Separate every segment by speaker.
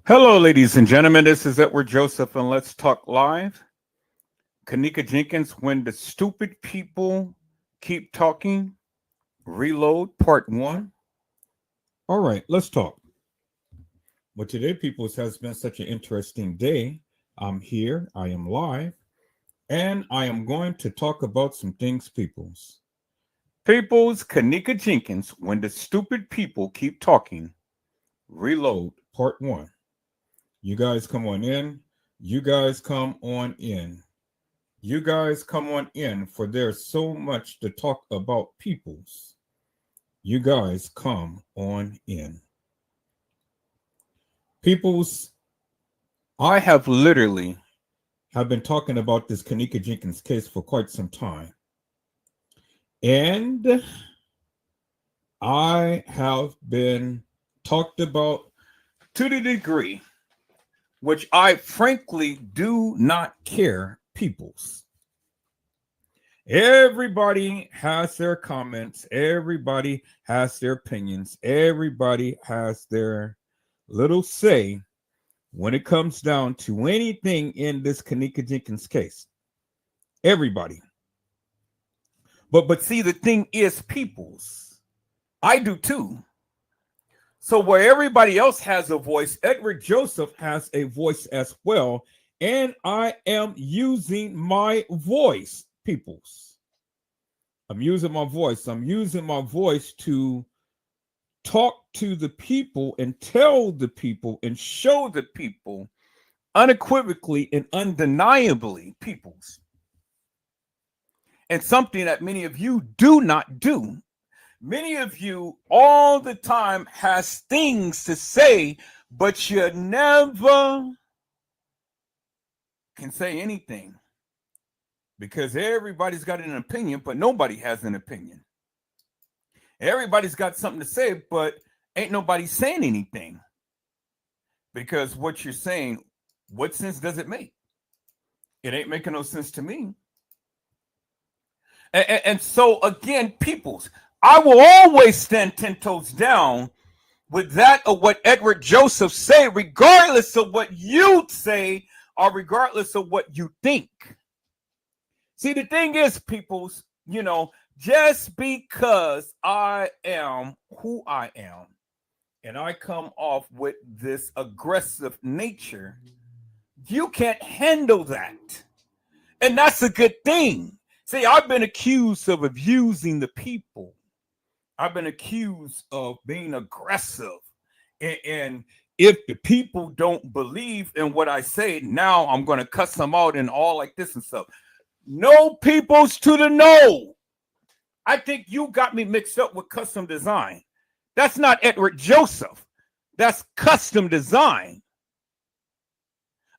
Speaker 1: Hello, ladies and gentlemen. This is Edward Joseph, and let's talk live. Kenneka Jenkins, when the stupid people keep talking. Reload, part one. All right, let's talk. Well, today, peoples, has been such an interesting day. I'm here, I am live, and I am going to talk about some things, peoples. Peoples, Kenneka Jenkins, when the stupid people keep talking. Reload, part one. You guys come on in. You guys come on in. You guys come on in, for there's so much to talk about, peoples. You guys come on in. Peoples, I have literally been talking about this Kenneka Jenkins case for quite some time. And I have been talked about to the degree which I frankly do not care, peoples. Everybody has their comments. Everybody has their opinions. Everybody has their little say when it comes down to anything in this Kenneka Jenkins case. Everybody. But see, the thing is, peoples, I do too. So where everybody else has a voice, Edward Joseph has a voice as well. And I am using my voice, peoples. I'm using my voice. I'm using my voice to talk to the people and tell the people and show the people unequivocally and undeniably, peoples. And something that many of you do not do. Many of you all the time has things to say, but you never can say anything because everybody's got an opinion, but nobody has an opinion. Everybody's got something to say, but ain't nobody saying anything because what you're saying, what sense does it make? It ain't making no sense to me. And so again, peoples, I will always stand 10 toes down with that of what Edward Joseph say, regardless of what you say or regardless of what you think. See, the thing is, peoples, just because I am who I am and I come off with this aggressive nature, you can't handle that. And that's a good thing. See, I've been accused of abusing the people. I've been accused of being aggressive. And if the people don't believe in what I say, now I'm going to cuss them out and all like this and stuff. No, peoples, to the no. I think you got me mixed up with custom design. That's not Edward Joseph. That's custom design.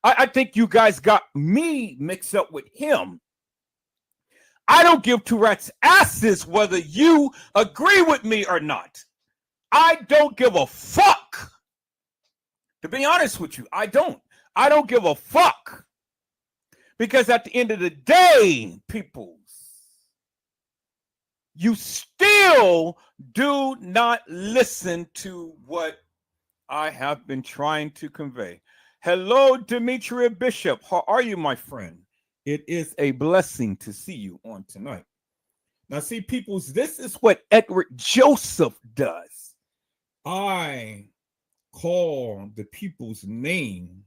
Speaker 1: I think you guys got me mixed up with him. I don't give two rats asses whether you agree with me or not. I don't give a fuck. To be honest with you, I don't. I don't give a fuck. Because at the end of the day, peoples, you still do not listen to what I have been trying to convey. Hello, Demetria Bishop. How are you, my friend? It is a blessing to see you on tonight. Now, see, peoples, this is what Edward Joseph does. I call the people's name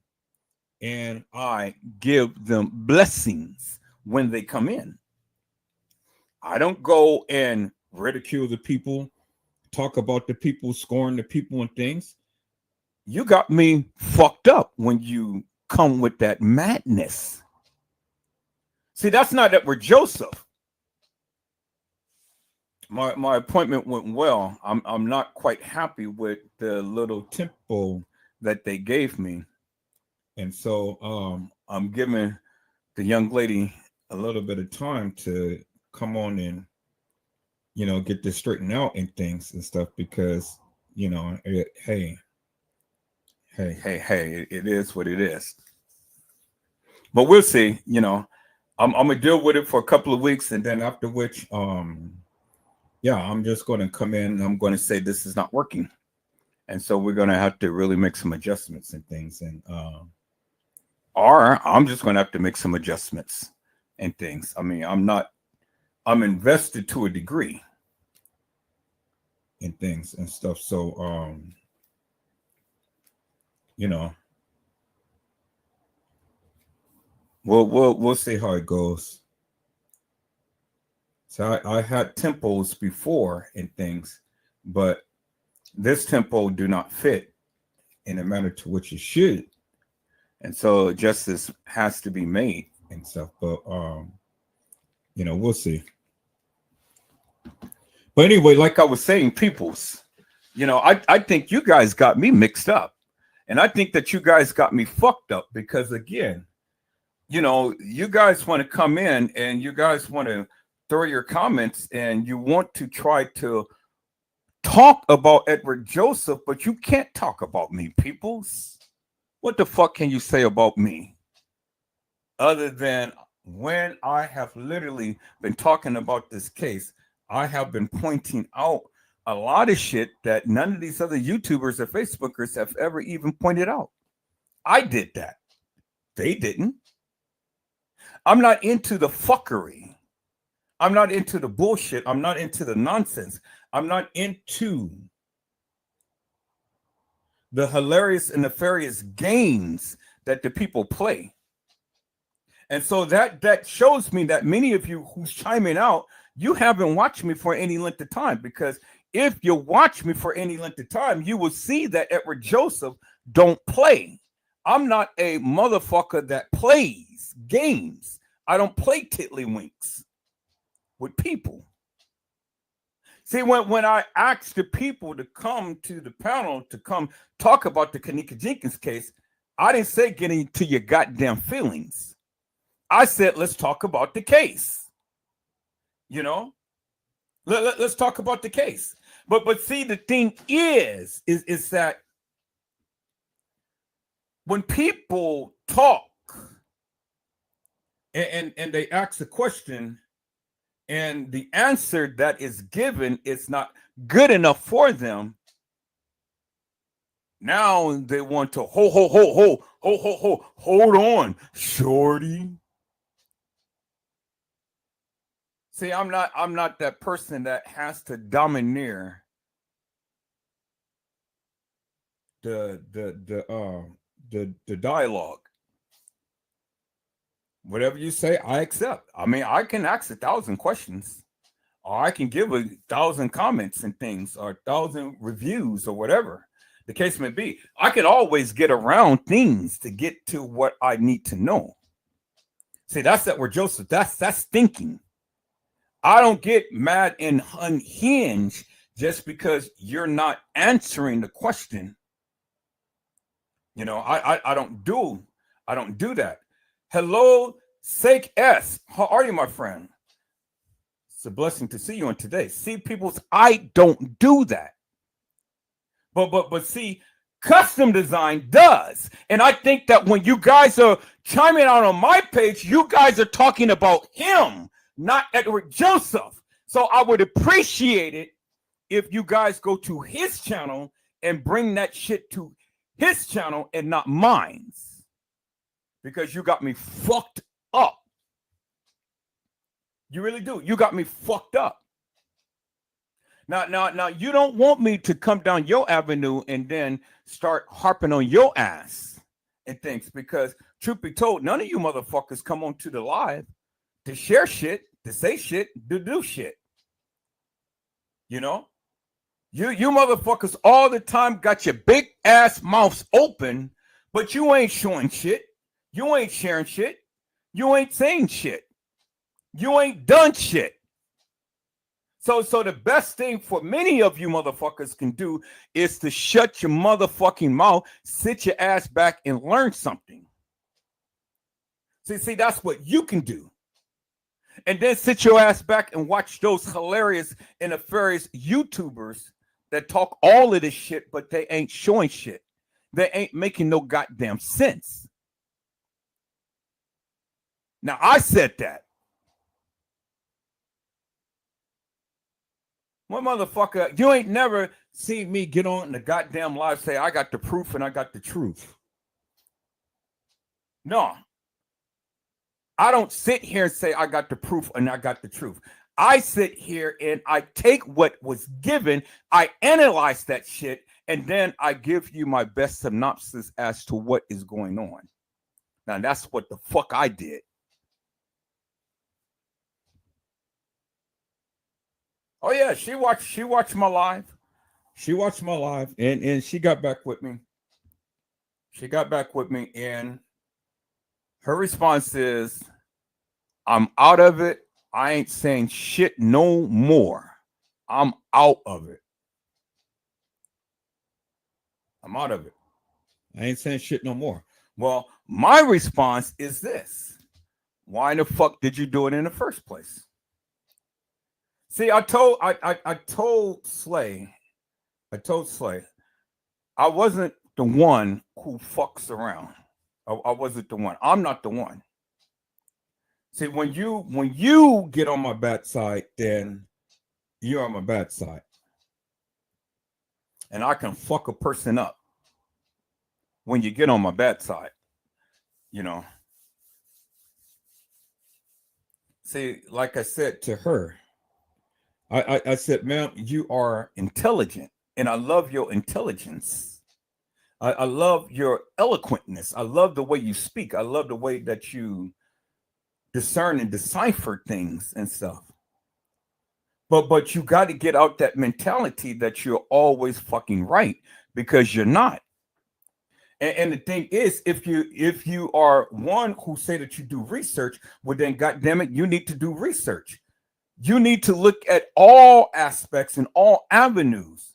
Speaker 1: and I give them blessings when they come in. I don't go and ridicule the people, talk about the people, scorn the people and things. You got me fucked up when you come with that madness. See, that's not Edward Joseph. My appointment went well. I'm not quite happy with the little tempo that they gave me. And so I'm giving the young lady a little bit of time to come on and, get this straightened out and things and stuff because, hey, it is what it is. But we'll see, I'm gonna deal with it for a couple of weeks, and then after which, I'm just going to come in and I'm going to say this is not working, And so we're going to have to really make some adjustments and things. And, or I'm just going to have to make some adjustments and things. I mean, I'm invested to a degree in things and stuff. So, you know, we'll see how it goes. So I had tempos before and things, but this tempo do not fit in a manner to which it should. And so justice has to be made and stuff. But you know, we'll see. But anyway, like I was saying, peoples, you know, I think you guys got me mixed up. And I think that you guys got me fucked up because, again, you know, you guys want to come in and you guys want to throw your comments and you want to try to talk about Edward Joseph, but you can't talk about me, peoples. What the fuck can you say about me? Other than when I have literally been talking about this case, I have been pointing out a lot of shit that none of these other YouTubers or Facebookers have ever even pointed out. I did that. They didn't. I'm not into the fuckery. I'm not into the bullshit. I'm not into the nonsense. I'm not into the hilarious and nefarious games that the people play. And so that shows me that many of you who's chiming out, you haven't watched me for any length of time, because if you watch me for any length of time, you will see that Edward Joseph don't play. I'm not a motherfucker that plays games. I don't play tiddlywinks with people. See, when I asked the people to come to the panel to come talk about the Kenneka Jenkins case, I didn't say get into your goddamn feelings. I said, let's talk about the case. You know, let's talk about the case. But see, the thing is that when people talk and they ask a question and the answer that is given is not good enough for them, now they want to hold on, shorty. See, I'm not that person that has to domineer the dialogue. Whatever you say, I accept. I mean, I can ask 1,000 questions, or I can give 1,000 comments and things, or 1,000 reviews, or whatever the case may be. I can always get around things to get to what I need to know. See, that's that word, Joseph. That's thinking. I don't get mad and unhinged just because you're not answering the question. You know, I don't do that. Hello, Sake S. How are you, my friend? It's a blessing to see you on today. See, peoples, I don't do that. But see, custom design does. And I think that when you guys are chiming out on my page, you guys are talking about him, not Edward Joseph. So I would appreciate it if you guys go to his channel and bring that shit to his channel and not mine, because you got me fucked up. You really do. You got me fucked up. Now, you don't want me to come down your avenue and then start harping on your ass and things, because truth be told, none of you motherfuckers come on to the live to share shit, to say shit, to do shit. You know, you motherfuckers all the time got your big ass mouths open, but you ain't showing shit. You ain't sharing shit. You ain't saying shit. You ain't done shit. So the best thing for many of you motherfuckers can do is to shut your motherfucking mouth, sit your ass back and learn something. See, that's what you can do. And then sit your ass back and watch those hilarious and nefarious YouTubers that talk all of this shit, but they ain't showing shit. They ain't making no goddamn sense. Now, I said that. One motherfucker, you ain't never see me get on the goddamn live say I got the proof and I got the truth. No. I don't sit here and say I got the proof and I got the truth. I sit here and I take what was given, I analyze that shit, and then I give you my best synopsis as to what is going on. Now that's what the fuck I did. Oh yeah, she watched my live. She watched my live and she got back with me. She got back with me and her response is, I'm out of it. I ain't saying shit no more. I'm out of it. I'm out of it. I ain't saying shit no more. Well, my response is this. Why the fuck did you do it in the first place? See, I told Slay, I wasn't the one who fucks around. I wasn't the one. I'm not the one. See, when you get on my bad side, then you're on my bad side. And I can fuck a person up when you get on my bad side, you know. See, like I said to her, I said, ma'am, you are intelligent, and I love your intelligence. I love your eloquentness. I love the way you speak. I love the way that you discern and decipher things and stuff. But you got to get out that mentality that you're always fucking right, because you're not. And the thing is, if you are one who say that you do research, well then goddamn it, you need to do research. You need to look at all aspects and all avenues,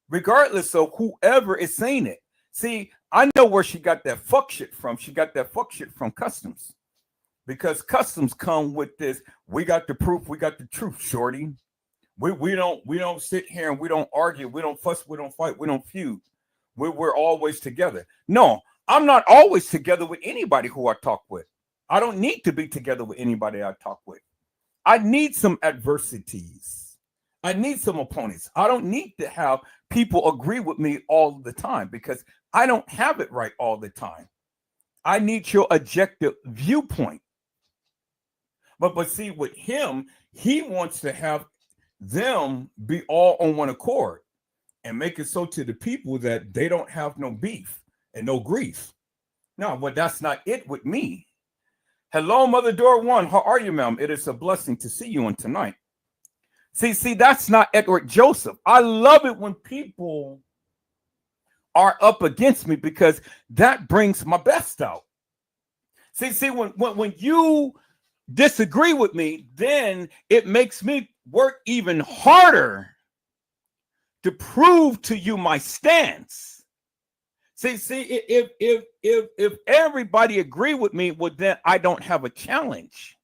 Speaker 1: regardless of whoever is saying it. See, I know where she got that fuck shit from. She got that fuck shit from customs. Because customs come with this, we got the proof, we got the truth, shorty. We don't sit here and we don't argue, we don't fuss, we don't fight, we don't feud. We're always together. No, I'm not always together with anybody who I talk with. I don't need to be together with anybody I talk with. I need some adversities. I need some opponents. I don't need to have people agree with me all the time, because I don't have it right all the time. I need your objective viewpoint. But see, with him, he wants to have them be all on one accord and make it so to the people that they don't have no beef and no grief. No, but that's not it with me. Hello, Mother Door One. How are you, ma'am? It is a blessing to see you on tonight. See, that's not Edward Joseph. I love it when people are up against me, because that brings my best out. See, when you disagree with me, then it makes me work even harder to prove to you my stance. See, if everybody agree with me, well, then I don't have a challenge.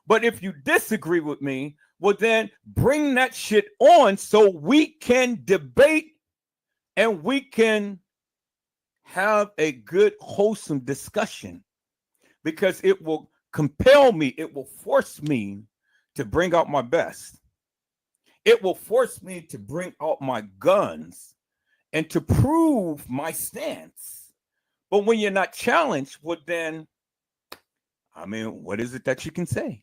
Speaker 1: But if you disagree with me, well, then bring that shit on so we can debate and we can have a good, wholesome discussion, because it will compel me, it will force me to bring out my best. It will force me to bring out my guns and to prove my stance. But when you're not challenged, well, then, I mean, what is it that you can say?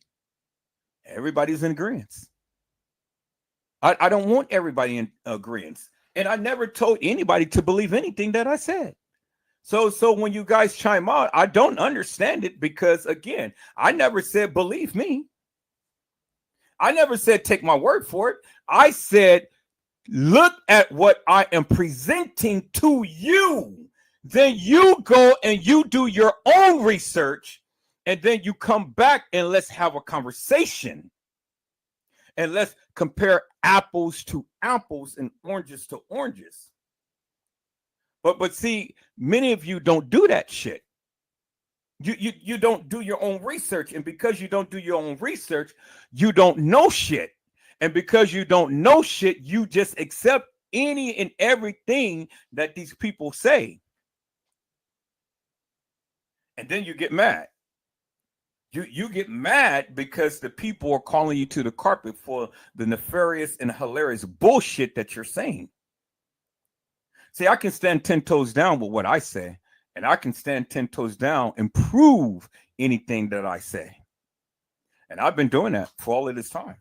Speaker 1: Everybody's in agreement. I don't want everybody in agreement. And I never told anybody to believe anything that I said. So when you guys chime out, I don't understand it, because, again, I never said believe me. I never said take my word for it. I said look at what I am presenting to you. Then you go and you do your own research, and then you come back and let's have a conversation. And let's compare apples to apples and oranges to oranges. But see, many of you don't do that shit. You don't do your own research, and because you don't do your own research, you don't know shit. And because you don't know shit, you just accept any and everything that these people say. And then you get mad. You get mad because the people are calling you to the carpet for the nefarious and hilarious bullshit that you're saying. See, I can stand 10 toes down with what I say, and I can stand 10 toes down and prove anything that I say. And I've been doing that for all of this time.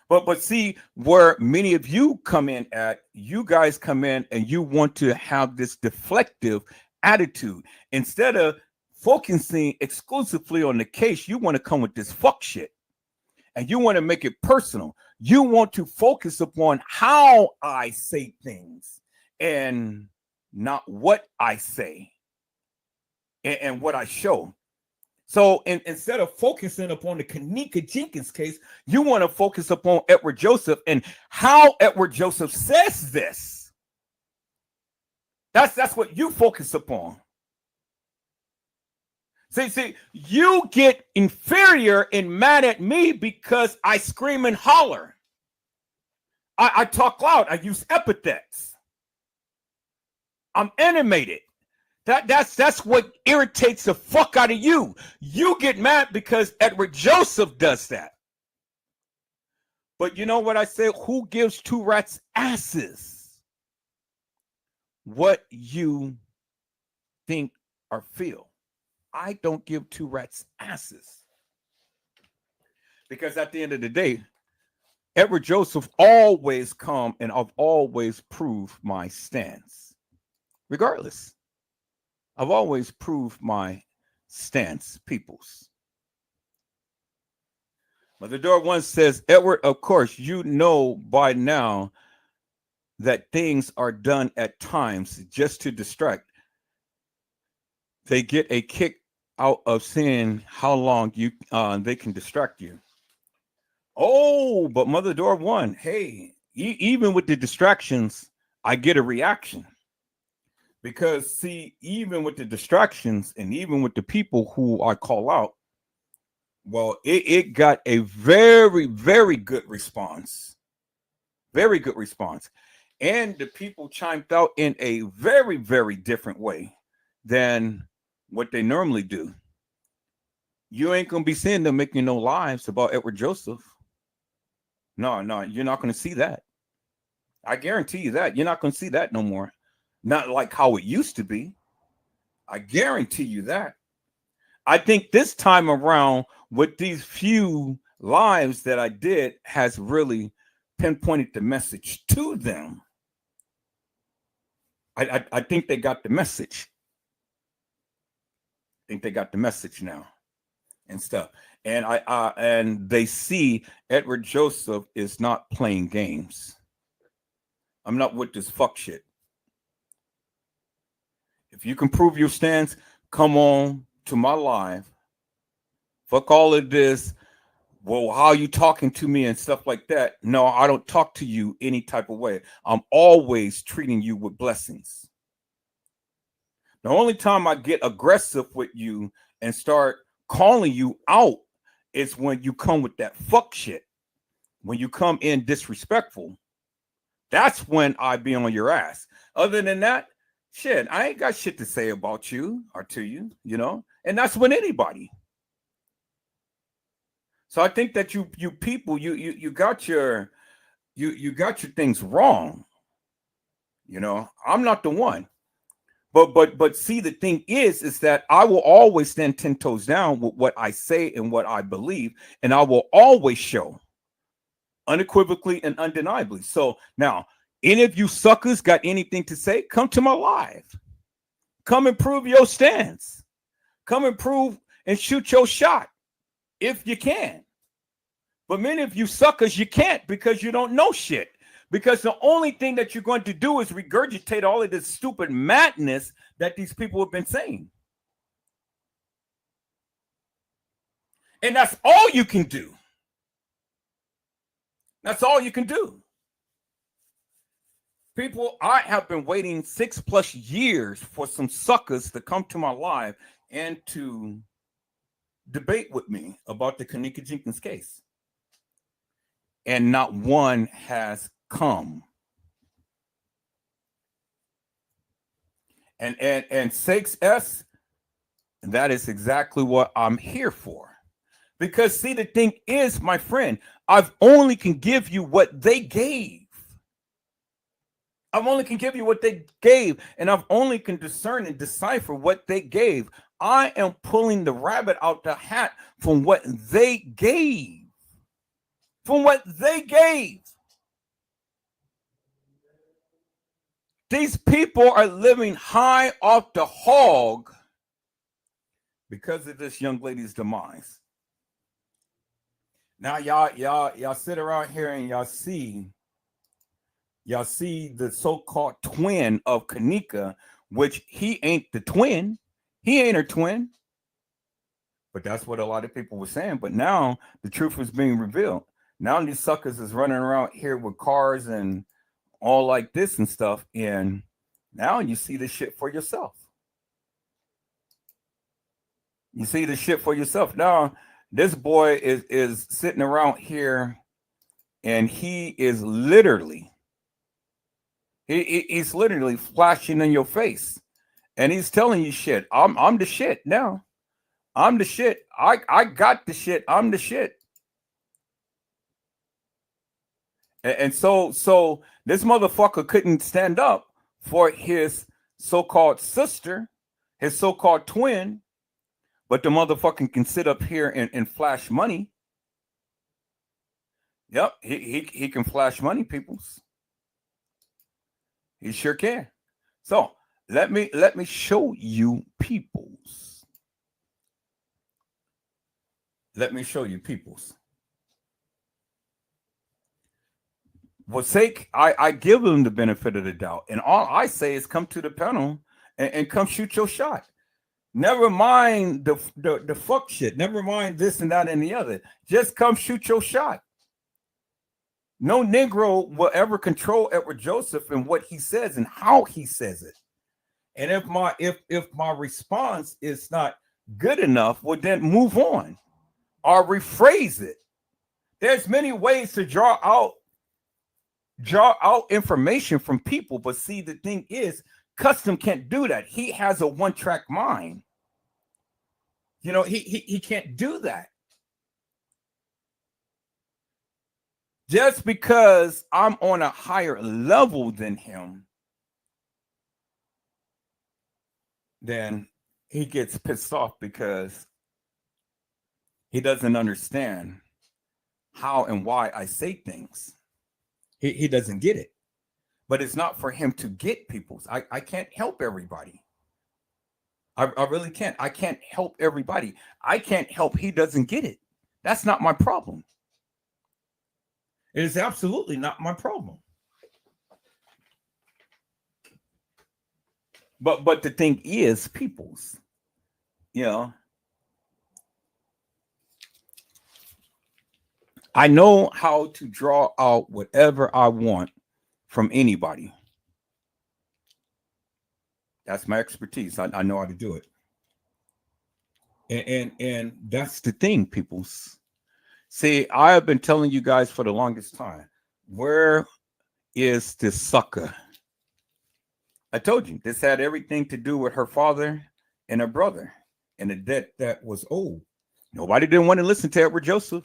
Speaker 1: But see where many of you come in at, you guys come in and you want to have this deflective attitude. Instead of focusing exclusively on the case, you want to come with this fuck shit. And you want to make it personal. You want to focus upon how I say things and not what I say and what I show. So instead of focusing upon the Kenneka Jenkins case, you want to focus upon Edward Joseph and how Edward Joseph says this. That's what you focus upon. See, you get inferior and mad at me because I scream and holler. I talk loud. I use epithets. I'm animated. That's what irritates the fuck out of you. You get mad because Edward Joseph does that. But you know what I say? Who gives two rats asses what you think or feel? I don't give two rats asses. Because at the end of the day, Edward Joseph always come and I've always proved my stance. Regardless. I've always proved my stance, peoples. Mother Door once says, Edward, of course, you know by now that things are done at times just to distract. They get a kick out of seeing how long you they can distract you. Oh, but Mother Door one, hey, even with the distractions, I get a reaction. Because, see, even with the distractions and even with the people who I call out, well, it got a very, very good response. Very good response. And the people chimed out in a very, very different way than what they normally do. You ain't going to be seeing them making no lives about Edward Joseph. No, you're not going to see that. I guarantee you that. You're not going to see that no more. Not like how it used to be. I guarantee you that. I think this time around, with these few lives that I did, has really pinpointed the message to them. I think they got the message. I think they got the message now and stuff. And and they see Edward Joseph is not playing games. I'm not with this fuck shit. If you can prove your stance, come on to my live. Fuck all of this. Well, how are you talking to me and stuff like that? No, I don't talk to you any type of way. I'm always treating you with blessings. The only time I get aggressive with you and start calling you out is when you come with that fuck shit. When you come in disrespectful, that's when I be on your ass. Other than that, shit, I ain't got shit to say about you or to you, you know, and that's with anybody. So I think that you people, you got your things wrong. You know, I'm not the one. But see, the thing is that I will always stand 10 toes down with what I say and what I believe, and I will always show unequivocally and undeniably. So now, any of you suckers got anything to say? Come to my live. Come and prove your stance. Come and prove and shoot your shot if you can. But many of you suckers, you can't because you don't know shit. Because the only thing that you're going to do is regurgitate all of this stupid madness that these people have been saying. And that's all you can do. That's all you can do. People, I have been waiting 6+ years for some suckers to come to my live and to debate with me about the Kenneka Jenkins case. And not one has come. And 6S, And that is exactly what I'm here for. Because see, the thing is, my friend, I've only can give you what they gave. I've only can give you what they gave, and I've only can discern and decipher what they gave. I am pulling the rabbit out the hat from what they gave. From what they gave. These people are living high off the hog because of this young lady's demise. Now y'all sit around here and y'all see the so-called twin of Kenneka, which he ain't the twin. He ain't her twin. But that's what a lot of people were saying. But now the truth is being revealed. Now these suckers is running around here with cars and all like this and stuff. And now you see the shit for yourself. You see the shit for yourself. Now, this boy is sitting around here and he is literally, he's literally flashing in your face. And he's telling you shit. I'm the shit now. I'm the shit. I got the shit. I'm the shit. And so this motherfucker couldn't stand up for his so-called sister, his so-called twin, but the motherfucker can sit up here and flash money. Yep, he can flash money, peoples. He sure can. So let me show you, peoples. Let me show you, peoples. For sake, I give them the benefit of the doubt, and all I say is come to the panel and come shoot your shot. Never mind the fuck shit. Never mind this and that and the other. Just come shoot your shot. No Negro will ever control Edward Joseph and what he says and how he says it. And if my response is not good enough, well then move on or rephrase it. There's many ways to draw out information from people, but see, the thing is, Custom can't do that. He has a one-track mind. You know, he can't do that. Just because I'm on a higher level than him, then he gets pissed off because he doesn't understand how and why I say things. He doesn't get it. But it's not for him to get people's. I can't help everybody. I really can't. I can't help everybody. I can't help he doesn't get it. That's not my problem. It is absolutely not my problem. But the thing is, peoples, you know, I know how to draw out whatever I want from anybody. That's my expertise. I know how to do it. And that's the thing, peoples. See, I have been telling you guys for the longest time, where is this sucker? I told you, this had everything to do with her father and her brother and a debt that was owed. Nobody didn't want to listen to Edward Joseph.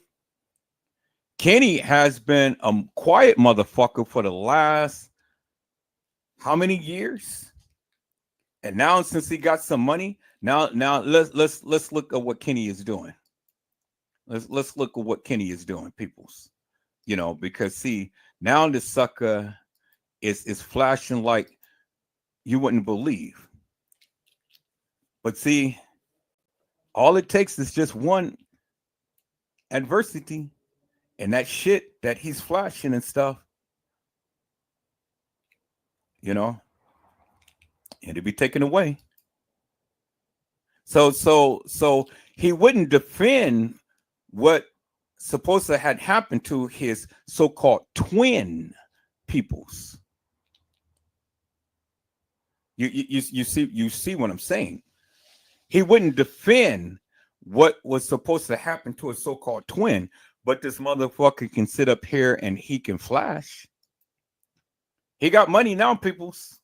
Speaker 1: Kenny has been a quiet motherfucker for the last how many years? And now, since he got some money, now let's look at what Kenny is doing. Let's look at what Kenny is doing, peoples. You know, because see, now this sucker is flashing like you wouldn't believe. But see, all it takes is just one adversity, and that shit that he's flashing and stuff, you know, it'll be taken away. So he wouldn't defend what supposed to had happened to his so-called twin peoples. You see what I'm saying? He wouldn't defend what was supposed to happen to a so-called twin, but this motherfucker can sit up here and he can flash. He got money now, peoples.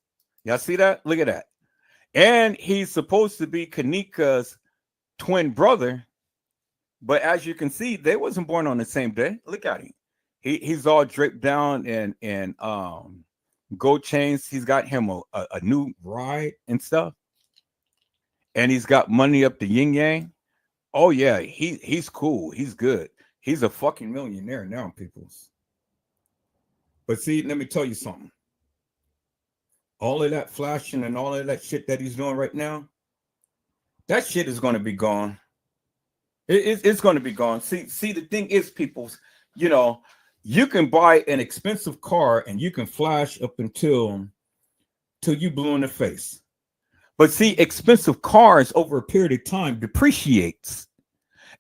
Speaker 1: Y'all see that? Look at that. And he's supposed to be Kenneka's twin brother. But as you can see, they wasn't born on the same day. Look at him. He's all draped down and gold chains. He's got him a new ride and stuff. And he's got money up the yin yang. Oh yeah, he's cool. He's good. He's a fucking millionaire now, peoples. But see, let me tell you something. All of that flashing and all of that shit that he's doing right now, that shit is going to be gone. It's going to be gone. See, the thing is, peoples, you know, you can buy an expensive car and you can flash up until you blue in the face. But see, expensive cars over a period of time depreciates.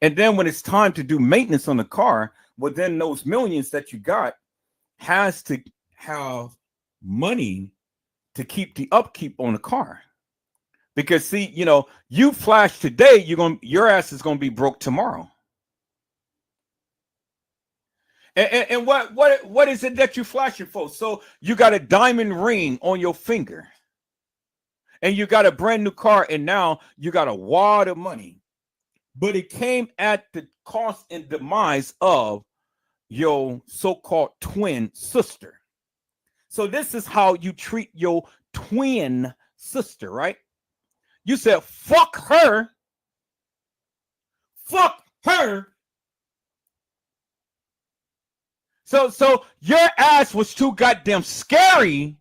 Speaker 1: And then when it's time to do maintenance on the car, well, then those millions that you got has to have money to keep the upkeep on the car. Because see, you know, you flash today, your ass is gonna be broke tomorrow. And what is it that you flashing for? So you got a diamond ring on your finger, and you got a brand new car, and now you got a wad of money, but it came at the cost and demise of your so-called twin sister. So this is how you treat your twin sister, right? You said, fuck her. Fuck her. So your ass was too goddamn scary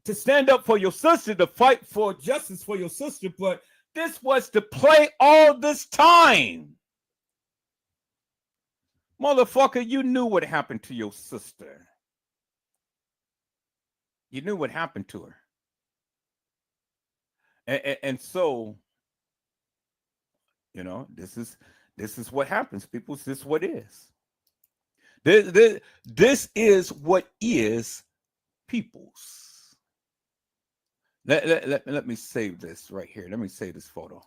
Speaker 1: to stand up for your sister, to fight for justice for your sister. But this was to play all this time. Motherfucker, you knew what happened to your sister. You knew what happened to her. And so, you know, this is what happens, people. This is what is. This is what is, peoples. Let me save this right here. Let me save this photo.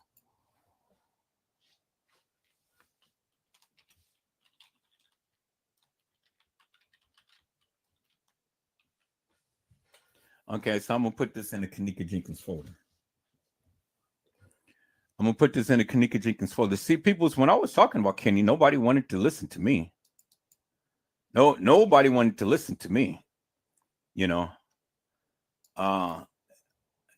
Speaker 1: Okay, so I'm gonna put this in the Kenneka Jenkins folder. I'm gonna put this in the Kenneka Jenkins folder. See, peoples, when I was talking about Kenny, nobody wanted to listen to me. No, nobody wanted to listen to me. You know.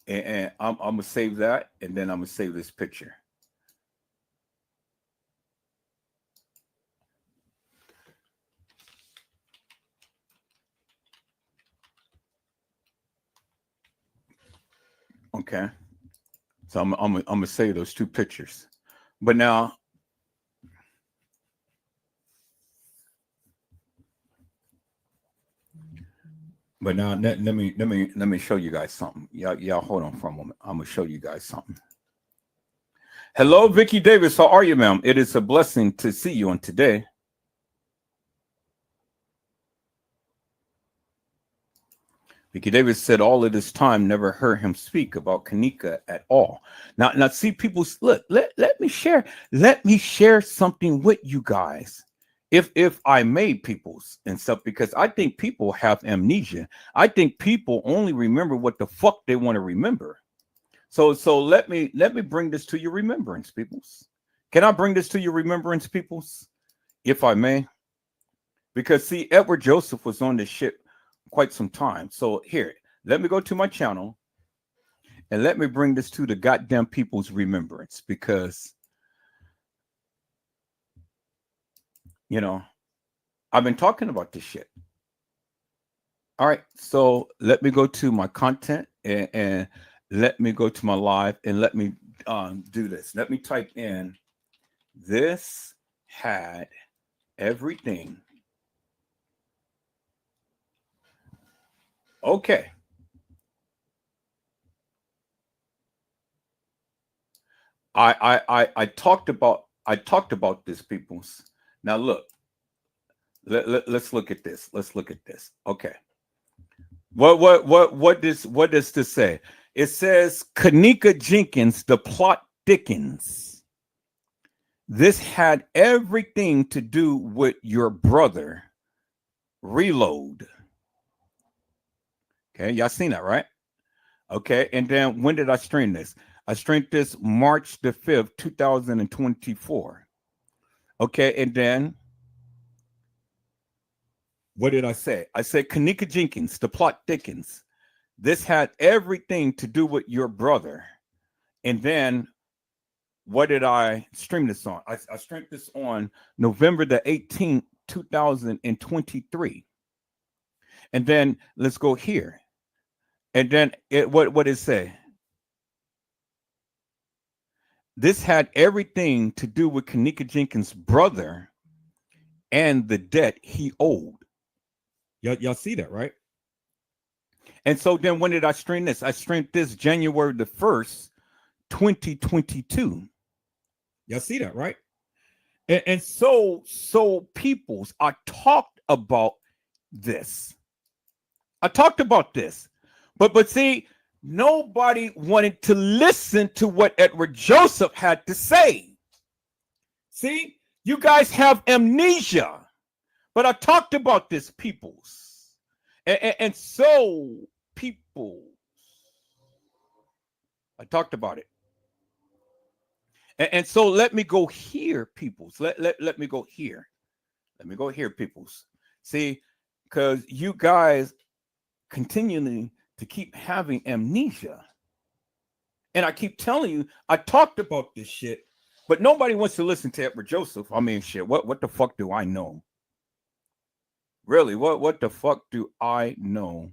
Speaker 1: And I'm gonna save that, and then I'm gonna save this picture. Okay. So I'm gonna save those two pictures. But now, let me show you guys something. Y'all hold on for a moment. I'm gonna show you guys something. Hello, Vicky Davis. How are you, ma'am? It is a blessing to see you on today. Vicky Davis said all of this time never heard him speak about Kenneka at all. Now see, people, look, let me share something with you guys. If I may, peoples and stuff, because I think people have amnesia. I think people only remember what the fuck they want to remember. So let me bring this to your remembrance, peoples. Can I bring this to your remembrance, peoples? If I may. Because see, Edward Joseph was on this shit quite some time. So here, let me go to my channel and let me bring this to the goddamn people's remembrance, because you know, I've been talking about this shit. All right, so let me go to my content and let me go to my live and let me do this. Let me type in, this had everything. Okay. I talked about this, peoples. Now look, let's look at this. Let's look at this. Okay. What does this say? It says Kenneka Jenkins, the plot thickens. This had everything to do with your brother. Reload. Okay, y'all seen that, right? Okay, and then when did I stream this? I streamed this March the 5th, 2024. Okay, and then what did I say? I said Kenneka Jenkins, the plot thickens. This had everything to do with your brother. And then what did I stream this on? I streamed this on November the 18th, 2023. And then let's go here. And then what did it say? This had everything to do with Kenneka Jenkins' brother and the debt he owed. Y'all see that, right? And so then when did I stream this? I streamed this January the 1st, 2022. Y'all see that, right? And so peoples, I talked about this. But see, nobody wanted to listen to what Edward Joseph had to say. See, you guys have amnesia. But I talked about this, peoples. And so, peoples, I talked about it. And so let me go here, peoples. Let me go here. Let me go here, peoples. See, because you guys continually to keep having amnesia. And I keep telling you, I talked about this shit, but nobody wants to listen to Edward Joseph. I mean, shit, what the fuck do I know? Really, what the fuck do I know,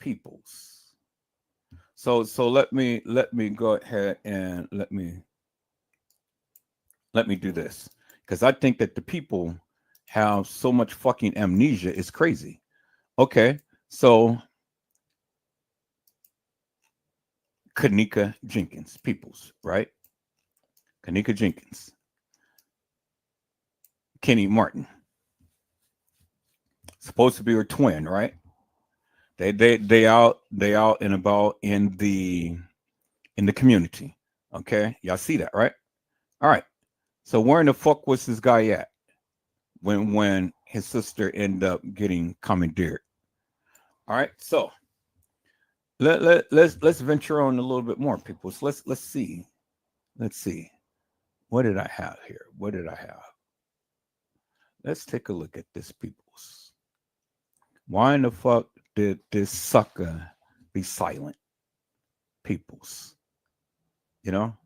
Speaker 1: peoples? So let me go ahead and let me do this, because I think that the people have so much fucking amnesia. It's crazy. Okay, so Kenneka Jenkins, peoples, right? Kenneka Jenkins, Kenny Martin, supposed to be her twin, right? They out and about in the community. Okay, y'all see that, right? All right. So where in the fuck was this guy at when his sister ended up getting commandeered? All right. So let's venture on a little bit more, people. So let's see. Let's see. What did I have here? What did I have? Let's take a look at this, peoples. Why in the fuck did this sucker be silent, peoples? You know?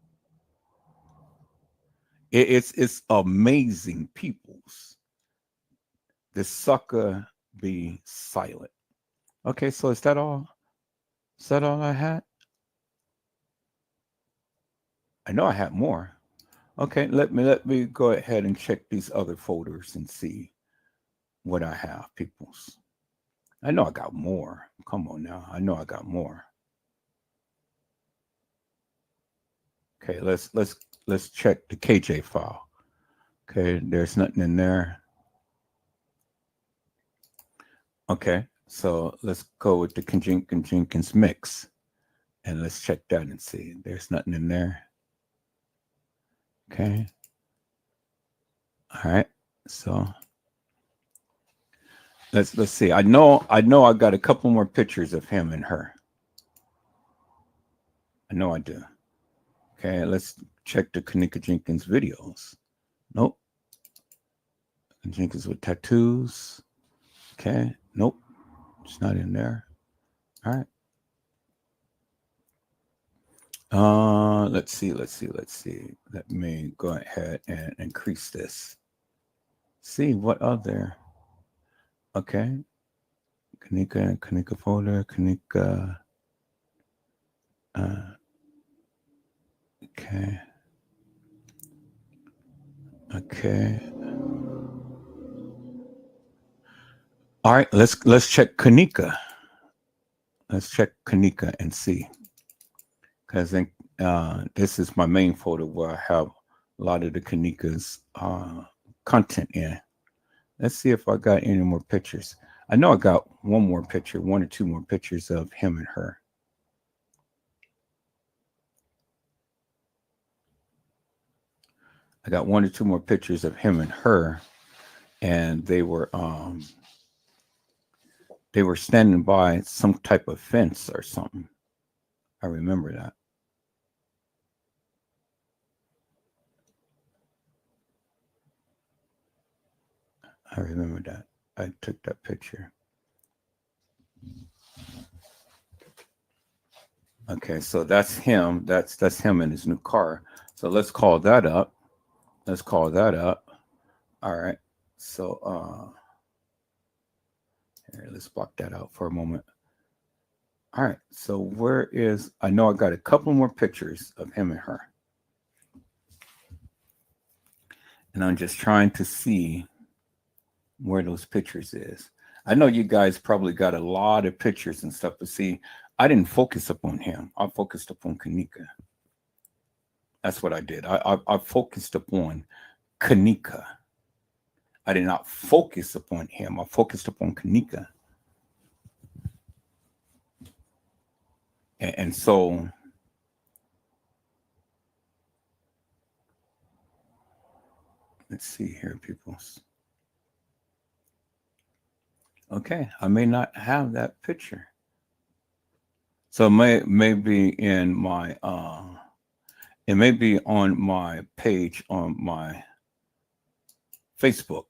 Speaker 1: It's amazing, peoples. This sucker be silent. Okay, so is that all? Is that all I had? I know I had more. Okay, let me go ahead and check these other folders and see what I have, peoples. I know I got more. Come on now. I know I got more. Okay, let's check the KJ file. Okay, there's nothing in there. Okay, so let's go with the Jenkins mix, and let's check that and see. There's nothing in there. Okay. All right. So let's see. I know I got a couple more pictures of him and her. I know I do. Okay, let's check the Kenneka Jenkins videos. Nope. Jenkins with tattoos. Okay. Nope. It's not in there. All right. Let's see. Let me go ahead and increase this. See what other. Okay. Kenneka folder, Kenneka. Okay. Okay. All right, let's check Kenneka. Let's check Kenneka and see. Because this is my main folder where I have a lot of the Kenneka's content in. Let's see if I got any more pictures. I know I got one or two more pictures of him and her. I got one or two more pictures of him and her, and they were standing by some type of fence or something. I remember that. I remember that. I took that picture. Okay, so that's him. That's him in his new car. So let's call that up. Let's call that up. All right. So here, let's block that out for a moment. All right. So where is, I know I got a couple more pictures of him and her. And I'm just trying to see where those pictures is. I know you guys probably got a lot of pictures and stuff, but see, I didn't focus upon him. I focused upon Kenneka. That's what I did. I focused upon Kenneka. I did not focus upon him. I focused upon Kenneka. And so let's see here, people. Okay, I may not have that picture. So may be in my it may be on my page on my Facebook.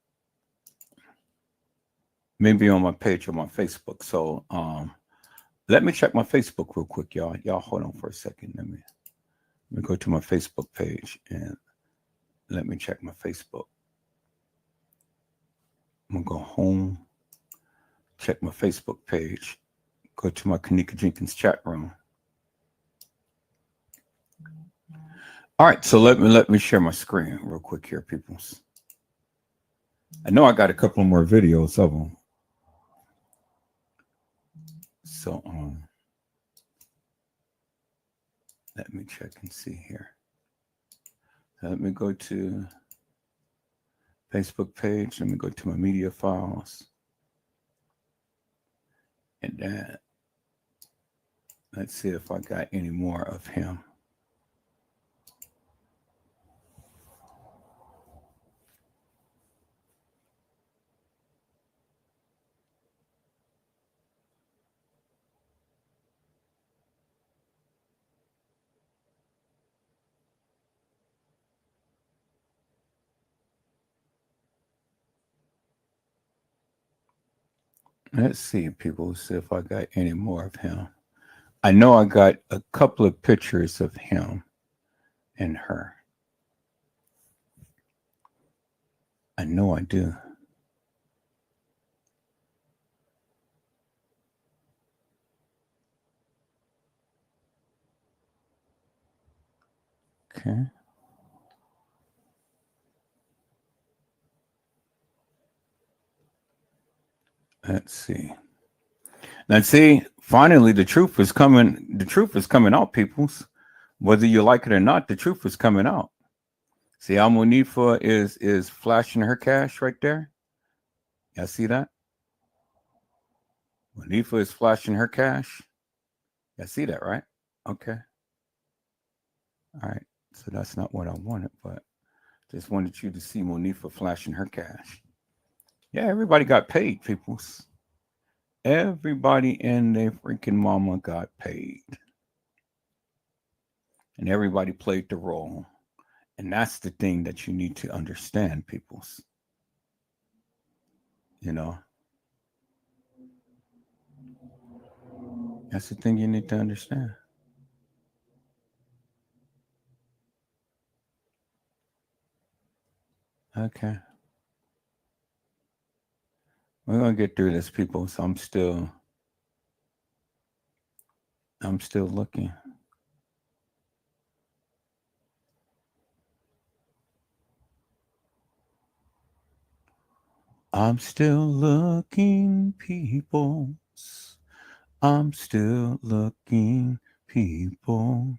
Speaker 1: Maybe on my page on my Facebook. So let me check my Facebook real quick, y'all. Y'all hold on for a second. Let me go to my Facebook page and let me check my Facebook. I'm gonna go home, check my Facebook page, go to my Kenneka Jenkins chat room. All right, so let me share my screen real quick here, people. I know I got a couple more videos of them. So let me check and see here. So let me go to Facebook page. Let me go to my media files. And then let's see if I got any more of him. Let's see, people, see if I got any more of him. I know I got a couple of pictures of him and her. I know I do. Okay. Let's see. Let's see. Finally, the truth is coming. The truth is coming out, peoples. Whether you like it or not, the truth is coming out. See how Monifa is flashing her cash right there? Y'all see that? Monifa is flashing her cash. Y'all see that, right? Okay. All right. So that's not what I wanted, but just wanted you to see Monifa flashing her cash. Yeah, everybody got paid, peoples. Everybody and their freaking mama got paid. And everybody played the role. And that's the thing that you need to understand, peoples. You know, that's the thing you need to understand. Okay. We're gonna get through this, people. So I'm still looking. I'm still looking, peoples. I'm still looking, peoples.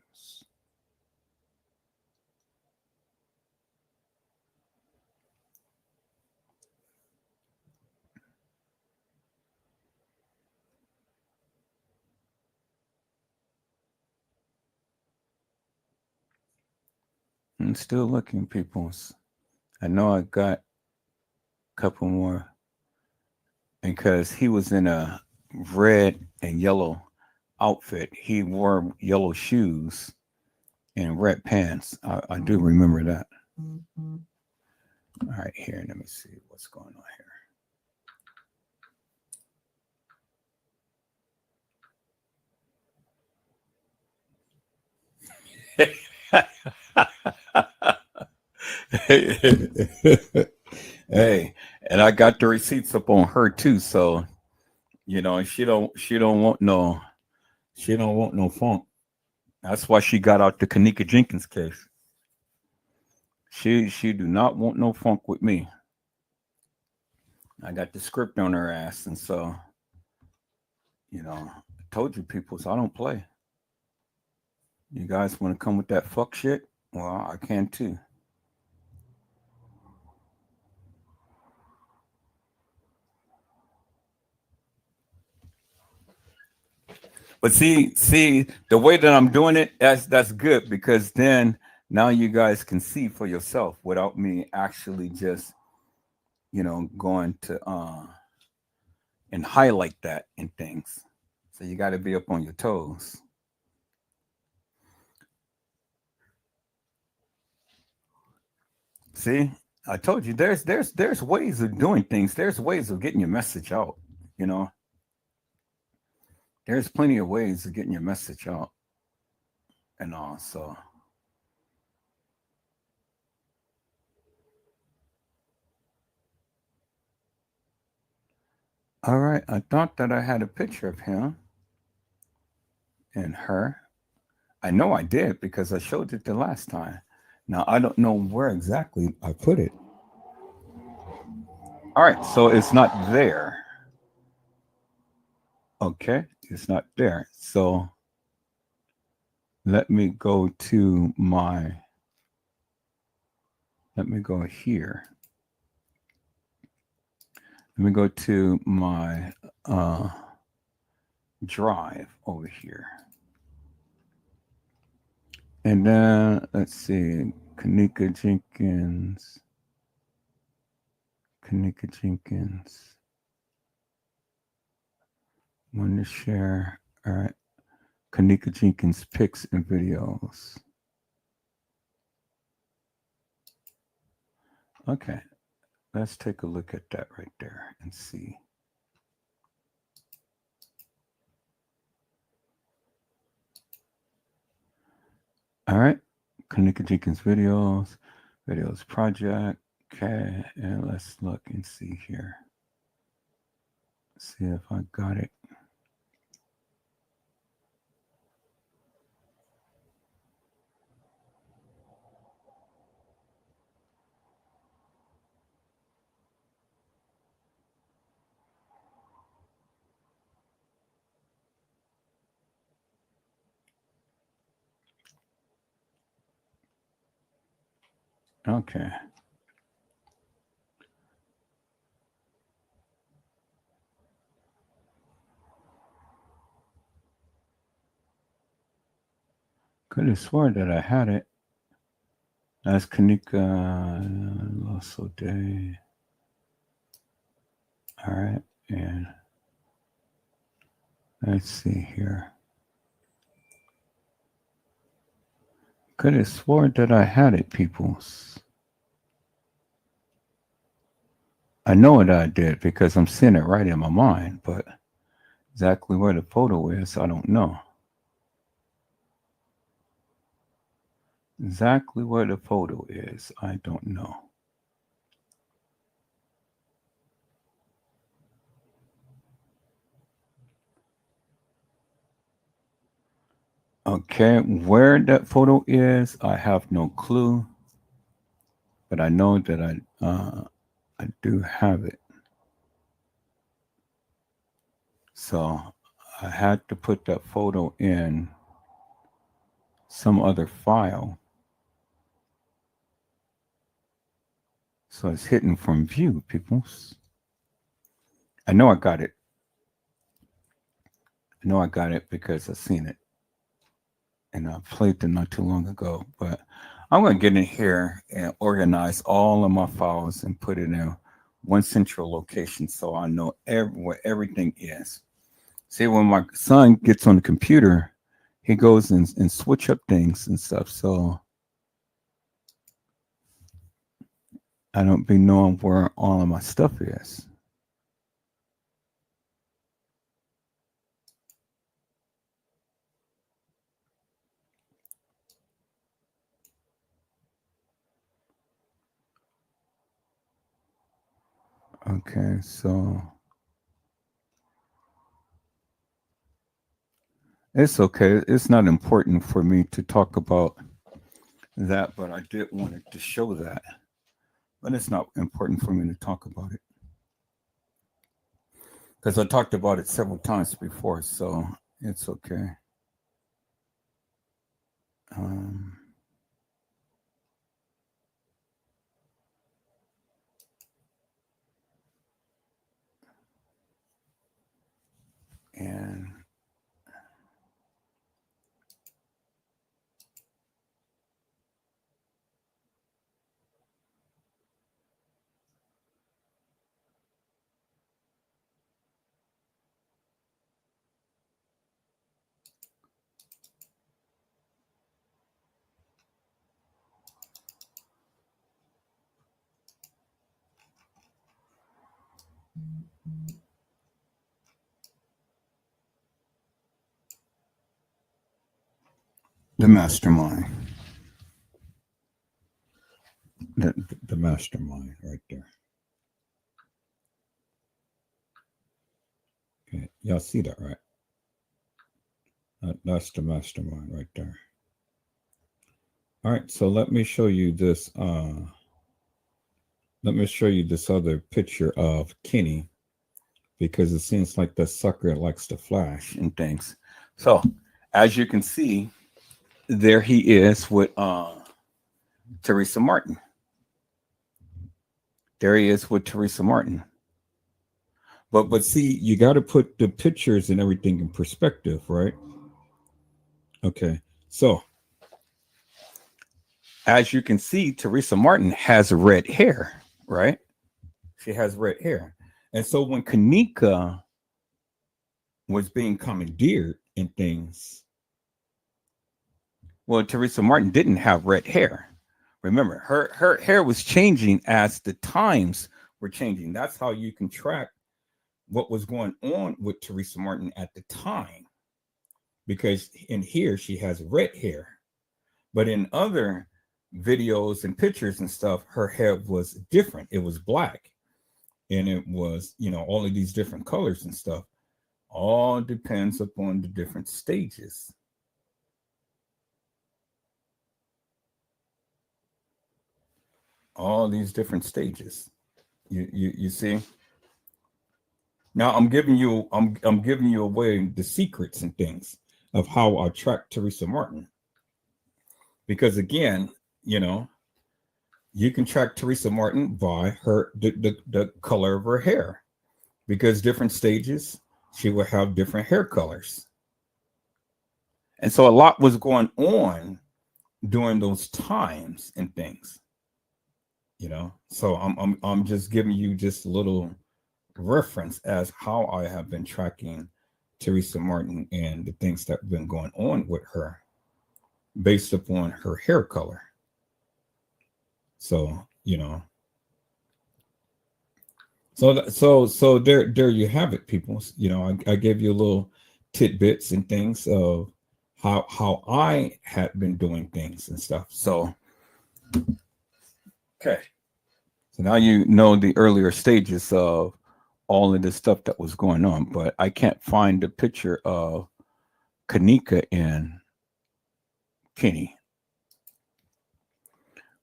Speaker 1: I'm still looking, peoples. I know I got a couple more because he was in a red and yellow outfit. He wore yellow shoes and red pants. I do remember that. All right, here, let me see what's going on here. Hey, and I got the receipts up on her too, so she don't want no funk. That's why she got out the Kenneka Jenkins case. She do not want no funk with me. I got the script on her ass, and so I told you people, so I don't play. You guys want to come with that fuck shit? Well, I can too. But see, the way that I'm doing it, that's good because then now you guys can see for yourself without me actually just going to and highlight that in things. So you got to be up on your toes. See, I told you there's ways of doing things. There's ways of getting your message out. You know, there's plenty of ways of getting your message out and all. So all right, I thought that I had a picture of him and her. I know I did because I showed it the last time. Now I don't know where exactly I put it. All right, so it's not there. Okay, it's not there. So let me go to my. Let me go here. Let me go to my uh, drive over here. And then let's see, Kenneka Jenkins. Kenneka Jenkins. Want to share. All right. Kenneka Jenkins pics and videos. Okay. Let's take a look at that right there and see. All right. Kenneka Jenkins videos project. Okay. And let's look and see here. See if I got it. Okay. Could have sworn that I had it. That's Kenneka Loso Day. All right. And let's see here. Could have sworn that I had it, peoples. I know that I did because I'm seeing it right in my mind, but exactly where the photo is, I don't know. Exactly where the photo is, I don't know. Okay, where that photo is, I have no clue, but I know that I do have it. So I had to put that photo in some other file. So it's hidden from view, peoples. I know I got it. I know I got it because I seen it. And I played them not too long ago. But I'm going to get in here and organize all of my files and put it in one central location so I know where everything is. See, when my son gets on the computer, he goes and switch up things and stuff. So I don't be knowing where all of my stuff is. Okay, so it's okay. It's not important for me to talk about that, but I did want to show that. But it's not important for me to talk about it because I talked about it several times before, so it's okay. Um, and the mastermind, the mastermind right there. Okay, y'all see that, right? That's the mastermind right there. All right, so let me show you this. Let me show you this other picture of Kenny because it seems like the sucker likes to flash and things. So, as you can see, there he is with Teresa Martin. There he is with Teresa Martin. But see, you got to put the pictures and everything in perspective, right? Okay, so as you can see, Teresa Martin has red hair, right? She has red hair. And so when Kenneka was being commandeered and things, well, Teresa Martin didn't have red hair. Remember, her hair was changing as the times were changing. That's how you can track what was going on with Teresa Martin at the time. Because in here, she has red hair. But in other videos and pictures and stuff, her hair was different. It was black. And it was, all of these different colors and stuff. All depends upon the different stages. All these different stages. You see? Now I'm giving you away the secrets and things of how I track Teresa Martin. Because again, you can track Teresa Martin by the color of her hair. Because different stages, she will have different hair colors. And so a lot was going on during those times and things. So I'm just giving you just a little reference as how I have been tracking Teresa Martin and the things that have been going on with her based upon her hair color. So, so there you have it, people. I gave you a little tidbits and things of how I had been doing things and stuff. So, okay. So now you know the earlier stages of all of this stuff that was going on, but I can't find the picture of Kenneka and Kenny.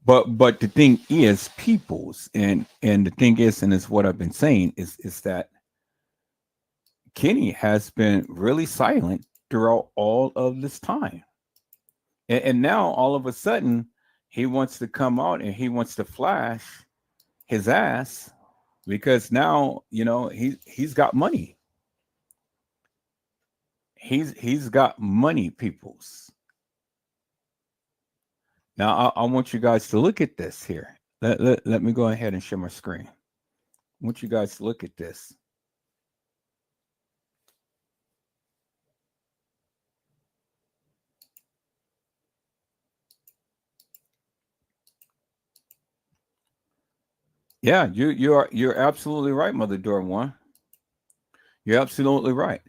Speaker 1: But the thing is, peoples, and the thing is, and it's what I've been saying is that Kenny has been really silent throughout all of this time, and now all of a sudden he wants to come out and he wants to flash his ass because now he's got money. He's got money, peoples. Now I want you guys to look at this here. Let me go ahead and share my screen. I want you guys to look at this. Yeah, you're absolutely right, Mother Door One. You're absolutely right.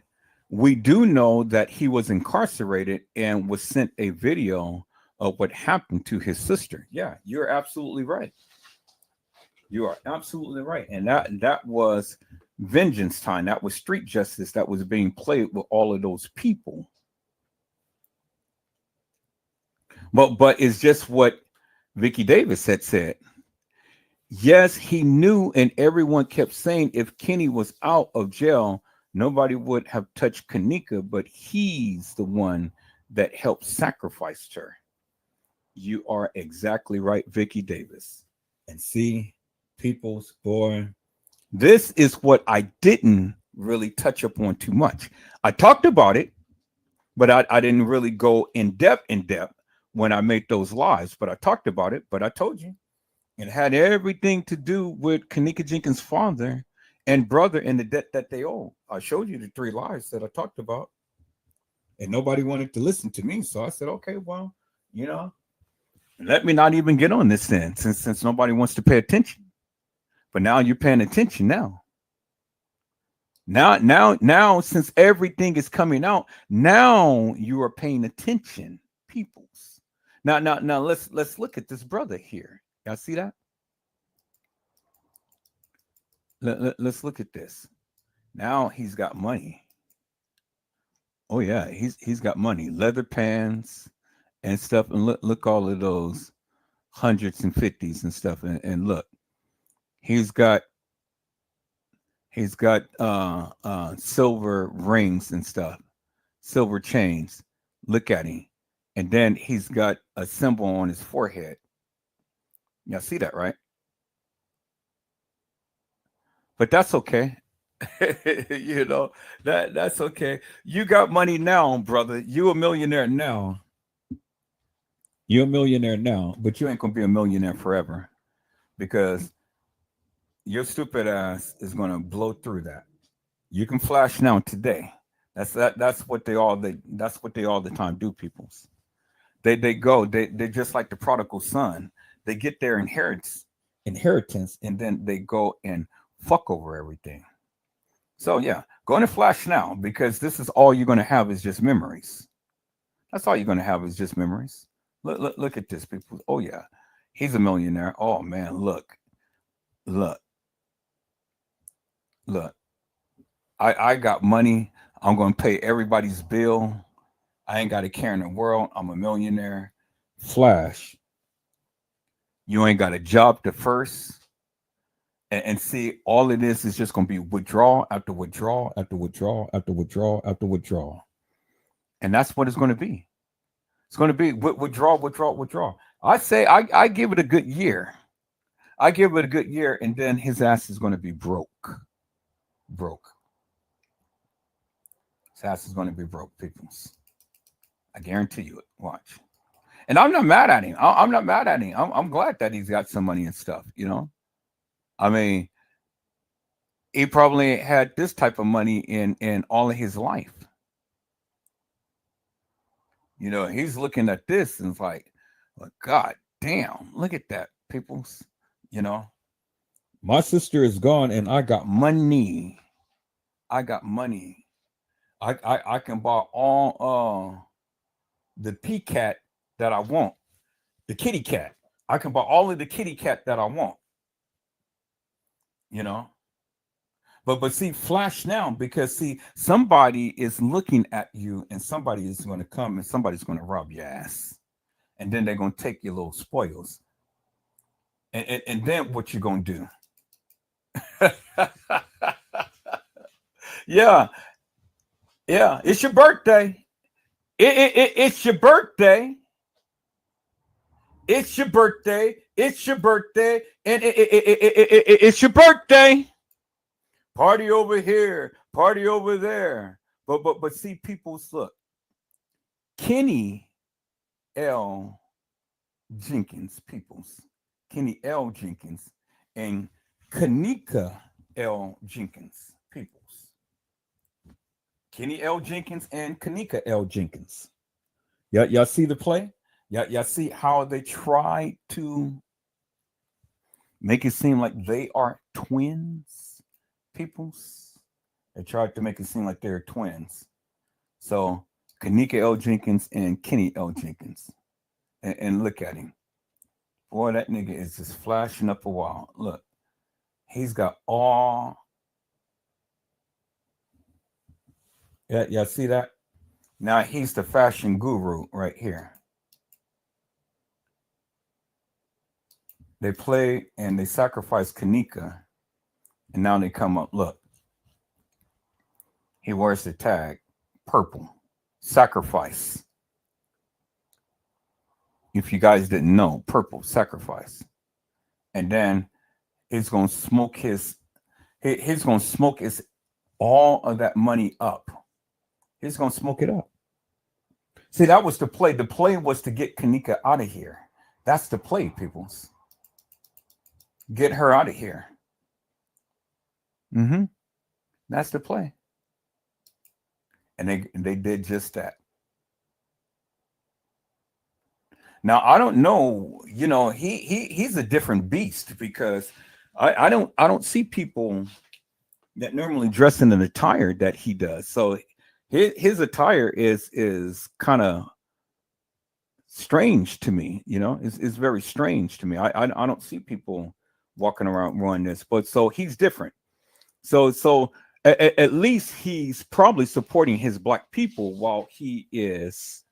Speaker 1: We do know that he was incarcerated and was sent a video of what happened to his sister. Yeah, you're absolutely right. You are absolutely right. And that was vengeance time. That was street justice that was being played with all of those people. But it's just what Vicky Davis had said. Yes, he knew, and everyone kept saying if Kenny was out of jail, nobody would have touched Kanika, but he's the one that helped sacrifice her. You are exactly right, Vicky Davis. And see, people's boy, this is what I didn't really touch upon too much. I talked about it, but I didn't really go in depth when I made those lives. But I talked about it, but I told you it had everything to do with Kanika Jenkins' father and brother and the debt that they owe. I showed you the three lies that I talked about, and nobody wanted to listen to me. So I said, okay, well, you know, let me not even get on this then, since nobody wants to pay attention. But now you're paying attention now. Now, since everything is coming out, now you are paying attention, peoples. Now, let's look at this brother here. Y'all see that? Let's look at this. Now he's got money. Oh yeah, he's got money. Leather pants and stuff. And look all of those hundreds and fifties and stuff. And look, he's got silver rings and stuff, silver chains. Look at him. And then he's got a symbol on his forehead. Y'all see that, right? But that's okay. You know, that's okay. You got money now, brother. You a millionaire now. You're a millionaire now, but you ain't gonna be a millionaire forever because your stupid ass is gonna blow through that. You can flash now today. That's what that's what they all the time do, peoples. They're just like the prodigal son. They get their inheritance and then they go and fuck over everything. So yeah, go and flash now because this is all you're gonna have is just memories. That's all you're gonna have is just memories. Look at this, people. Oh yeah, he's a millionaire. Oh man, look, look. I got money. I'm gonna pay everybody's bill. I ain't got a care in the world. I'm a millionaire. Flash. You ain't got a job to first. And see, all of this is just gonna be withdrawal after withdrawal after withdrawal after withdrawal after withdrawal. And that's what it's gonna be. It's gonna be withdrawal. I say I give it a good year. I give it a good year, and then his ass is gonna be broke. Broke. His ass is gonna be broke, people. I guarantee you it. Watch. And I'm not mad at him. I'm not mad at him. I'm glad that he's got some money and stuff, you know. I mean, he probably had this type of money in all of his life. You know, he's looking at this and it's like, God damn, look at that, peoples. You know, my sister is gone and I got money. I got money. I can buy all the P cat that I want, the kitty cat. I can buy all of the kitty cat that I want. You know, but see, flash now because see, somebody is looking at you and somebody is going to come and somebody's going to rob your ass, and then they're going to take your little spoils, and then what you going to do? Yeah, yeah, it's your birthday. It's your birthday. It's your birthday. It's your birthday. And it's your birthday. Party over here. Party over there. But see, people's look. Kenny L. Jenkins, peoples. Kenny L. Jenkins and Kenneka L. Jenkins, peoples. Kenny L. Jenkins and Kenneka L. Jenkins. Y'all see the play? Y'all see how they try to make it seem like they are twins, peoples? They tried to make it seem like they're twins. So Kenneka L. Jenkins and Kenny L. Jenkins. And look at him. Boy, that nigga is just flashing up a wall. Look. He's got all. Yeah, see that? Now he's the fashion guru right here. They play and they sacrifice Kenneka, and now they come up. Look, he wears the tag, purple, sacrifice. If you guys didn't know, purple, sacrifice. And then he's gonna smoke he's gonna smoke his all of that money up. He's gonna smoke it up. See, that was the play. The play was to get Kenneka out of here. That's the play, peoples. Get her out of here. Mm-hmm. That's the play. And they did just that. Now I don't know, he's a different beast because I don't see people that normally dress in an attire that he does. So his attire is kind of strange to me, it's very strange to me. I don't see people walking around wearing this, but so he's different. So at least he's probably supporting his black people while he is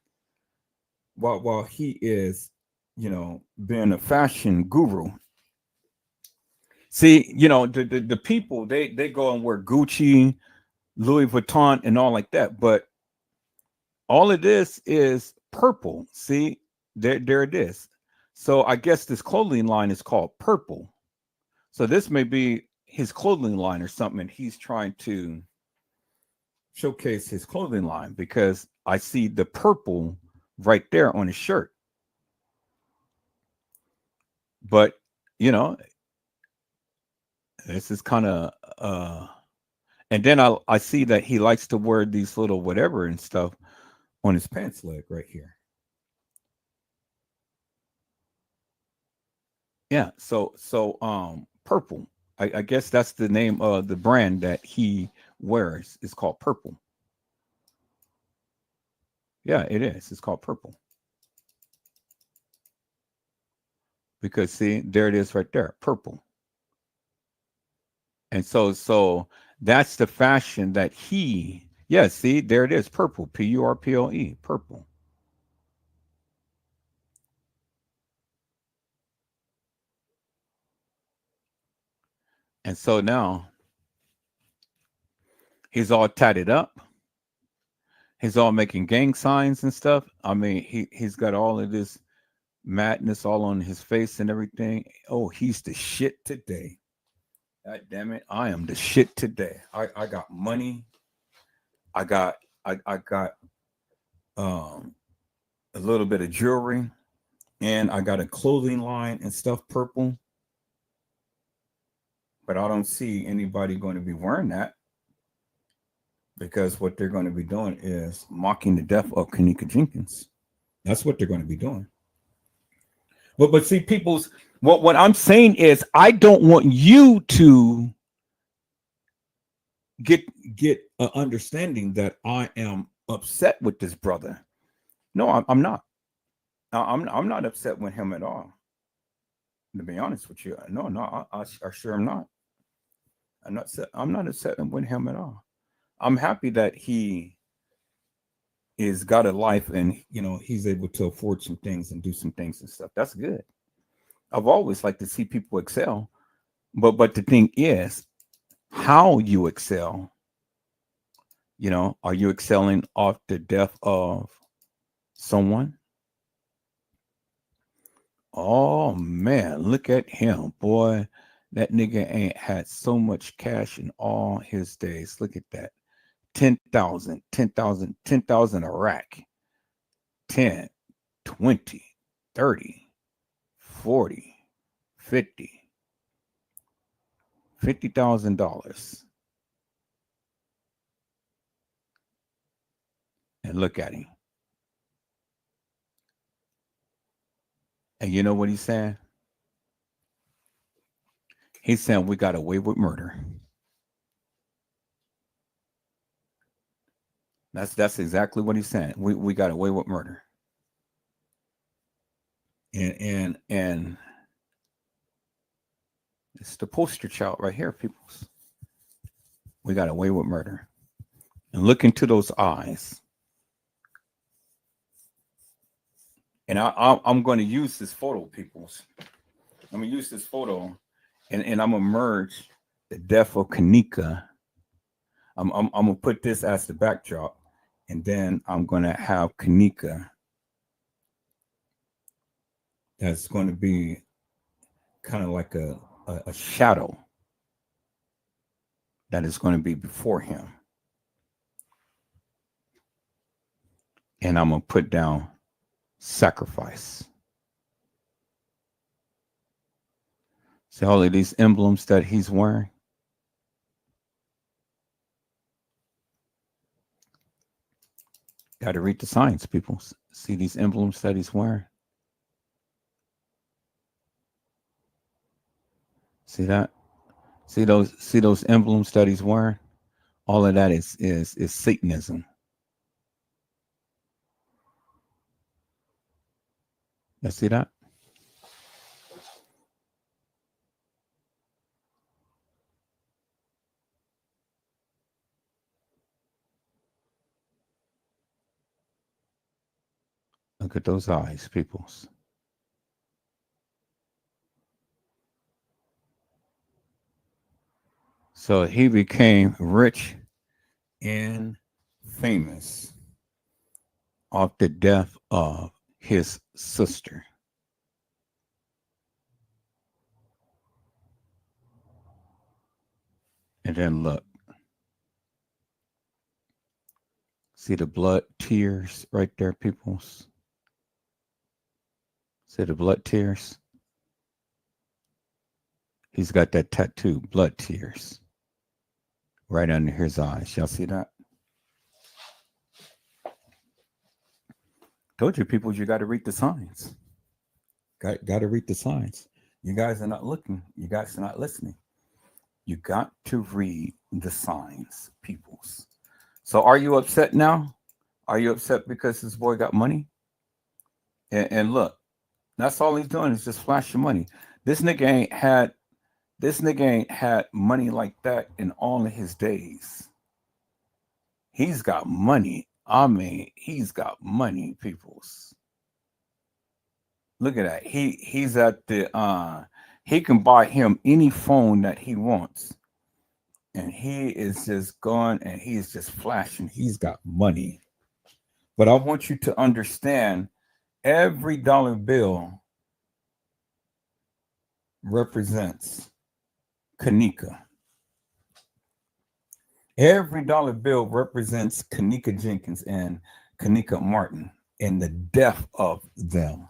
Speaker 1: being a fashion guru. See, the people they go and wear Gucci, Louis Vuitton, and all like that, but all of this is purple. See, there it is. So I guess this clothing line is called Purple. So this may be his clothing line or something, and he's trying to showcase his clothing line because I see the purple right there on his shirt. But this is kind of and then I see that he likes to wear these little whatever and stuff on his pants leg right here. Yeah, so Purple. I guess that's the name of the brand that he wears. It's called Purple. Yeah, it is. It's called Purple. Because see, there it is right there, purple. And so that's the fashion that yeah, see, there it is, purple, Purple, purple. And so now he's all tatted up. He's all making gang signs and stuff. I mean, he's got all of this madness all on his face and everything. Oh, he's the shit today. God damn it. I am the shit today. I got money. I got a little bit of jewelry, and I got a clothing line and stuff purple. But I don't see anybody going to be wearing that because what they're going to be doing is mocking the death of Kenneka Jenkins. That's what they're going to be doing. But see, people's what I'm saying is I don't want you to get an understanding that I am upset with this brother. No, I'm not. I'm not upset with him at all. To be honest with you, no, I sure am not. I'm not upset with him at all. I'm happy that he is got a life and he's able to afford some things and do some things and stuff. That's good. I've always liked to see people excel, but the thing is how you excel. Are you excelling off the death of someone? Oh man, look at him, boy. That nigga ain't had so much cash in all his days. Look at that. 10,000, 10,000, 10,000 a rack. 10, 20, 30, 40, 50. $50,000. And look at him. And you know what he's saying? He's saying we got away with murder. That's exactly what he's saying. We got away with murder. And It's the poster child right here, people. We got away with murder. And look into those eyes. And I'm going to use this photo, peoples. I'm going to use this photo, and I'm going to merge the death of Kenneka. I'm going to put this as the backdrop, and then I'm going to have Kenneka. That's going to be kind of like a shadow that is going to be before him. And I'm going to put down sacrifice. See all of these emblems that he's wearing? Got to read the signs, people. See these emblems that he's wearing? See that? See those emblems that he's wearing? All of that is Satanism. You see that? Look at those eyes, peoples. So he became rich and famous off the death of his sister. And then look. See the blood tears right there, peoples? See the blood tears? He's got that tattoo, blood tears, right under his eyes. Y'all see that? Told you, people, you got to read the signs. Got to read the signs. You guys are not looking. You guys are not listening. You got to read the signs, peoples. So are you upset now? Are you upset because this boy got money? And look, that's all he's doing is just flashing money. This nigga ain't had money like that in all of his days. He's got money. I mean, he's got money, peoples. Look at that. He's at the he can buy him any phone that he wants. And he is just gone and he's just flashing. He's got money. But I want you to understand every dollar bill represents Kenneka. Every dollar bill represents Kenneka Jenkins and Kenneka Martin and the death of them.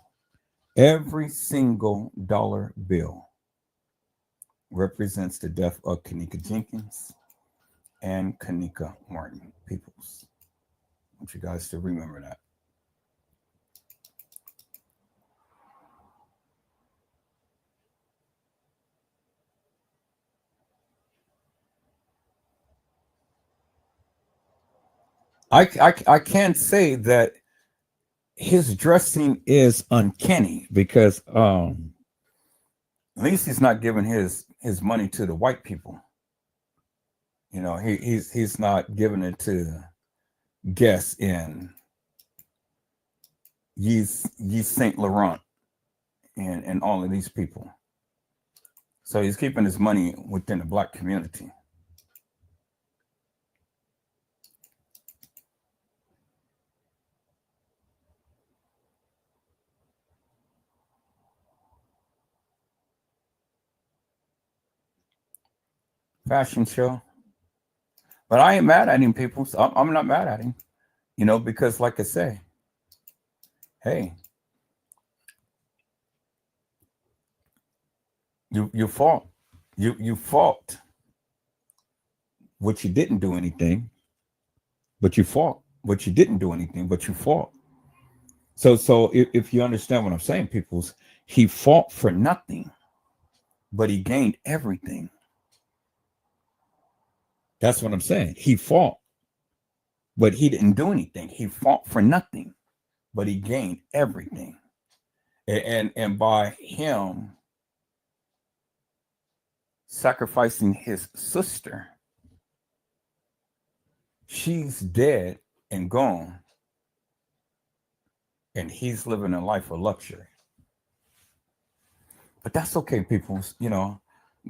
Speaker 1: Every single dollar bill represents the death of Kenneka Jenkins and Kenneka Martin. Peoples, I want you guys to remember that. I can't say that his dressing is uncanny because at least he's not giving his money to the white people. You know, he's not giving it to guests in Yves Saint Laurent and all of these people. So he's keeping his money within the black community. Fashion show. But I ain't mad at him, people. So I'm not mad at him, you know, because like I say, hey, you fought. You fought. What you didn't do anything, but you fought. What you didn't do anything, but you fought. So if you understand what I'm saying, peoples, he fought for nothing, but he gained everything. That's what I'm saying. He fought, but he didn't do anything. He fought for nothing, but he gained everything. And by him sacrificing his sister. She's dead and gone, and he's living a life of luxury. But that's okay, people.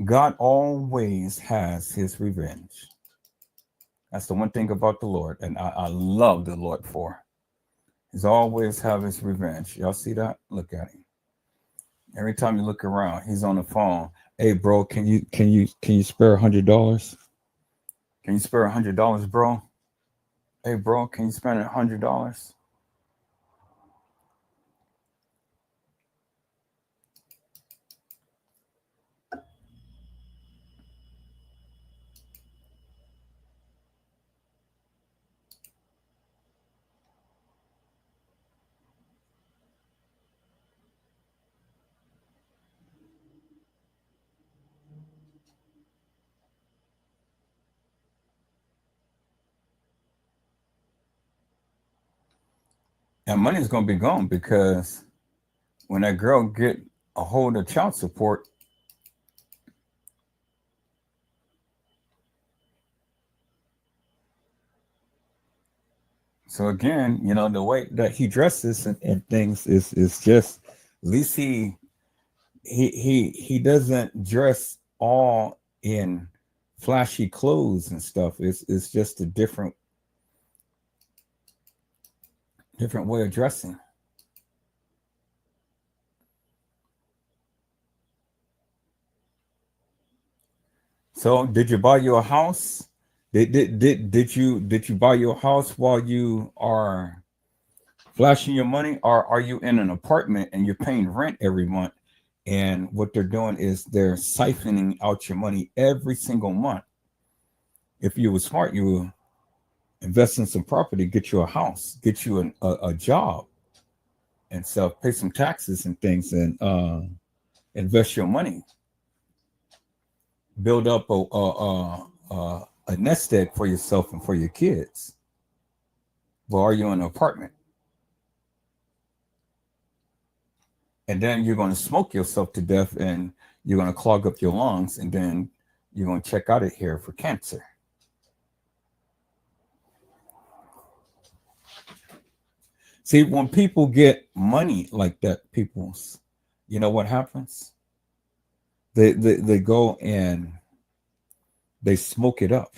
Speaker 1: God always has his revenge. That's the one thing about the Lord, and I love the Lord for. He's always have his revenge. Y'all see that? Look at him. Every time you look around, he's on the phone. Hey, bro, can you spare $100? Can you spare $100, bro? Hey, bro, can you spend $100? And money's gonna be gone because when that girl get a hold of child support, so again, the way that he dresses and things is just, at least he doesn't dress all in flashy clothes and stuff. It's just a different way of dressing. So did you buy you a house? Did you buy your house while you are flashing your money, or are you in an apartment and you're paying rent every month? And what they're doing is they're siphoning out your money every single month. If you were smart, you would invest in some property, get you a house, get you a job, and pay some taxes and things, and invest your money, build up a nest egg for yourself and for your kids. Well, are you in an apartment? And then you're going to smoke yourself to death, and you're going to clog up your lungs, and then you're going to check out of here for cancer. See, when people get money like that, you know what happens? They go and they smoke it up.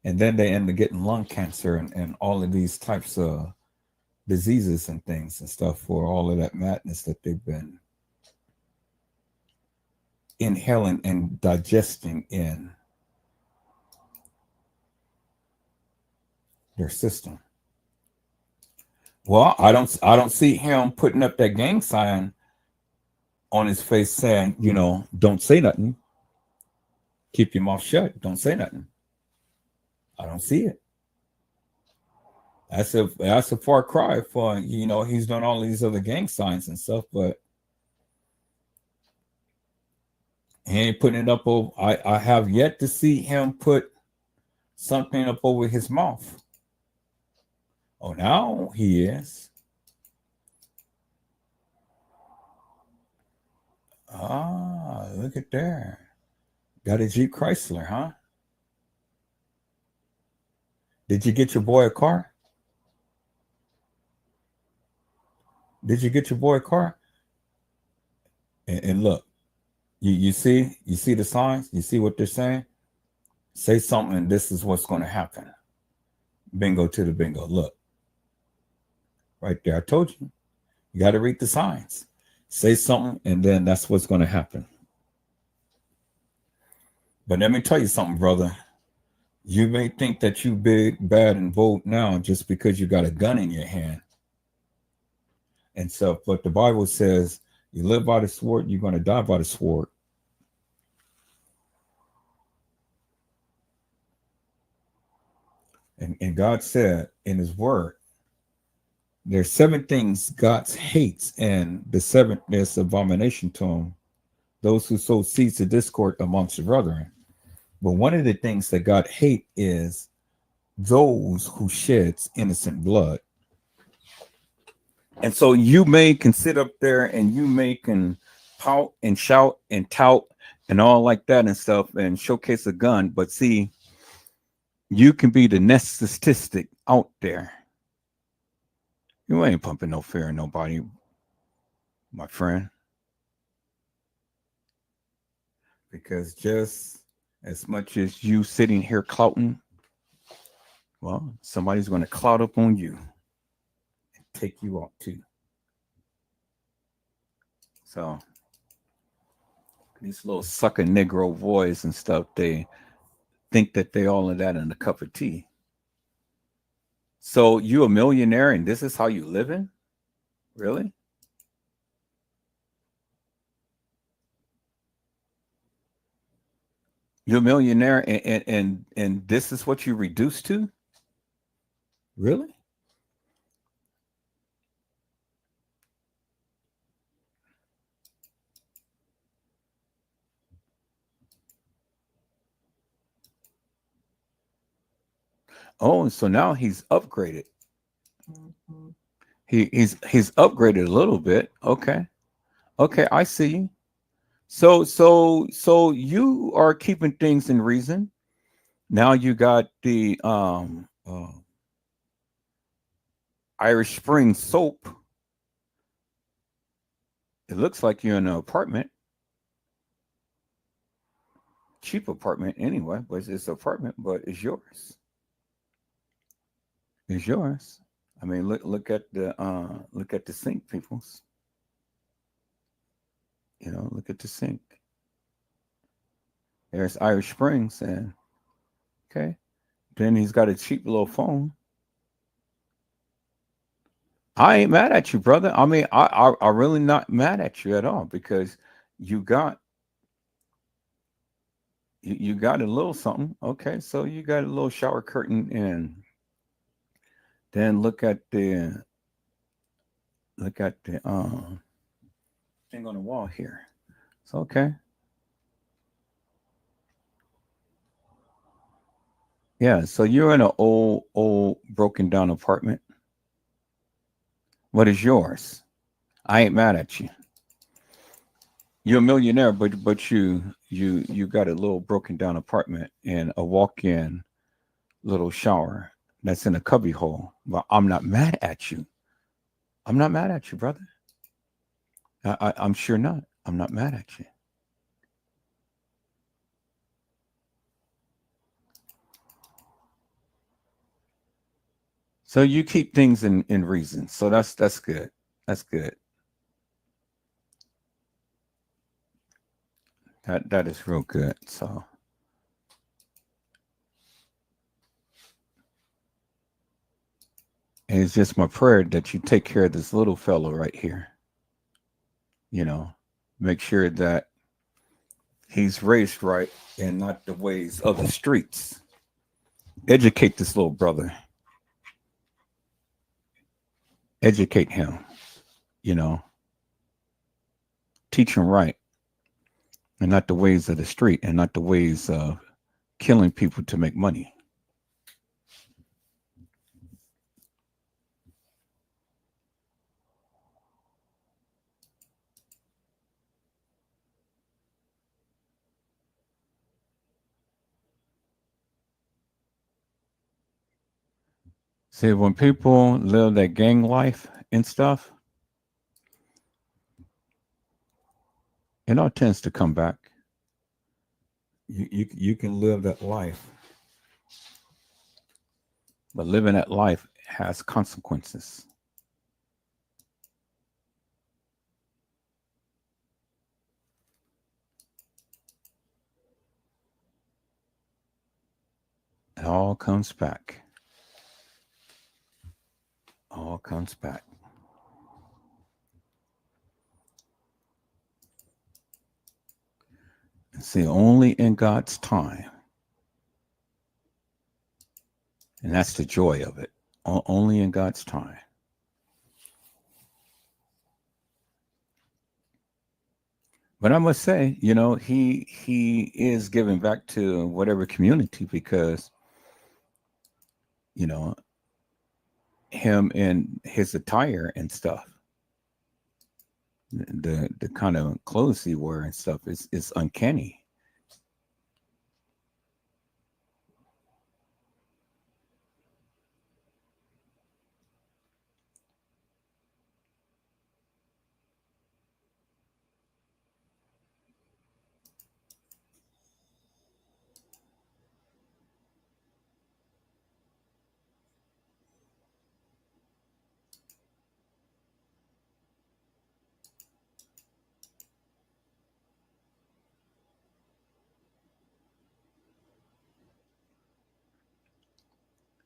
Speaker 1: And then they end up getting lung cancer and all of these types of diseases and things and stuff for all of that madness that they've been inhaling and digesting in their system. Well, I don't see him putting up that gang sign on his face saying, don't say nothing. Keep your mouth shut. Don't say nothing. I don't see it. That's a far cry for, he's done all these other gang signs and stuff, but he ain't putting it up over. I have yet to see him put something up over his mouth. Oh, now he is. Ah, look at there. Got a Jeep Chrysler, huh? Did you get your boy a car? Did you get your boy a car? And look, you see the signs? You see what they're saying? Say something, and this is what's going to happen. Bingo to the bingo. Look. Right there. I told you. You got to read the signs. Say something, and then that's what's going to happen. But let me tell you something, brother. You may think that you big, bad, and bold now just because you got a gun in your hand. And so, but the Bible says you live by the sword, you're going to die by the sword. And God said in his word, there's 7 things God hates, and the 7th is abomination to him. Those who sow seeds of discord amongst the brethren. But one of the things that God hates is those who sheds innocent blood. And so you may can sit up there and you may can pout and shout and tout and all like that and stuff, and showcase a gun. But see, you can be the next statistic out there. You ain't pumping no fear in nobody, my friend, because just as much as you sitting here clouting, well, somebody's going to clout up on you and take you out too. So these little sucker Negro boys and stuff, they think that they all of that in a cup of tea. So you a millionaire and this is how you living? Really? You're a millionaire and this is what you reduced to? Really? Oh, so now he's upgraded. He's upgraded a little bit. Okay. Okay, I see you. So you are keeping things in reason. Now you got the Irish Spring soap. It looks like you're in an apartment, cheap apartment anyway, but it's an apartment, but it's yours. It's yours. I mean, look at the sink, peoples. You know, look at the sink. There's Irish Springs, and okay. Then he's got a cheap little phone. I ain't mad at you, brother. I mean, I really not mad at you at all because you got you got a little something. Okay, so you got a little shower curtain, and then look at the thing on the wall here. So okay, yeah. So you're in an old broken down apartment. What is yours? I ain't mad at you. You're a millionaire, but you got a little broken down apartment and a walk in little shower that's in a cubby hole. Well, I'm not mad at you. I'm not mad at you, brother. I'm sure not. I'm not mad at you. So you keep things in reason. So that's good. That's good. That is real good. So and it's just my prayer that you take care of this little fellow right here. You know, make sure that he's raised right and not the ways of the streets. Educate this little brother. Educate him. You know, teach him right and not the ways of the street and not the ways of killing people to make money. See, when people live that gang life and stuff, it all tends to come back. You can live that life, but living that life has consequences. It all comes back. All comes back. And see, only in God's time. And that's the joy of it. Only in God's time. But I must say, you know, he is giving back to whatever community because, you know, him and his attire and stuff. the kind of clothes he wear and stuff is uncanny.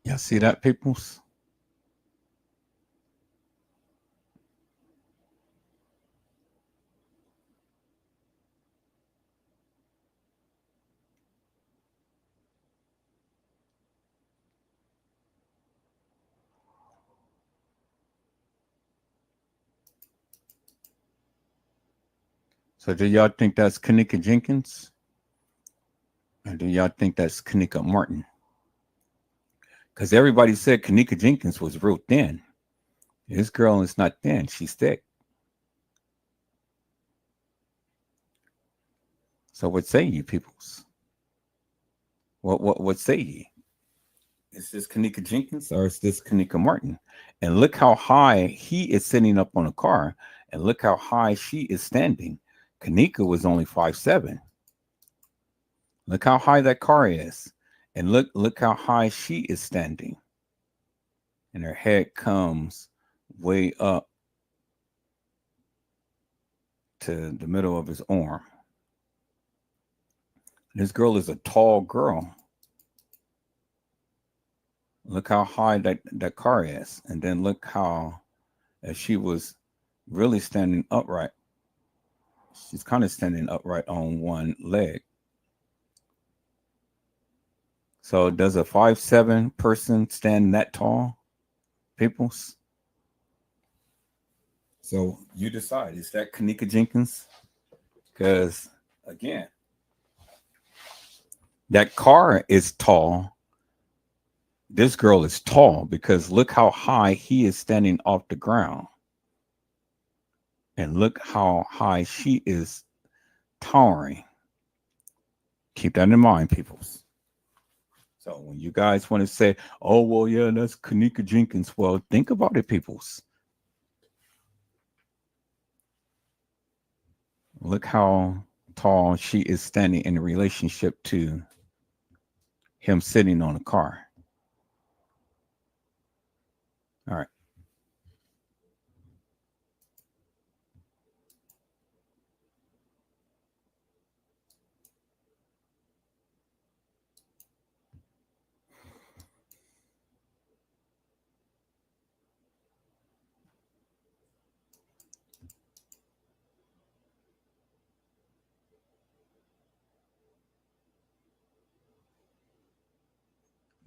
Speaker 1: Y'all see that, peoples? So do y'all think that's Kenneka Jenkins? Or do y'all think that's Kenneka Martin? Because everybody said Kenneka Jenkins was real thin. This girl is not thin; she's thick. So what say you, peoples? What say ye? Is this Kenneka Jenkins or is this Kenneka Martin? And look how high he is sitting up on a car, and look how high she is standing. Kenneka was only 5'7". Look how high that car is, and look how high she is standing, and her head comes way up to the middle of his arm. This girl is a tall girl. Look how high that car is, and then look how, as she was really standing upright, she's kind of standing upright on one leg. So does a 5'7" person stand that tall, peoples? So you decide. Is that Kenneka Jenkins? Because again, that car is tall. This girl is tall because look how high he is standing off the ground. And look how high she is towering. Keep that in mind, peoples. So when you guys want to say, oh, well, yeah, that's Kenneka Jenkins. Well, think about it, peoples. Look how tall she is standing in relationship to him sitting on a car. All right.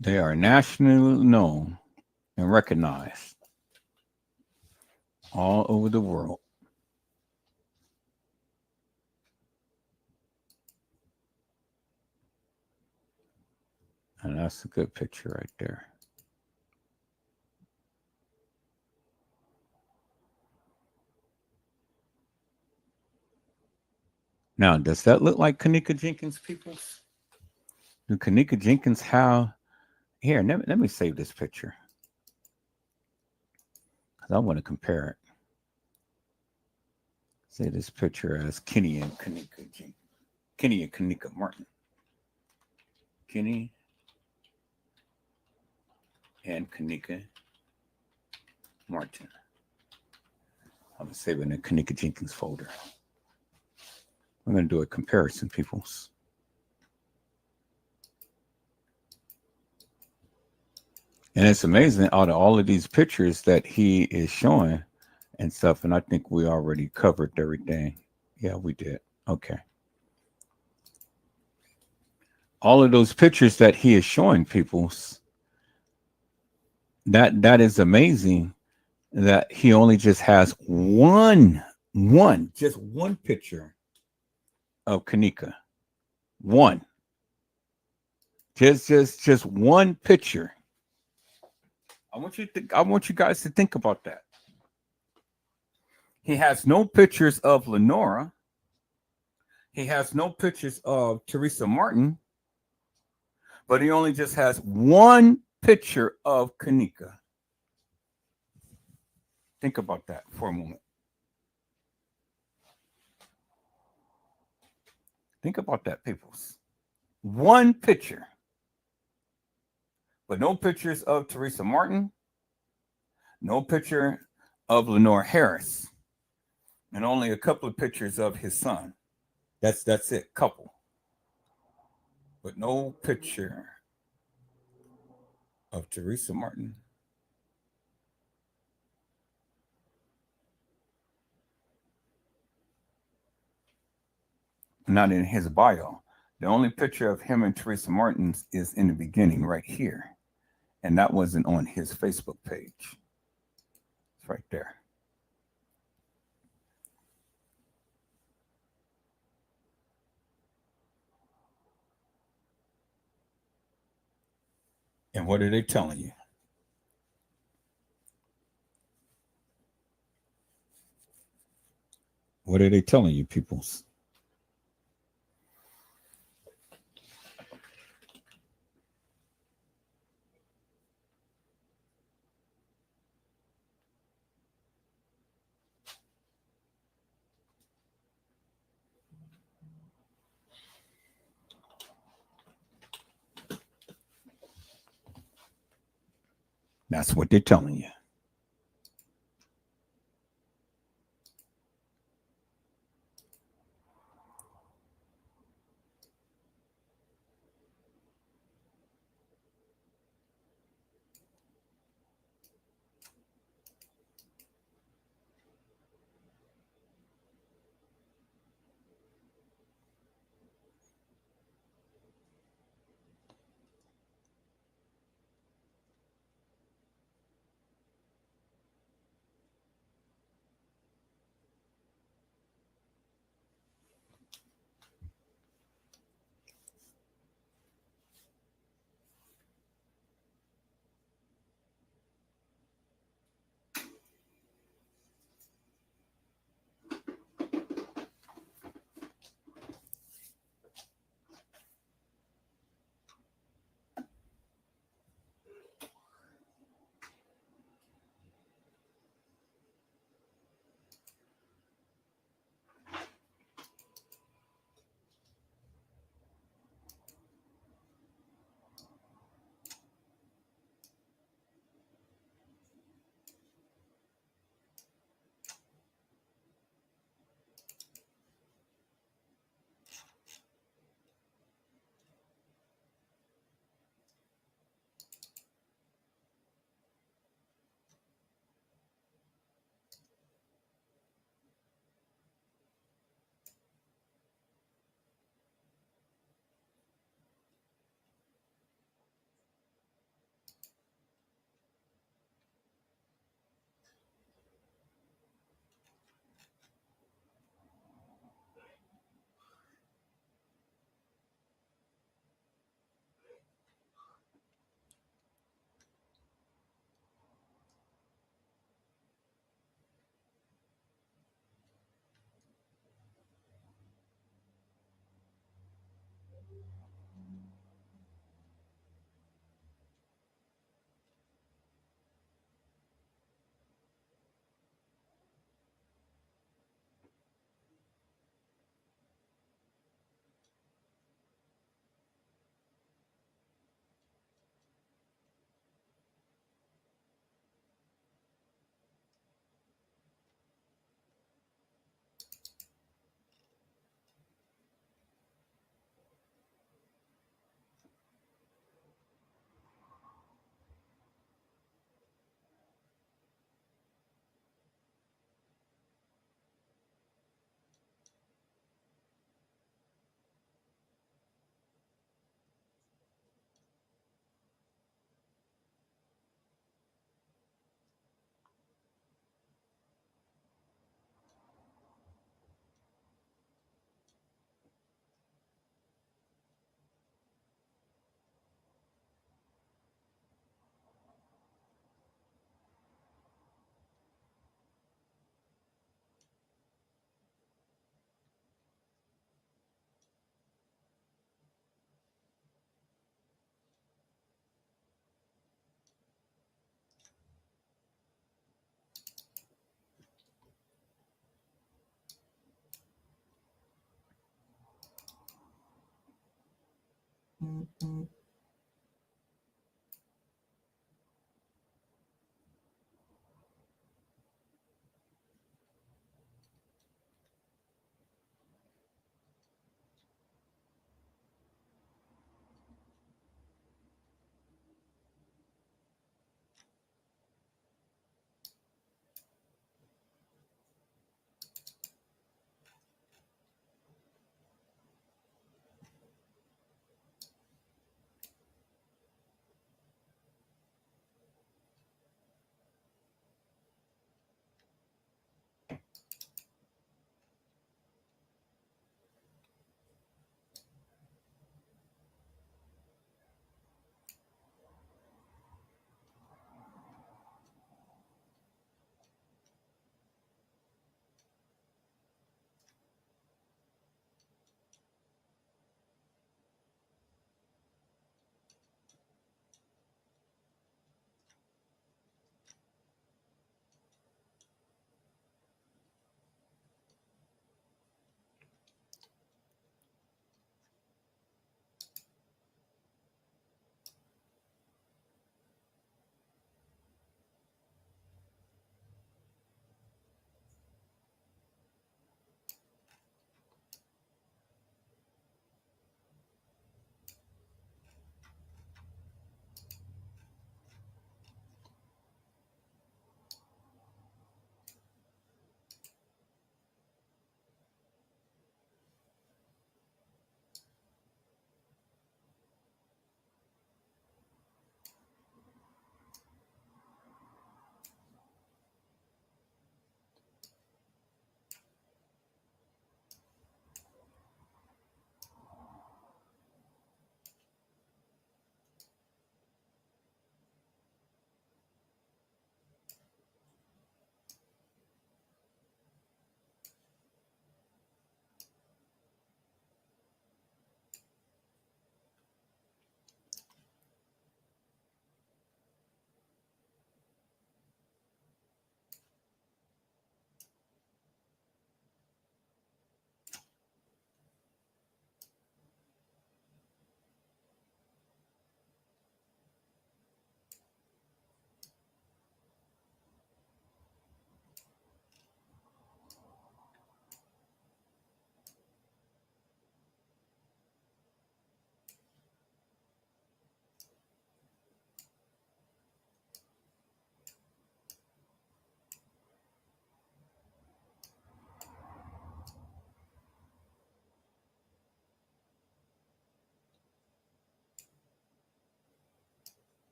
Speaker 1: They are nationally known and recognized all over the world. And that's a good picture right there. Now, does that look like Kenneka Jenkins, people? Do Kenneka Jenkins have here? Let me save this picture because I want to compare it. Say this picture as Kenny and Kenneka Jenkins. Kenny and Kenneka Martin. Kenny and Kenneka Martin. I'm going to save it in the Kenneka Jenkins folder. I'm going to do a comparison, peoples. And it's amazing out of all of these pictures that he is showing and stuff. And I think we already covered everything. Yeah, we did. Okay. All of those pictures that he is showing peoples, that is amazing that he only just has just one picture of Kenneka. One. Just one picture. I want you guys to think about that. He has no pictures of Lenora. He has no pictures of Teresa Martin, but he only just has one picture of Kenneka. Think about that for a moment. Think about that, peoples. One picture, but no pictures of Teresa Martin, no picture of Lenore Harris, and only a couple of pictures of his son. That's it, couple. But no picture of Teresa Martin. Not in his bio. The only picture of him and Teresa Martin is in the beginning right here. And that wasn't on his Facebook page. It's right there. And what are they telling you? What are they telling you, peoples? That's what they're telling you.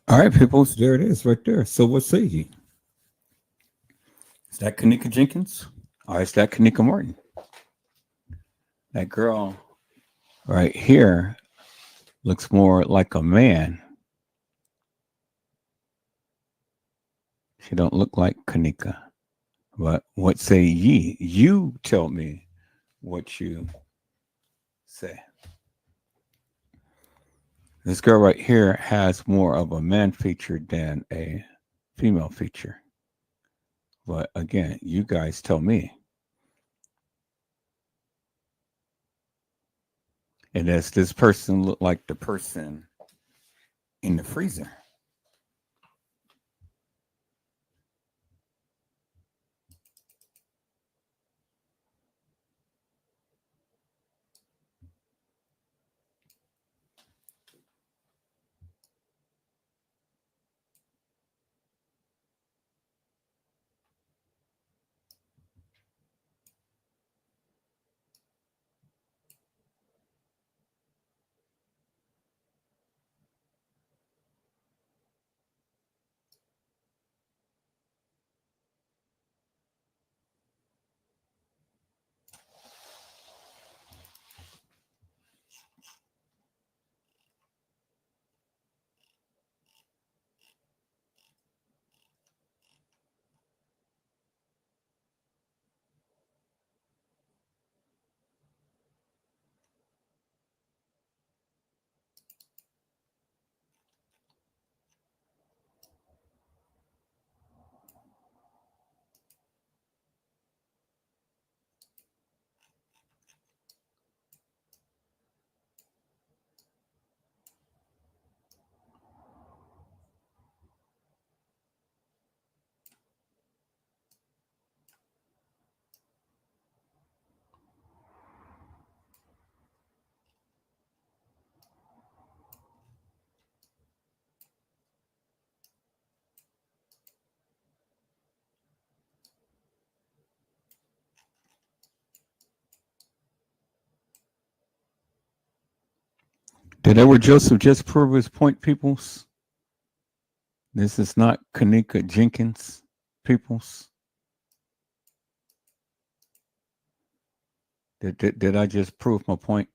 Speaker 1: All right, people, so there it is right there. So what say ye? Is that Kenneka Jenkins? Or is that Kenneka Martin? That girl right here looks more like a man. She don't look like Kenneka. But what say ye? You tell me what you say. This girl right here has more of a man feature than a female feature. But again, you guys tell me. And does this person look like the person in the freezer? Did Edward Joseph just prove his point, peoples? This is not Kenneka Jenkins, peoples. Did I just prove my point?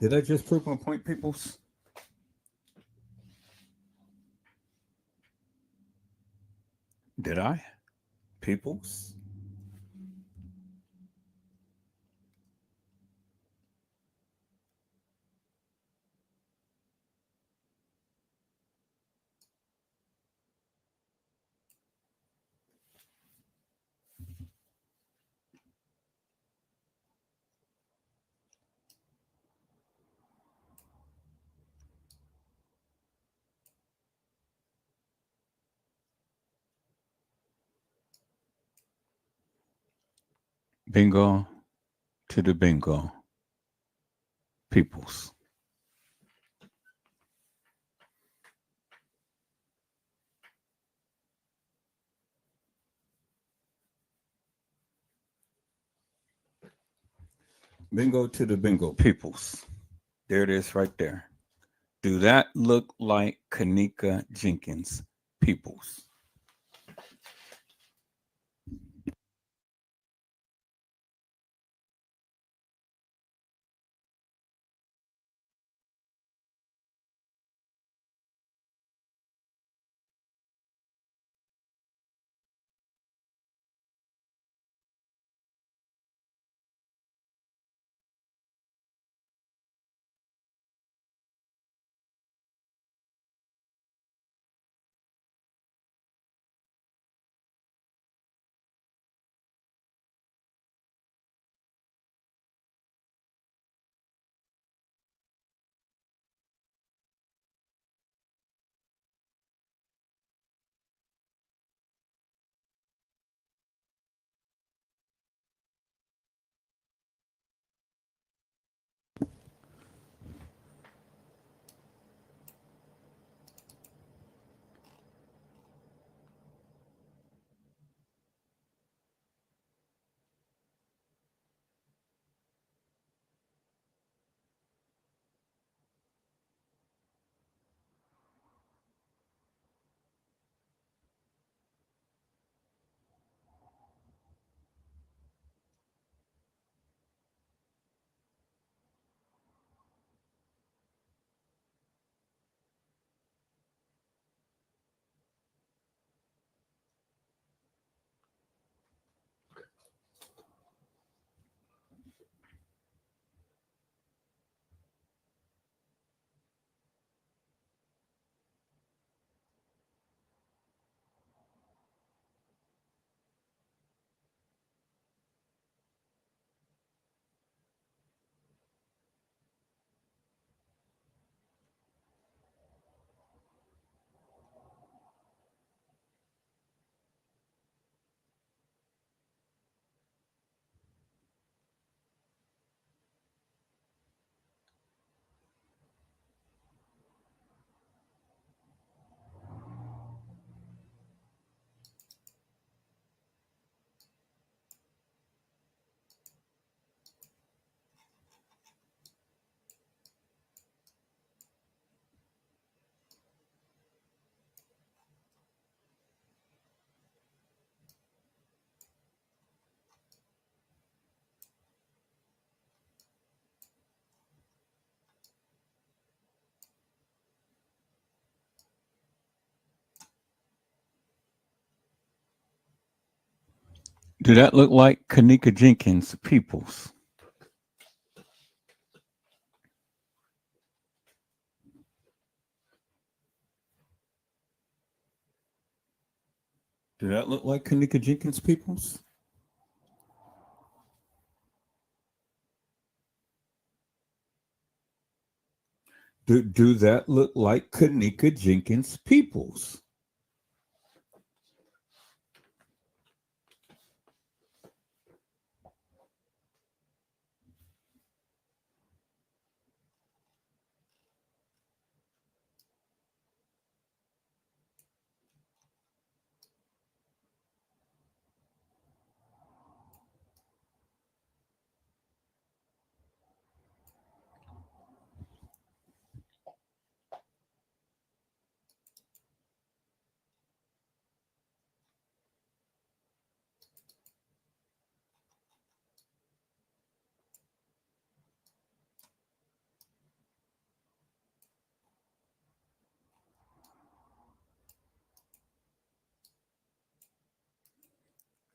Speaker 1: Did I just prove my point, peoples? Did I? Peoples? Bingo to the bingo, peoples. Bingo to the bingo, peoples. There it is right there. Do that look like Kenneka Jenkins, peoples? Do that look like Kenneka Jenkins Peoples? Do that look like Kenneka Jenkins Peoples? Do that look like Kenneka Jenkins Peoples?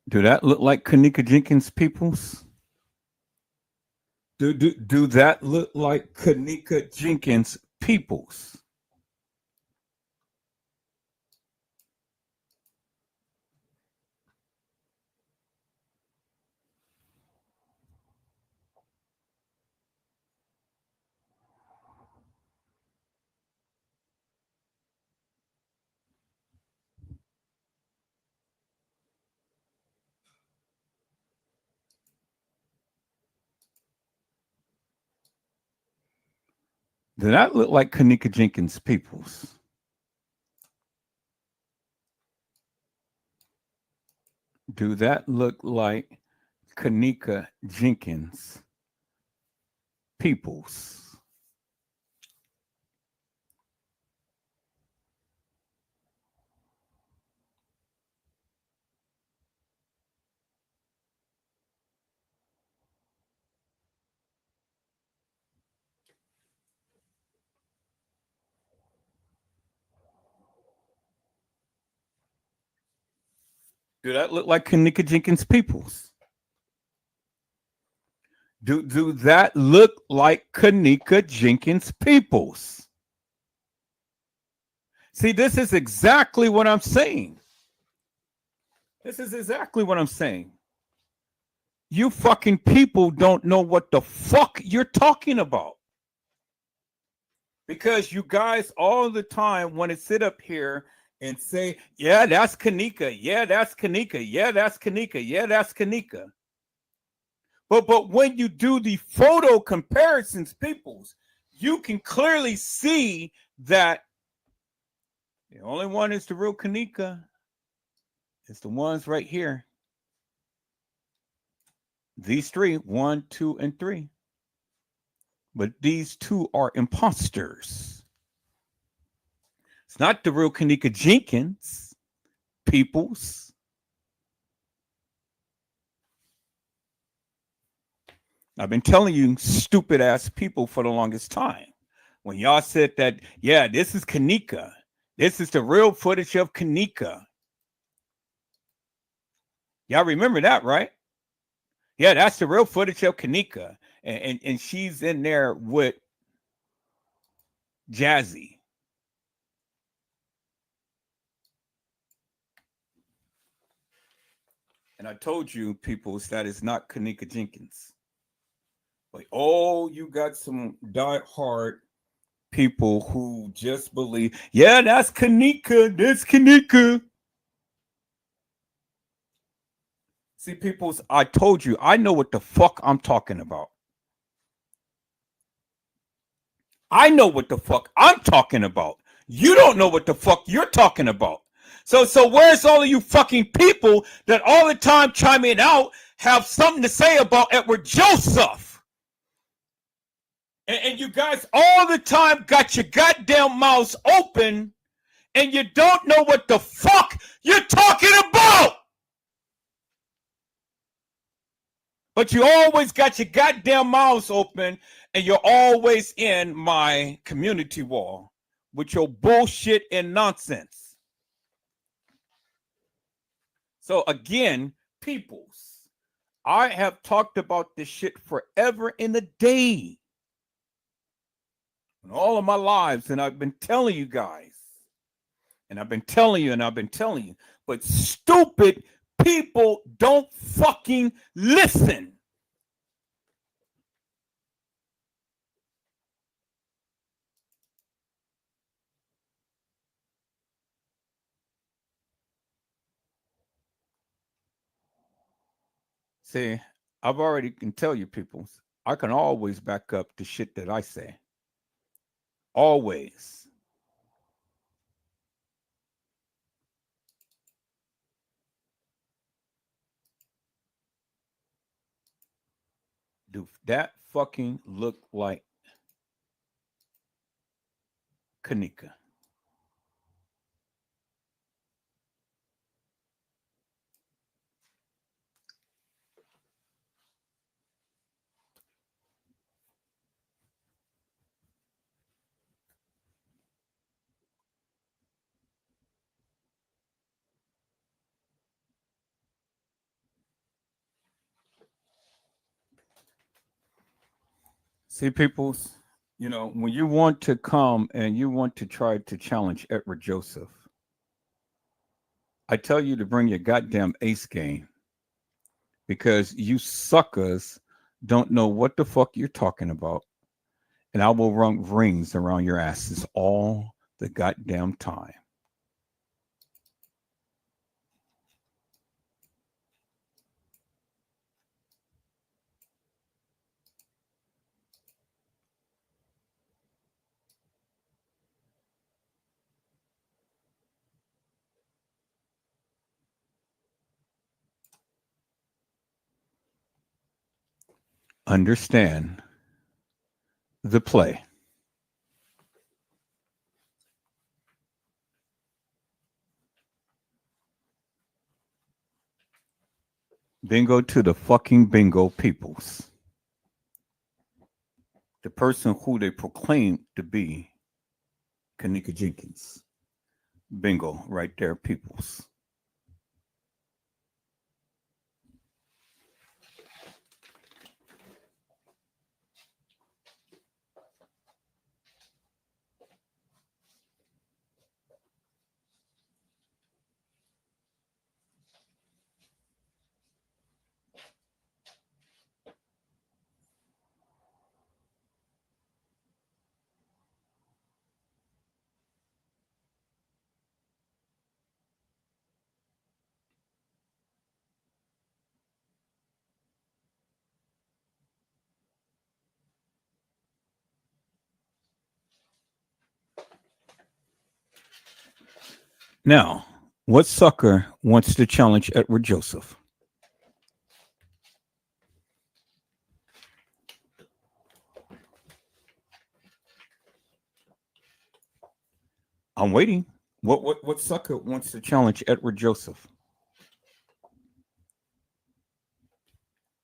Speaker 1: Do that look like Kenneka Jenkins Peoples? Do that look like Kenneka Jenkins Peoples? Do that look like Kenneka Jenkins Peoples? Do that look like Kenneka Jenkins Peoples? Do that look like Kenneka Jenkins Peoples? Do that look like Kenneka Jenkins Peoples? See, this is exactly what I'm saying. This is exactly what I'm saying. You fucking people don't know what the fuck you're talking about. Because you guys all the time want to sit up here and say, yeah, that's Kenneka. Yeah, that's Kenneka. Yeah, that's Kenneka. Yeah, that's Kenneka. But when you do the photo comparisons, peoples, you can clearly see that the only one is the real Kenneka. It's the ones right here. These three, 1, 2, and 3. But these two are imposters. It's not the real Kenneka Jenkins, peoples. I've been telling you stupid ass people for the longest time. When y'all said that, yeah, this is Kenneka. This is the real footage of Kenneka. Y'all remember that, right? Yeah, that's the real footage of Kenneka. And she's in there with Jazzy. And I told you, peoples, that is not Kenneka Jenkins. Like, oh, you got some diehard people who just believe, yeah, that's Kenneka. That's Kenneka. See, peoples, I told you, I know what the fuck I'm talking about. I know what the fuck I'm talking about. You don't know what the fuck you're talking about. So where's all of you fucking people that all the time chiming out have something to say about Edward Joseph? And you guys all the time got your goddamn mouths open and you don't know what the fuck you're talking about. But you always got your goddamn mouths open and you're always in my community wall with your bullshit and nonsense. So again, peoples, I have talked about this shit forever in a day. In all of my lives, and I've been telling you guys. And I've been telling you, and I've been telling you. But stupid people don't fucking listen. See, I've already can tell you people, I can always back up the shit that I say. Always. Do that fucking look like kenneka? See, peoples, when you want to come and you want to try to challenge Edward Joseph, I tell you to bring your goddamn ace game because you suckers don't know what the fuck you're talking about. And I will run rings around your asses all the goddamn time. Understand the play. Bingo to the fucking bingo peoples. The person who they proclaim to be Kenneka Jenkins. Bingo, right there, peoples. Now, what sucker wants to challenge Edward Joseph? I'm waiting. What sucker wants to challenge Edward Joseph?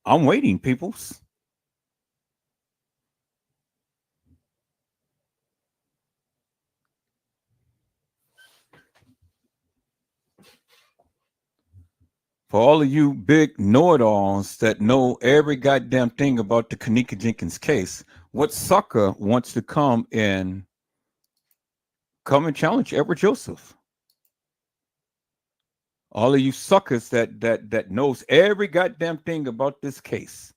Speaker 1: I'm waiting, peoples. For all of you big know-it-alls that know every goddamn thing about the Kenneka Jenkins case, what sucker wants to come and challenge Edward Joseph? All of you suckers that knows every goddamn thing about this case.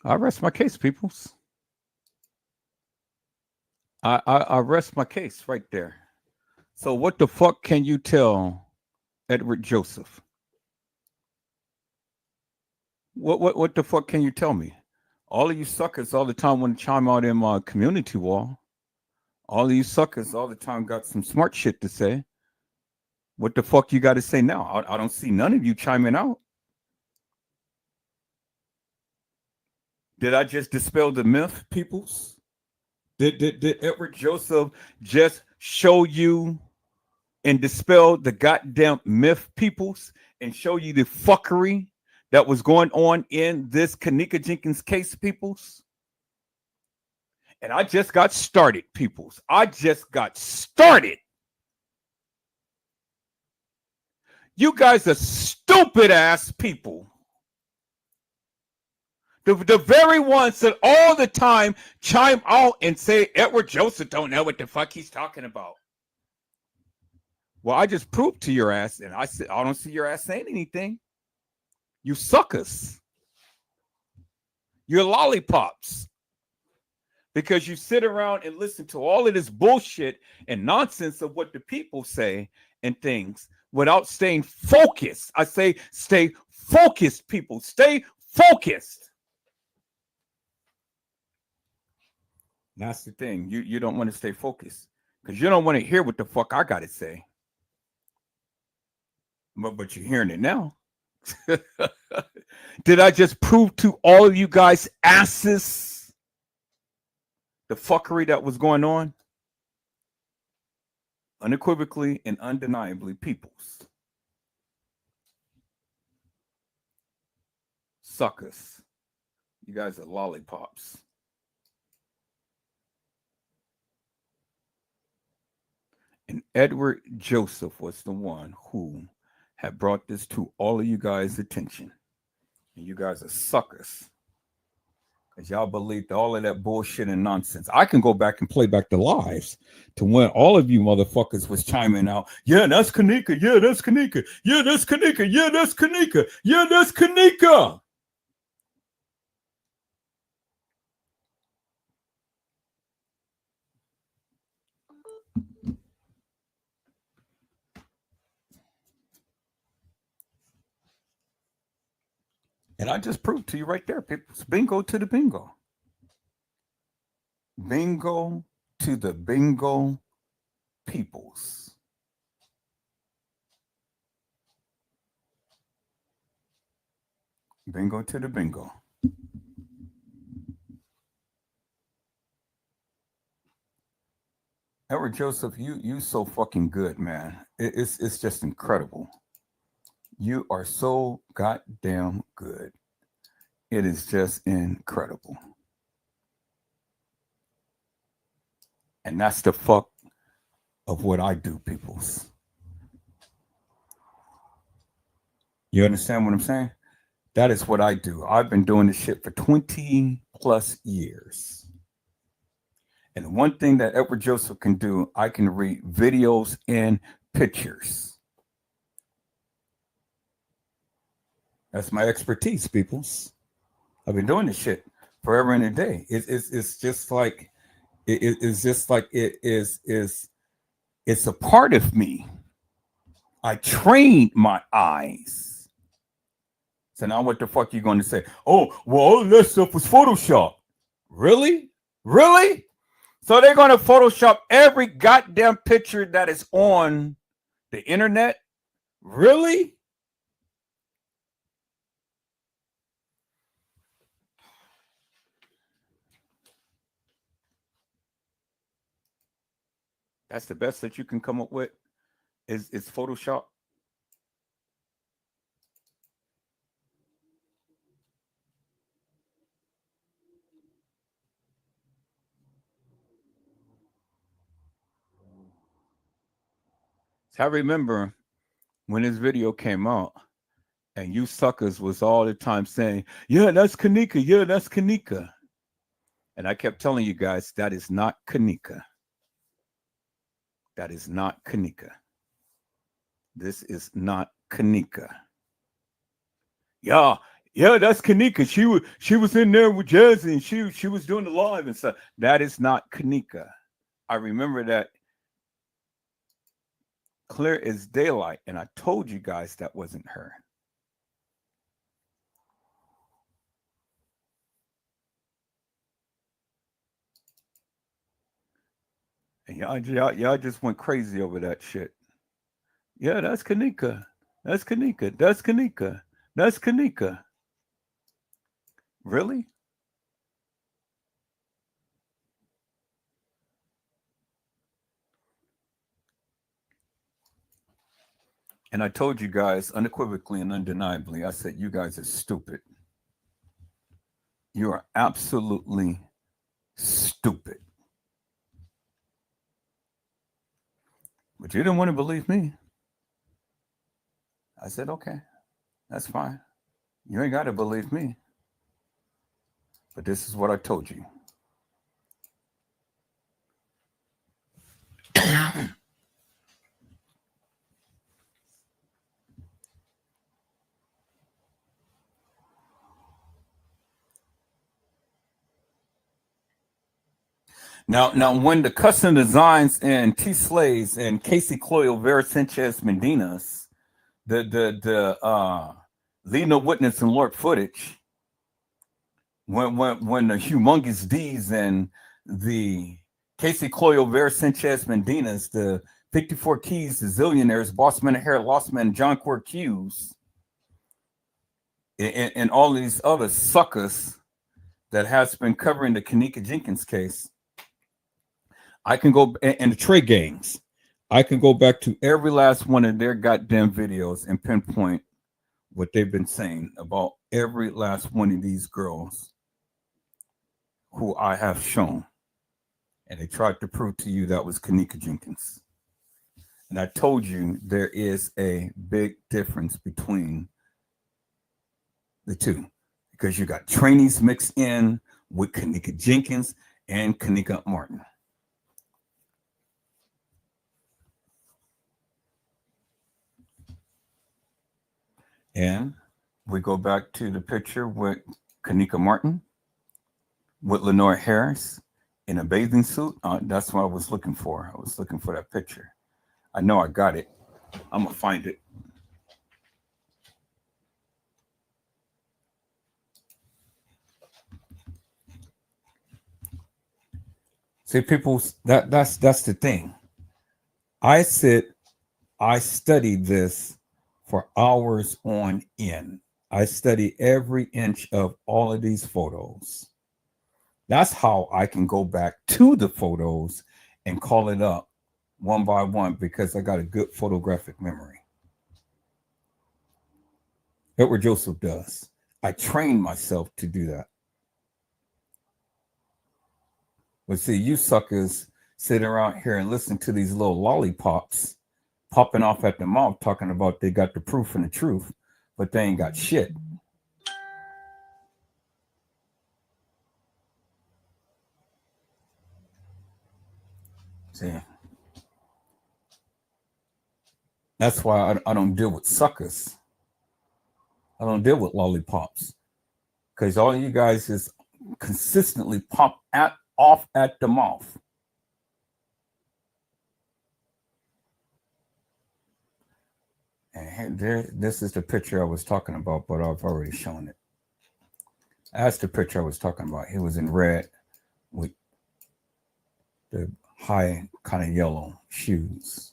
Speaker 1: I rest my case, peoples. I rest my case right there. So what the fuck can you tell Edward Joseph? What the fuck can you tell me? All of you suckers all the time want to chime out in my community wall. All of you suckers all the time got some smart shit to say. What the fuck you got to say now? I don't see none of you chiming out. Did I just dispel the myth, peoples? Did Edward Joseph just show you and dispel the goddamn myth, peoples, and show you the fuckery that was going on in this Kenneka Jenkins case, peoples? And I just got started, peoples. I just got started. You guys are stupid ass people. The very ones that all the time chime out and say Edward Joseph don't know what the fuck he's talking about. Well, I just proved to your ass, and I said I don't see your ass saying anything. You suckers. You're lollipops. Because you sit around and listen to all of this bullshit and nonsense of what the people say and things without staying focused. I say stay focused, people. Stay focused. That's the thing. You don't want to stay focused because you don't want to hear what the fuck I got to say. But you're hearing it now. Did I just prove to all of you guys asses the fuckery that was going on? Unequivocally and undeniably, peoples. Suckers. You guys are lollipops. And Edward Joseph was the one who had brought this to all of you guys' attention. And you guys are suckers. Because y'all believed all of that bullshit and nonsense. I can go back and play back the lives to when all of you motherfuckers was chiming out. Yeah, that's Kenneka. Yeah, that's Kenneka. Yeah, that's Kenneka. Yeah, that's Kenneka. Yeah, that's Kenneka. And I just proved to you right there, people. It's bingo to the bingo. Bingo to the bingo, peoples. Bingo to the bingo. Edward Joseph, you so fucking good, man. It's just incredible. You are so goddamn good. It is just incredible. And that's the fuck of what I do, peoples. You understand what I'm saying? That is what I do. I've been doing this shit for 20 plus years. And the one thing that Edward Joseph can do, I can read videos and pictures. That's my expertise, peoples. I've been doing this shit forever and a day. It's just like it's just like it's a part of me. I trained my eyes. So now what the fuck are you going to say? Oh, well, all that stuff was Photoshop. Really? Really? So they're going to Photoshop every goddamn picture that is on the internet? Really? That's the best that you can come up with is Photoshop. So I remember when this video came out, and you suckers was all the time saying, yeah, that's Kenneka. Yeah, that's Kenneka. And I kept telling you guys, that is not Kenneka. That is not Kenneka. This is not Kenneka. Yeah, that's Kenneka. She was in there with Jazzy and she was doing the live and stuff. That is not Kenneka. I remember that clear as daylight, and I told you guys that wasn't her. And y'all just went crazy over that shit. Yeah, that's Kenneka. That's Kenneka. That's Kenneka. That's Kenneka. Really? And I told you guys unequivocally and undeniably, I said, you guys are stupid. You are absolutely stupid. But you didn't want to believe me. I said, okay, that's fine. You ain't got to believe me. But this is what I told you. Now, when the custom designs and T. Slays and Casey Cloyle, Vera Sanchez Mendinas, the Lena Witness and Lord Footage, when the Humongous D's and the Casey Cloyle, Vera Sanchez Mendinas, the 54 Keys, the Zillionaires, Bossman Hair, Lossman, John Core Q's, and all of these other suckers that has been covering the Kenneka Jenkins case. I can go, and the Trey gangs, I can go back to every last one of their goddamn videos and pinpoint what they've been saying about every last one of these girls who I have shown. And they tried to prove to you that was Kenneka Jenkins. And I told you there is a big difference between the two, because you got trainees mixed in with Kenneka Jenkins and Kenneka Martin. And we go back to the picture with Kenneka Martin, with Lenore Harris in a bathing suit. That's what I was looking for. I was looking for that picture. I know I got it. I'm going to find it. See, people, that's the thing. I study this for hours on end. I study every inch of all of these photos. That's how I can go back to the photos and call it up one by one, because I got a good photographic memory. Edward Joseph does. I trained myself to do that. But see, you suckers sit around here and listen to these little lollipops popping off at the mouth talking about they got the proof and the truth, but they ain't got shit. See, that's why I don't deal with suckers. I don't deal with lollipops, because all you guys is consistently pop off at the mouth. And this is the picture I was talking about, but I've already shown it. That's the picture I was talking about. He was in red with the high kind of yellow shoes.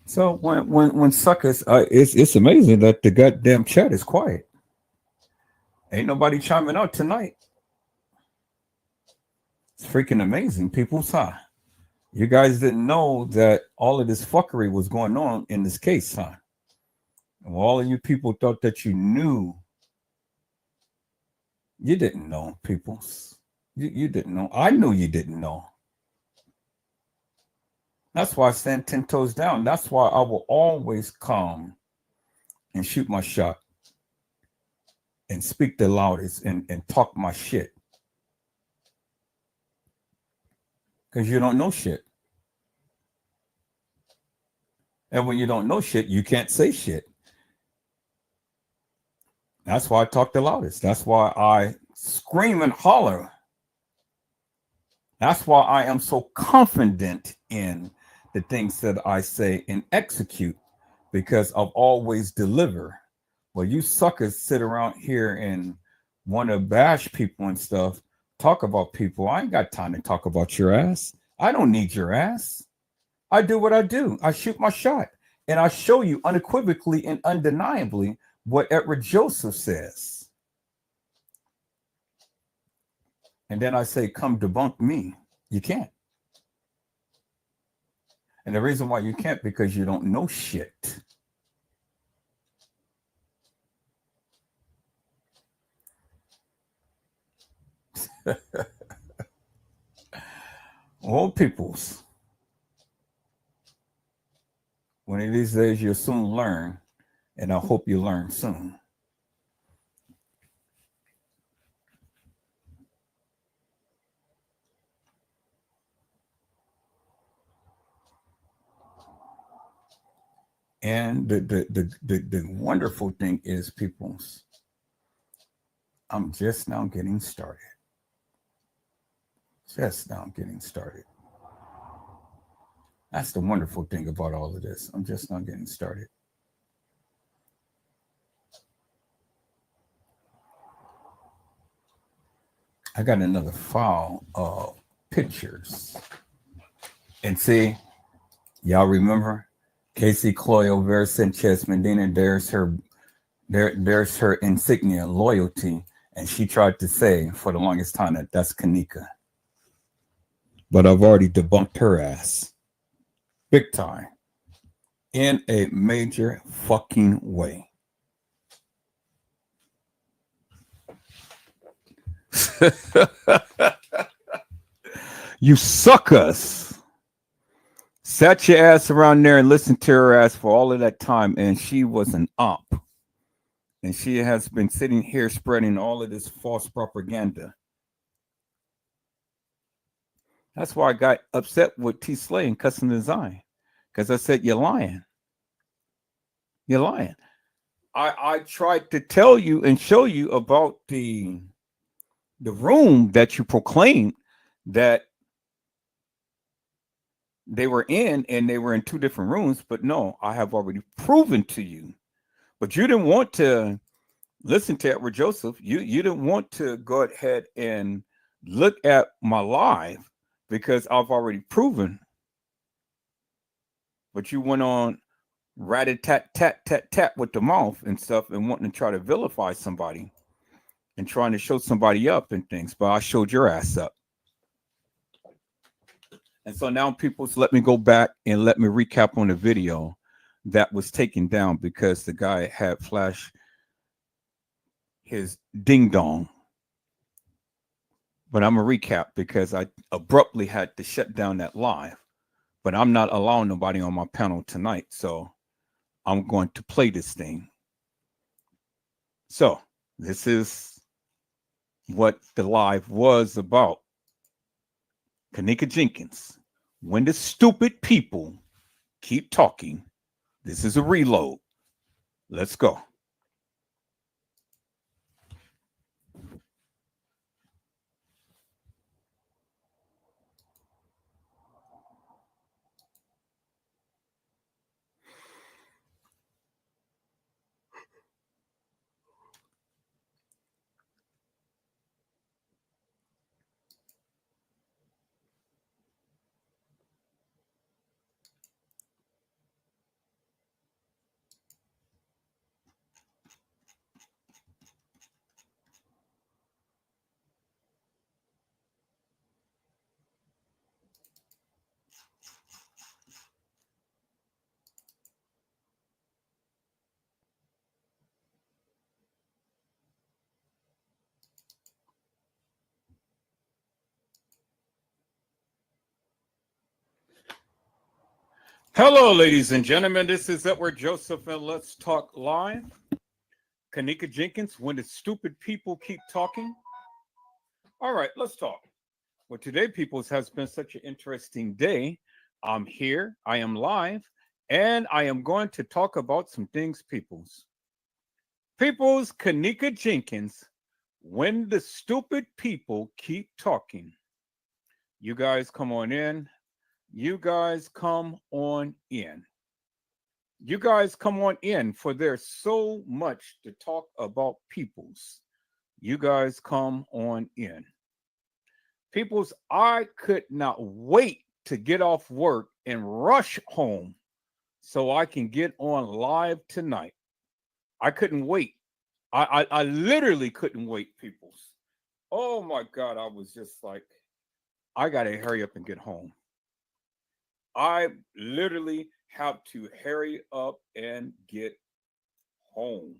Speaker 1: So when suckers, it's amazing that the goddamn chat is quiet. Ain't nobody chiming out tonight. It's freaking amazing, people. Huh? You guys didn't know that all of this fuckery was going on in this case, huh? And all of you people thought that you knew. You didn't know, people. You didn't know. I knew you didn't know. That's why I stand 10 toes down. That's why I will always come and shoot my shot and speak the loudest and talk my shit. Because you don't know shit. And when you don't know shit, you can't say shit. That's why I talk the loudest. That's why I scream and holler. That's why I am so confident in the things that I say and execute, because I've always delivered Well, you suckers sit around here and want to bash people and stuff, talk about people. I ain't got time to talk about your ass. I don't need your ass. I do what I do. I shoot my shot. And I show you unequivocally and undeniably what Edward Joseph says. And then I say, come debunk me. You can't. And the reason why you can't, because you don't know shit. All peoples, one of these days you'll soon learn, and I hope you learn soon. And the wonderful thing is, peoples, I'm just now getting started. Just now getting started. That's the wonderful thing about all of this. I'm just now getting started. I got another file of pictures. And see, y'all remember Casey Cloyo, Vera Sanchez Medina, there's her insignia, loyalty. And she tried to say for the longest time that that's Kenneka. But I've already debunked her ass. Big time. In a major fucking way. You suckers. Sat your ass around there and listened to her ass for all of that time, and she was an op. And she has been sitting here spreading all of this false propaganda. That's why I got upset with T. Slay and Custom Design. Because I said, you're lying. You're lying. I tried to tell you and show you about the room that you proclaimed that they were in, and they were in two different rooms. But no, I have already proven to you. But you didn't want to listen to Edward Joseph. You didn't want to go ahead and look at my live because I've already proven. But you went on rat-a-tat-tat-tat-tat with the mouth and stuff and wanting to try to vilify somebody and trying to show somebody up and things. But I showed your ass up. And so now people let me go back and let me recap on the video that was taken down because the guy had flashed his ding dong. But I'm going to recap because I abruptly had to shut down that live. But I'm not allowing nobody on my panel tonight. So I'm going to play this thing. So this is what the live was about. Kenneka Jenkins. When the stupid people keep talking, this is a reload. Let's go. Hello, ladies and gentlemen. This is Edward Joseph, and let's talk live. Kenneka Jenkins, when the stupid people keep talking. All right, let's talk. Well, today, peoples, has been such an interesting day. I'm here, I am live, and I am going to talk about some things, peoples. Peoples, Kenneka Jenkins, when the stupid people keep talking. You guys come on in. You guys come on in. You guys come on in, for there's so much to talk about, peoples. You guys come on in. Peoples, I could not wait to get off work and rush home so I can get on live tonight. I couldn't wait. I literally couldn't wait, peoples. Oh my God, I was just like, I got to hurry up and get home. I literally have to hurry up and get home.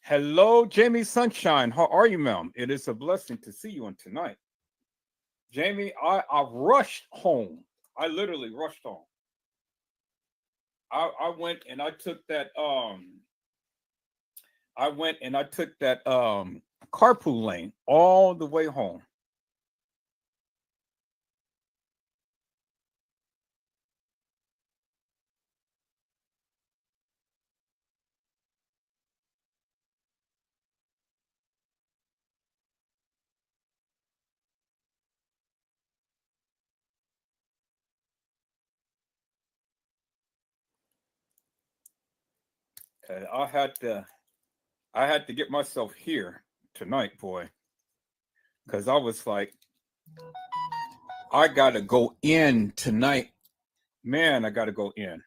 Speaker 1: Hello, Jamie Sunshine. How are you, ma'am? It is a blessing to see you on tonight. Jamie, I rushed home. I literally rushed home. I went and I took that carpool lane all the way home. And I had to get myself here tonight, boy, because I was like, I gotta go in tonight. Man, I gotta go in.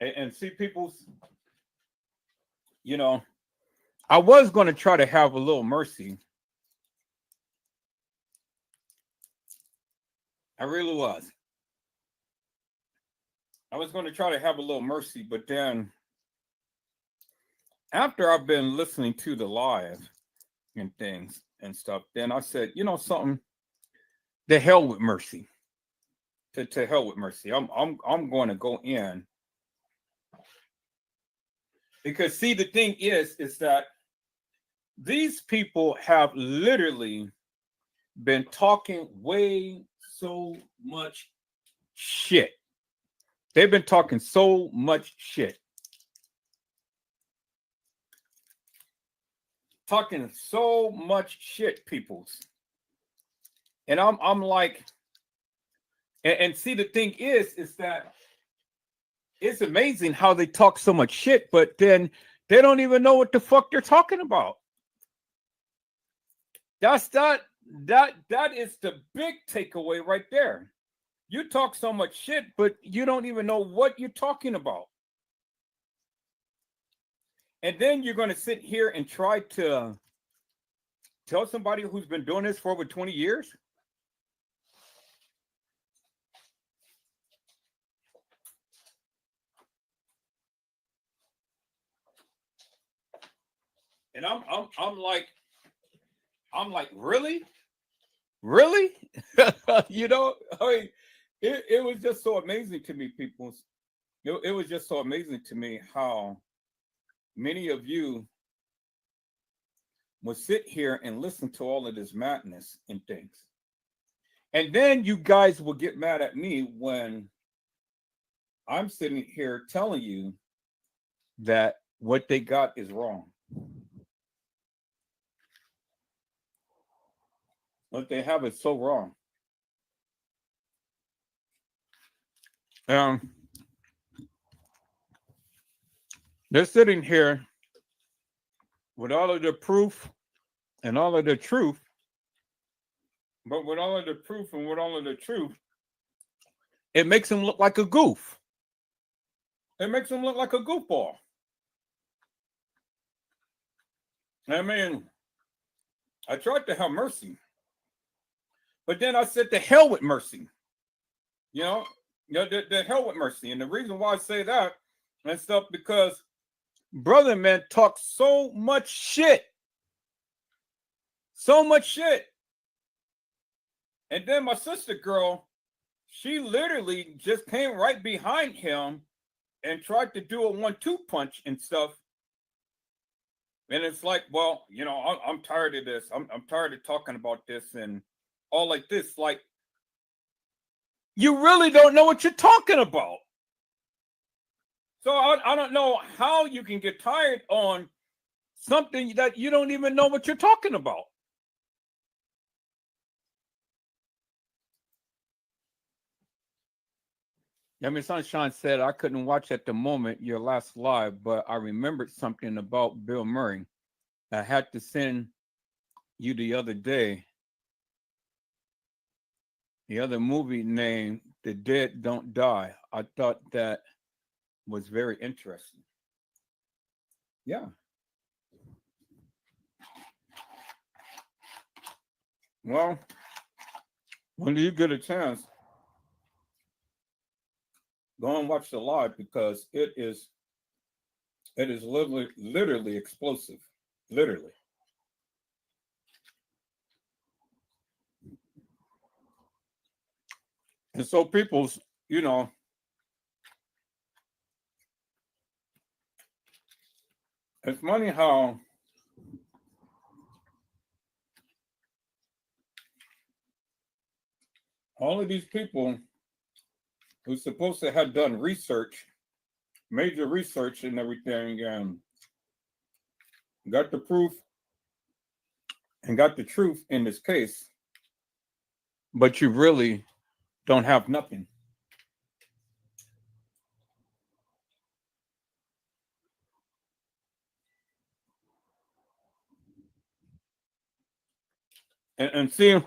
Speaker 1: And see, people, you know, I was going to try to have a little mercy. I really was. I was going to try to have a little mercy, but then after I've been listening to the live and things and stuff, then I said, you know something, the hell with mercy. To hell with mercy. I'm going to go in. Because see, the thing is that these people have literally been talking way so much shit. They've been talking so much shit. Talking so much shit, peoples. And I'm like, and see, the thing is that it's amazing how they talk so much shit, but then they don't even know what the fuck they're talking about. That is the big takeaway right there. You talk so much shit, but you don't even know what you're talking about. And then you're going to sit here and try to tell somebody who's been doing this for over 20 years. And I'm like, really? You know, I mean, it was just so amazing to me, people. It was just so amazing to me how many of you will sit here and listen to all of this madness and things. And then you guys will get mad at me when I'm sitting here telling you that what they got is wrong. What they have is so wrong. They're sitting here with all of the proof and all of the truth, but with all of the proof and with all of the truth, it makes them look like a goof. It makes them look like a goofball. I mean, I tried to have mercy, but then I said, "The hell with mercy." You know, the hell with mercy. And the reason why I say that and stuff, because brother man talks so much shit. So much shit. And then my sister girl, she literally just came right behind him and tried to do a 1-2 punch and stuff. And it's like, well, you know, I'm tired of this. I'm tired of talking about this and all like this. Like, you really don't know what you're talking about. So I don't know how you can get tired on something that you don't even know what you're talking about. Yeah, Miss Sunshine said I couldn't watch at the moment your last live, but I remembered something about Bill Murray. I had to send you the other day. The other movie name, The Dead Don't Die. I thought that was very interesting. Yeah. Well, when you get a chance, go and watch the live because it is literally explosive. Literally. And so people's, you know, it's funny how all of these people who's supposed to have done research, major research and everything, and got the proof and got the truth in this case, but you really don't have nothing. And see,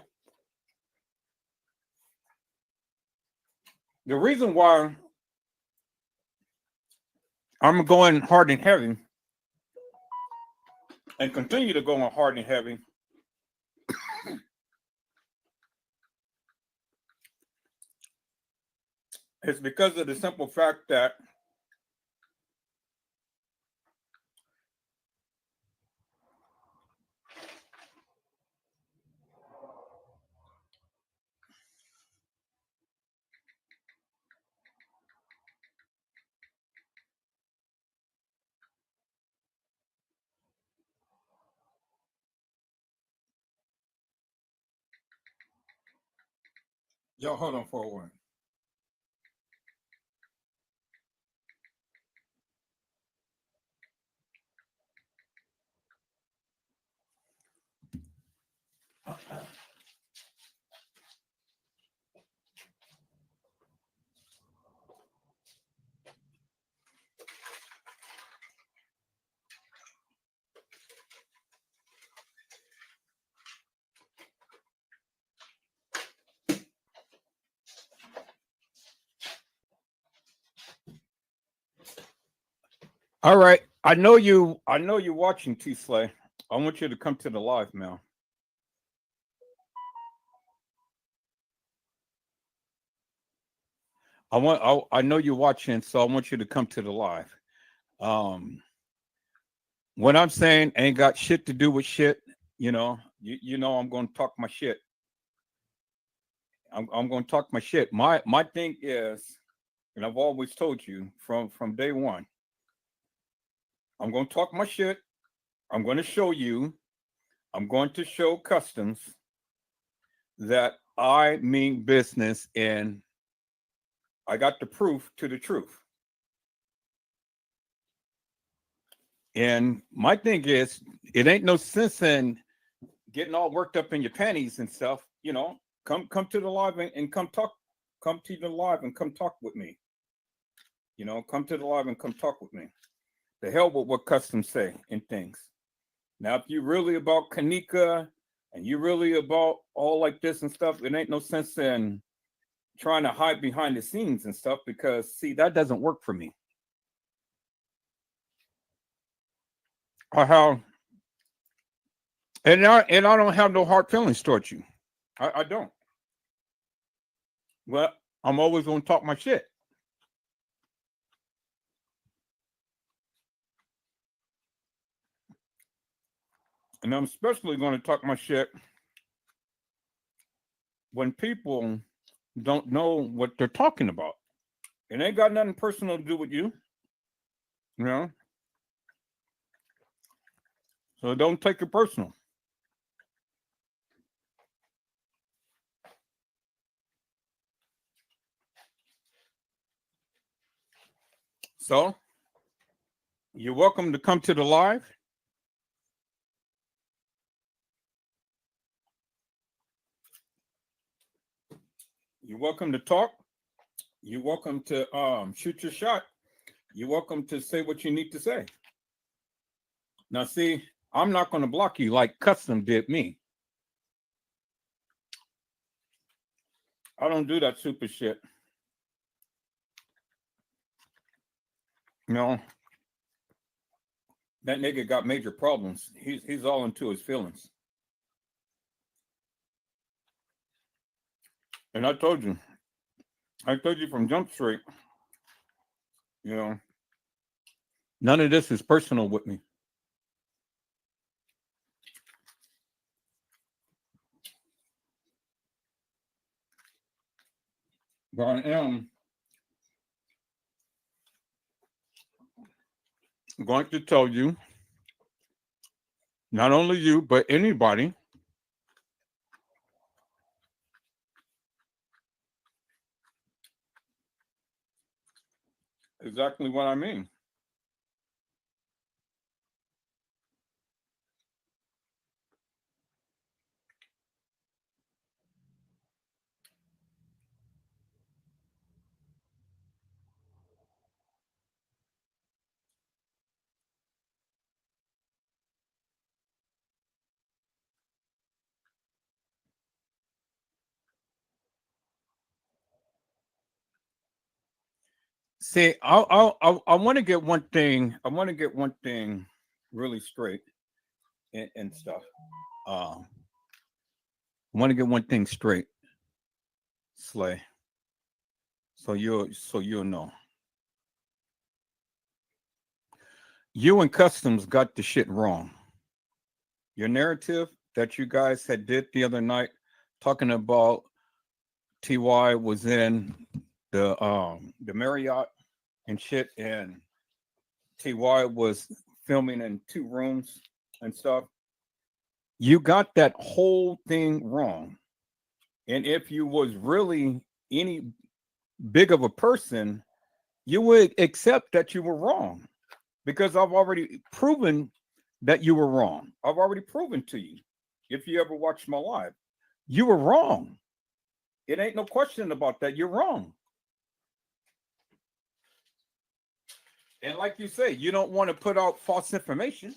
Speaker 1: the reason why I'm going hard and heavy and continue to go on hard and heavy is because of the simple fact that y'all hold on for a while. All right. I know you're watching T Slay. I want you to come to the live now. I know you're watching, so I want you to come to the live. Um what I'm saying ain't got shit to do with shit. You know I'm gonna talk my shit. I'm gonna talk my shit. My thing is, and I've always told you from day one, I'm gonna talk my shit. I'm gonna show you, I'm going to show customs that I mean business and I got the proof to the truth. And my thing is, it ain't no sense in getting all worked up in your panties and stuff. Come to the live and come talk. Come to the live and come talk with me. Come to the live and come talk with me. The hell with what customs say and things. Now, if you really about kenneka and you really about all like this and stuff, it ain't no sense in trying to hide behind the scenes and stuff because see that doesn't work for me. Or how and I don't have no hard feelings towards you. I don't. Well, I'm always gonna talk my shit. And I'm especially gonna talk my shit when people don't know what they're talking about. It ain't got nothing personal to do with you. You know? So don't take it personal. So you're welcome to come to the live. You're welcome to talk. You're welcome to shoot your shot. You're welcome to say what you need to say. Now, see, I'm not going to block you like Custom did me. I don't do that super shit. No, that nigga got major problems. He's all into his feelings. And I told you from Jump Street, you know, none of this is personal with me. But I am going to tell you, not only you, but anybody, exactly what I mean. See, I want to get one thing. I want to get one thing really straight and stuff. I want to get one thing straight, Slay. So you'll know. You and Customs got the shit wrong. Your narrative that you guys had did the other night, talking about TY was in the Marriott and shit, and TY was filming in 2 rooms and stuff. You got that whole thing wrong. And if you was really any big of a person, you would accept that you were wrong, because I've already proven that you were wrong. I've already proven to you. If you ever watched my live, you were wrong. It ain't no question about that. You're wrong. And like you say, you don't want to put out false information.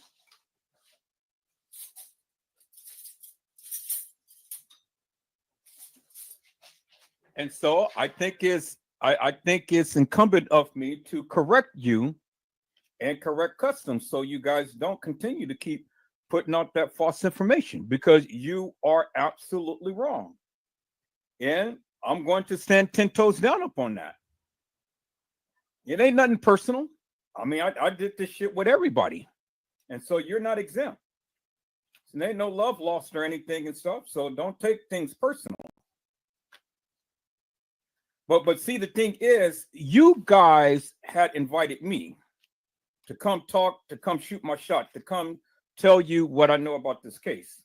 Speaker 1: And so I think it's incumbent of me to correct you and correct Customs, so you guys don't continue to keep putting out that false information, because you are absolutely wrong. And I'm going to stand 10 toes down upon that. It ain't nothing personal. I mean, I did this shit with everybody. And so you're not exempt. So there ain't no love lost or anything and stuff. So don't take things personal. But see, the thing is, you guys had invited me to come talk, to come shoot my shot, to come tell you what I know about this case.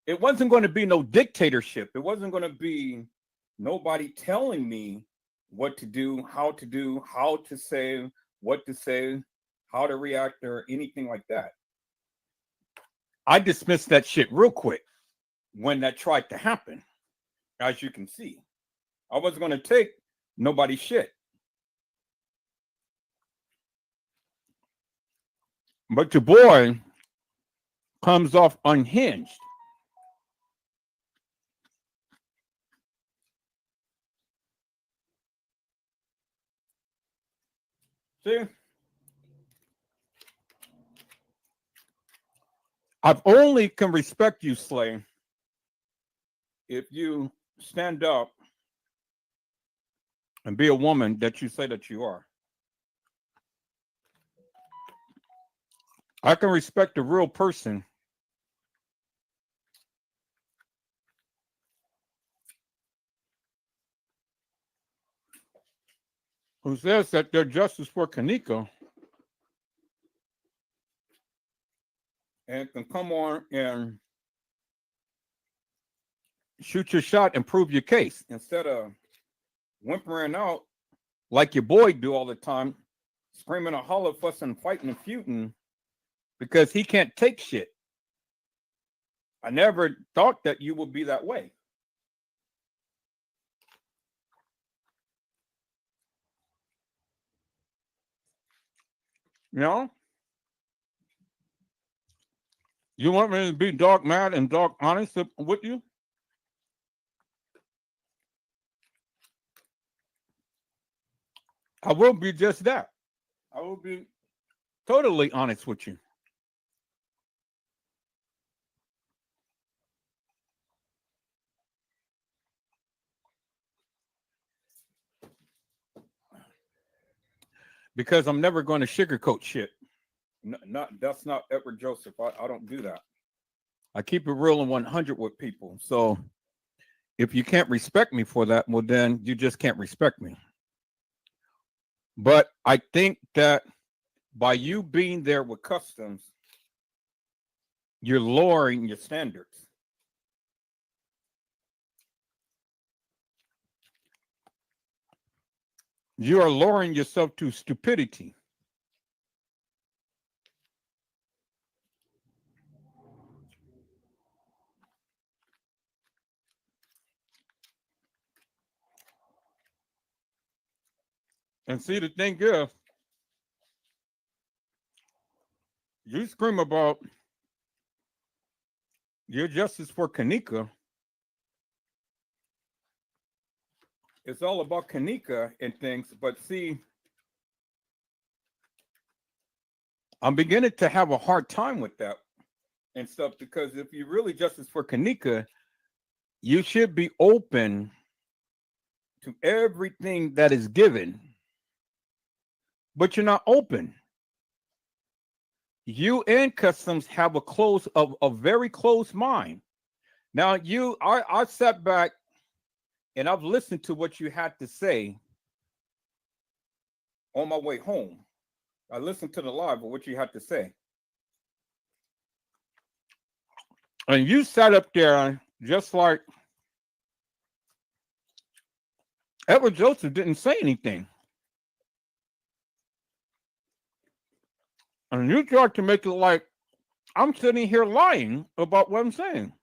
Speaker 1: It wasn't going to be no dictatorship. It wasn't going to be nobody telling me what to do, how to say, what to say, how to react, or anything like that. I dismissed that shit real quick when that tried to happen, as you can see. I wasn't going to take nobody's shit. But your boy comes off unhinged. See? I've only can respect you, Slay, if you stand up and be a woman that you say that you are. I can respect a real person who says that they're justice for Kenneka and can come on and shoot your shot and prove your case, instead of whimpering out like your boy do all the time, screaming and holler, fussing, fighting, and feuding because he can't take shit. I never thought that you would be that way.
Speaker 2: You know, you want me to be dog mad and dog honest with you? I will be just that. I will be totally honest with you. Because I'm never going to sugarcoat shit. Not that's not Edward Joseph. I don't do that. I keep it real and 100 with people. So if you can't respect me for that, well, then you just can't respect me. But I think that by you being there with customs, you're lowering your standards. You are lowering yourself to stupidity. And see, the thing is, you scream about your justice for Kenneka. It's all about Kenneka and things. But see, I'm beginning to have a hard time with that and stuff because if you really justice for Kenneka, you should be open to everything that is given, but you're not open. You and customs have a very closed mind. Now I sat back and I've listened to what you had to say on my way home. I listened to the live of what you had to say. And you sat up there just like Edward Joseph didn't say anything. And you tried to make it like I'm sitting here lying about what I'm saying.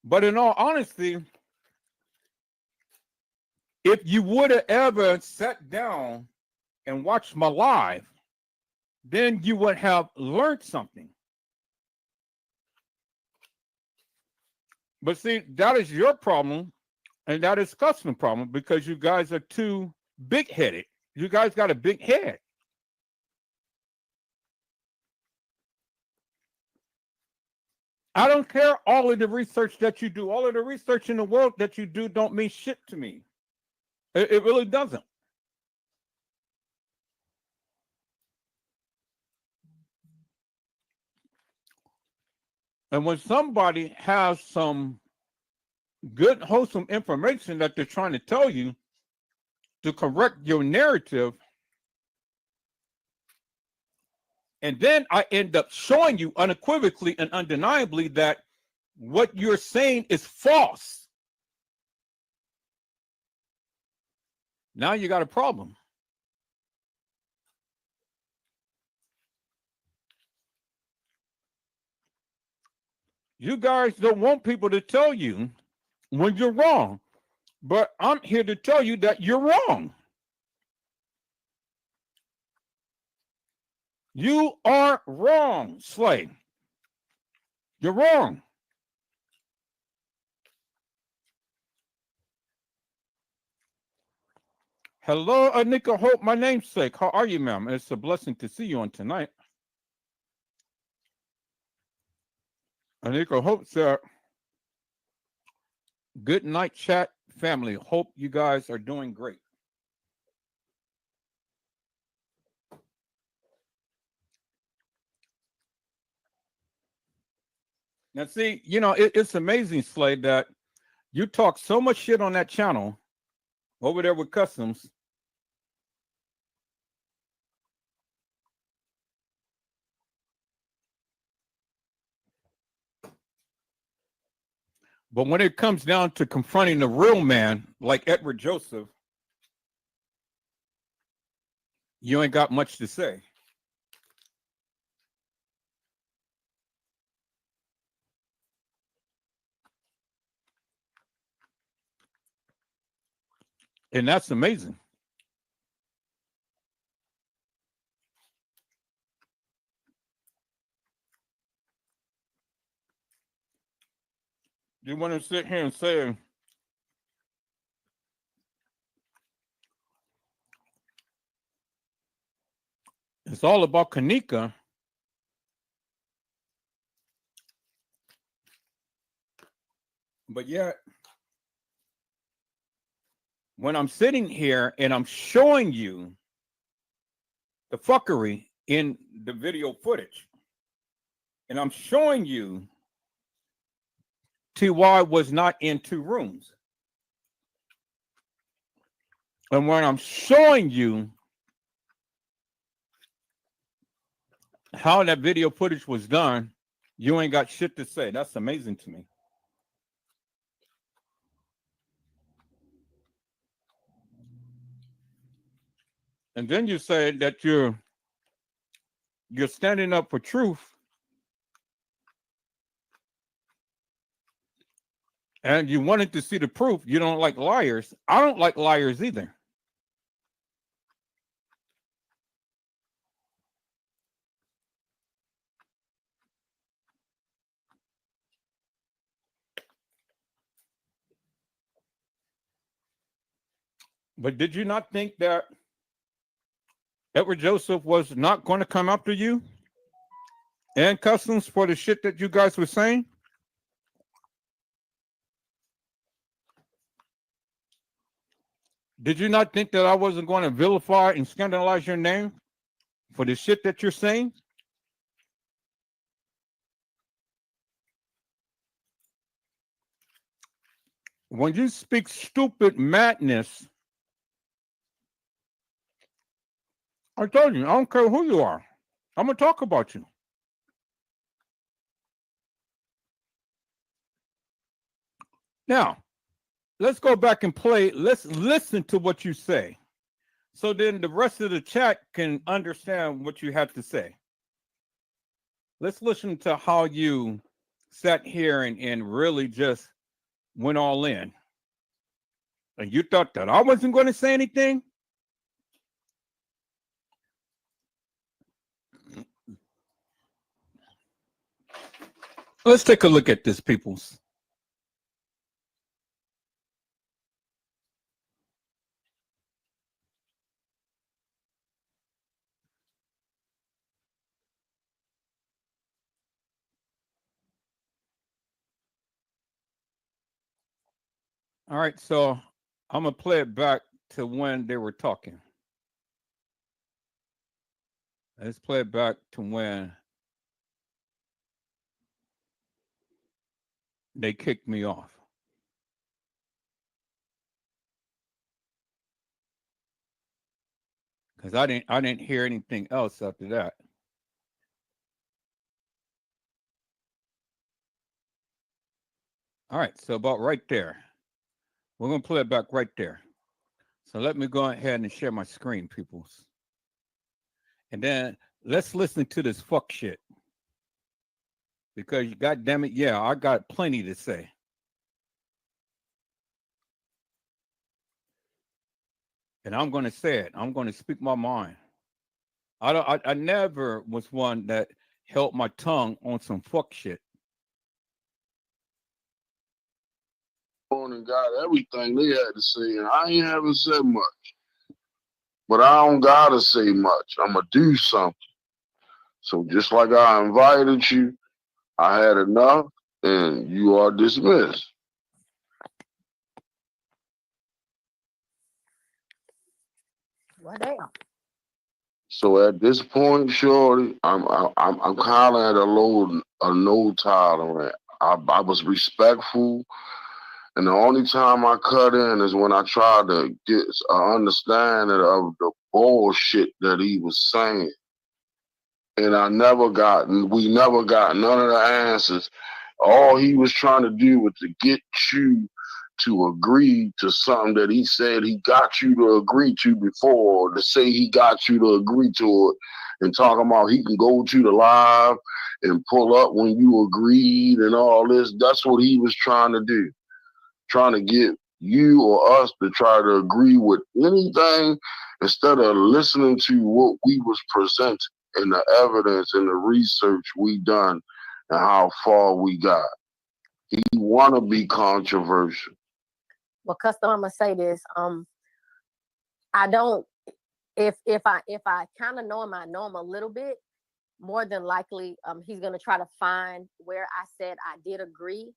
Speaker 2: But in all honesty, if you would have ever sat down and watched my live, then you would have learned something. But see, that is your problem, and that is custom problem because you guys are too big-headed. You guys got a big head. I don't care all of the research that you do. All of the research in the world that you do don't mean shit to me. It really doesn't. And when somebody has some good, wholesome information that they're trying to tell you to correct your narrative, and then I end up showing you unequivocally and undeniably that what you're saying is false. Now you got a problem. You guys don't want people to tell you when you're wrong, but I'm here to tell you that you're wrong. You are wrong, Slay. You're wrong. Hello, Anika Hope, my namesake. How are you, ma'am? It's a blessing to see you on tonight. Anika Hope said, good night, chat family. Hope you guys are doing great. Now, see, it's amazing, Slade, that you talk so much shit on that channel over there with Customs. But when it comes down to confronting the real man, like Edward Joseph, you ain't got much to say. And that's amazing. You want to sit here and say it's all about kenneka, but yet when I'm sitting here and I'm showing you the fuckery in the video footage, and I'm showing you TY was not in 2 rooms. And when I'm showing you how that video footage was done, you ain't got shit to say. That's amazing to me. And then you say that you're standing up for truth, and you wanted to see the proof. You don't like liars. I don't like liars either. But did you not think that Edward Joseph was not going to come after you and Customs for the shit that you guys were saying? Did you not think that I wasn't going to vilify and scandalize your name for the shit that you're saying? When you speak stupid madness, I told you, I don't care who you are. I'm going to talk about you. Now, let's go back and play. Let's listen to what you say, so then the rest of the chat can understand what you have to say. Let's listen to how you sat here and really just went all in. And you thought that I wasn't going to say anything? Let's take a look at this, peoples. All right, so I'm going to play it back to when they were talking. Let's play it back to when they kicked me off. Because I didn't hear anything else after that. All right, so about right there. We're going to play it back right there. So let me go ahead and share my screen, peoples. And then let's listen to this fuck shit. Because, God damn it, yeah, I got plenty to say. And I'm going to say it. I'm going to speak my mind. I never was one that held my tongue on some fuck shit.
Speaker 3: And got everything they had to say, and I ain't haven't said much. But I don't gotta say much. I'ma do something. So just like I invited you, I had enough, and you are dismissed.
Speaker 4: Well, damn.
Speaker 3: So at this point, shorty, I'm kind of at a no tolerant. I was respectful. And the only time I cut in is when I tried to get an understanding of the bullshit that he was saying. And we never got none of the answers. All he was trying to do was to get you to agree to something that he said he got you to agree to before, to say he got you to agree to it, and talking about he can go to the live and pull up when you agreed and all this. That's what he was trying to do. Trying to get you or us to try to agree with anything instead of listening to what we was presenting and the evidence and the research we done and how far we got. He want to be controversial.
Speaker 4: Well, custom, I'm gonna say this. I don't. If I kind of know him, I know him a little bit. More than likely, he's gonna try to find where I said I did agree.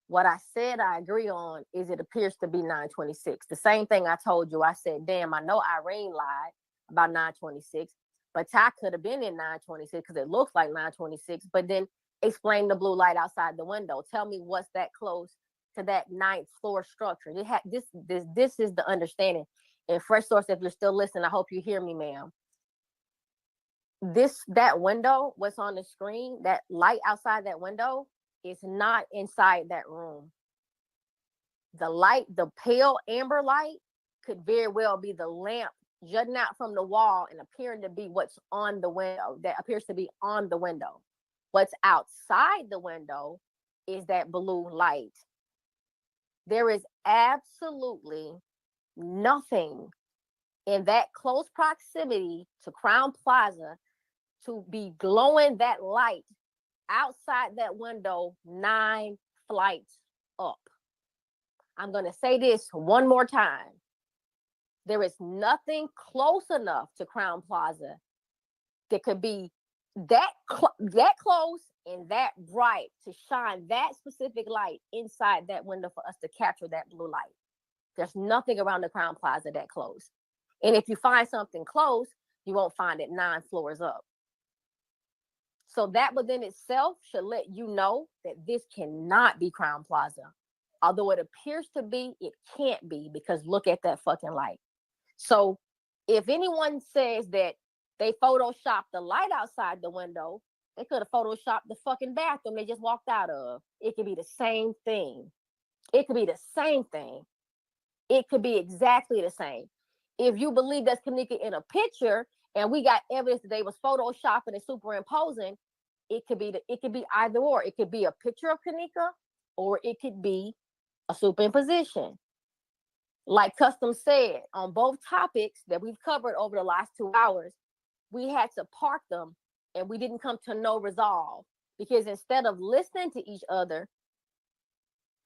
Speaker 4: What I said I agree on is it appears to be 926. The same thing I told you. I said, damn, I know Irene lied about 926, but Ty could have been in 926 because it looks like 926. But then explain the blue light outside the window. Tell me what's that close to that ninth floor structure. This is the understanding. And Fresh Source, if you're still listening, I hope you hear me, ma'am. That window, what's on the screen, that light outside that window is not inside that room. The light, the pale amber light, could very well be the lamp jutting out from the wall and appearing to be what's on the window, that appears to be on the window. What's outside the window is that blue light. There is absolutely nothing in that close proximity to Crown Plaza to be glowing that light outside that window 9 flights up. I'm going to say this one more time. There is nothing close enough to Crown Plaza that could be that close and that bright to shine that specific light inside that window for us to capture that blue light. There's nothing around the Crown Plaza that close. And if you find something close, you won't find it 9 floors up. So that within itself should let you know that this cannot be Crown Plaza. Although it appears to be, it can't be, because look at that fucking light. So if anyone says that they photoshopped the light outside the window, they could have photoshopped the fucking bathroom they just walked out of. It could be the same thing. It could be the same thing. It could be exactly the same. If you believe that's kenneka in a picture and we got evidence that they was photoshopping and superimposing, it could be either or. It could be a picture of kenneka or it could be a superimposition. Like Custom said, on both topics that we've covered over the last 2 hours, we had to park them and we didn't come to no resolve, because instead of listening to each other,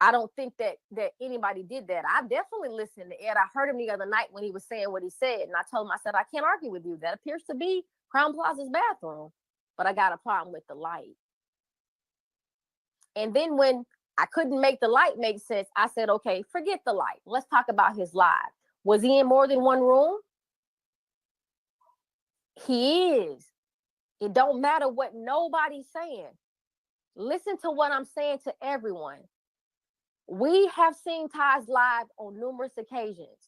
Speaker 4: I don't think that anybody did that. I definitely listened to Ed. I heard him the other night when he was saying what he said, and I told him, I said, I can't argue with you. That appears to be Crown Plaza's bathroom, but I got a problem with the light. And then when I couldn't make the light make sense, I said, okay, forget the light. Let's talk about his live. Was he in more than one room? He is. It don't matter what nobody's saying. Listen to what I'm saying to everyone. We have seen Ty's live on numerous occasions.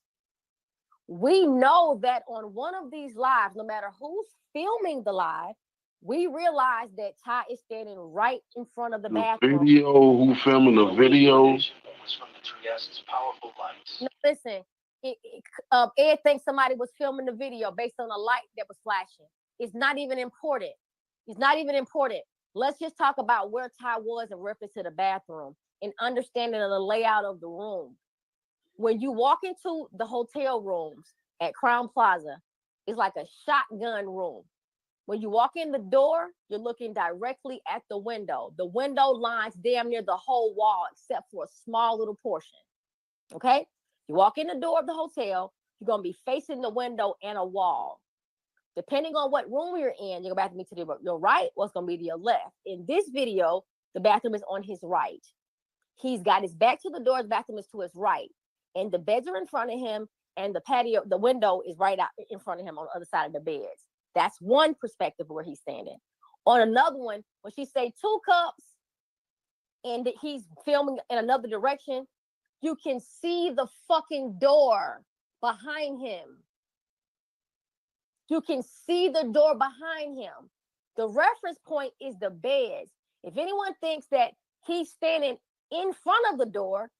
Speaker 4: We know that on one of these lives, no matter who's filming the live, we realize that Ty is standing right in front of the bathroom.
Speaker 3: Video, who filming the videos?
Speaker 4: No, listen, Ed thinks somebody was filming the video based on a light that was flashing. It's not even important. It's not even important. Let's just talk about where Ty was in reference to the bathroom and understanding of the layout of the room. When you walk into the hotel rooms at Crown Plaza, it's like a shotgun room. When you walk in the door, you're looking directly at the window. The window lines damn near the whole wall except for a small little portion. Okay? You walk in the door of the hotel, you're going to be facing the window and a wall. Depending on what room you're in, your bathroom is to your right or it's going to be to your left. In this video, the bathroom is on his right. He's got his back to the door, the bathroom is to his right. And the beds are in front of him, and the patio, the window is right out in front of him on the other side of the beds. That's one perspective where he's standing. On another one, when she say 2 cups and he's filming in another direction, you can see the fucking door behind him. You can see the door behind him. The reference point is the beds. If anyone thinks that he's standing in front of the door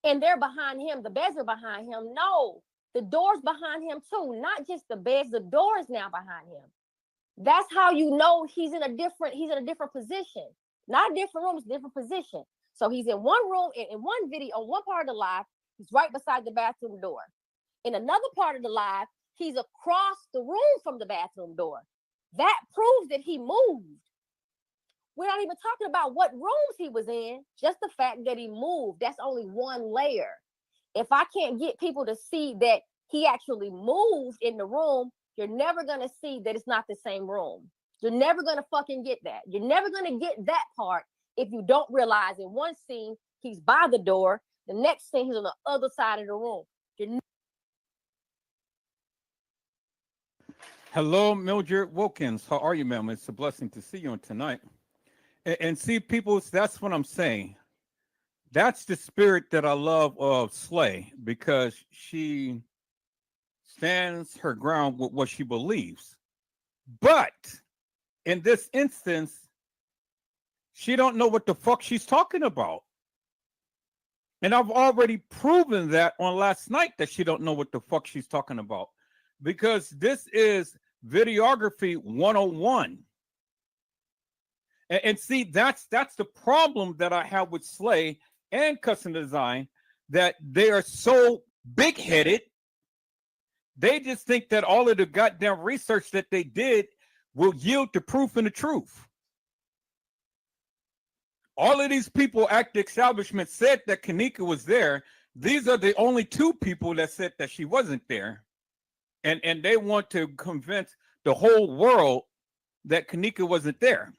Speaker 4: and they're behind him, the beds are behind him, no. The door's behind him too, not just the beds, the door is now behind him. That's how you know he's in a different position. Not a different room, it's a different position. So he's in one room, in one video, on one part of the live, He's right beside the bathroom door. In another part of the live, he's across the room from the bathroom door. That proves that he moved. We're not even talking about what rooms he was in, just the fact that he moved. That's only one layer. If I can't get people to see that he actually moved in the room, you're never going to see that it's not the same room. You're never going to fucking get that. You're never going to get that part if you don't realize in one scene, he's by the door. The next scene, he's on the other side of the room.
Speaker 2: Hello, Mildred Wilkins. How are you, ma'am? It's a blessing to see you on tonight. And see, people, that's what I'm saying. That's the spirit that I love of Slay, because she stands her ground with what she believes. But in this instance, she don't know what the fuck she's talking about. And I've already proven that on last night that she don't know what the fuck she's talking about, because this is videography 101. And see, that's the problem that I have with Slay and custom design, that they are so big-headed. They just think that all of the goddamn research that they did will yield the proof and the truth. All of these people at the establishment said that Kenneka was there. These are the only two people that said that she wasn't there. And they want to convince the whole world that Kenneka wasn't there.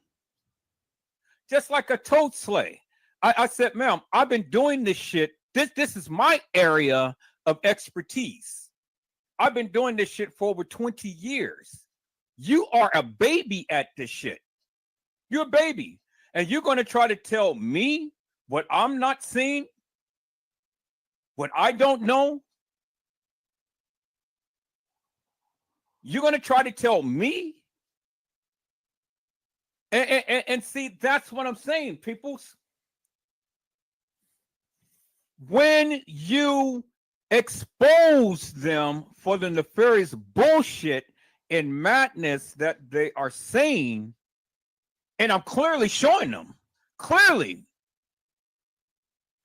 Speaker 2: Just like I told Slay. I said, ma'am, I've been doing this shit. This is my area of expertise. I've been doing this shit for over 20 years. You are a baby at this shit. You're a baby. And you're going to try to tell me what I'm not seeing? What I don't know? You're going to try to tell me? And see, that's what I'm saying, people. When you expose them for the nefarious bullshit and madness that they are saying, and I'm clearly showing them, clearly,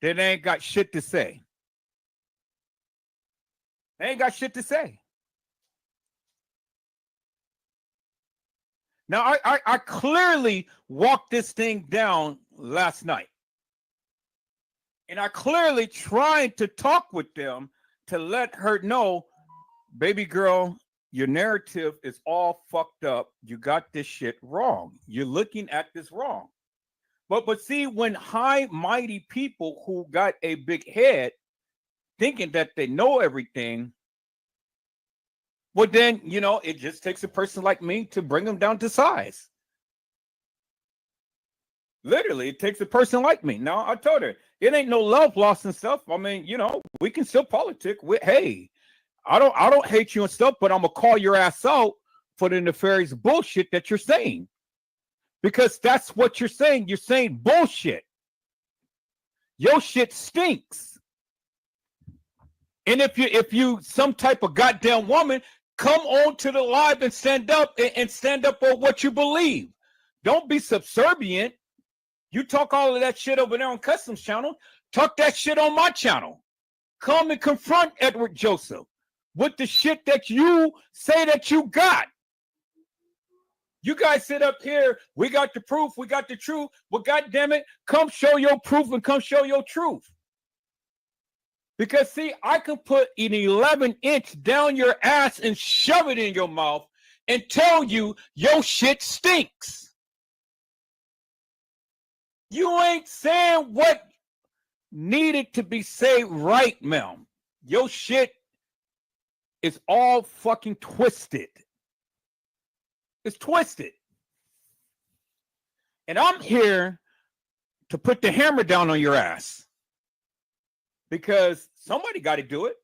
Speaker 2: that they ain't got shit to say. They ain't got shit to say. Now, I clearly walked this thing down last night. And I clearly tried to talk with them to let her know, baby girl, your narrative is all fucked up. You got this shit wrong. You're looking at this wrong. But see, when high, mighty people who got a big head thinking that they know everything, well, then, you know, it just takes a person like me to bring them down to size. Literally, it takes a person like me. Now, I told her, it ain't no love lost and stuff. I mean, you know, we can still politic. Hey, I don't hate you and stuff, but I'm going to call your ass out for the nefarious bullshit that you're saying. Because that's what you're saying. You're saying bullshit. Your shit stinks. And if you some type of goddamn woman, come on to the live and stand up for what you believe. Don't be subservient. You talk all of that shit over there on Customs channel. Talk that shit on my channel. Come and confront Edward Joseph with the shit that you say that you got. You guys sit up here. We got the proof. We got the truth. Well, goddamn it, come show your proof and come show your truth. Because, see, I can put an 11-inch down your ass and shove it in your mouth and tell you your shit stinks. You ain't saying what needed to be said right, ma'am. Your shit is all fucking twisted. It's twisted. And I'm here to put the hammer down on your ass. Because somebody got to do it.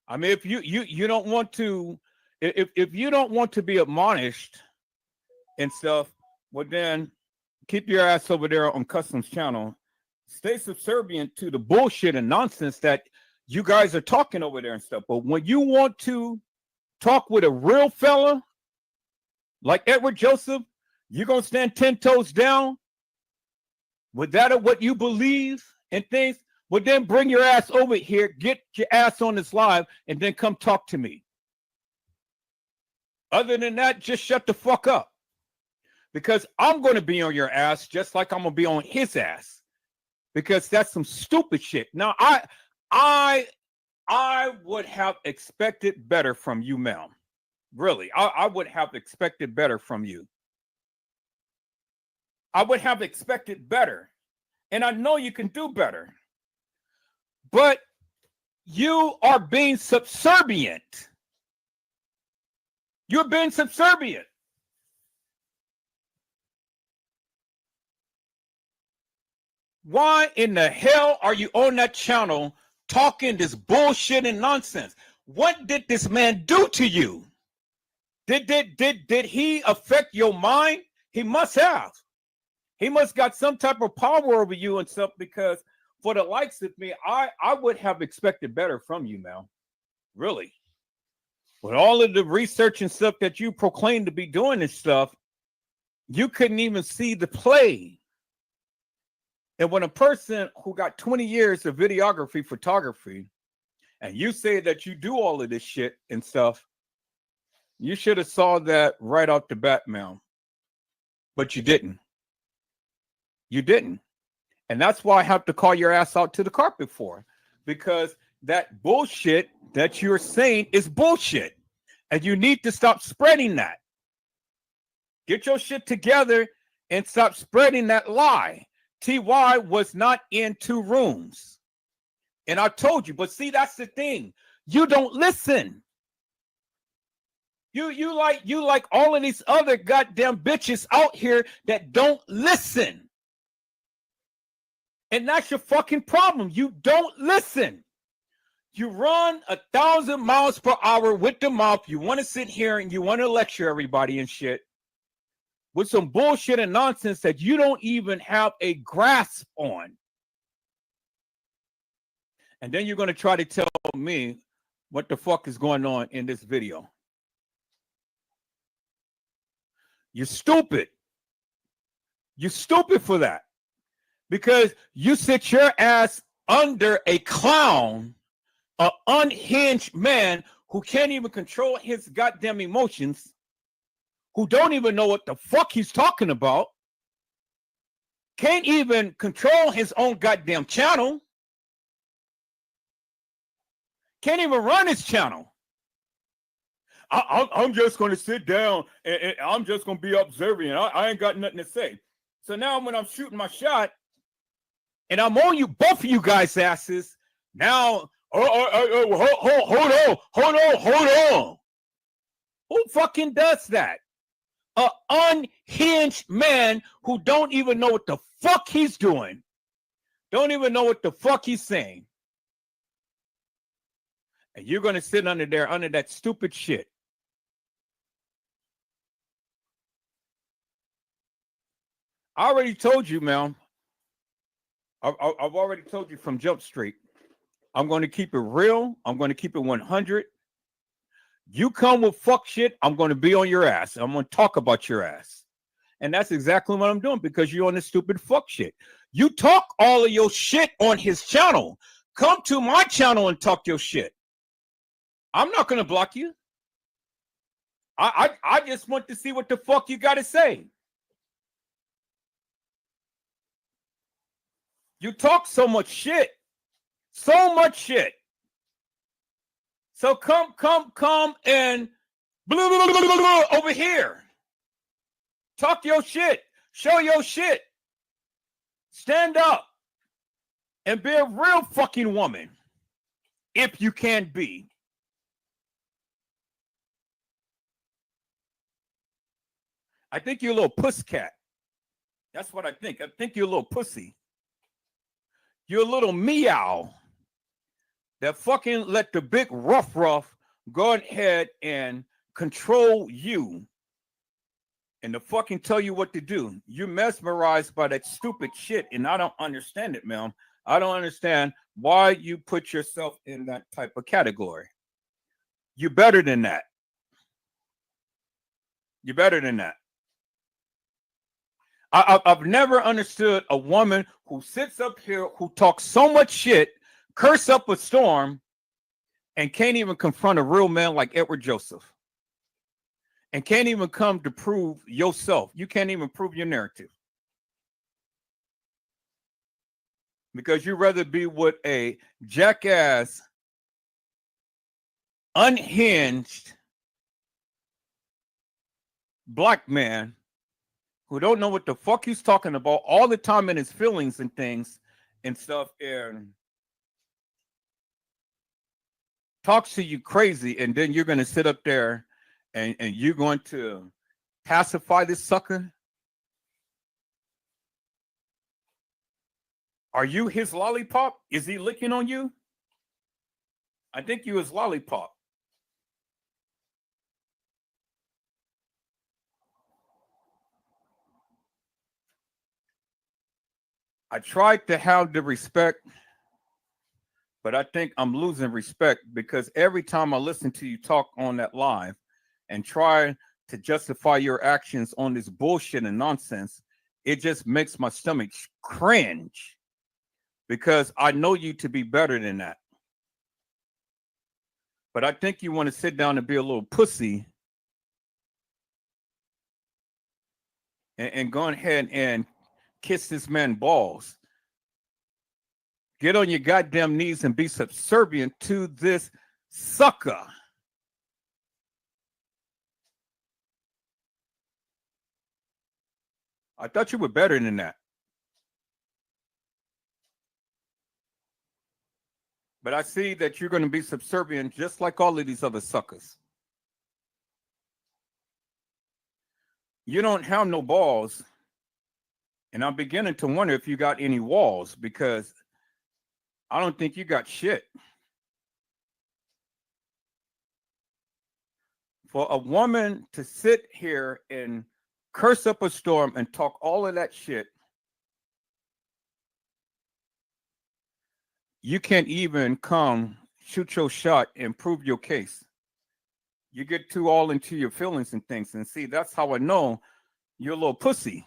Speaker 2: I mean, if you don't want to, if you don't want to be admonished and stuff, well then keep your ass over there on Customs channel. Stay subservient to the bullshit and nonsense that you guys are talking over there and stuff. But when you want to talk with a real fella like Edward Joseph, you're gonna stand 10 toes down with that of what you believe and things. Well, then bring your ass over here, get your ass on this live, and then come talk to me. Other than that, just shut the fuck up. Because I'm going to be on your ass just like I'm going to be on his ass. Because that's some stupid shit. Now, I would have expected better from you, ma'am. Really, I would have expected better from you. I would have expected better. And I know you can do better. But you are being subservient. You're being subservient. Why in the hell are you on that channel talking this bullshit and nonsense? What did this man do to you? Did he affect your mind? He must have. He must got some type of power over you and stuff, because for the likes of me, I would have expected better from you, man. Really. With all of the research and stuff that you proclaim to be doing and stuff, you couldn't even see the play. And when a person who got 20 years of videography, photography, and you say that you do all of this shit and stuff, you should have saw that right off the bat, man. But you didn't. You didn't. And that's why I have to call your ass out to the carpet for. Because that bullshit that you're saying is bullshit. And you need to stop spreading that. Get your shit together and stop spreading that lie. TY was not in 2 rooms. And I told you, but see, that's the thing. You don't listen. You like all of these other goddamn bitches out here that don't listen. And that's your fucking problem. You don't listen. You run 1,000 miles per hour with the mouth. You want to sit here and you want to lecture everybody and shit with some bullshit and nonsense that you don't even have a grasp on. And then you're going to try to tell me what the fuck is going on in this video. You're stupid. You're stupid for that. Because you sit your ass under a clown, an unhinged man who can't even control his goddamn emotions, who don't even know what the fuck he's talking about, can't even control his own goddamn channel, can't even run his channel. I'm just going to sit down and I'm just going to be observing. I ain't got nothing to say. So now when I'm shooting my shot and I'm on you, both of you guys' asses, now, hold on. Who fucking does that? An unhinged man who don't even know what the fuck he's doing. Don't even know what the fuck he's saying. And you're going to sit under there, under that stupid shit. I already told you, man. I've already told you from Jump Street. I'm going to keep it real. I'm going to keep it 100. You come with fuck shit, I'm going to be on your ass. I'm going to talk about your ass. And that's exactly what I'm doing, because you're on this stupid fuck shit. You talk all of your shit on his channel. Come to my channel and talk your shit. I'm not going to block you. I just want to see what the fuck you got to say. You talk so much shit. So much shit. So come and blah, blah, blah, blah, blah, over here. Talk your shit. Show your shit. Stand up and be a real fucking woman, if you can be. I think you're a little pusscat. That's what I think. I think you're a little pussy. You're a little meow that fucking let the big rough go ahead and control you and to fucking tell you what to do. You're mesmerized by that stupid shit, and I don't understand it, man. I don't understand why you put yourself in that type of category. You're better than that. You're better than that. I've never understood a woman who sits up here who talks so much shit, curse up a storm, and can't even confront a real man like Edward Joseph, and can't even come to prove yourself. You can't even prove your narrative because you'd rather be with a jackass, unhinged black man who don't know what the fuck he's talking about all the time in his feelings and things and stuff, and talks to you crazy, and then you're going to sit up there and you're going to pacify this sucker? Are you his lollipop? Is he licking on you? I think you his lollipop. I tried to have the respect, but I think I'm losing respect because every time I listen to you talk on that live and try to justify your actions on this bullshit and nonsense, it just makes my stomach cringe because I know you to be better than that. But I think you want to sit down and be a little pussy and go ahead and kiss this man balls. Get on your goddamn knees and be subservient to this sucker. I thought you were better than that. But I see that you're going to be subservient just like all of these other suckers. You don't have no balls. And I'm beginning to wonder if you got any walls because I don't think you got shit. For a woman to sit here and curse up a storm and talk all of that shit, you can't even come shoot your shot and prove your case. You get too all into your feelings and things. And see, that's how I know you're a little pussy.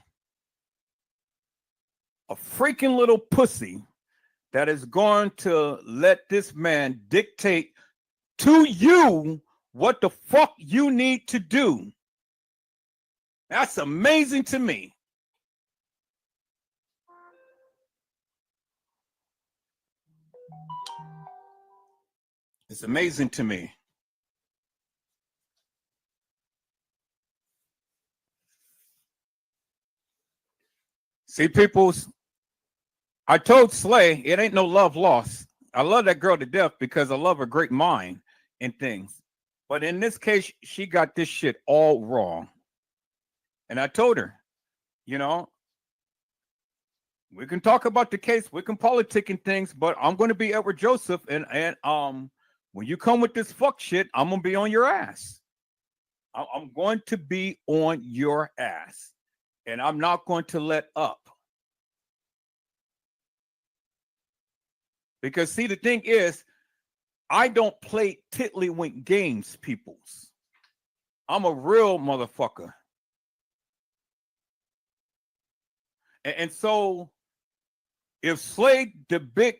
Speaker 2: A freaking little pussy that is going to let this man dictate to you what the fuck you need to do. That's amazing to me. It's amazing to me. See, peoples, I told Slay it ain't no love lost. I love that girl to death because I love her great mind and things. But in this case, she got this shit all wrong. And I told her, you know, we can talk about the case, we can politic and things, but I'm going to be Edward Joseph, and when you come with this fuck shit, I'm going to be on your ass. I'm going to be on your ass, and I'm not going to let up. Because see, the thing is, I don't play tiddlywink games, peoples. I'm a real motherfucker. And so if Slade, the big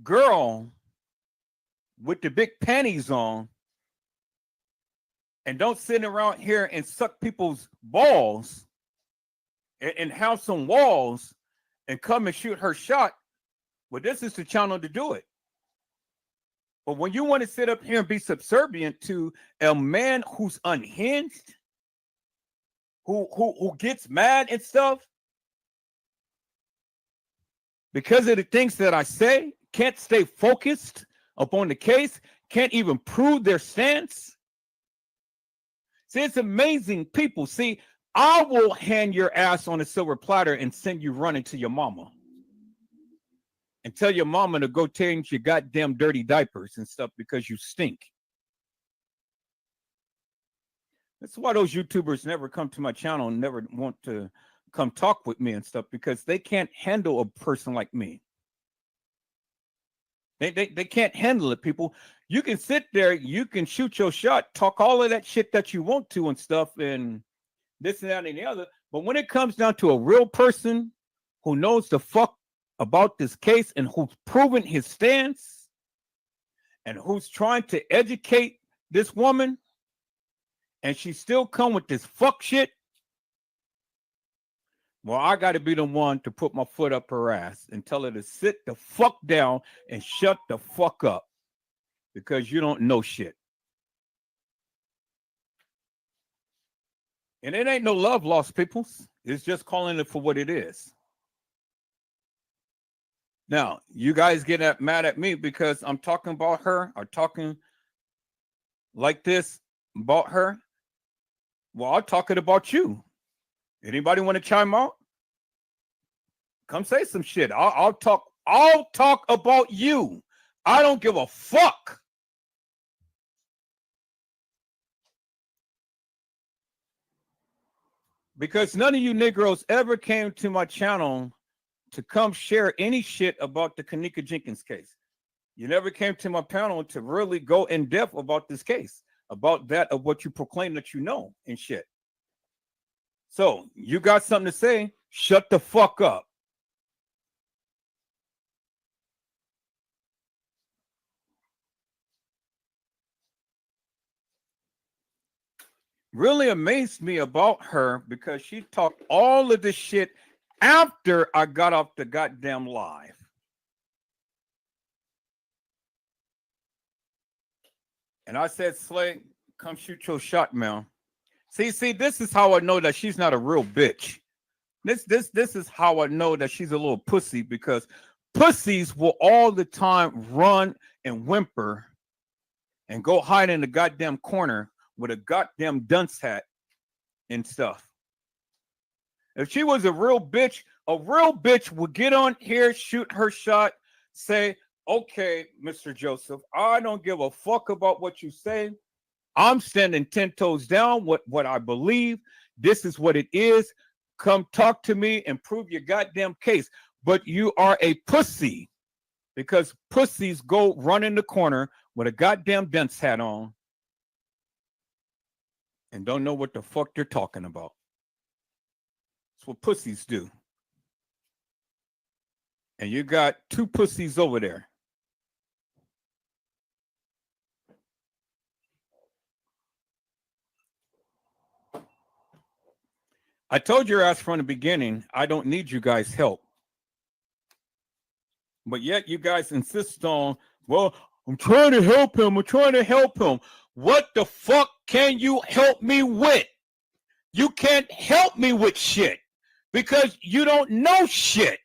Speaker 2: girl with the big panties on, and don't sit around here and suck people's balls and have some walls and come and shoot her shot, well, this is the channel to do it. But when you want to sit up here and be subservient to a man who's unhinged, who gets mad and stuff, because of the things that I say, can't stay focused upon the case, can't even prove their stance. See, it's amazing, people. See, I will hand your ass on a silver platter and send you running to your mama. And tell your mama to go change your goddamn dirty diapers and stuff because you stink. That's why those YouTubers never come to my channel and never want to come talk with me and stuff, because they can't handle a person like me. They can't handle it, people. You can sit there, you can shoot your shot, talk all of that shit that you want to and stuff, and this and that and the other. But when it comes down to a real person who knows the fuck about this case and who's proven his stance and who's trying to educate this woman, and she still come with this fuck shit, well, I got to be the one to put my foot up her ass and tell her to sit the fuck down and shut the fuck up, because you don't know shit. And it ain't no love lost, peoples. It's just calling it for what it is. Now, you guys get mad at me because I'm talking about her or talking like this about her. Well, I'm talking about you. Anybody want to chime out? Come say some shit. I'll talk. I'll talk about you. I don't give a fuck. Because none of you Negroes ever came to my channel to come share any shit about the Kenneka Jenkins case. You never came to my panel to really go in depth about this case, about that of what you proclaim that you know and shit. So you got something to say, shut the fuck up. Really amazed me about her because she talked all of this shit after I got off the goddamn live. And I said, Slay, come shoot your shot, man. See, this is how I know that she's not a real bitch. This is how I know that she's a little pussy, because pussies will all the time run and whimper and go hide in the goddamn corner with a goddamn dunce hat and stuff. If she was a real bitch would get on here, shoot her shot, say, okay, Mr. Joseph, I don't give a fuck about what you say. I'm standing 10 toes down what I believe. This is what it is. Come talk to me and prove your goddamn case. But you are a pussy, because pussies go run in the corner with a goddamn dunce hat on and don't know what the fuck they're talking about. That's what pussies do. And you got two pussies over there. I told your ass from the beginning, I don't need you guys' help. But yet you guys insist on, well, I'm trying to help him. I'm trying to help him. What the fuck can you help me with? You can't help me with shit because you don't know shit.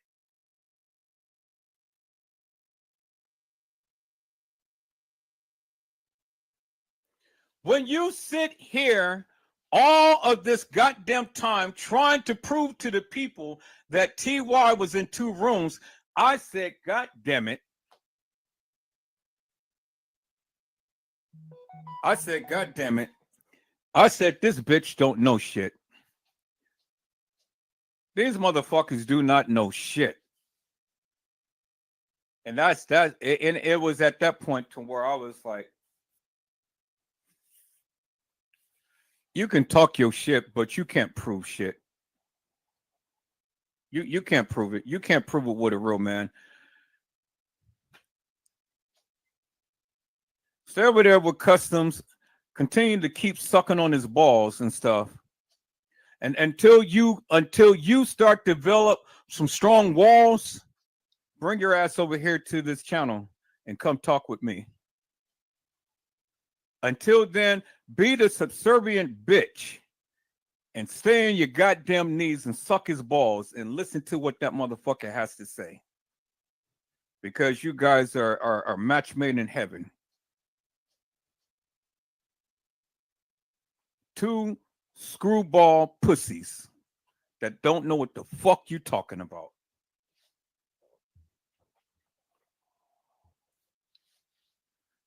Speaker 2: When you sit here all of this goddamn time trying to prove to the people that TY was in 2 rooms, I said, God damn it. I said, God damn it. I said, this bitch don't know shit. These motherfuckers do not know shit. And that's that. And it was at that point to where I was like, you can talk your shit, but you can't prove shit. You can't prove it. You can't prove it with a real man. Stay over there with Customs, continue to keep sucking on his balls and stuff. And until you start develop some strong walls, bring your ass over here to this channel and come talk with me. Until then, be the subservient bitch and stay on your goddamn knees and suck his balls and listen to what that motherfucker has to say. Because you guys are match made in heaven. 2 screwball pussies that don't know what the fuck you talking about.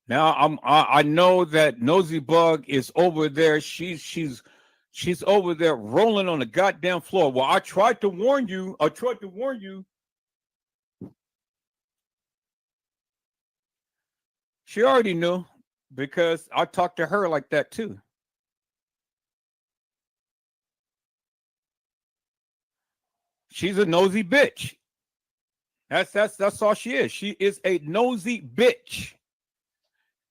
Speaker 2: Now I know that Nosy Bug is over there. She's over there rolling on the goddamn floor. Well, I tried to warn you. She already knew because I talked to her like that too. She's a nosy bitch. That's all she is. She is a nosy bitch.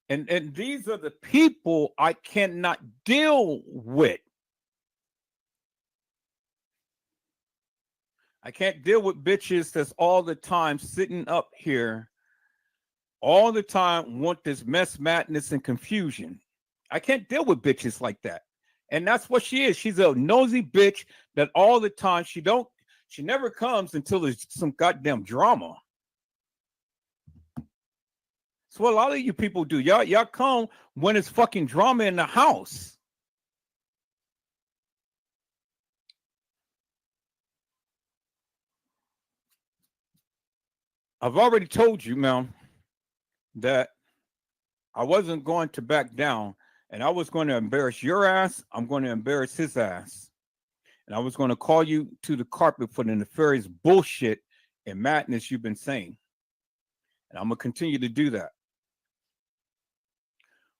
Speaker 2: And these are the people I cannot deal with. I can't deal with bitches that's all the time sitting up here, all the time want this mess, madness, and confusion. I can't deal with bitches like that. And that's what she is. She's a nosy bitch that all the time she never comes until there's some goddamn drama. That's what a lot of you people do. Y'all come when it's fucking drama in the house. I've already told you, man, that I wasn't going to back down, and I was going to embarrass your ass. I'm going to embarrass his ass. And I was going to call you to the carpet for the nefarious bullshit and madness you've been saying. And I'm going to continue to do that.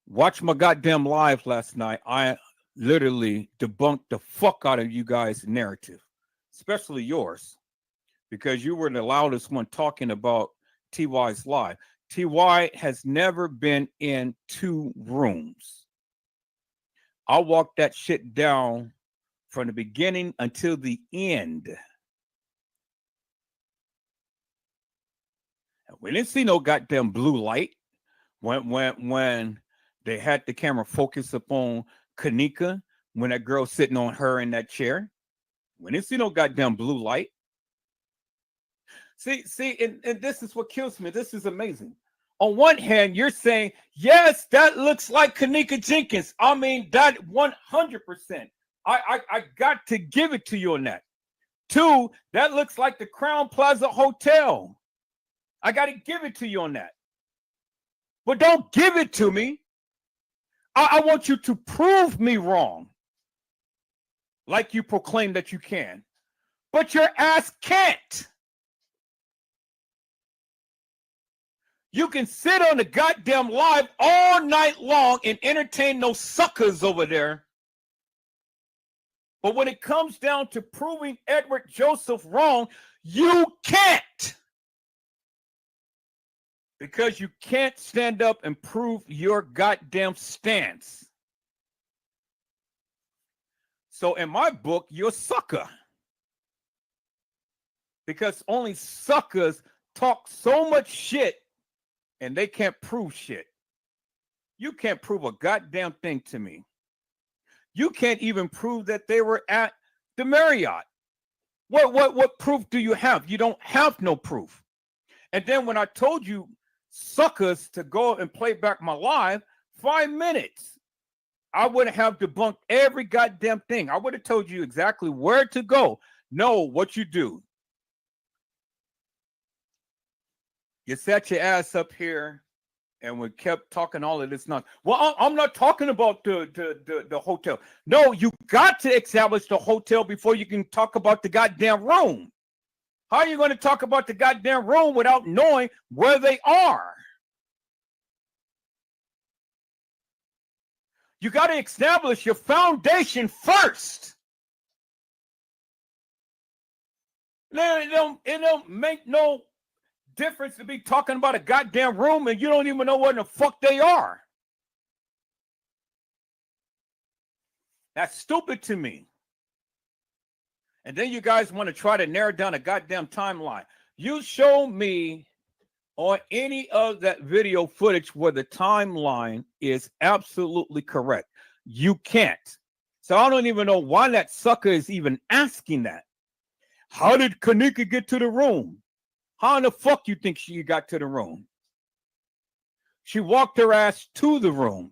Speaker 2: Watch my goddamn live last night. I literally debunked the fuck out of you guys' narrative, especially yours, because you were the loudest one talking about TY's live. TY has never been in 2 rooms. I walked that shit down from the beginning until the end. We didn't see no goddamn blue light when they had the camera focused upon Kenneka, when that girl sitting on her in that chair. We didn't see no goddamn blue light. See, and this is what kills me. This is amazing. On one hand, you're saying, yes, that looks like Kenneka Jenkins. I mean, that 100%. I got to give it to you on that. 2, that looks like the Crown Plaza Hotel. I got to give it to you on that. But don't give it to me. I want you to prove me wrong, like you proclaim that you can. But your ass can't. You can sit on the goddamn live all night long and entertain those suckers over there. But when it comes down to proving Edward Joseph wrong, you can't. Because you can't stand up and prove your goddamn stance. So in my book, you're a sucker. Because only suckers talk so much shit and they can't prove shit. You can't prove a goddamn thing to me. You can't even prove that they were at the Marriott. What proof do you have? You don't have no proof. And then when I told you suckers to go and play back my live, 5 minutes, I would have debunked every goddamn thing. I would have told you exactly where to go. Know what you do. You sat your ass up here and we kept talking all of this nonsense. Well, I'm not talking about the hotel. No, you got to establish the hotel before you can talk about the goddamn room. How are you going to talk about the goddamn room without knowing where they are? You got to establish your foundation first. It don't make no difference to be talking about a goddamn room and you don't even know where the fuck they are. That's stupid to me. And then you guys want to try to narrow down a goddamn timeline. You show me on any of that video footage where the timeline is absolutely correct. You can't. So I don't even know why that sucker is even asking that. How did Kenneka get to the room? How in the fuck you think she got to the room? She walked her ass to the room.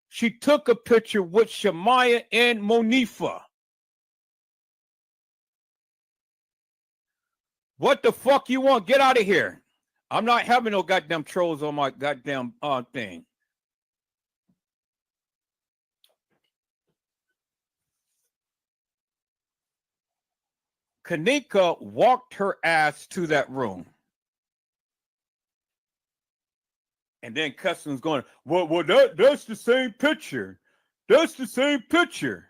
Speaker 2: She took a picture with Shamaya and Monifa. What the fuck you want? Get out of here. I'm not having no goddamn trolls on my goddamn thing. Kenneka walked her ass to that room. And then Customs going, well, that's the same picture. That's the same picture.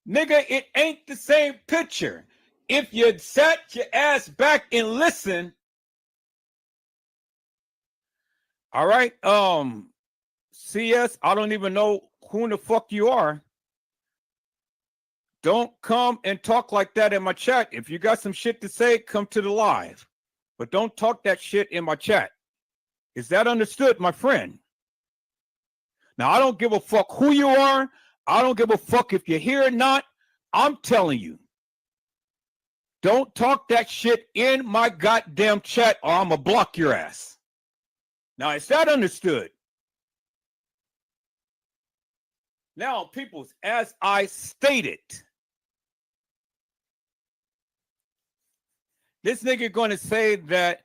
Speaker 2: Nigga, it ain't the same picture. If you'd sat your ass back and listened, all right, CS, I don't even know who in the fuck you are. Don't come and talk like that in my chat. If you got some shit to say, come to the live. But don't talk that shit in my chat. Is that understood, my friend? Now, I don't give a fuck who you are. I don't give a fuck if you're here or not. I'm telling you. Don't talk that shit in my goddamn chat or I'm going to block your ass. Now, is that understood? Now, peoples, as I stated, this nigga going to say that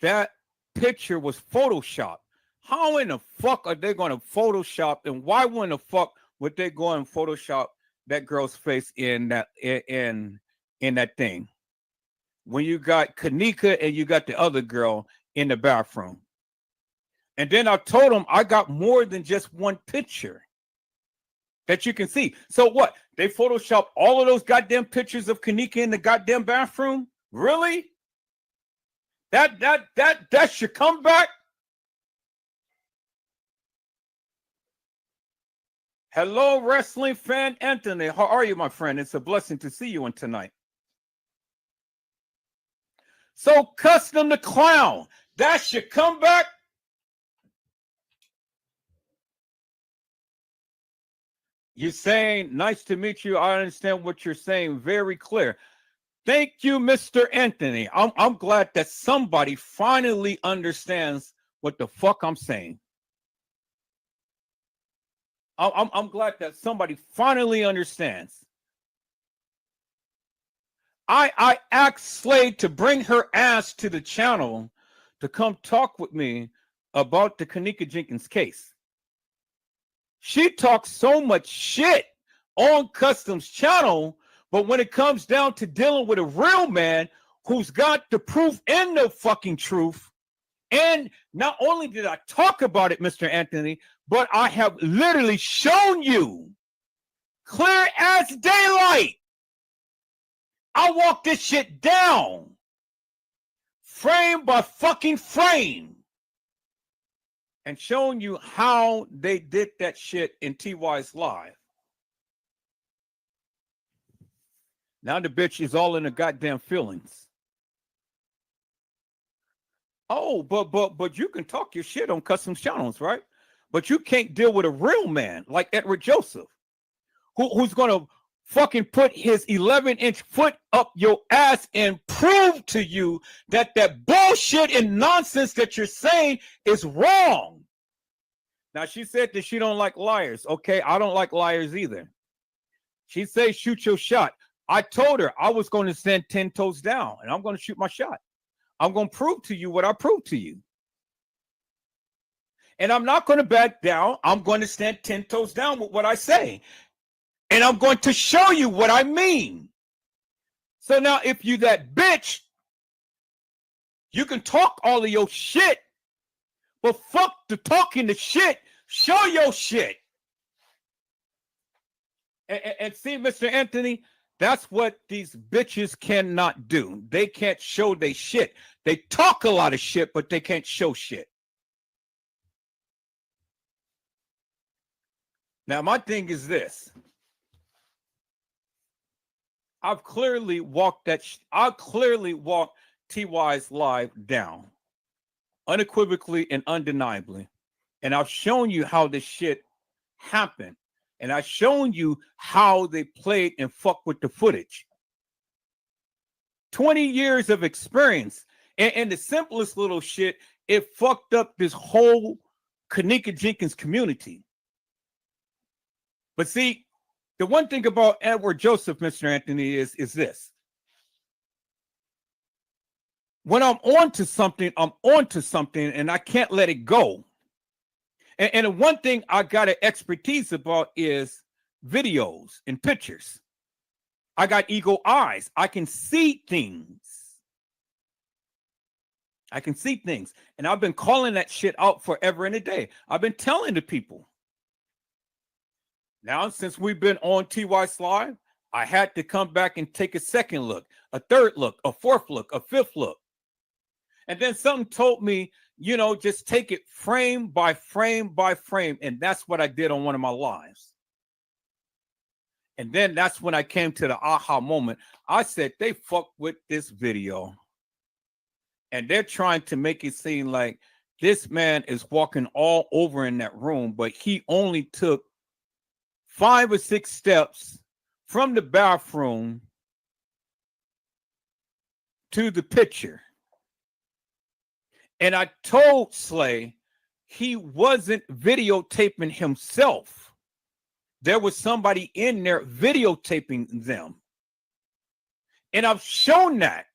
Speaker 2: that picture was Photoshopped. How in the fuck are they going to Photoshop, and why in the fuck would they go and Photoshop that girl's face in that thing when you got Kenneka and you got the other girl in the bathroom? And then I told him I got more than just one picture that you can see. So what? They Photoshop all of those goddamn pictures of Kenneka in the goddamn bathroom? Really? That's your comeback? Hello, wrestling fan Anthony. How are you, my friend? It's a blessing to see you on tonight. So, Custom the Clown, that's your comeback? You're saying, nice to meet you. I understand what you're saying. Very clear. Thank you, Mr. Anthony. I'm glad that somebody finally understands what the fuck I'm saying. I'm glad that somebody finally understands. I asked Slade to bring her ass to the channel to come talk with me about the Kenneka Jenkins case. She talks so much shit on Custom's channel, but when it comes down to dealing with a real man who's got the proof and the fucking truth, and not only did I talk about it, Mr. Anthony, but I have literally shown you clear as daylight. I walked this shit down, frame by fucking frame, and showing you how they did that shit in TY's live. Now the bitch is all in the goddamn feelings. Oh, but you can talk your shit on Custom's channels, right? But you can't deal with a real man like Edward Joseph, who's gonna fucking put his 11-inch foot up your ass and prove to you that that bullshit and nonsense that you're saying is wrong. Now, she said that she don't like liars. Okay, I don't like liars either. She says shoot your shot. I told her I was going to stand 10 toes down, and I'm going to shoot my shot. I'm going to prove to you what I proved to you. And I'm not going to back down. I'm going to stand 10 toes down with what I say. And I'm going to show you what I mean. So now if you that bitch, you can talk all of your shit, but fuck the talking the shit. Show your shit. And see, Mr. Anthony, that's what these bitches cannot do. They can't show they shit. They talk a lot of shit, but they can't show shit. Now, my thing is this. I've clearly walked TY's live down, unequivocally and undeniably. And I've shown you how this shit happened. And I've shown you how they played and fucked with the footage. 20 years of experience. And the simplest little shit, it fucked up this whole Kenneka Jenkins community. But see, the one thing about Edward Joseph, Mr. Anthony, is this. When I'm onto something, and I can't let it go. And the one thing I got an expertise about is videos and pictures. I got eagle eyes. I can see things. And I've been calling that shit out forever and a day. I've been telling the people. Now, since we've been on TY's Live, I had to come back and take a second look, a third look, a fourth look, a fifth look. And then something told me, just take it frame by frame by frame. And that's what I did on one of my lives. And then that's when I came to the aha moment. I said, they fucked with this video. And they're trying to make it seem like this man is walking all over in that room, but he only took 5 or 6 steps from the bathroom to the picture. And I told Slay he wasn't videotaping himself. There was somebody in there videotaping them. And I've shown that.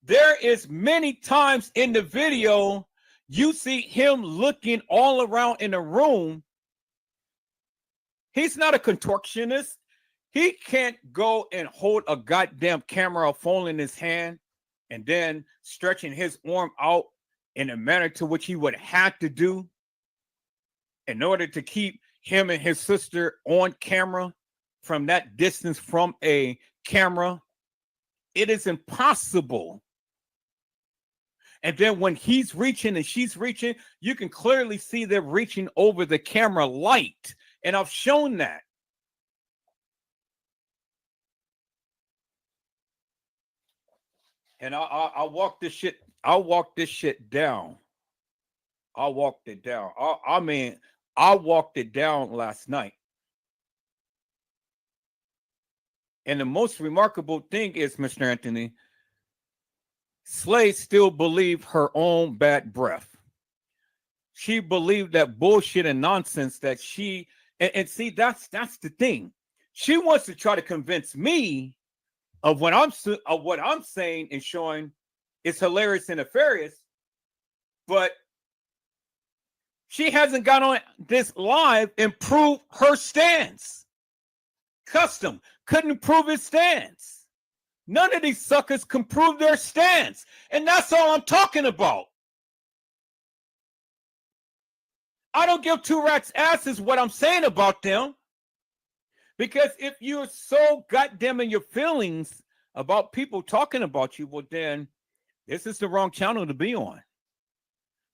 Speaker 2: There is many times in the video, you see him looking all around in the room. He's not a contortionist. He can't go and hold a goddamn camera or phone in his hand and then stretching his arm out in a manner to which he would have to do in order to keep him and his sister on camera from that distance from a camera. It is impossible. And then when he's reaching and she's reaching, you can clearly see they're reaching over the camera light. And I've shown that. And I walk this shit. I walk this shit down. I walked it down. I walked it down last night. And the most remarkable thing is, Mr. Anthony, Slay still believed her own bad breath. She believed that bullshit and nonsense that she and see that's the thing. She wants to try to convince me of what I'm saying and showing is hilarious and nefarious, but she hasn't got on this live and proved her stance. Custom couldn't prove his stance. None of these suckers can prove their stance. And that's all I'm talking about. I don't give 2 rats' asses what I'm saying about them. Because if you're so goddamn in your feelings about people talking about you, well, then this is the wrong channel to be on.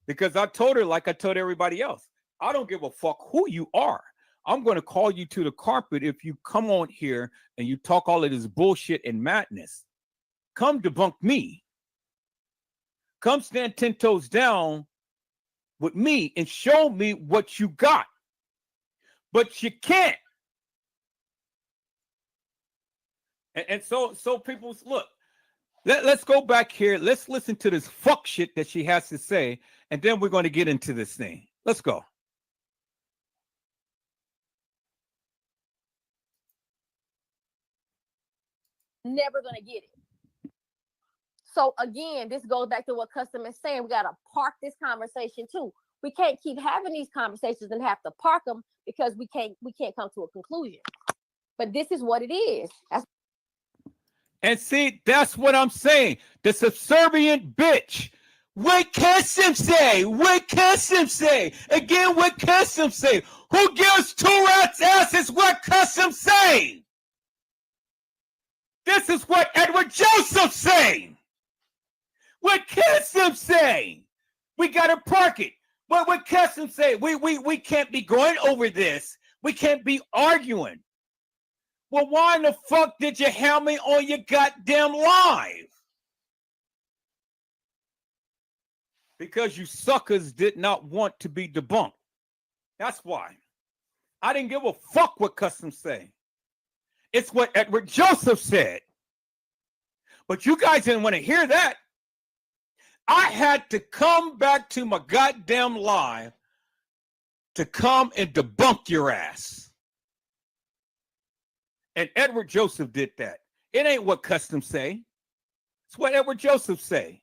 Speaker 2: Because I told her, like I told everybody else, I don't give a fuck who you are. I'm going to call you to the carpet if you come on here and you talk all of this bullshit and madness. Come debunk me. Come stand 10 toes down with me and show me what you got. But you can't. And so people, look, let's go back here. Let's listen to this fuck shit that she has to say, and then we're going to get into this thing. Let's go.
Speaker 4: Never gonna get it. So again, this goes back to what Custom is saying. We gotta park this conversation too. We can't keep having these conversations and have to park them because we can't come to a conclusion. But this is what it is.
Speaker 2: And see, that's what I'm saying. The subservient bitch. What Custom say? What Custom say? Again, what Custom say? Who gives 2 rats' asses what Custom say? This is what Edward Joseph saying. What Custom say? We gotta park it. What Custom say? We can't be going over this. We can't be arguing. Well, why in the fuck did you have me on your goddamn live? Because you suckers did not want to be debunked. That's why. I didn't give a fuck what Custom say. It's what Edward Joseph said. But you guys didn't want to hear that. I had to come back to my goddamn live to come and debunk your ass. And Edward Joseph did that. It ain't what Custom say. It's what Edward Joseph say.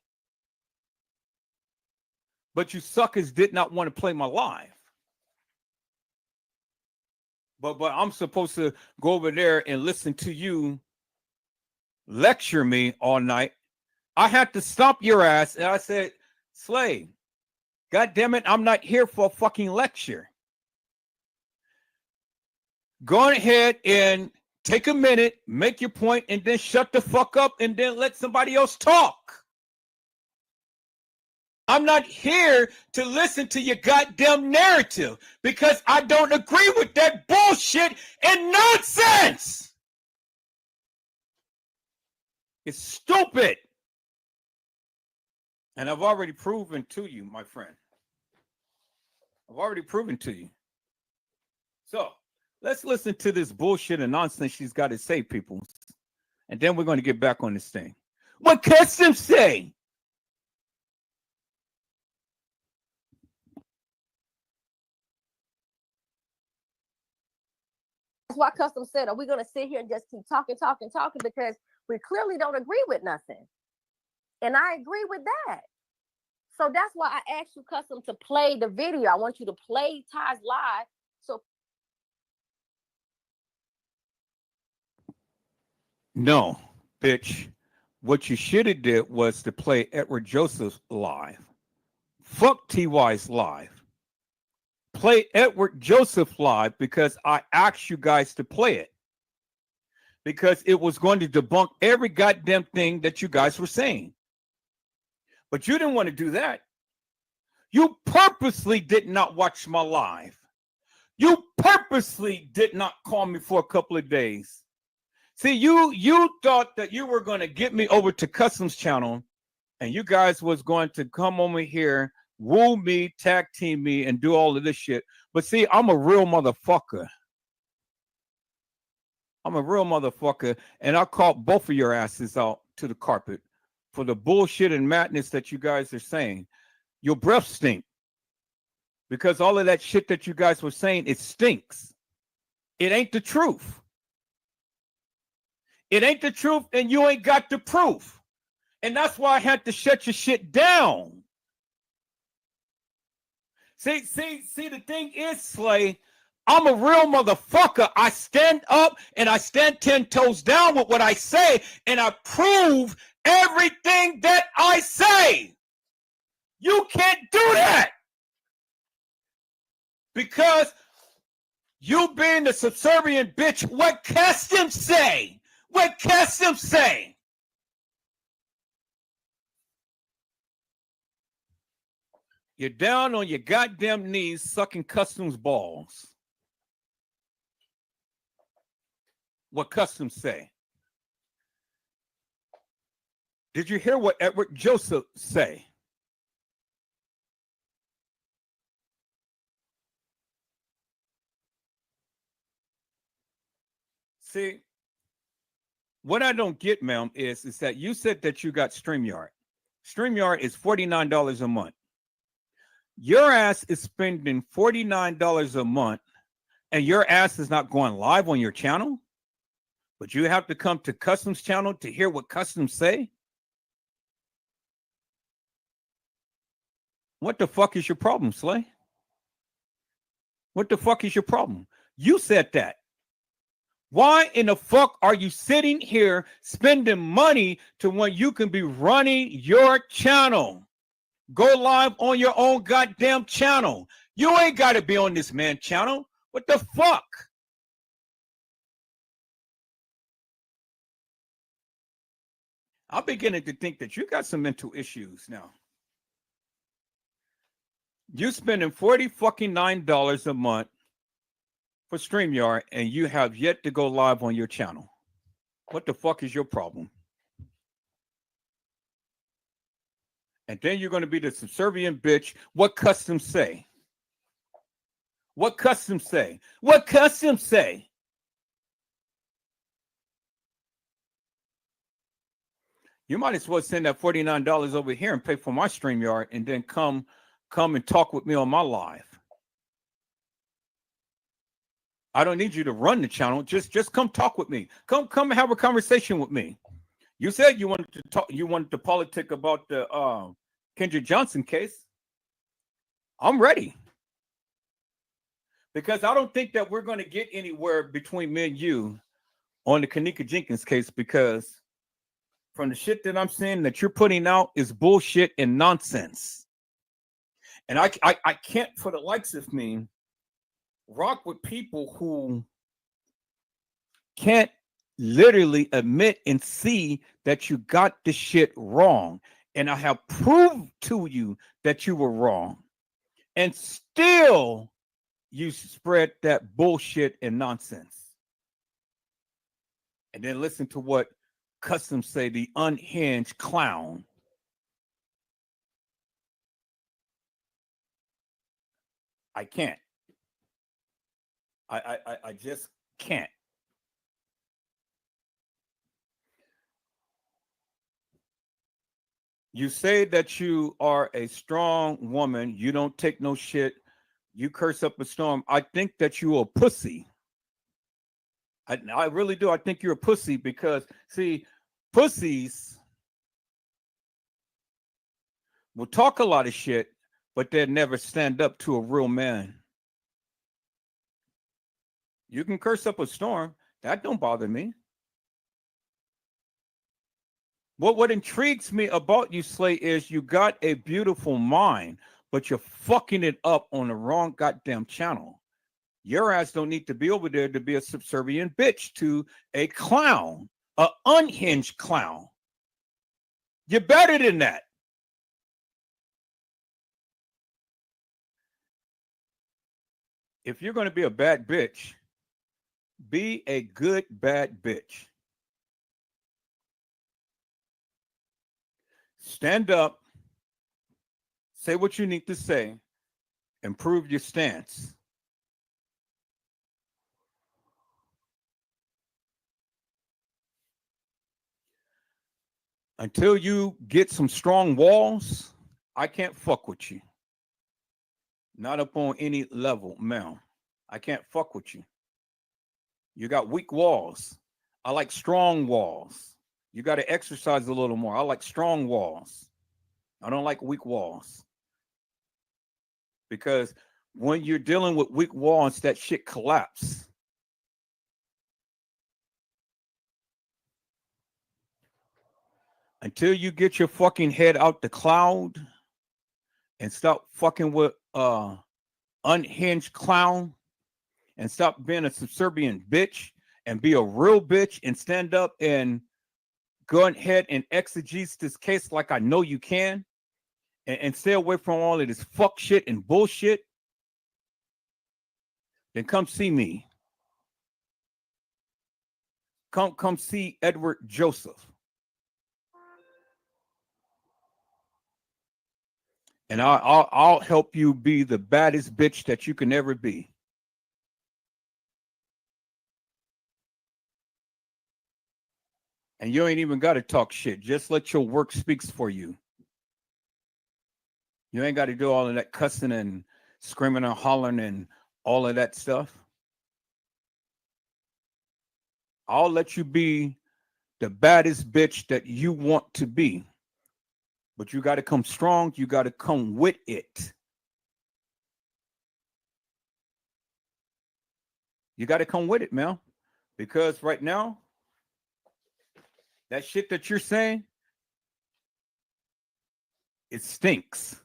Speaker 2: But you suckers did not want to play my live. But I'm supposed to go over there and listen to you lecture me all night. I had to stop your ass. And I said, Slay, God damn it, I'm not here for a fucking lecture. go ahead and take a minute, make your point, and then shut the fuck up and then let somebody else talk. I'm not here to listen to your goddamn narrative because I don't agree with that bullshit and nonsense. It's stupid. And I've already proven to you, my friend. I've already proven to you. So let's listen to this bullshit and nonsense she's got to say, people. And then we're going to get back on this thing. What Custom say?
Speaker 4: That's why Custom said, are we going to sit here and just keep talking? Because we clearly don't agree with nothing. And I agree with that. So that's why I asked you, Custom, to play the video. I want you to play Ty's live. So
Speaker 2: no, bitch. What you should have did was to play Edward Joseph's live. Fuck TY's live. Play Edward Joseph live because I asked you guys to play it. Because it was going to debunk every goddamn thing that you guys were saying. But you didn't want to do that. You purposely did not watch my live. You purposely did not call me for a couple of days. See, you thought that you were going to get me over to Custom's channel and you guys was going to come over here, woo me, tag team me, and do all of this shit. But see, I'm a real motherfucker. I'm a real motherfucker, and I'll call both of your asses out to the carpet for the bullshit and madness that you guys are saying. Your breath stink. Because all of that shit that you guys were saying, it stinks. It ain't the truth. It ain't the truth, and you ain't got the proof. And that's why I had to shut your shit down. See, the thing is, Slay, I'm a real motherfucker. I stand up and I stand 10 toes down with what I say, and I prove everything that I say. You can't do that. Because you being the subservient bitch, what Custom say? What Custom say? You're down on your goddamn knees sucking Custom's balls. What Custom say? Did you hear what Edward Joseph say? See, what I don't get, ma'am, is that you said that you got StreamYard. StreamYard is $49 a month. Your ass is spending $49 a month, and your ass is not going live on your channel? But you have to come to Custom's channel to hear what Custom say? What the fuck is your problem, Slay? What the fuck is your problem? You said that. Why in the fuck are you sitting here spending money to when you can be running your channel? Go live on your own goddamn channel. You ain't got to be on this man's channel. What the fuck? I'm beginning to think that you got some mental issues now. You're spending $49 a month for StreamYard, and you have yet to go live on your channel. What the fuck is your problem? And then you're going to be the subservient bitch. What Custom say? What Custom say? What Custom say? You might as well send that $49 over here and pay for my StreamYard and then come and talk with me on my live. I don't need you to run the channel. Just come talk with me. Come have a conversation with me. You said you wanted to talk. You wanted to politic about the Kendrick Johnson case. I'm ready. Because I don't think that we're going to get anywhere between me and you on the Kenneka Jenkins case, because from the shit that I'm seeing that you're putting out is bullshit and nonsense. And I can't, for the likes of me, rock with people who can't literally admit and see that you got the shit wrong. And I have proved to you that you were wrong. And still you spread that bullshit and nonsense. And then listen to what Customs say, the unhinged clown. I can't. I just can't. You say that you are a strong woman. You don't take no shit. You curse up a storm. I think that you're a pussy. I really do. I think you're a pussy because, see, pussies will talk a lot of shit, but they'll never stand up to a real man. You can curse up a storm. That don't bother me. What intrigues me about you, Slay, is you got a beautiful mind, but you're fucking it up on the wrong goddamn channel. Your ass don't need to be over there to be a subservient bitch to a clown, an unhinged clown. You're better than that. If you're going to be a bad bitch, be a good bad bitch. Stand up, say what you need to say, and prove your stance. Until you get some strong walls, I can't fuck with you. Not up on any level, ma'am. I can't fuck with you. You got weak walls. I like strong walls. You got to exercise a little more. I like strong walls. I don't like weak walls. Because when you're dealing with weak walls, that shit collapse. Until you get your fucking head out the cloud and stop fucking with unhinged clown and stop being a subservient bitch and be a real bitch and stand up and go ahead and exegete this case like I know you can and stay away from all of this fuck shit and bullshit, then come see me. Come see Edward Joseph. And I'll help you be the baddest bitch that you can ever be. And you ain't even got to talk shit. Just let your work speaks for you. You ain't got to do all of that cussing and screaming and hollering and all of that stuff. I'll let you be the baddest bitch that you want to be. But you got to come strong. You got to come with it. You got to come with it, man. Because right now, that shit that you're saying, it stinks.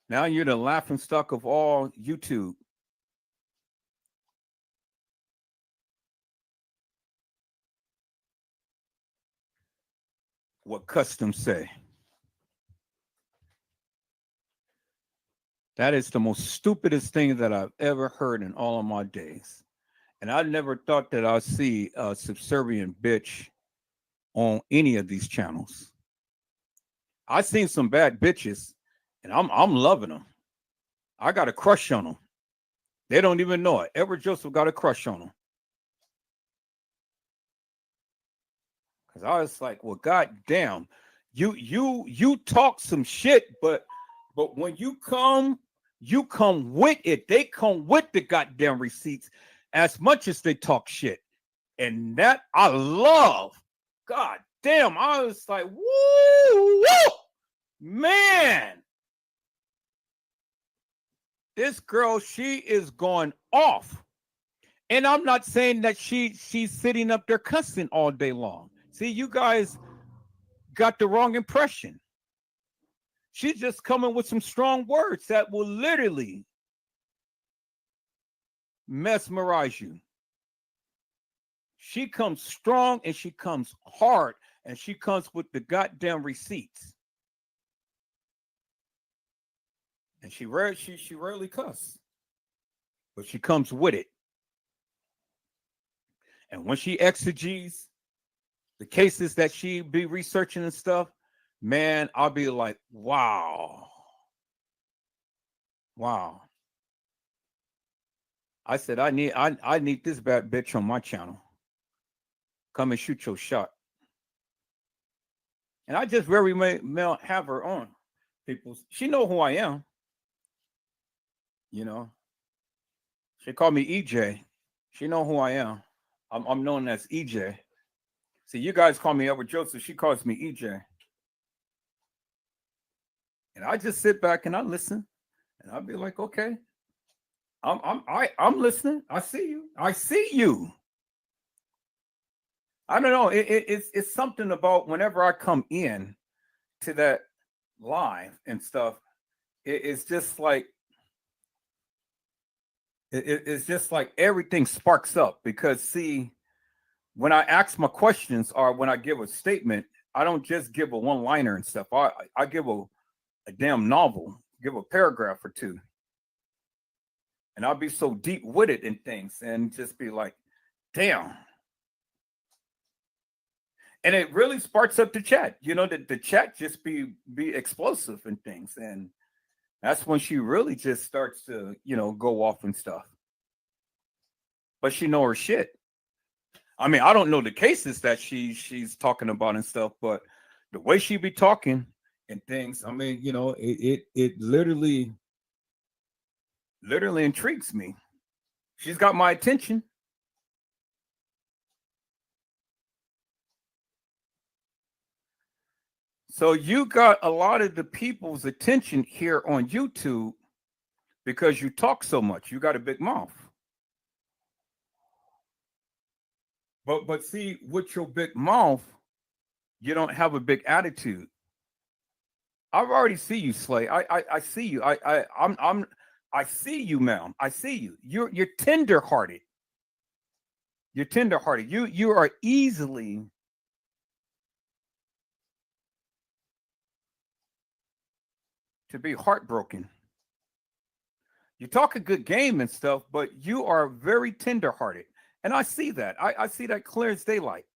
Speaker 2: Now you're the laughing stock of all YouTube. What Customs say. That is the most stupidest thing that I've ever heard in all of my days. And I never thought that I'd see a subservient bitch on any of these channels. I've seen some bad bitches, and I'm loving them. I got a crush on them. They don't even know it. Edward Joseph got a crush on them. Because I was like, well, goddamn, you talk some shit, but when you come with it. They come with the goddamn receipts as much as they talk shit. And that I love. God damn, I was like, woo, man. This girl, she is going off. And I'm not saying that she's sitting up there cussing all day long. See, you guys got the wrong impression. She's just coming with some strong words that will literally mesmerize you. She comes strong and she comes hard and she comes with the goddamn receipts. And she rarely cuss, but she comes with it. And when she exegetes the cases that she be researching and stuff, man, I'll be like, wow. Wow. I said, I need this bad bitch on my channel. Come and shoot your shot. And I just very may have her on. People, she know who I am. You know, she called me EJ. She know who I am. I'm known as EJ. See, you guys call me Edward Joseph. She calls me EJ. And I just sit back and I listen, and I'll be like, okay, I'm listening. I see you. I see you. I don't know. It's something about whenever I come in to that live and stuff. It's just like it's just like everything sparks up, because see, when I ask my questions or when I give a statement, I don't just give a one-liner and stuff. I give a damn novel, give a paragraph or two. And I'll be so deep with it and things and just be like, damn. And it really sparks up the chat. You know, the chat just be explosive and things. And that's when she really just starts to, you know, go off and stuff. But she know her shit. I mean, I don't know the cases that she's talking about and stuff, but the way she be talking and things, I mean, you know, it literally intrigues me. She's got my attention. So you got a lot of the people's attention here on YouTube because you talk so much. You got a big mouth. But see, with your big mouth, you don't have a big attitude. I've already see you, Slay. I see you. I see you, ma'am. I see you. You're tender-hearted. You're tender-hearted. You are easily to be heartbroken. You talk a good game and stuff, but you are very tender-hearted. And I see that. I see that clear as daylight.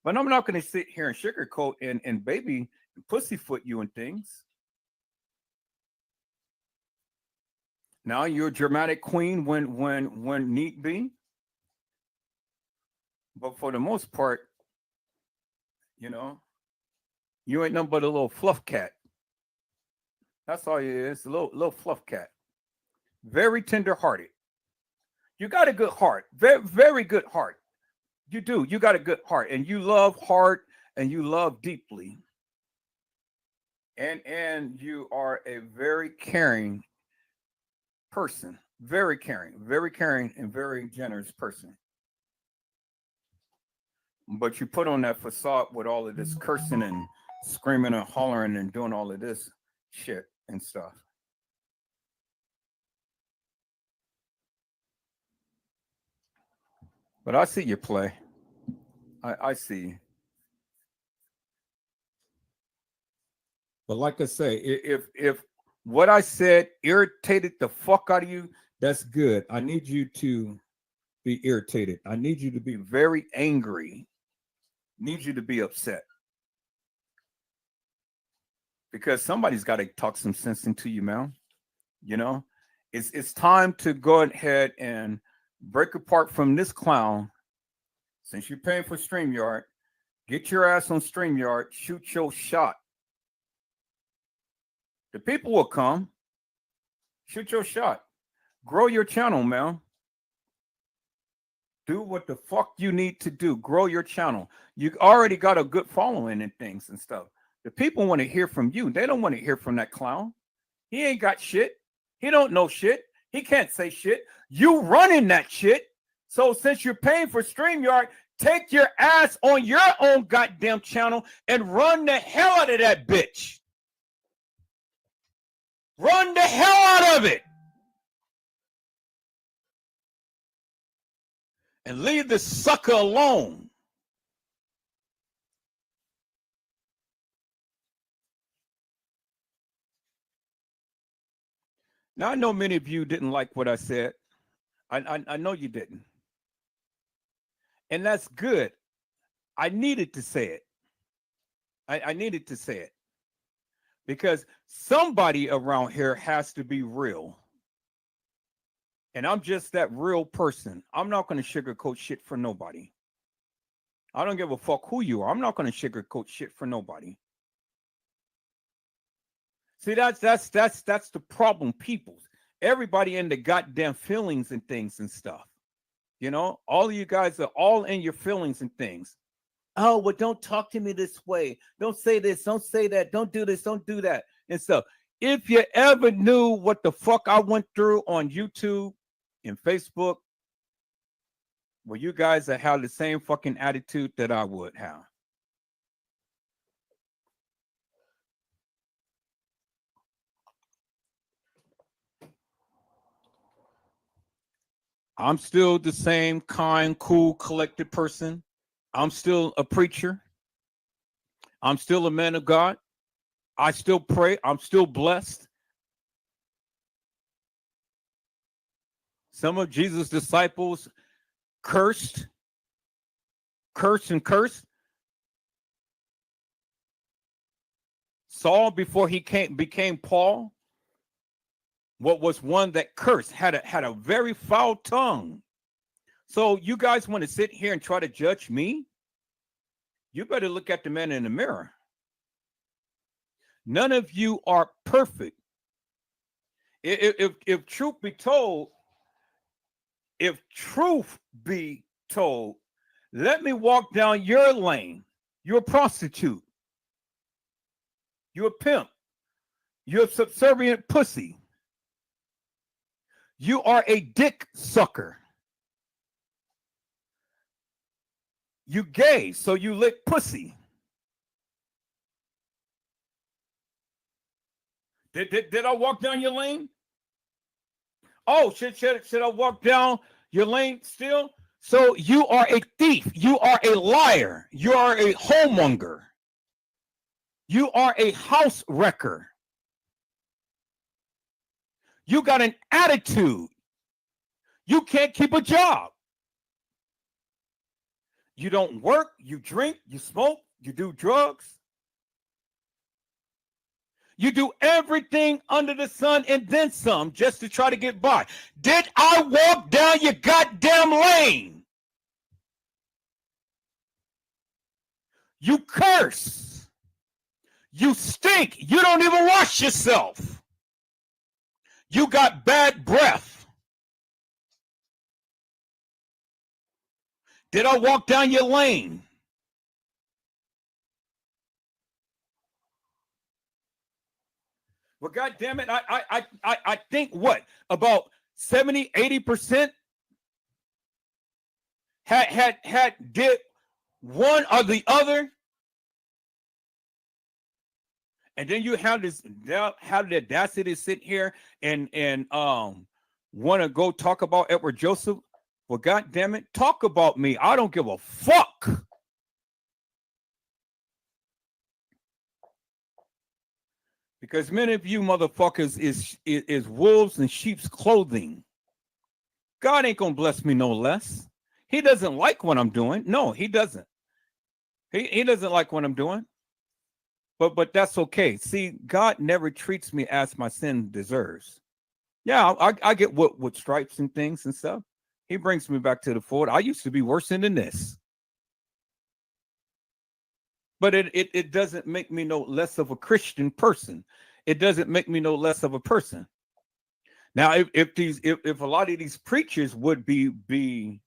Speaker 2: But I'm not going to sit here and sugarcoat and baby and pussyfoot you and things. Now you're a dramatic queen when need be. But for the most part, you know, you ain't nothing but a little fluff cat. That's all you is, a little fluff cat. Very tender-hearted. You got a good heart. Very, very good heart. You do. You got a good heart. And you love hard and you love deeply. And you are a very caring person. Very caring and very generous person. But you put on that facade with all of this cursing and screaming and hollering and doing all of this shit and stuff. But I see you play. I see you. But like I say, if what I said irritated the fuck out of you, that's good. I need you to be irritated. I need you to be very angry. Need you to be upset. Because somebody's got to talk some sense into you, man. You know, it's time to go ahead and break apart from this clown. Since you're paying for StreamYard, get your ass on StreamYard, shoot your shot. The people will come. Shoot your shot. Grow your channel, man. Do what the fuck you need to do. Grow your channel. You already got a good following and things and stuff. The people want to hear from you. They don't want to hear from that clown. He ain't got shit. He don't know shit. He can't say shit. You running that shit. So since you're paying for StreamYard, take your ass on your own goddamn channel and run the hell out of that bitch. Run the hell out of it.
Speaker 1: and leave this sucker alone. Now, I know many of you didn't like what I said. I know you didn't. And that's good. I needed to say it. I needed to say it. Because somebody around here has to be real. And I'm just that real person. I'm not going to sugarcoat shit for nobody. I don't give a fuck who you are. I'm not going to sugarcoat shit for nobody. See, that's the problem, people. Everybody in the goddamn feelings and things and stuff. You know, all of you guys are all in your feelings and things. Oh, well, don't talk to me this way. Don't say this. Don't say that. Don't do this. Don't do that. And stuff. If you ever knew what the fuck I went through on YouTube and Facebook, well, you guys that have the same fucking attitude that I would have. I'm still the same kind, cool, collected person. I'm still a preacher. I'm still a man of God. I still pray. I'm still blessed. Some of Jesus' disciples cursed. Saul, before he became Paul, what was one that cursed, had a very foul tongue. So you guys want to sit here and try to judge me? You better look at the man in the mirror. None of you are perfect. If truth be told, let me walk down your lane. You're a prostitute. You're a pimp. You're a subservient pussy. You are a dick sucker. You gay, so you lick pussy. Did I walk down your lane? Oh, should I walk down your lane still? So you are a thief. You are a liar. You are a homemonger. You are a house wrecker. You got an attitude. You can't keep a job. You don't work, you drink, you smoke, you do drugs. You do everything under the sun and then some just to try to get by. Did I walk down your goddamn lane? You curse. You stink. You don't even wash yourself. You got bad breath. Did I walk down your lane? Well, God damn it, I think what? About 70, 80% had did one or the other. And then you have this, have the audacity to sit here and want to go talk about Edward Joseph. Well, God damn it, talk about me. I don't give a fuck. Because many of you motherfuckers is wolves in sheep's clothing. God ain't gonna bless me no less. He doesn't like what I'm doing. No, he doesn't. He doesn't like what I'm doing. But that's okay. See, God never treats me as my sin deserves. Yeah, I get what with stripes and things and stuff. He brings me back to the fold. I used to be worse than this. But it doesn't make me no less of a Christian person. It doesn't make me no less of a person. Now, if a lot of these preachers would be to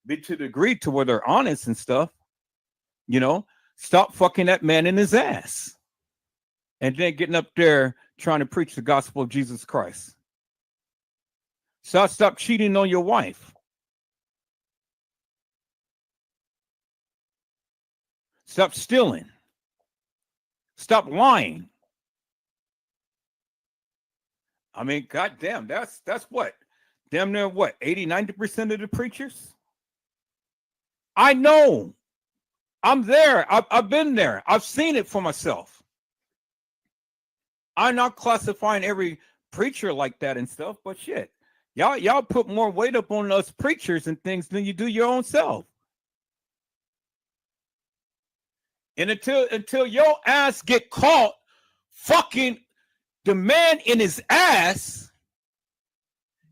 Speaker 1: the degree to where they're honest and stuff, you know, stop fucking that man in his ass. And then getting up there trying to preach the gospel of Jesus Christ. Stop cheating on your wife. Stop stealing. Stop lying. I mean, goddamn, that's what? Damn near what? 80, 90% of the preachers?
Speaker 2: I know. I'm there. I've been there. I've seen it for myself. I'm not classifying every preacher like that and stuff, but shit. Y'all put more weight up on us preachers and things than you do your own self. And until your ass get caught fucking the man in his ass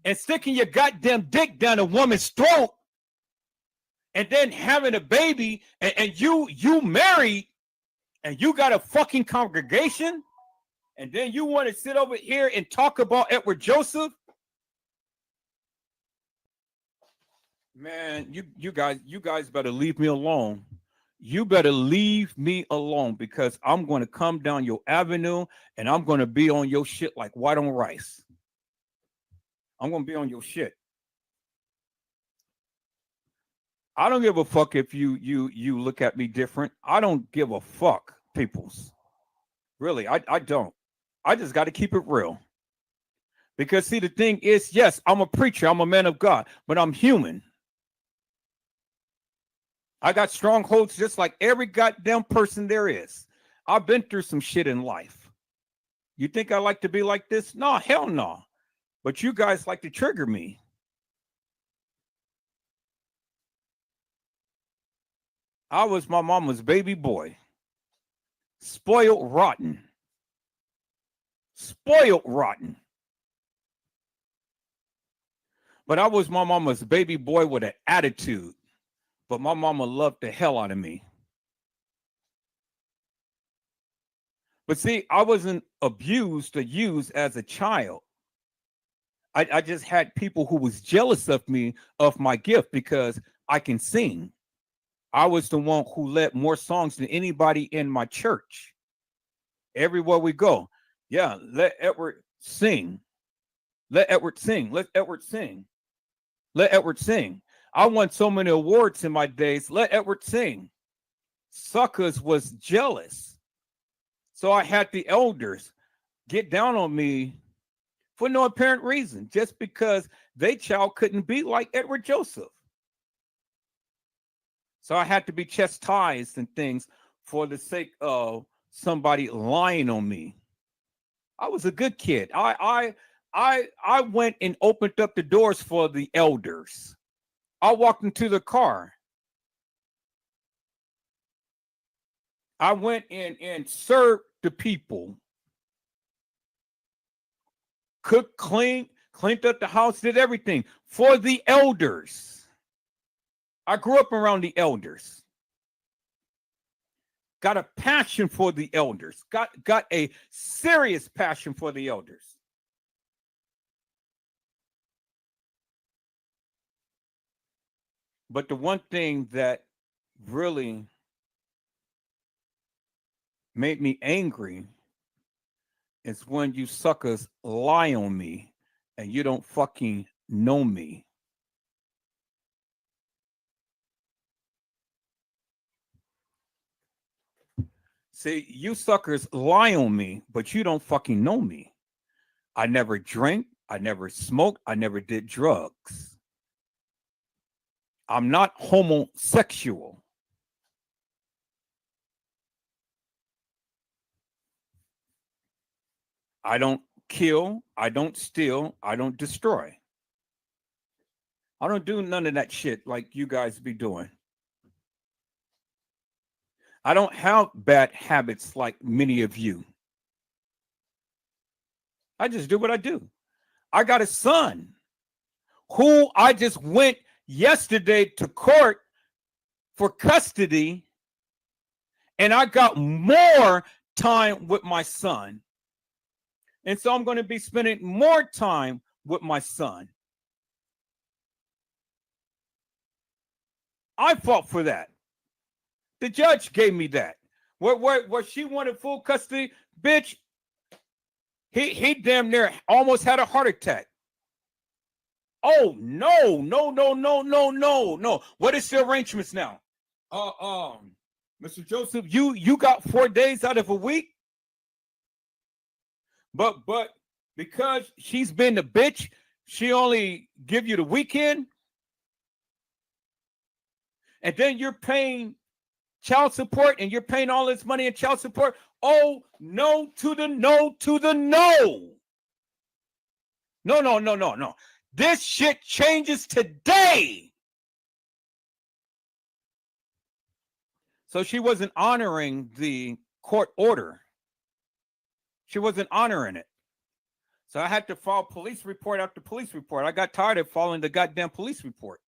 Speaker 2: and sticking your goddamn dick down a woman's throat and then having a baby and you married and you got a fucking congregation and then you want to sit over here and talk about Edward Joseph. Man, you guys better leave me alone. You better leave me alone because I'm going to come down your avenue and I'm going to be on your shit like white on rice. I'm going to be on your shit. I don't give a fuck if you look at me different. I don't give a fuck, peoples. Really, I don't. I just got to keep it real. Because see, the thing is, yes, I'm a preacher. I'm a man of God, but I'm human. I got strongholds just like every goddamn person there is. I've been through some shit in life. You think I like to be like this? No, hell no. But you guys like to trigger me. I was my mama's baby boy. Spoiled rotten. Spoiled rotten. But I was my mama's baby boy with an attitude. But my mama loved the hell out of me. But see, I wasn't abused or used as a child. I just had people who was jealous of me, of my gift, because I can sing. I was the one who led more songs than anybody in my church. Everywhere we go. Yeah, let Edward sing. Let Edward sing. Let Edward sing. Let Edward sing. I won so many awards in my days. Let Edward sing. Suckers was jealous. So I had the elders get down on me for no apparent reason, just because they child couldn't be like Edward Joseph. So I had to be chastised and things for the sake of somebody lying on me. I was a good kid. I went and opened up the doors for the elders. I walked into the car. I went in and served the people. Cooked, cleaned up the house, did everything for the elders. I grew up around the elders. Got a passion for the elders. Got a serious passion for the elders. But the one thing that really made me angry is when you suckers lie on me and you don't fucking know me. See, you suckers lie on me, but you don't fucking know me. I never drank, I never smoked, I never did drugs. I'm not homosexual. I don't kill, I don't steal, I don't destroy. I don't do none of that shit like you guys be doing. I don't have bad habits like many of you. I just do what I do. I got a son who I just went yesterday to court for custody, and I got more time with my son. And so I'm going to be spending more time with my son. I fought for that. The judge gave me that. Where she wanted full custody, bitch, he damn near almost had a heart attack. Oh, no. What is the arrangements now? Mr. Joseph, you got 4 days out of a week? But because she's been the bitch, she only give you the weekend? And then you're paying child support and you're paying all this money in child support. Oh, no to the no to the no. No, no, no, no, no. This shit changes today. So she wasn't honoring the court order. She wasn't honoring it. So I had to file police report after police report. I got tired of following the goddamn police report.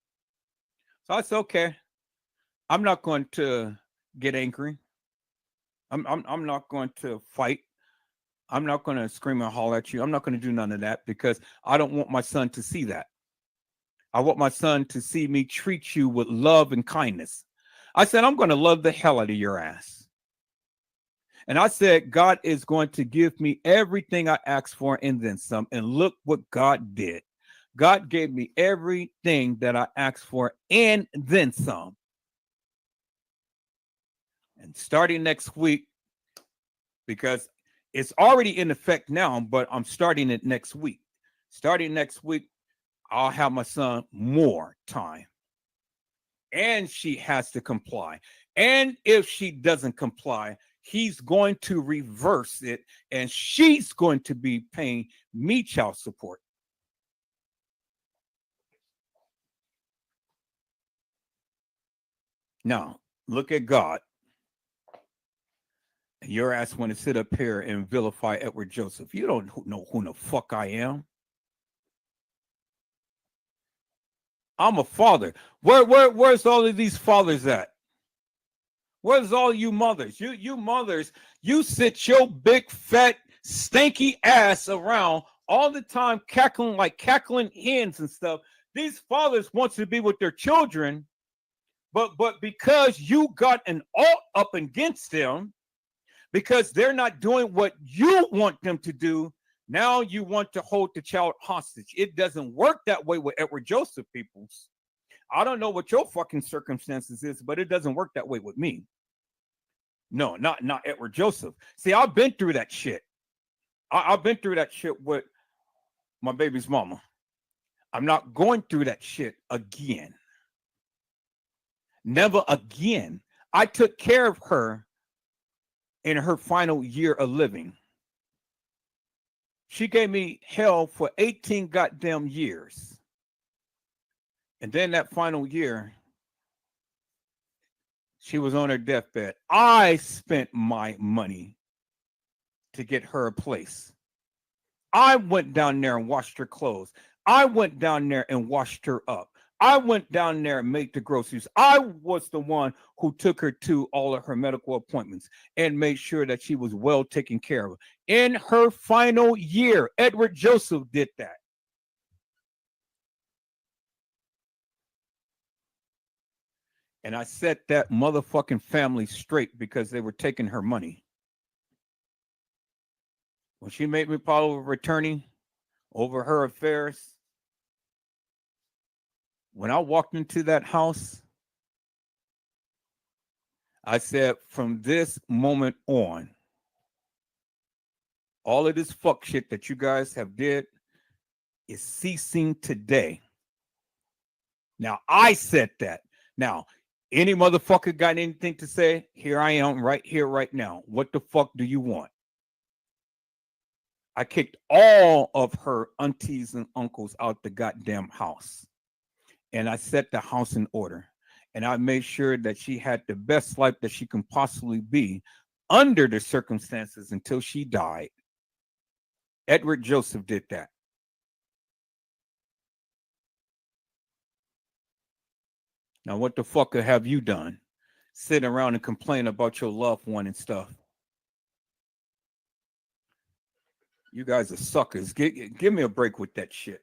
Speaker 2: So I said, okay, I'm not going to get angry. I'm not going to fight. I'm not going to scream and holler at you. I'm not going to do none of that because I don't want my son to see that. I want my son to see me treat you with love and kindness. I said, I'm going to love the hell out of your ass. And I said, God is going to give me everything I asked for and then some. And look what God did. God gave me everything that I asked for and then some. And starting next week, because it's already in effect now, but I'm starting it next week. Starting next week, I'll have my son more time. And she has to comply. And if she doesn't comply, he's going to reverse it, and she's going to be paying me child support. Now, look at God. Your ass want to sit up here and vilify Edward Joseph. You don't know who the fuck I am. I'm a father. Where's all of these fathers at? Where's all you mothers? You mothers, you sit your big, fat, stinky ass around all the time cackling like cackling hens and stuff. These fathers want to be with their children, but because you got an alt up against them, because they're not doing what you want them to do, now you want to hold the child hostage. It doesn't work that way with Edward Joseph, peoples. I don't know what your fucking circumstances is, but it doesn't work that way with me. No, not Edward Joseph. See, I've been through that shit. I've been through that shit with my baby's mama. I'm not going through that shit again. Never again. I took care of her in her final year of living. She gave me hell for 18 goddamn years. And then that final year, she was on her deathbed. I spent my money to get her a place. I went down there and washed her clothes. I went down there and washed her up. I went down there and made the groceries. I was the one who took her to all of her medical appointments and made sure that she was well taken care of. In her final year, Edward Joseph did that. And I set that motherfucking family straight because they were taking her money. When she made me power of attorney over her affairs, when I walked into that house, I said, from this moment on, all of this fuck shit that you guys have did is ceasing today. Now, I said that. Now, any motherfucker got anything to say? Here I am right here, right now. What the fuck do you want? I kicked all of her aunties and uncles out the goddamn house. And I set the house in order. And I made sure that she had the best life that she can possibly be under the circumstances until she died. Edward Joseph did that. Now, what the fuck have you done? Sitting around and complain about your loved one and stuff. You guys are suckers. Give me a break with that shit.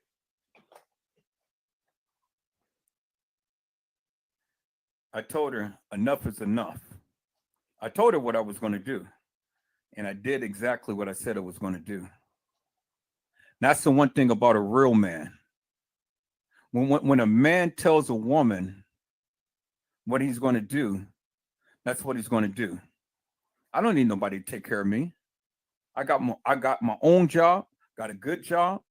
Speaker 2: I told her enough is enough. I told her what I was going to do. And I did exactly what I said I was going to do. That's the one thing about a real man. When a man tells a woman what he's going to do, that's what he's going to do. I don't need nobody to take care of me. I got my own job, got a good job.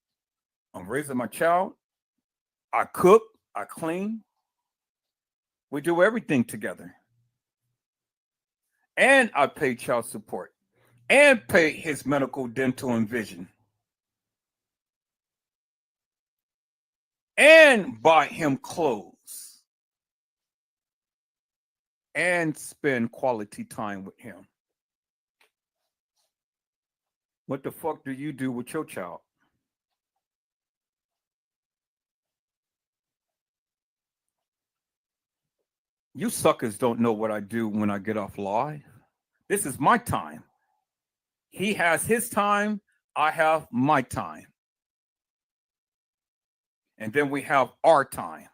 Speaker 2: I'm raising my child. I cook, I clean. We do everything together. And I pay child support and pay his medical, dental, and vision. And buy him clothes. And spend quality time with him. What the fuck do you do with your child? You suckers don't know what I do when I get off live. This is my time. He has his time. I have my time. And then we have our time.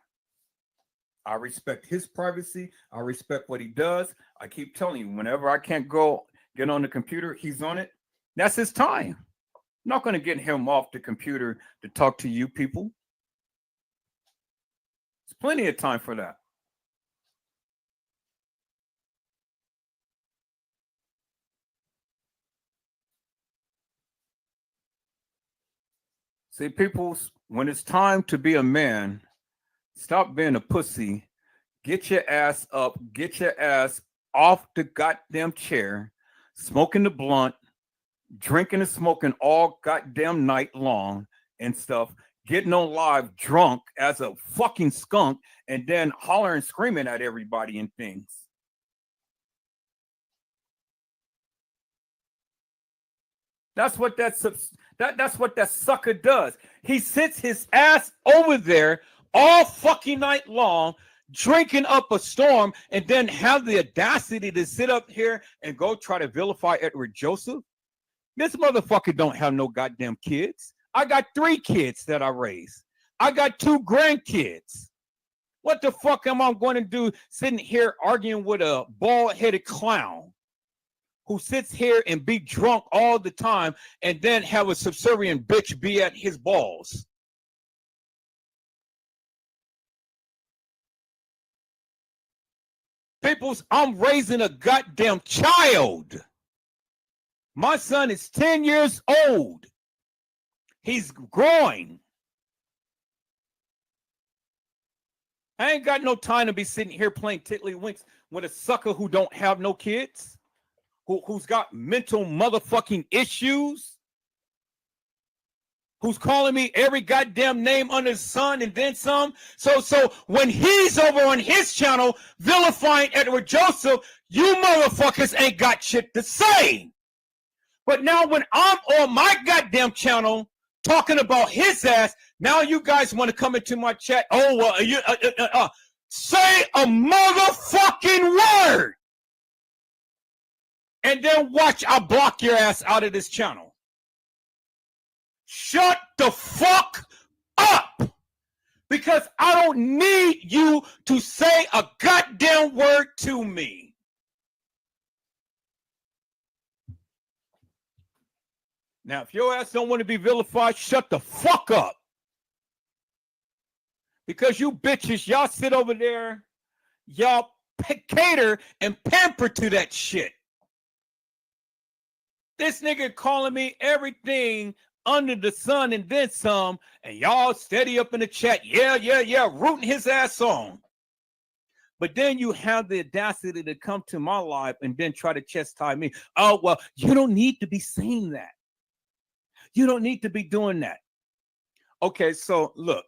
Speaker 2: I respect his privacy. I respect what he does. I keep telling you, whenever I can't go get on the computer, he's on it. That's his time. I'm not going to get him off the computer to talk to you people. There's plenty of time for that. See, people, when it's time to be a man, stop being a pussy. Get your ass up. Get your ass off the goddamn chair, smoking the blunt, drinking and smoking all goddamn night long and stuff, getting on live drunk as a fucking skunk, and then hollering, screaming at everybody and things. That's what that's what that sucker does. He sits his ass over there all fucking night long, drinking up a storm, and then have the audacity to sit up here and go try to vilify Edward Joseph. This motherfucker don't have no goddamn kids. I got 3 kids that I raised. I got 2 grandkids. What the fuck am I going to do sitting here arguing with a bald-headed clown who sits here and be drunk all the time and then have a subservient bitch be at his balls? Peoples, I'm raising a goddamn child. My son is 10 years old. He's growing. I ain't got no time to be sitting here playing tiddlywinks with a sucker who don't have no kids, who's got mental motherfucking issues, who's calling me every goddamn name under the sun and then some. So when he's over on his channel vilifying Edward Joseph, you motherfuckers ain't got shit to say. But now when I'm on my goddamn channel talking about his ass, now you guys want to come into my chat. Oh, say a motherfucking word. And then watch, I'll block your ass out of this channel. Shut the fuck up. Because I don't need you to say a goddamn word to me. Now, if your ass don't want to be vilified, shut the fuck up. Because you bitches, y'all sit over there, y'all cater and pamper to that shit. This nigga calling me everything under the sun and then some, and y'all steady up in the chat, yeah, rooting his ass on. But then you have the audacity to come to my live and then try to chastise me. Oh, well, you don't need to be saying that. You don't need to be doing that. Okay, so look,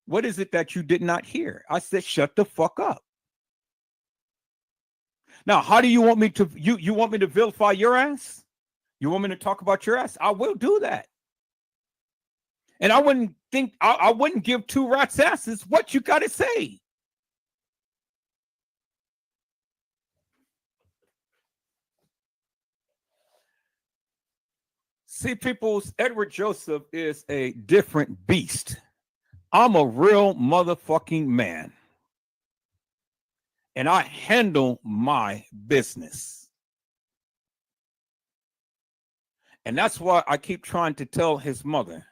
Speaker 2: what is it that you did not hear? I said, shut the fuck up. Now, how do you want me to, you want me to vilify your ass? You want me to talk about your ass? I will do that. And I wouldn't give 2 rats asses what you got to say. See, people's, Edward Joseph is a different beast. I'm a real motherfucking man. And I handle my business. And that's why I keep trying to tell his mother.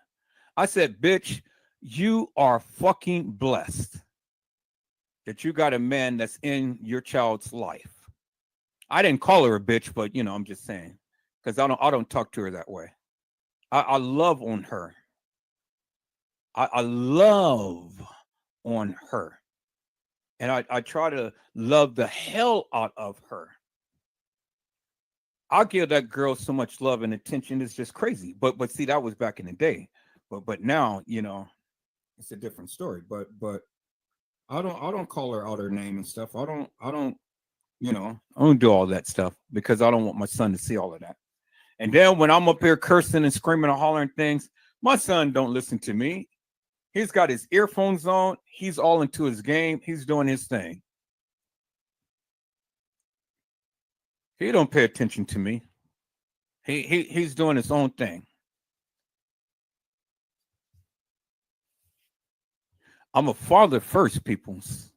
Speaker 2: I said, bitch, you are fucking blessed that you got a man that's in your child's life. I didn't call her a bitch, but you know, I'm just saying, because I don't talk to her that way. I love on her. I love on her. and I try to love the hell out of her. I give that girl so much love and attention, it's just crazy. But see, that was back in the day. But now, it's a different story. But I don't call her out her name and stuff. I don't do all that stuff because I don't want my son to see all of that. And then when I'm up here cursing and screaming and hollering things, my son don't listen to me. He's got his earphones on. He's all into his game. He's doing his thing. He don't pay attention to me. He's doing his own thing. I'm a father first, peoples.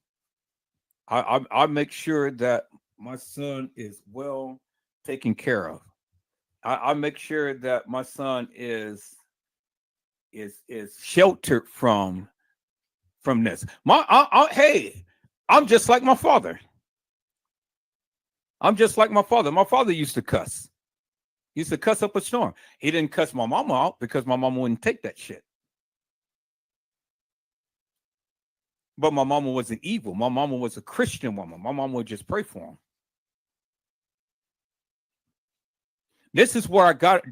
Speaker 2: I make sure that my son is well taken care of. I make sure that my son is sheltered from this. Hey, I'm just like my father. I'm just like my father. My father used to cuss. He used to cuss up a storm. He didn't cuss my mama out because my mama wouldn't take that shit. But my mama wasn't evil. My mama was a Christian woman. My mama would just pray for him. This is where I got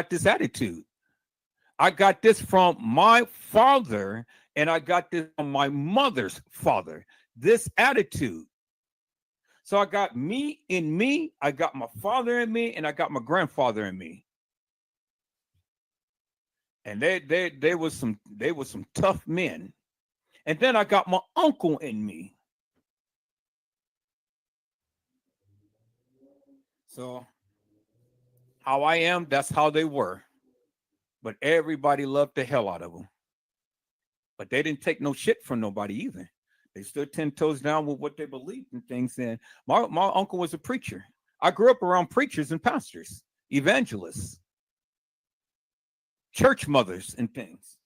Speaker 2: this attitude. I got this from my father, and I got this from my mother's father. This attitude. So I got me in me, I got my father in me, and I got my grandfather in me. And they was some tough men. And then I got my uncle in me. So how I am, that's how they were. But everybody loved the hell out of them. But they didn't take no shit from nobody either. They stood 10 toes down with what they believed in things. And my uncle was a preacher. I grew up around preachers and pastors, evangelists, church mothers, and things.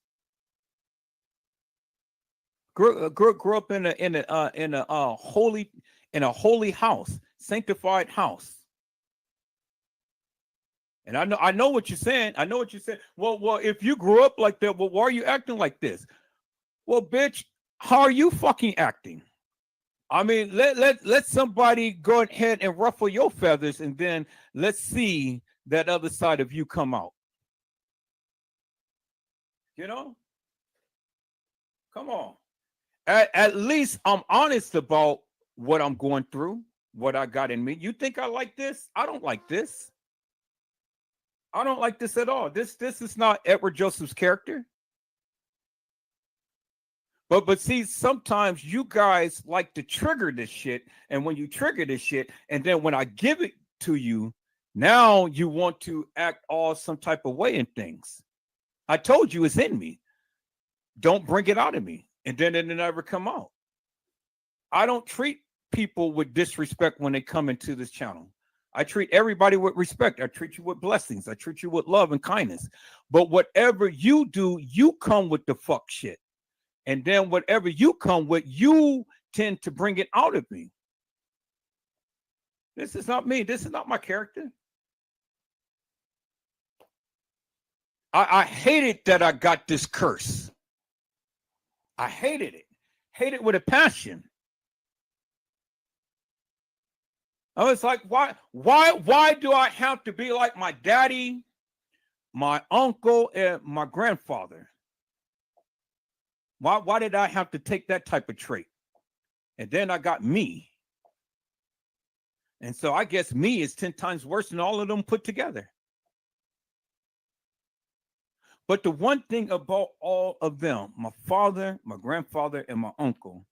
Speaker 2: Grew up in a holy house, sanctified house. And I know what you're saying. I know what you're saying. Well, if you grew up like that, well, why are you acting like this? Well, bitch, how are you fucking acting? I mean, let somebody go ahead and ruffle your feathers, and then let's see that other side of you come out. Come on. At least I'm honest about what I'm going through, what I got in me. You think I like this? I don't like this. I don't like this at all. This is not Edward Joseph's character. But see, sometimes you guys like to trigger this shit, and when you trigger this shit, and then when I give it to you, now you want to act all some type of way in things. I told you it's in me. Don't bring it out of me, and then it never come out. I don't treat people with disrespect when they come into this channel. I treat everybody with respect. I treat you with blessings. I treat you with love and kindness. But whatever you do, you come with the fuck shit. And then whatever you come with, you tend to bring it out of me. This is not me. This is not my character. I hated that I got this curse. I hated it. Hate it with a passion. I was like, why do I have to be like my daddy, my uncle, and my grandfather? Why did I have to take that type of trait? And then I got me. And so I guess me is 10 times worse than all of them put together. But the one thing about all of them, my father, my grandfather, and my uncle,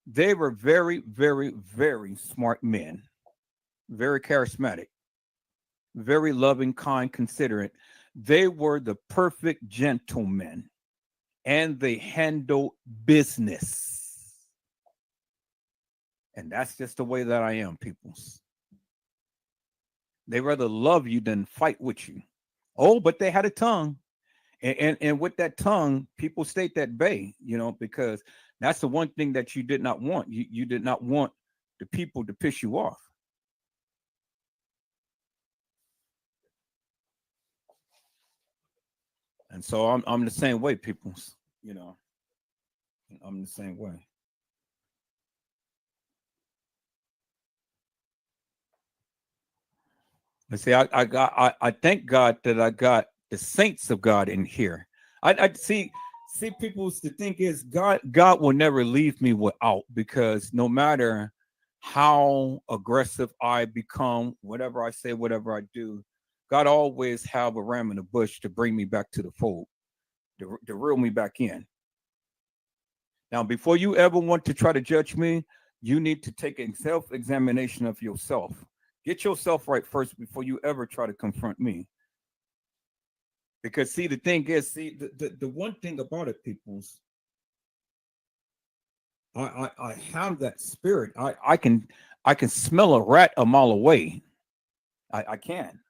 Speaker 2: they were very, very, very smart men, very charismatic, very loving, kind, considerate. They were the perfect gentlemen, and they handle business. And that's just the way that I am, peoples. They rather love you than fight with you. Oh, but they had a tongue. And with that tongue, people stayed at bay, because that's the one thing that you did not want. You did not want the people to piss you off. And so I'm the same way, peoples. I'm the same way. But see, I thank God that I got the saints of God in here. I see people's the thing is God will never leave me without, because no matter how aggressive I become, whatever I say, whatever I do, God always have a ram in the bush to bring me back to the fold, to reel me back in. Now, before you ever want to try to judge me, you need to take a self-examination of yourself. Get yourself right first before you ever try to confront me. Because see, the thing is, see, the one thing about it, peoples, I have that spirit. I can smell a rat a mile away. I can.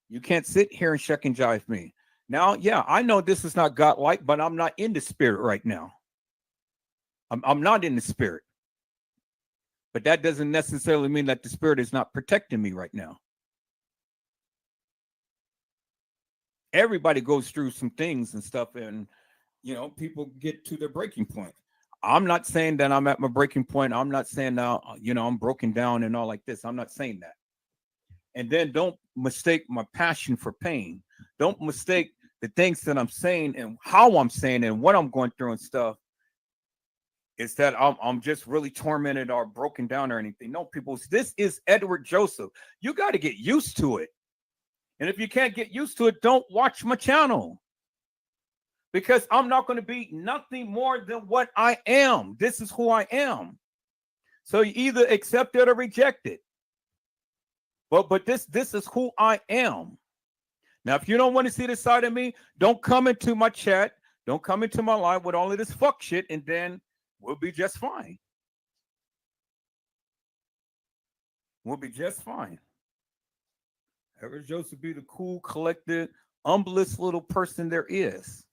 Speaker 2: You can't sit here and shuck and jive me. Now, yeah, I know this is not godlike, but I'm not in the spirit right now. I'm not in the spirit. But that doesn't necessarily mean that the spirit is not protecting me right now. Everybody goes through some things and stuff, and people get to their breaking point. I'm not saying that I'm at my breaking point. I'm not saying now, I'm broken down and all like this. I'm not saying that. And then don't mistake my passion for pain. Don't mistake the things that I'm saying and how I'm saying and what I'm going through and stuff. Is that I'm just really tormented or broken down or anything. No, people, this is Edward Joseph. You got to get used to it. And if you can't get used to it, don't watch my channel. Because I'm not going to be nothing more than what I am. This is who I am. So you either accept it or reject it. But this is who I am. Now, if you don't want to see this side of me, don't come into my chat. Don't come into my life with all of this fuck shit, and then we'll be just fine. We'll be just fine. Edward Joseph be the cool, collected, humblest little person there is.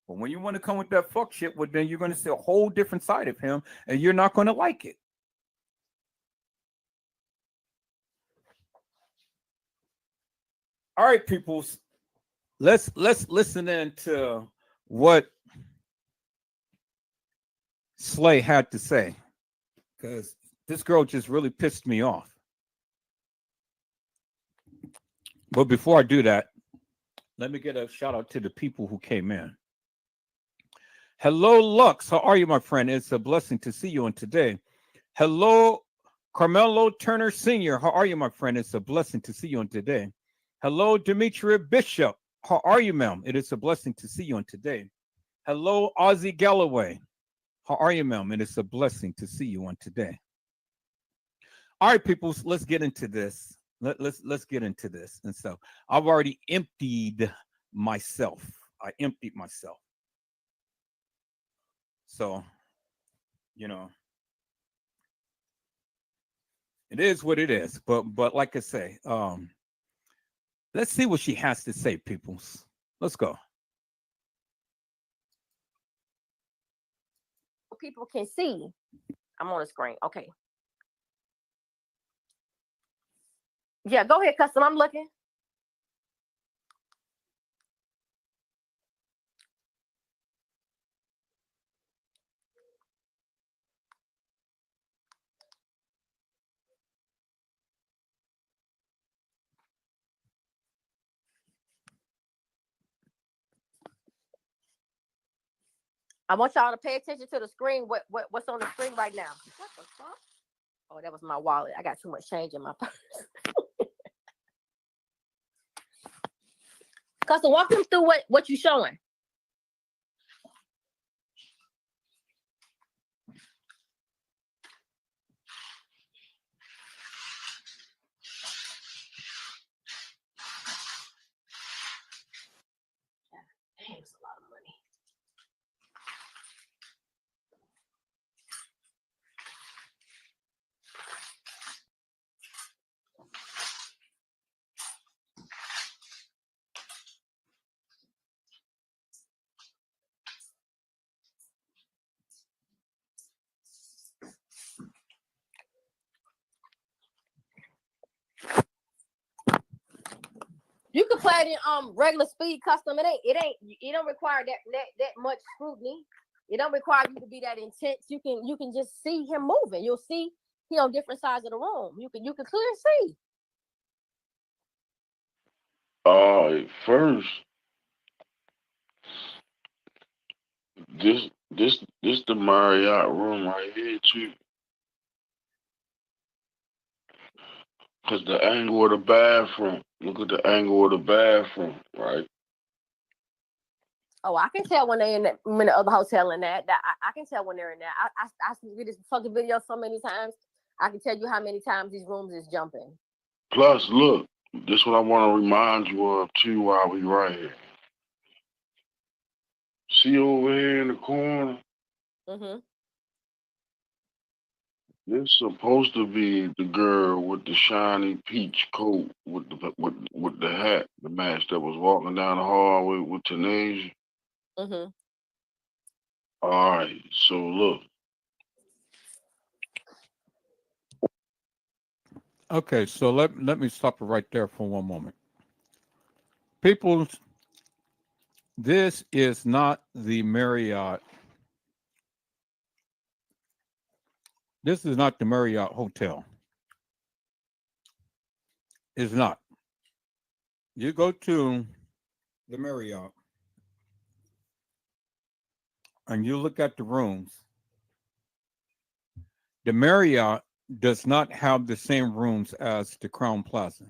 Speaker 2: But when you want to come with that fuck shit, well, then you're going to see a whole different side of him, and you're not going to like it. All right, peoples. Let's listen in to what Slay had to say, because this girl just really pissed me off. But before I do that, let me get a shout out to the people who came in. Hello, Lux. How are you, my friend? It's a blessing to see you on today. Hello, Carmelo Turner Sr. How are you, my friend? It's a blessing to see you on today. Hello, Demetria Bishop. How are you, ma'am? It is a blessing to see you on today. Hello, Ozzy Galloway. How are you, ma'am? It is a blessing to see you on today. All right, people, let's get into this. Let's get into this. And so I've already emptied myself. I emptied myself. So, it is what it is. But like I say, let's see what she has to say, peoples. Let's go.
Speaker 4: People can see. I'm on the screen. Okay. Yeah, go ahead, custom. I'm looking. I want y'all to pay attention to the screen. What's on the screen right now? What the fuck? Oh, that was my wallet. I got too much change in my purse. Custom, walk them through what you showing. Dang, it's a lot of money. You can play it in regular speed, custom. It don't require that much scrutiny. It don't require you to be that intense. You can just see him moving. You'll see he on different sides of the room. You can clearly see.
Speaker 3: First, this the Marriott room right here too. Cause the angle of the bathroom. Look at the angle of the bathroom, right?
Speaker 4: Oh, I can tell when they're in when the other hotel in that. I can tell when they're in there. I did this fucking video so many times. I can tell you how many times these rooms is jumping.
Speaker 3: Plus, look, this what I want to remind you of too while we right here. See over here in the corner?
Speaker 4: Mm-hmm.
Speaker 3: This supposed to be the girl with the shiny peach coat with the hat, the match that was walking down the hallway with Tanasia.
Speaker 4: Mm-hmm.
Speaker 3: All right, so look.
Speaker 2: Okay, so let me stop it right there for one moment. People, this is not the Marriott. This is not the Marriott Hotel. It's not. You go to the Marriott and you look at the rooms. The Marriott does not have the same rooms as the Crown Plaza.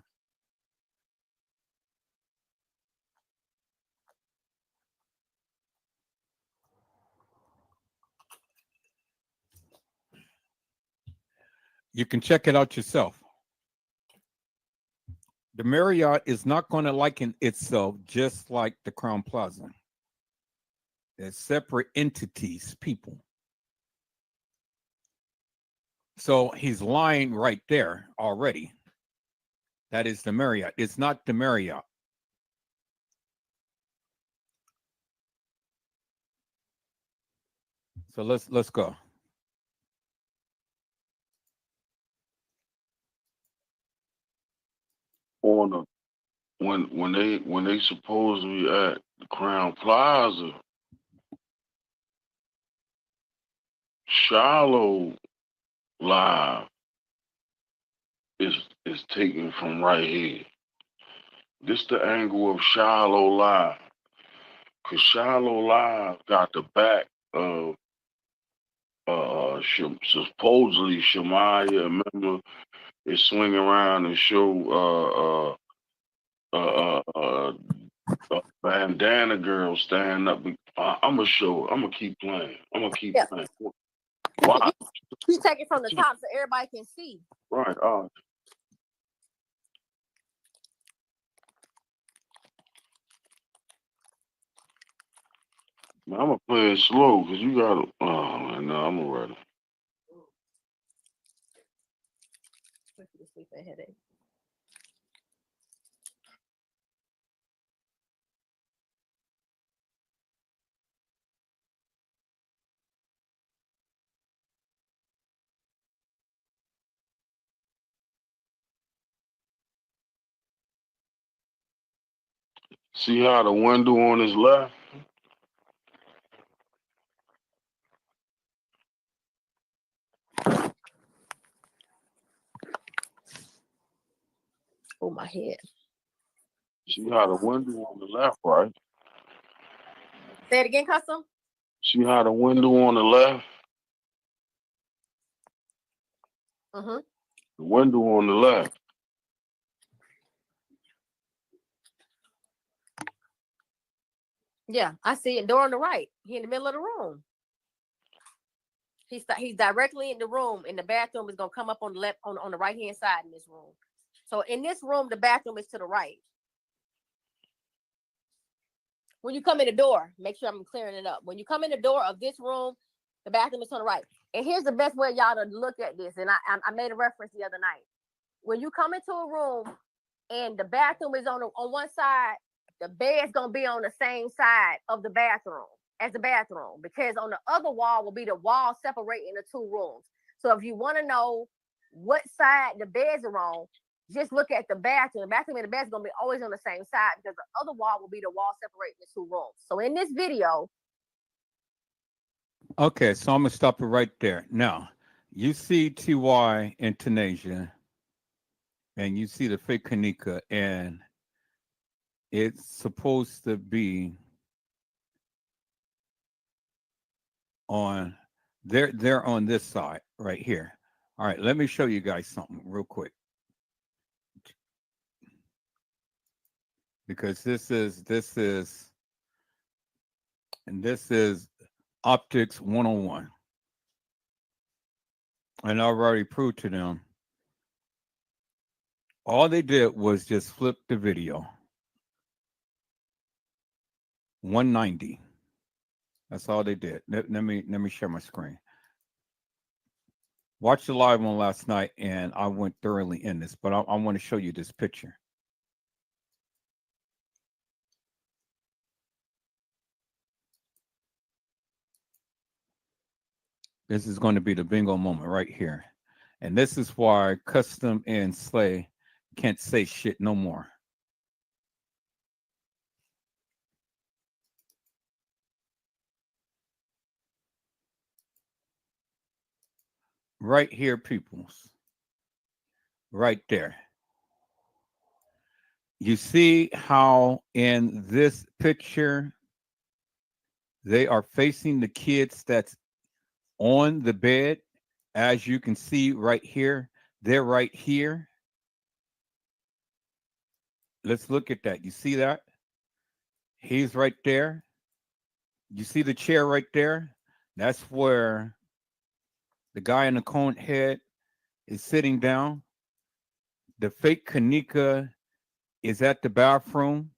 Speaker 2: You can check it out yourself. The Marriott is not going to liken itself just like the Crown Plaza. They're separate entities, people. So he's lying right there already. That is the Marriott. It's not the Marriott. So let's go.
Speaker 3: On the when they supposedly at the Crown Plaza, Shiloh Live is taken from right here. This the angle of Shiloh Live. Cause Shiloh Live got the back of supposedly Shemaya. Remember, it swing around and show bandana girl standing up. I'm gonna keep playing. I'm gonna keep playing. Why?
Speaker 4: You take it from the top so everybody can see.
Speaker 3: Right. Man, I'm gonna play it slow because you gotta. Oh man, no, I'm gonna ready.
Speaker 4: Sleep and headache.
Speaker 3: See how the window on his left?
Speaker 4: Oh, my head.
Speaker 3: See how the window on the left, right?
Speaker 4: Say it again, Custom.
Speaker 3: See how the window on the left?
Speaker 4: Mm-hmm.
Speaker 3: The window on the left.
Speaker 4: Yeah, I see it. Door on the right. He in the middle of the room. He's directly in the room, and the bathroom is gonna come up on the left on the right hand side in this room. So in this room, the bathroom is to the right. When you come in the door, make sure I'm clearing it up. When you come in the door of this room, the bathroom is on the right. And here's the best way y'all to look at this. And I made a reference the other night. When you come into a room and the bathroom is on one side, the bed's gonna be on the same side of the bathroom as the bathroom, because on the other wall will be the wall separating the two rooms. So if you want to know what side the beds are on, just look at the bathroom. The bathroom and the bed's gonna be always on the same side, because the other wall will be the wall separating the two rooms. So in this video.
Speaker 2: Okay, so I'm gonna stop it right there. Now, you see TY and Tanasia, and you see the fake Kenneka, and It's supposed to be on they're on this side right here. All right, let me show you guys something real quick because this is optics 101. And I've already proved to them all they did was just flip the video 190. That's all they did. Let me share my screen. Watch the live one last night, and I went thoroughly in this, but I want to show you this picture. This is going to be the bingo moment right here. And this is why Custom and Slay can't say shit no more. Right here, peoples. Right there. You see how in this picture they are facing the kids that's on the bed. As you can see right here, they're right here. Let's look at that. You see that? He's right there. You see the chair right there? That's where the guy in the cone head is sitting down. The fake Kanika is at the bathroom.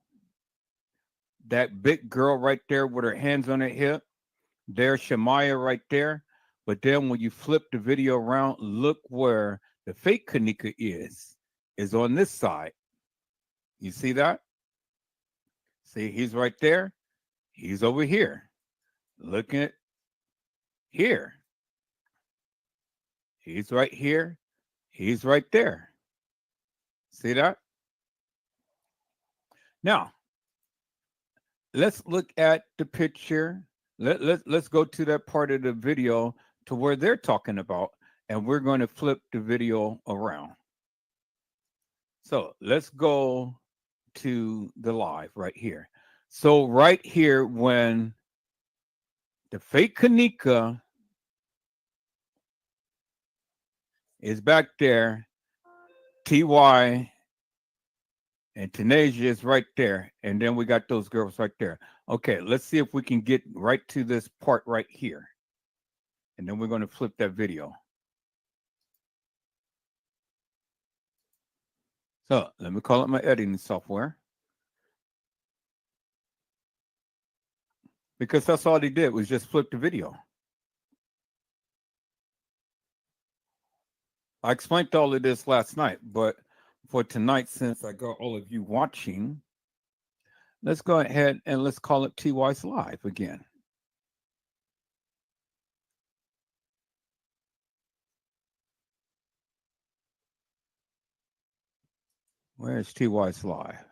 Speaker 2: That big girl right there with her hands on her hip. There's Shemaya right there. But then when you flip the video around, look where the fake Kanika is on this side. You see that? See, he's right there. He's over here. Look at here. He's right here. He's right there. See that? Now, let's look at the picture. Let's go to that part of the video to where they're talking about, and we're going to flip the video around. So let's go to the live right here. So right here, when the fake Kanika is back there, TY and Tanasia is right there. And then we got those girls right there. Okay, let's see if we can get right to this part right here. And then we're going to flip that video. So let me call up my editing software. Because that's all they did was just flip the video. I explained all of this last night, but for tonight, since I got all of you watching, let's go ahead and let's call it TY's Live again. Where's TY's Live?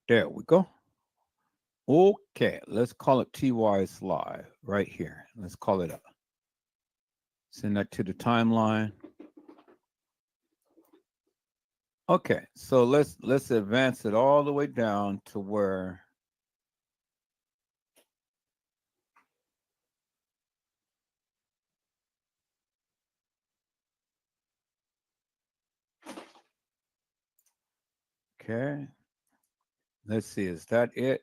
Speaker 2: There we go. Okay, let's call it TY's Live right here. Let's call it up. Send that to the timeline. Okay, so let's advance it all the way down to where okay. Let's see, is that it?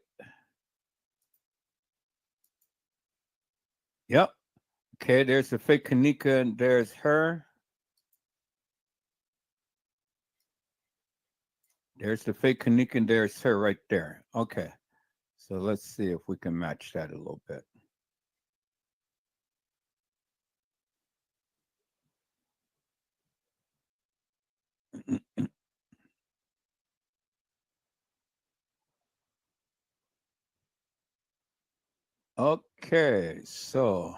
Speaker 2: Yep. Okay, there's the fake Kanika and there's her. There's the fake Kanika and there's her right there. Okay. So let's see if we can match that a little bit. Okay, so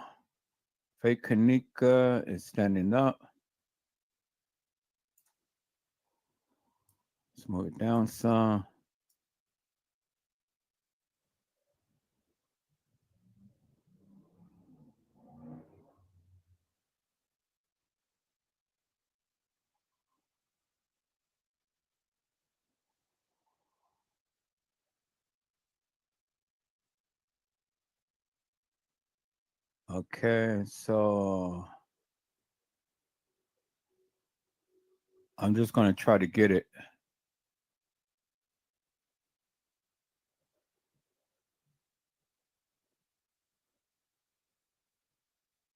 Speaker 2: fake Kanika is standing up. Let's move it down some. Okay, so I'm just going to try to get it.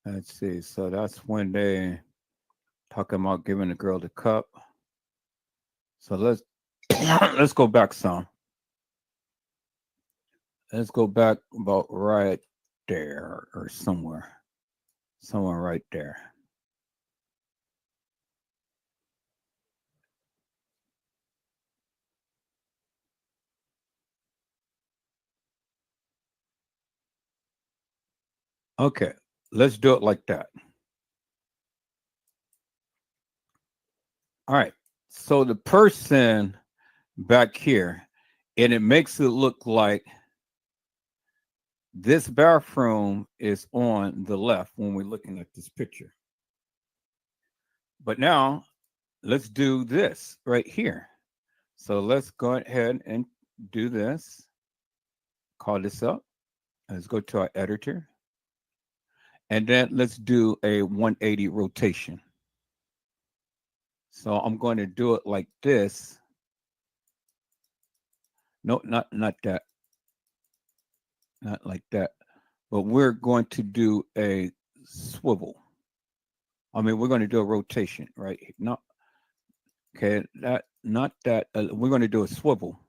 Speaker 2: Let's see. So that's when they talking about giving the girl the cup. So let's let's go back some. Let's go back about right there or somewhere. Somewhere right there. Okay, let's do it like that. All right. So the person back here, and it makes it look like this bathroom is on the left when we're looking at this picture. But now let's do this right here. So let's go ahead and do this. Call this up. Let's go to our editor. And then let's do a 180 rotation. So I'm going to do it like this. No, not that. Not like that. But we're going to do a swivel. I mean, we're going to do a rotation, right? No, okay, that not that. We're going to do a swivel.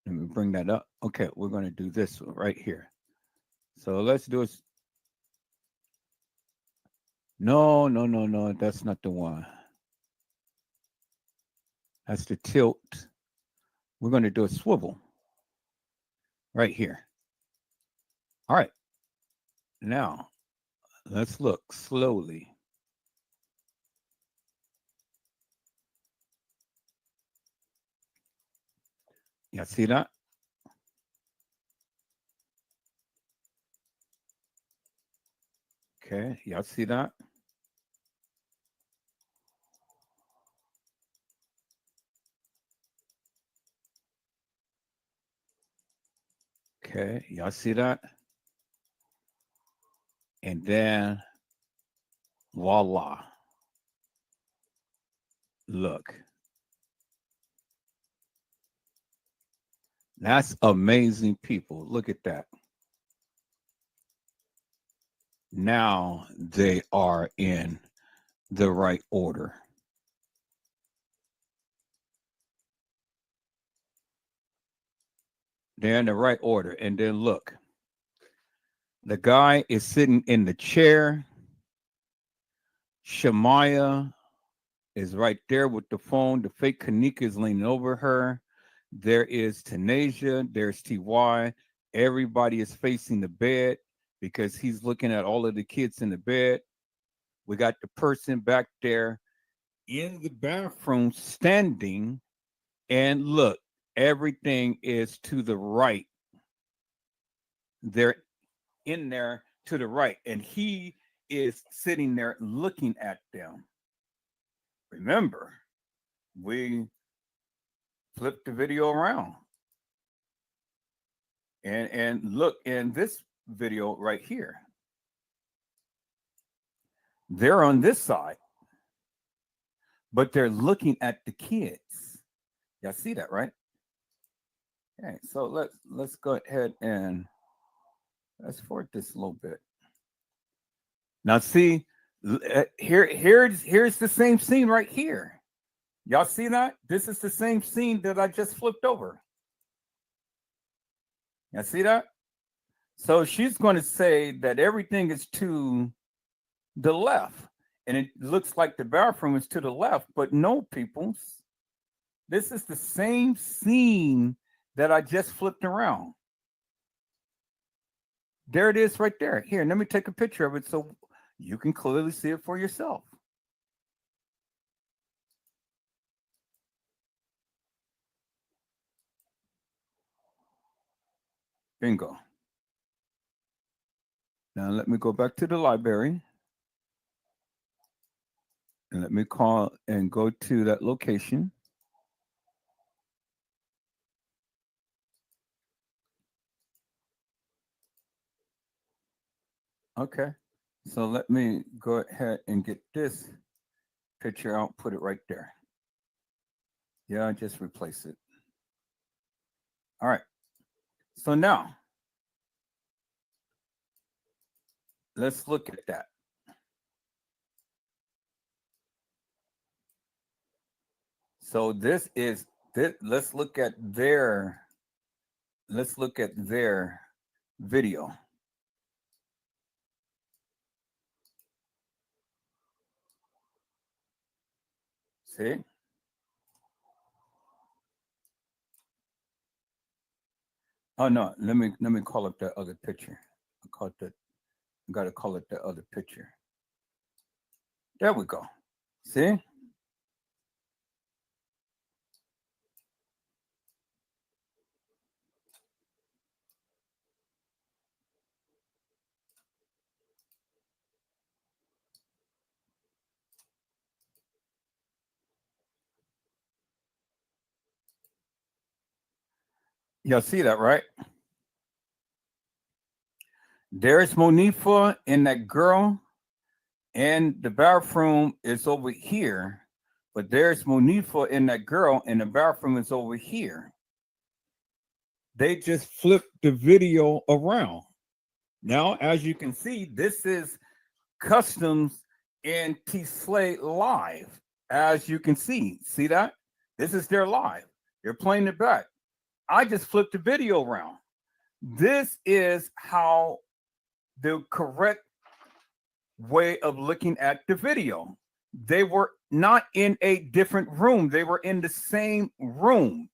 Speaker 2: Let me bring that up. Okay, we're going to do this right here. So let's do it. No, no, no, no. That's not the one. That's the tilt. We're going to do a swivel right here. All right. Now, let's look slowly. Yeah, see that? Okay, y'all see that? Okay, y'all see that? And then voila. Look. That's amazing, people. Look at that. Now they are in the right order. They're in the right order. And then look, the guy is sitting in the chair. Shemaya is right there with the phone. The fake Kenneka is leaning over her. There is Tanasia. There's TY. Everybody is facing the bed because he's looking at all of the kids in the bed. We got the person back there in the bathroom standing. And look, everything is to the right. They're in there to the right. And he is sitting there looking at them. Remember, we flipped the video around. And look in this video right here. They're on this side, but they're looking at the kids. Y'all see that, right? Okay, so let's go ahead and let's forward this a little bit. Now see, here's the same scene right here. Y'all see that? This is the same scene that I just flipped over. Y'all see that? So she's going to say that everything is to the left. And it looks like the bathroom is to the left, but no, peoples. This is the same scene that I just flipped around. There it is right there. Here, let me take a picture of it so you can clearly see it for yourself. Bingo. Now let me go back to the library. And let me call and go to that location. Okay. So let me go ahead and get this picture out, put it right there. Yeah, just replace it. All right. So now let's look at that. So this is this. Let's look at their video. See? Oh no, let me call up that other picture. I call it that. I gotta call it the other picture. There we go. See? Y'all see that, right? There's Monifa and that girl, and the bathroom is over here. But there's Monifa and that girl, and the bathroom is over here. They just flipped the video around. Now, as you can see, this is Customs and T Slay live. As you can see that? This is their live. They're playing it back. I just flipped the video around. This is how the correct way of looking at the video. They were not in a different room. They were in the same room.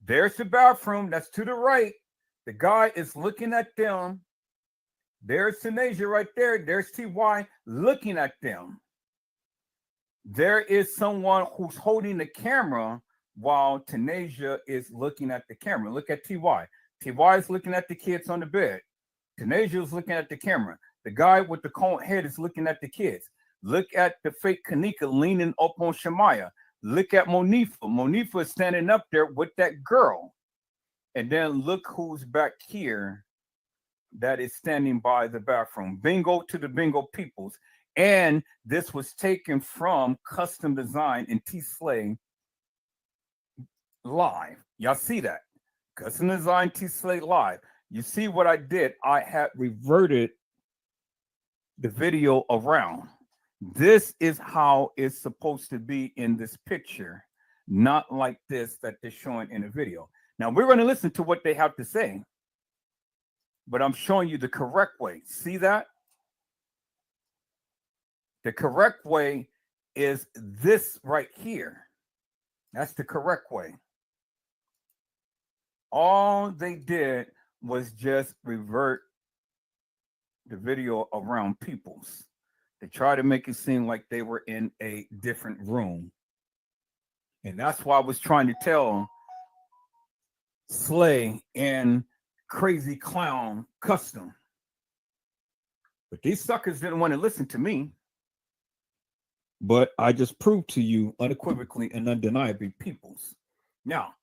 Speaker 2: There's the bathroom. That's to the right. The guy is looking at them. There's Tanasia right there. There's TY looking at them. There is someone who's holding the camera while Tanasia is looking at the camera. Look at TY. TY is looking at the kids on the bed. Tanasia is looking at the camera. The guy with the cone head is looking at the kids. Look at the fake Kenneka leaning up on Shemaiah. Look at Monifa. Monifa is standing up there with that girl. And then look who's back here that is standing by the bathroom. Bingo to the bingo peoples. And this was taken from Custom Design and T Slay live. Y'all see that? Custom Design T Slay live. You see what I did? I had reverted the video around. This is how it's supposed to be in this picture, not like this that they're showing in the video. Now we're going to listen to what they have to say, but I'm showing you the correct way. See that? The correct way is this right here. That's the correct way. All they did was just revert the video around people's. They try to make it seem like they were in a different room. And that's why I was trying to tell Slay and Crazy Clown Custom. But these suckers didn't want to listen to me. But I just proved to you unequivocally and undeniably peoples. Now,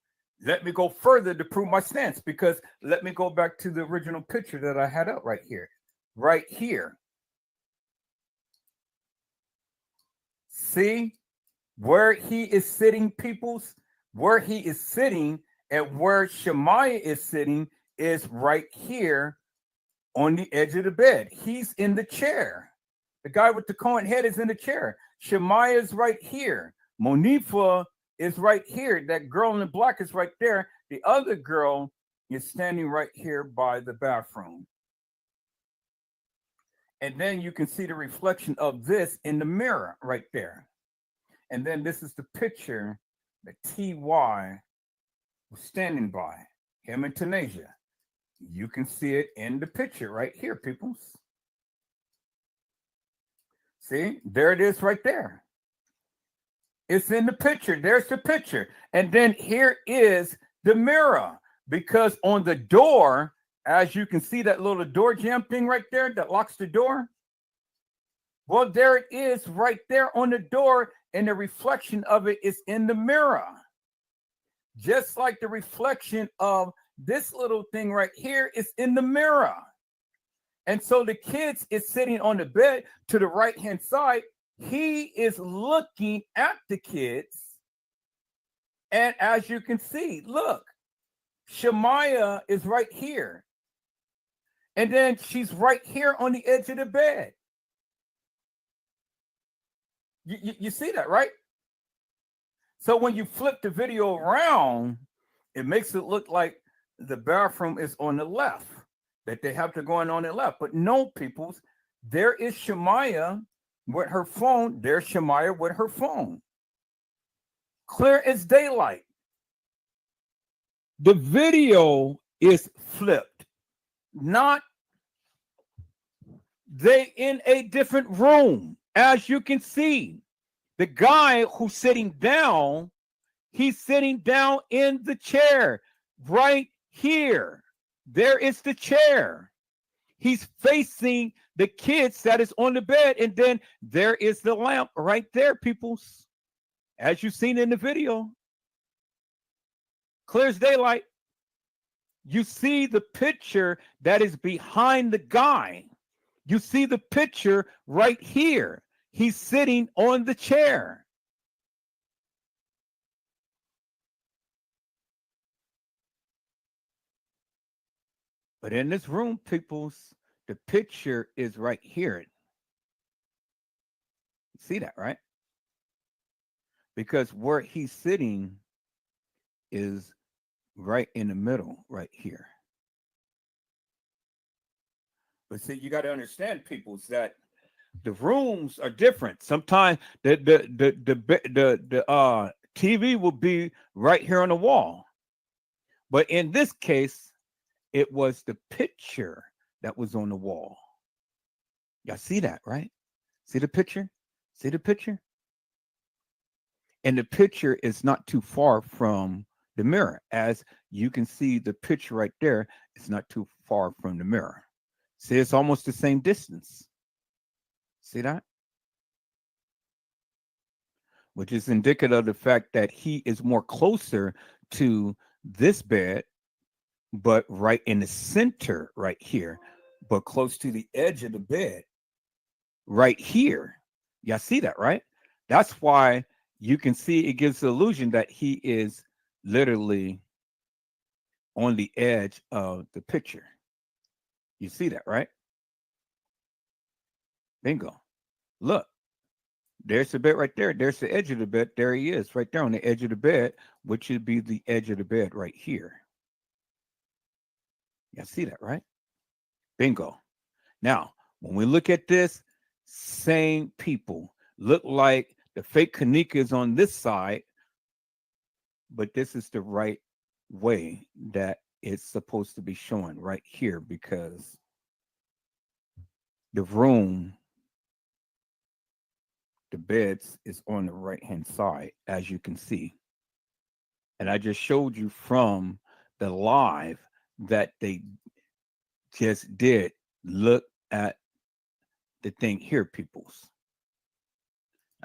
Speaker 2: let me go further to prove my stance, because let me go back to the original picture that I had up right here. Right here. See where he is sitting, peoples? Where he is sitting and where Shemaiah is sitting is right here on the edge of the bed. He's in the chair. The guy with the cone head is in the chair. Shemaiah is right here. Monifa is right here. That girl in the black is right there. The other girl is standing right here by the bathroom. And then you can see the reflection of this in the mirror right there. And then this is the picture that TY was standing by, him and Tanasia. You can see it in the picture right here, peoples. See, there it is right there. It's in the picture. There's the picture. And then here is the mirror, because on the door, as you can see that little door jam thing right there that locks the door. Well, there it is right there on the door, and the reflection of it is in the mirror. Just like the reflection of this little thing right here is in the mirror.
Speaker 1: And so the kids is sitting on the bed to the right-hand side. He is looking at the kids. And as you can see, look, Shemaiah is right here. And then she's right here on the edge of the bed. You see that, right? So when you flip the video around, it makes it look like the bathroom is on the left, that they have to go in on the left. But no, peoples, there is Shemaiah with her phone. There's Shemaiah with her phone. Clear as daylight. The video is flipped. Not they in a different room. As you can see, the guy who's sitting down, he's sitting down in the chair right here. There is the chair. He's facing the kids that is on the bed. And then there is the lamp right there, peoples. As you've seen in the video. Clear as daylight. You see the picture that is behind the guy. You see the picture right here. He's sitting on the chair. But in this room, peoples, the picture is right here. See that, right? Because where he's sitting is right in the middle, right here. But see, you got to understand, peoples, that the rooms are different. Sometimes the TV will be right here on the wall, but in this case, it was the picture that was on the wall. Y'all see that, right? See the picture? See the picture? And the picture is not too far from the mirror. As you can see, the picture right there is not too far from the mirror. See, it's almost the same distance. See that? Which is indicative of the fact that he is more closer to this bed, but right in the center right here, but close to the edge of the bed right here. Y'all see that, right? That's why you can see it gives the illusion that he is literally on the edge of the picture. You see that, right? Bingo. Look, there's the bed right there. There's the edge of the bed. There he is right there on the edge of the bed, which would be the edge of the bed right here. You see that, right? Bingo. Now, when we look at this, same people look like the fake kenneka is on this side, but this is the right way that it's supposed to be showing right here, because the room, the beds is on the right hand side, as you can see. And I just showed you from the live that they just did. Look at the thing here, peoples.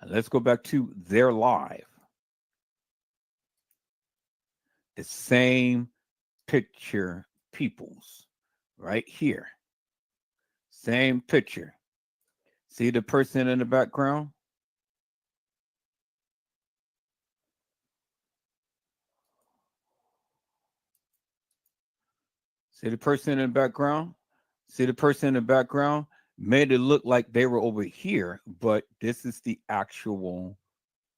Speaker 1: Now let's go back to their live. The same picture, peoples, right here. Same picture. See the person in the background? See the person in the background? See the person in the background? Made it look like they were over here, but this is the actual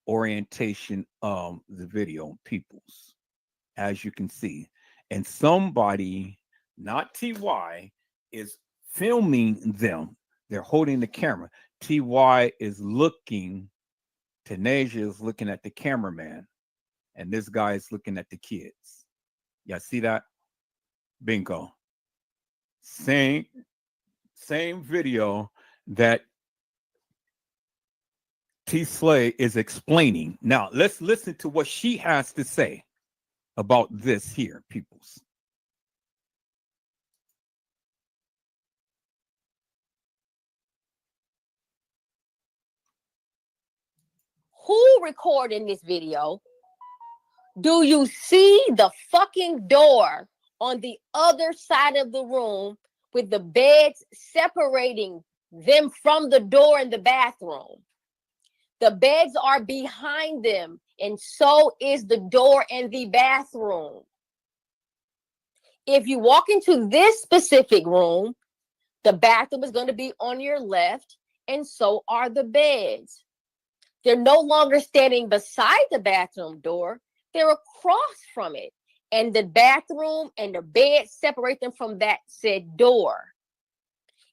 Speaker 1: orientation of the video, peoples, as you can see. And somebody, not TY, is filming them. They're holding the camera. TY is looking, Tanasia is looking at the cameraman, and this guy is looking at the kids. Y'all see that? Bingo. Same video that T Slay is explaining. Now let's listen to what she has to say about this here, peoples.
Speaker 4: Who recording this video? Do you see the fucking door on the other side of the room with the beds separating them from the door in the bathroom. The beds are behind them, and so is the door in the bathroom. If you walk into this specific room, the bathroom is going to be on your left, and so are the beds. They're no longer standing beside the bathroom door. They're across from it. And the bathroom and the bed separate them from that said door.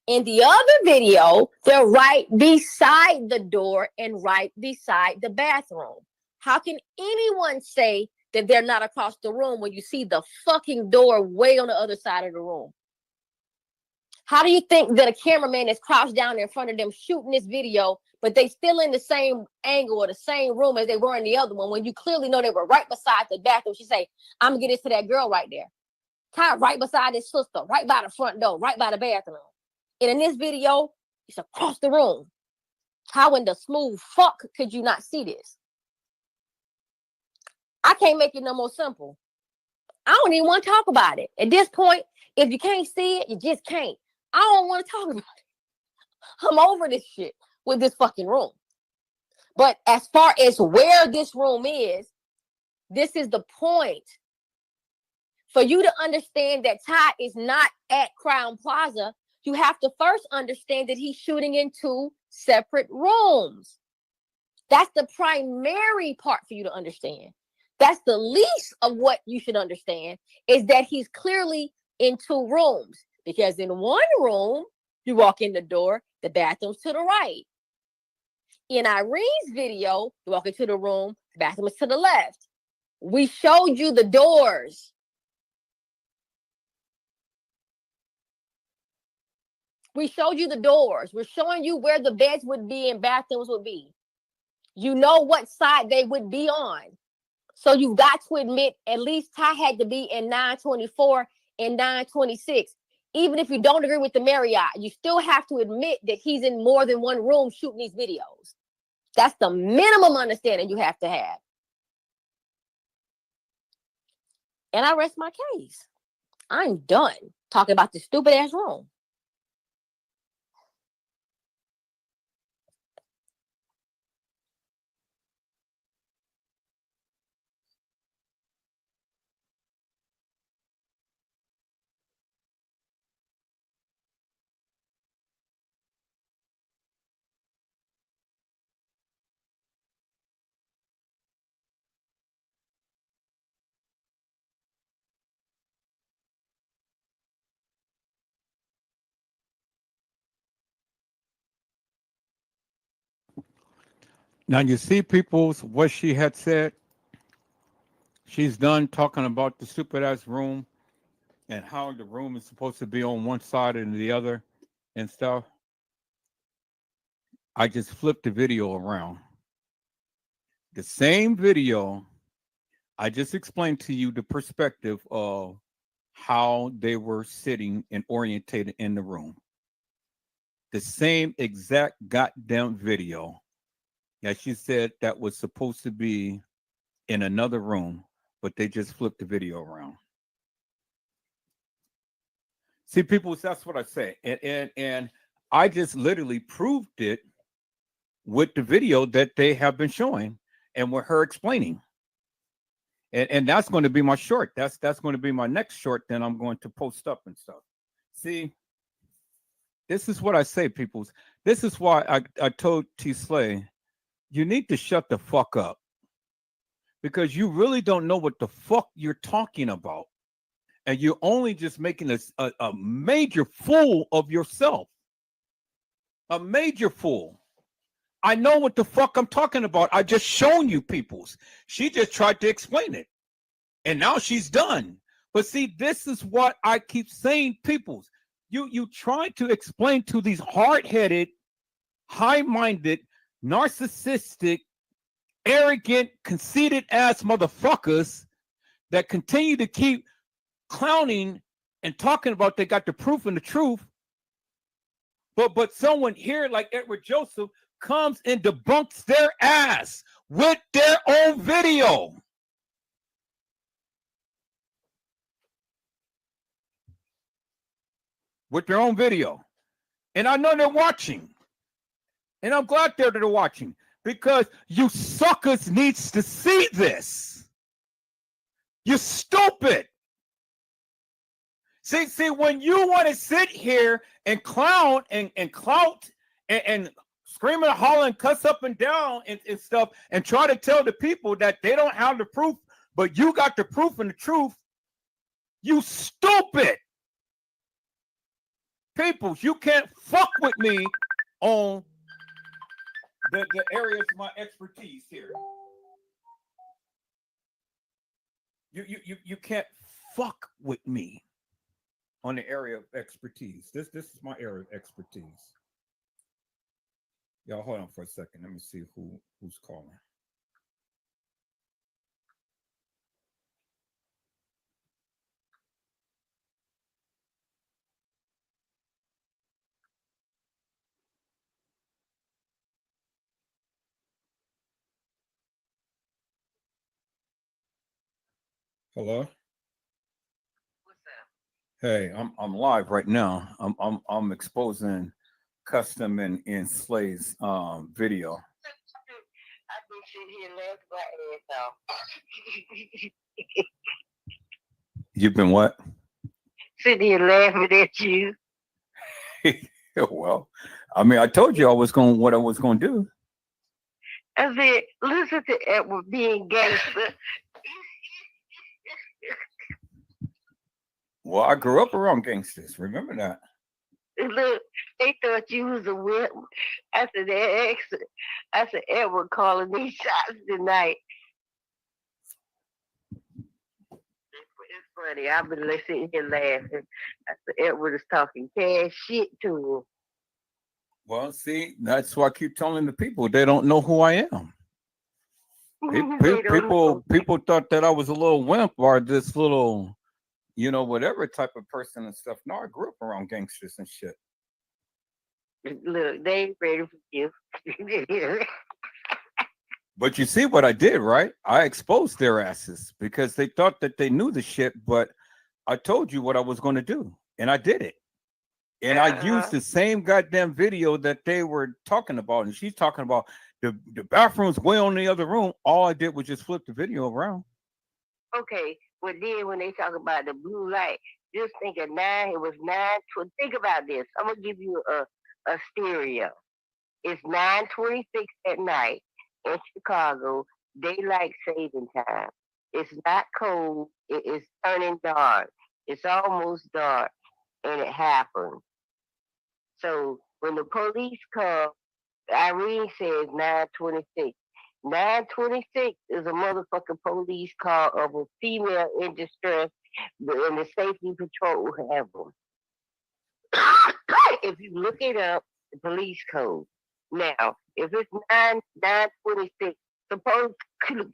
Speaker 4: In the other video, they're right beside the door and right beside the bathroom. How can anyone say that they're not across the room when you see the fucking door way on the other side of the room? How do you think that a cameraman is crouched down in front of them shooting this video, but they still in the same angle or the same room as they were in the other one, when you clearly know they were right beside the bathroom? She say, I'm gonna get this to that girl right there. Kind of right beside his sister, right by the front door, right by the bathroom. And in this video, it's across the room. How in the smooth fuck could you not see this? I can't make it no more simple. I don't even want to talk about it. At this point, if you can't see it, you just can't. I don't want to talk about it. I'm over this shit with this fucking room. But as far as where this room is, this is the point. For you to understand that Ty is not at Crown Plaza, you have to first understand that he's shooting in 2 separate rooms. That's the primary part for you to understand. That's the least of what you should understand, is that he's clearly in 2 rooms. Because in one room, you walk in the door, the bathroom's to the right. In Irene's video, you walk into the room, the bathroom is to the left. We showed you the doors. We showed you the doors. We're showing you where the beds would be and bathrooms would be. You know what side they would be on. So you've got to admit, at least Ty had to be in 924 and 926. Even if you don't agree with the Marriott, you still have to admit that he's in more than one room shooting these videos. That's the minimum understanding you have to have. And I rest my case. I'm done talking about this stupid ass room.
Speaker 2: Now you see, people's what she had said. She's done talking about the stupid ass room and how the room is supposed to be on one side and the other and stuff. I just flipped the video around. The same video, I just explained to you the perspective of how they were sitting and orientated in the room. The same exact goddamn video. Yeah, she said that was supposed to be in another room, but they just flipped the video around. See, people, that's what I say. And I just literally proved it with the video that they have been showing and with her explaining. And that's going to be my short. That's going to be my next short. Then I'm going to post up and stuff. See, this is what I say, peoples. This is why I told T. Slay, you need to shut the fuck up. Because you really don't know what the fuck you're talking about. And you're only just making a major fool of yourself. A major fool. I know what the fuck I'm talking about. I just shown you, peoples. She just tried to explain it. And now she's done. But see, this is what I keep saying, peoples. You try to explain to these hard-headed, high-minded, narcissistic, arrogant, conceited ass motherfuckers that continue to keep clowning and talking about they got the proof and the truth. But someone here like Edward Joseph comes and debunks their ass with their own video. with their own video. And I know they're watching. And I'm glad they're watching because you suckers needs to see this. You're stupid. See, when you want to sit here and clown and clout and scream and holler and cuss up and down and stuff and try to tell the people that they don't have the proof, but you got the proof and the truth, you stupid. People, you can't fuck with me on the areas of my expertise here. You can't fuck with me on the area of expertise. This is my area of expertise. Y'all hold on for a second. Let me see who's calling. Hello. Hey, I'm live right now. I'm exposing Custom and Slay's video.
Speaker 5: I've been sitting here laughing my ass off.
Speaker 2: You've been what?
Speaker 5: Sitting here laughing at you.
Speaker 2: Well, I mean, I told you what I was going to do.
Speaker 5: I said, listen to Edward being gangster.
Speaker 2: Well, I grew up around gangsters. Remember that?
Speaker 5: Look, they thought you was a whip. I said, Edward calling these shots tonight. It's funny. I've been sitting here laughing. I said, Edward is talking cash shit to him.
Speaker 2: Well, see, that's why I keep telling the people they don't know who I am. People thought that I was a little wimp or this little, whatever type of person and stuff. No, I grew up around gangsters and shit.
Speaker 5: Look, they ain't ready for you.
Speaker 2: But you see what I did, right? I exposed their asses because they thought that they knew the shit, but I told you what I was going to do, and I did it. And I used the same goddamn video that they were talking about, and she's talking about the bathroom's way on the other room. All I did was just flip the video around.
Speaker 5: Okay, well then when they talk about the blue light, just think of 9. It was 9. Think about this. I'm gonna give you a stereo. It's 9:26 at night in Chicago. Daylight saving time. It's not cold. It is turning dark. It's almost dark, and it happened. So when the police come, Irene says 9:26. 9:26 is a motherfucking police call of a female in distress, and the safety patrol have them. If you look it up, the police code. Now, if it's 9:26, suppose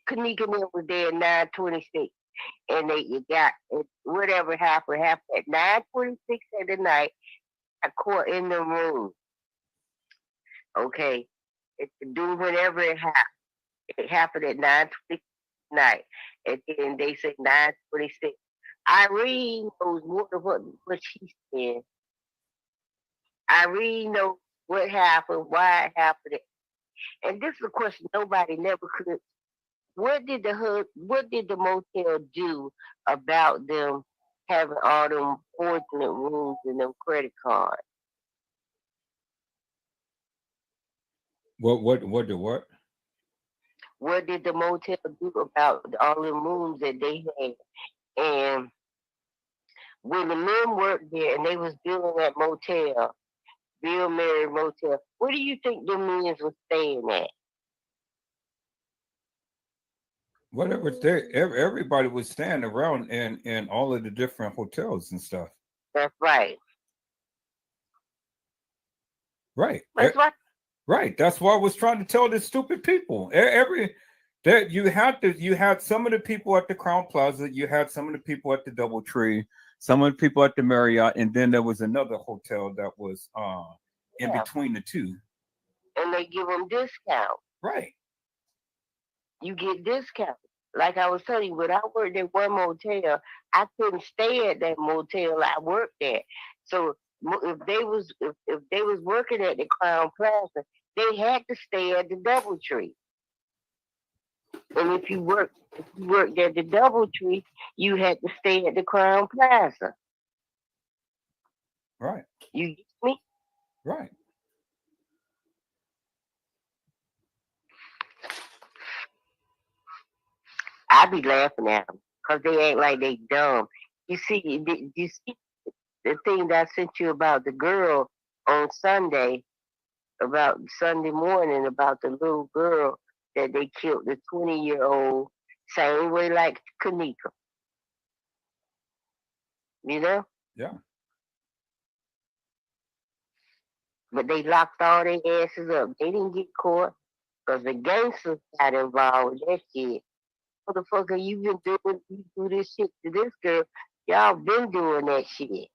Speaker 5: Kenneka was there at 9:26, and you got whatever happened at 9:26 at the night. I caught in the room. Okay, it can do whenever it happened. It happened at 9:26 night, and then they say 9:26. Irene knows more than what she said. Irene knows what happened, why it happened, and this is a question nobody never could. What did the motel do about them having all them fortunate rooms and them credit cards?
Speaker 2: What?
Speaker 5: What did the motel do about all the rooms that they had? And when the men worked there and they was building that motel, Bill Mary Motel, where do you think the men was staying at?
Speaker 2: Whatever. Everybody was staying around in all of the different hotels and stuff.
Speaker 5: That's right.
Speaker 2: Right.
Speaker 5: That's right.
Speaker 2: Right. That's why I was trying to tell the stupid people. You had some of the people at the Crown Plaza, you had some of the people at the Doubletree, some of the people at the Marriott, and then there was another hotel that was in between the two.
Speaker 5: And they give them discount.
Speaker 2: Right.
Speaker 5: You get discount. Like I was telling you, when I worked at one motel, I couldn't stay at that motel I worked at. So if they was working at the Crown Plaza, they had to stay at the DoubleTree. And if you worked at the DoubleTree, you had to stay at the Crown Plaza.
Speaker 2: Right.
Speaker 5: You get me?
Speaker 2: Right.
Speaker 5: I be laughing at them because they act like they dumb. You see the thing that I sent you about the girl on Sunday, about Sunday morning, about the little girl that they killed, the 20-year-old, same way like Kenneka. You know?
Speaker 2: Yeah.
Speaker 5: But they locked all their asses up. They didn't get caught because the gangsters got involved with that shit. Motherfucker, you do this shit to this girl. Y'all been doing that shit.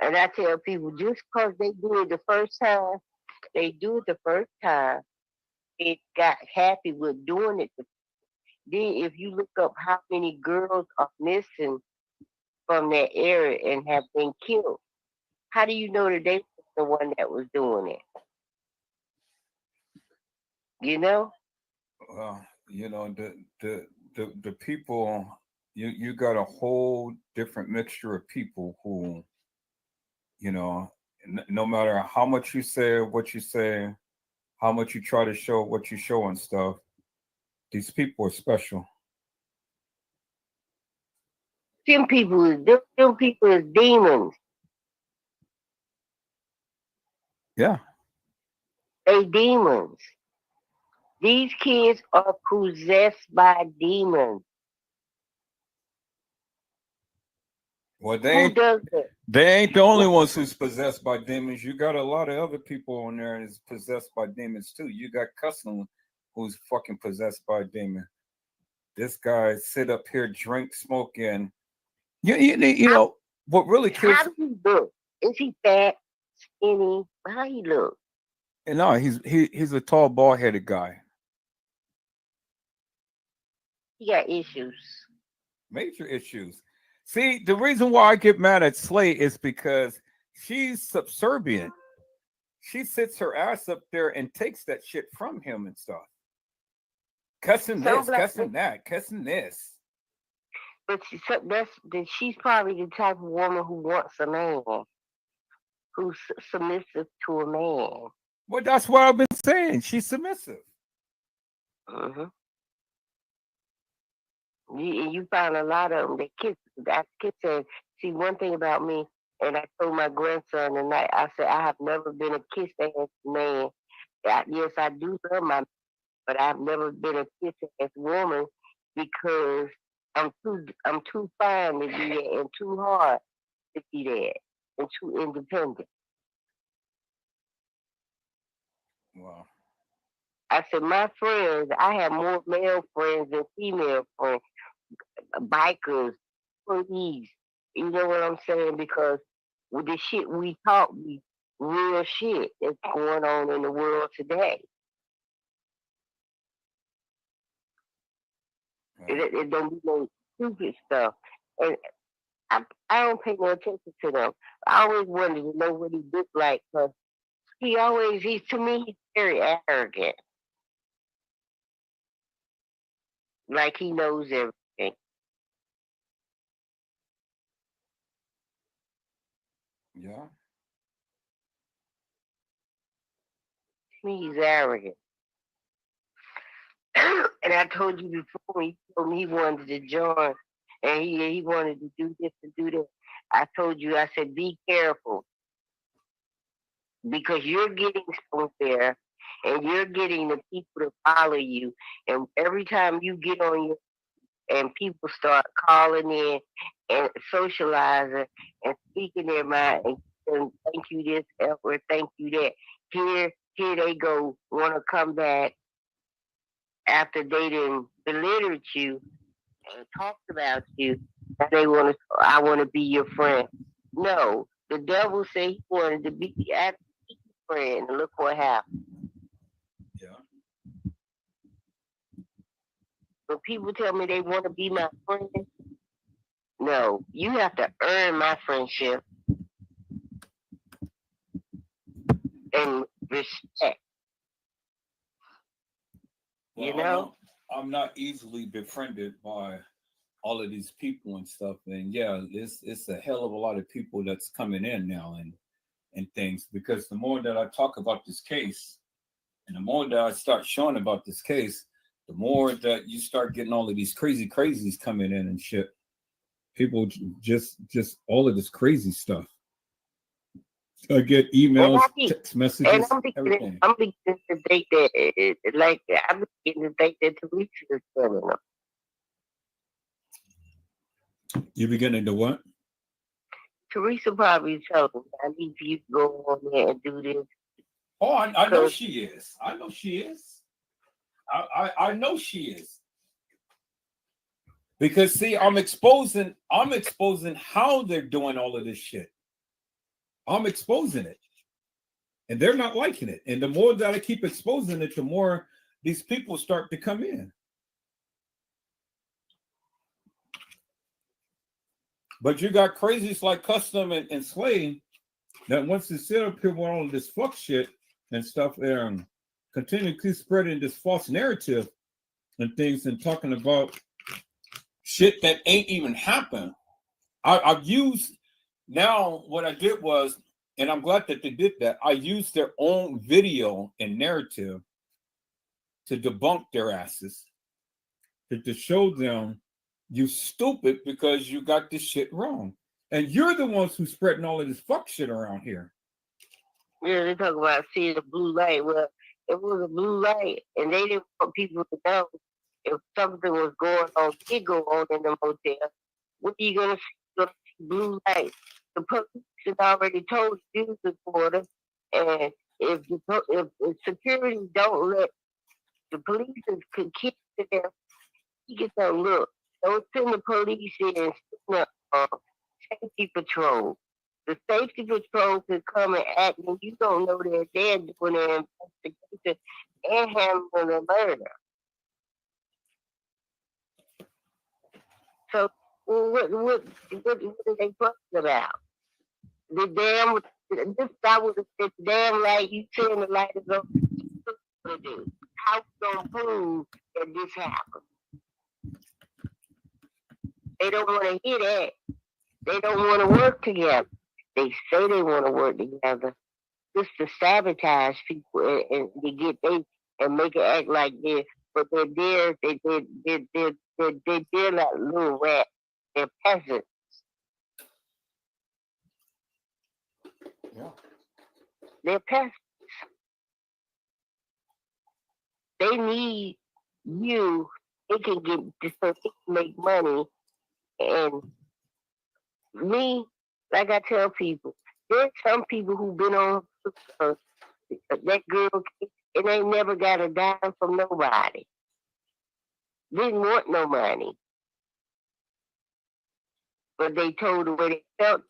Speaker 5: And I tell people, just because they do it the first time, it got happy with doing it. Then if you look up how many girls are missing from that area and have been killed, how do you know that they was the one that was doing it? You know?
Speaker 2: You know, the people, you got a whole different mixture of people who, you know, no matter how much you say what you say, how much you try to show what you show and stuff, these people are special.
Speaker 5: Them people is demons.
Speaker 2: Yeah.
Speaker 5: They demons. These kids are possessed by demons.
Speaker 2: Well,
Speaker 5: Who does that?
Speaker 2: they ain't the only ones who's possessed by demons. You got a lot of other people on there that's possessed by demons too. You got Custom, who's fucking possessed by a demon. This guy sit up here, drink, smoke, and you know what really kills.
Speaker 5: How does he look? Is he fat, skinny? How he look?
Speaker 2: No, he's a tall, bald headed guy.
Speaker 5: He got issues.
Speaker 2: Major issues. See, the reason why I get mad at Slay is because she's subservient. She sits her ass up there and takes that shit from him and stuff. Cussing this, cussing that, cussing this.
Speaker 5: But she's probably the type of woman who wants a man, who's submissive to a man.
Speaker 2: Well, that's what I've been saying. She's submissive.
Speaker 5: Mm-hmm. You find a lot of them that kiss. That kissing. See, one thing about me, and I told my grandson tonight, I said I have never been a kiss ass man. Yes, I do love my, but I've never been a kiss ass woman because I'm too fine to be that and too hard to be that and too independent.
Speaker 2: Wow.
Speaker 5: I said my friends, I have more male friends than female friends, bikers, police. You know what I'm saying? Because with the shit we talk, real shit that's going on in the world today. It don't be no stupid stuff. And I don't pay no attention to them. I always wanted to know what he looked like because to me, he's very arrogant. Like he knows everything.
Speaker 2: Yeah.
Speaker 5: To me, he's arrogant. And I told you before, he told me he wanted to join and he wanted to do this and do that. I told you, I said, be careful because you're getting there and you're getting the people to follow you. And every time you get on your and people start calling in and socializing and speaking their mind and thank you this or thank you that. Here they go, want to come back after they didn't belittled you and talked about you. And I want to be your friend. No, the devil said he wanted to be your friend. And look what happened.
Speaker 2: Yeah.
Speaker 5: When people tell me they want to be my friend, no, you have to earn my friendship. and respect.
Speaker 2: Well,
Speaker 5: You know?
Speaker 2: I'm not easily befriended by all of these people and stuff. And yeah, it's a hell of a lot of people that's coming in now and things, because the more that I talk about this case and the more that I start showing about this case, the more that you start getting all of these crazy crazies coming in and shit. People just all of this crazy stuff. I get emails, text messages, everything.
Speaker 5: I'm beginning to think that, like, I'm beginning to think that Teresa is telling them.
Speaker 2: You beginning to what?
Speaker 5: Teresa probably told them, I need you to go on there and do this.
Speaker 2: Oh, I know she is. I know she is. I know she is. Because see, I'm exposing how they're doing all of this shit. I'm exposing it. And they're not liking it. And the more that I keep exposing it, the more these people start to come in. But you got crazies like Custom and Slay that wants to sit up here with all of this fuck shit and stuff there and continue to keep spreading this false narrative and things and talking about shit that ain't even happened. I've used, now what I did was, and I'm glad that they did that, I used their own video and narrative to debunk their asses, to show them you stupid because you got this shit wrong. And you're the ones who's spreading all of this fuck shit around here.
Speaker 5: Yeah, they talk about seeing the blue light. Well, it was a blue light, and they didn't want people to know if something was going on, did go on in the motel. What are you gonna see? You're gonna see blue light. The police had already told the news reporter, and if security don't let the police could keep to them, you get that look. Don't send the police in and send the safety patrol. The safety patrol could come and act, and you don't know that they're doing an investigation and handling a murder. So what are they talking about? The damn, this guy would have said, damn light, you turn the light is on. How you gonna prove that this happened? They don't want to hear that. They don't want to work together. They say they want to work together just to sabotage people and to get they and make it act like this. But they're like little rats. They're peasants.
Speaker 2: Yeah.
Speaker 5: They're peasants. They need you. They can get so they can make money. And me, like I tell people, there's some people who've been on that girl and they never got a dime from nobody. Didn't want no money. But they told her where they felt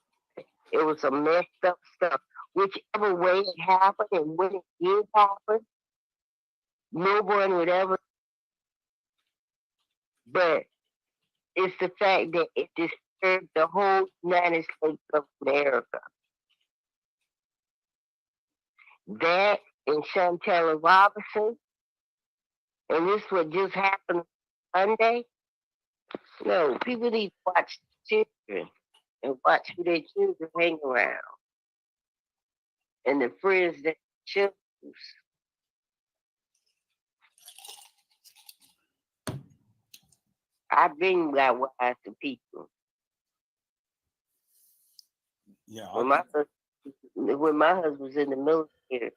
Speaker 5: it was some messed up stuff. Whichever way it happened and when it did happen, no one would ever. But it's the fact that it disturbed the whole United States of America. That and Chantel Robinson, and this what just happened Sunday. No, people need to watch children and watch who their children hang around and the friends that choose. I've been that wise to people.
Speaker 2: Yeah.
Speaker 5: When my husband was in the military,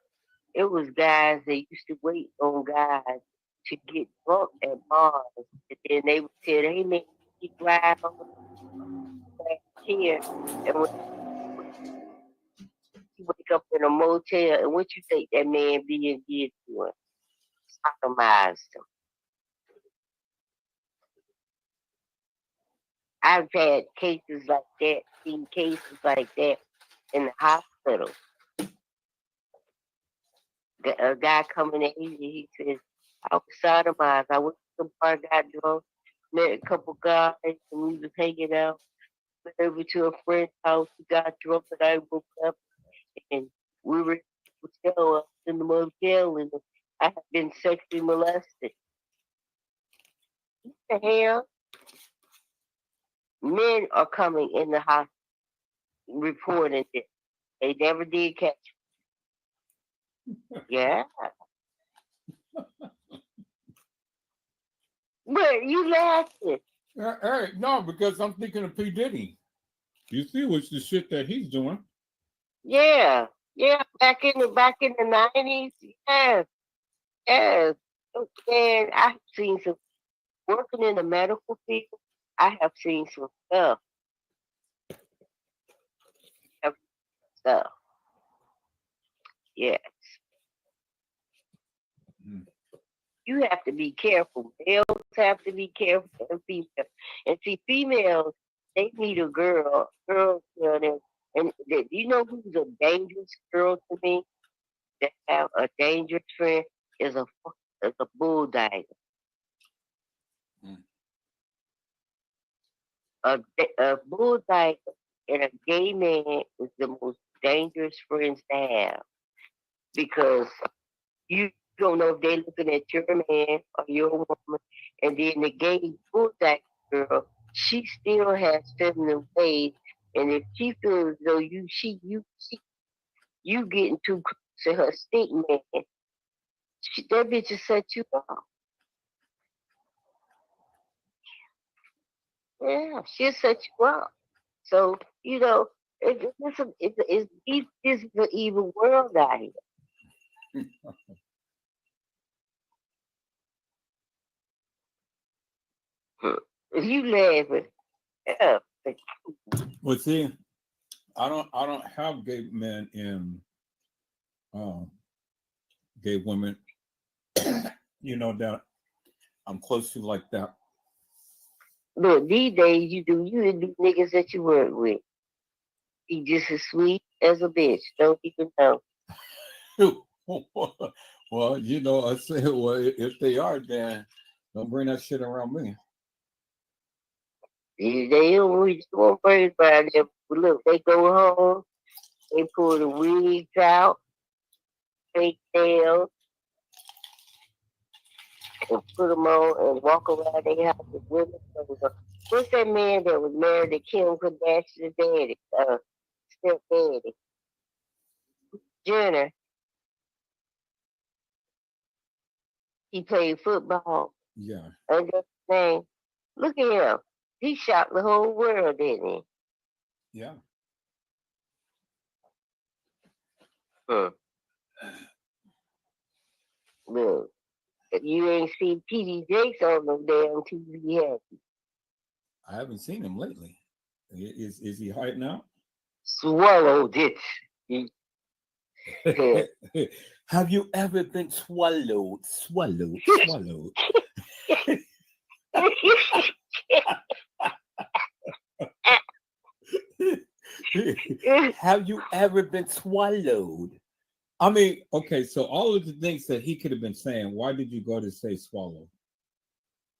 Speaker 5: it was guys that used to wait on guys to get drunk at bars. And then they would tell, hey man, you drive over here. And when you wake up in a motel, and what you think that man being did to him? Sodomized him. I've had cases like that, seen cases like that in the hospital. A guy coming in, he says, I was sodomized. I went to the bar, got drunk, met a couple guys, and we was hanging out. Went over to a friend's house, we got drunk, and I woke up, and we were motel, in the motel, and I have been sexually molested. What the hell? Men are coming in the hospital reporting this. They never did catch me. Yeah. But you laughing.
Speaker 2: Hey, no, because I'm thinking of P. Diddy. You see what's the shit that he's doing.
Speaker 5: Yeah. Yeah. Back in the 90s. Yes. Yes. And I've seen some working in the medical field. I have seen some stuff. Stuff. Yes. You have to be careful. Males have to be careful, and females. And see, females, they need a girl. Girls, and you know who's a dangerous girl to me? That have a dangerous friend is a bull dagger. A bull dagger and a gay man is the most dangerous friends to have because you don't know if they're looking at your man or your woman, and then the gay bull dagger girl, she still has feminine ways, and if she feels as though you getting too close to her stink man, that bitch will set you off. Yeah, she'll set you up. So, this is an evil world out here. You laughing. Yeah.
Speaker 2: Well, see, I don't have gay men and gay women, that I'm close to like that.
Speaker 5: Look, these days you do niggas that you work with. He just as sweet as a bitch. Don't even know.
Speaker 2: Well, I say, well, if they are, then don't bring that shit around me.
Speaker 5: They don't want to worry about it. Look, they go home, they pull the wigs out, fake nails, and put them on and walk around their house with women. What's that man that was married to Kim Kardashian's daddy, stepdaddy? Jenner. He played football.
Speaker 2: Yeah.
Speaker 5: And that's his name. Look at him. He shocked the whole world, didn't he?
Speaker 2: Yeah.
Speaker 5: Look, you ain't seen P.D. Jakes on no damn TV, have you?
Speaker 2: I haven't seen him lately. Is he hiding out?
Speaker 5: Swallowed it.
Speaker 1: Have you ever been swallowed? Have you ever been swallowed?
Speaker 2: I mean, okay, so all of the things that he could have been saying, why did you go to say swallow?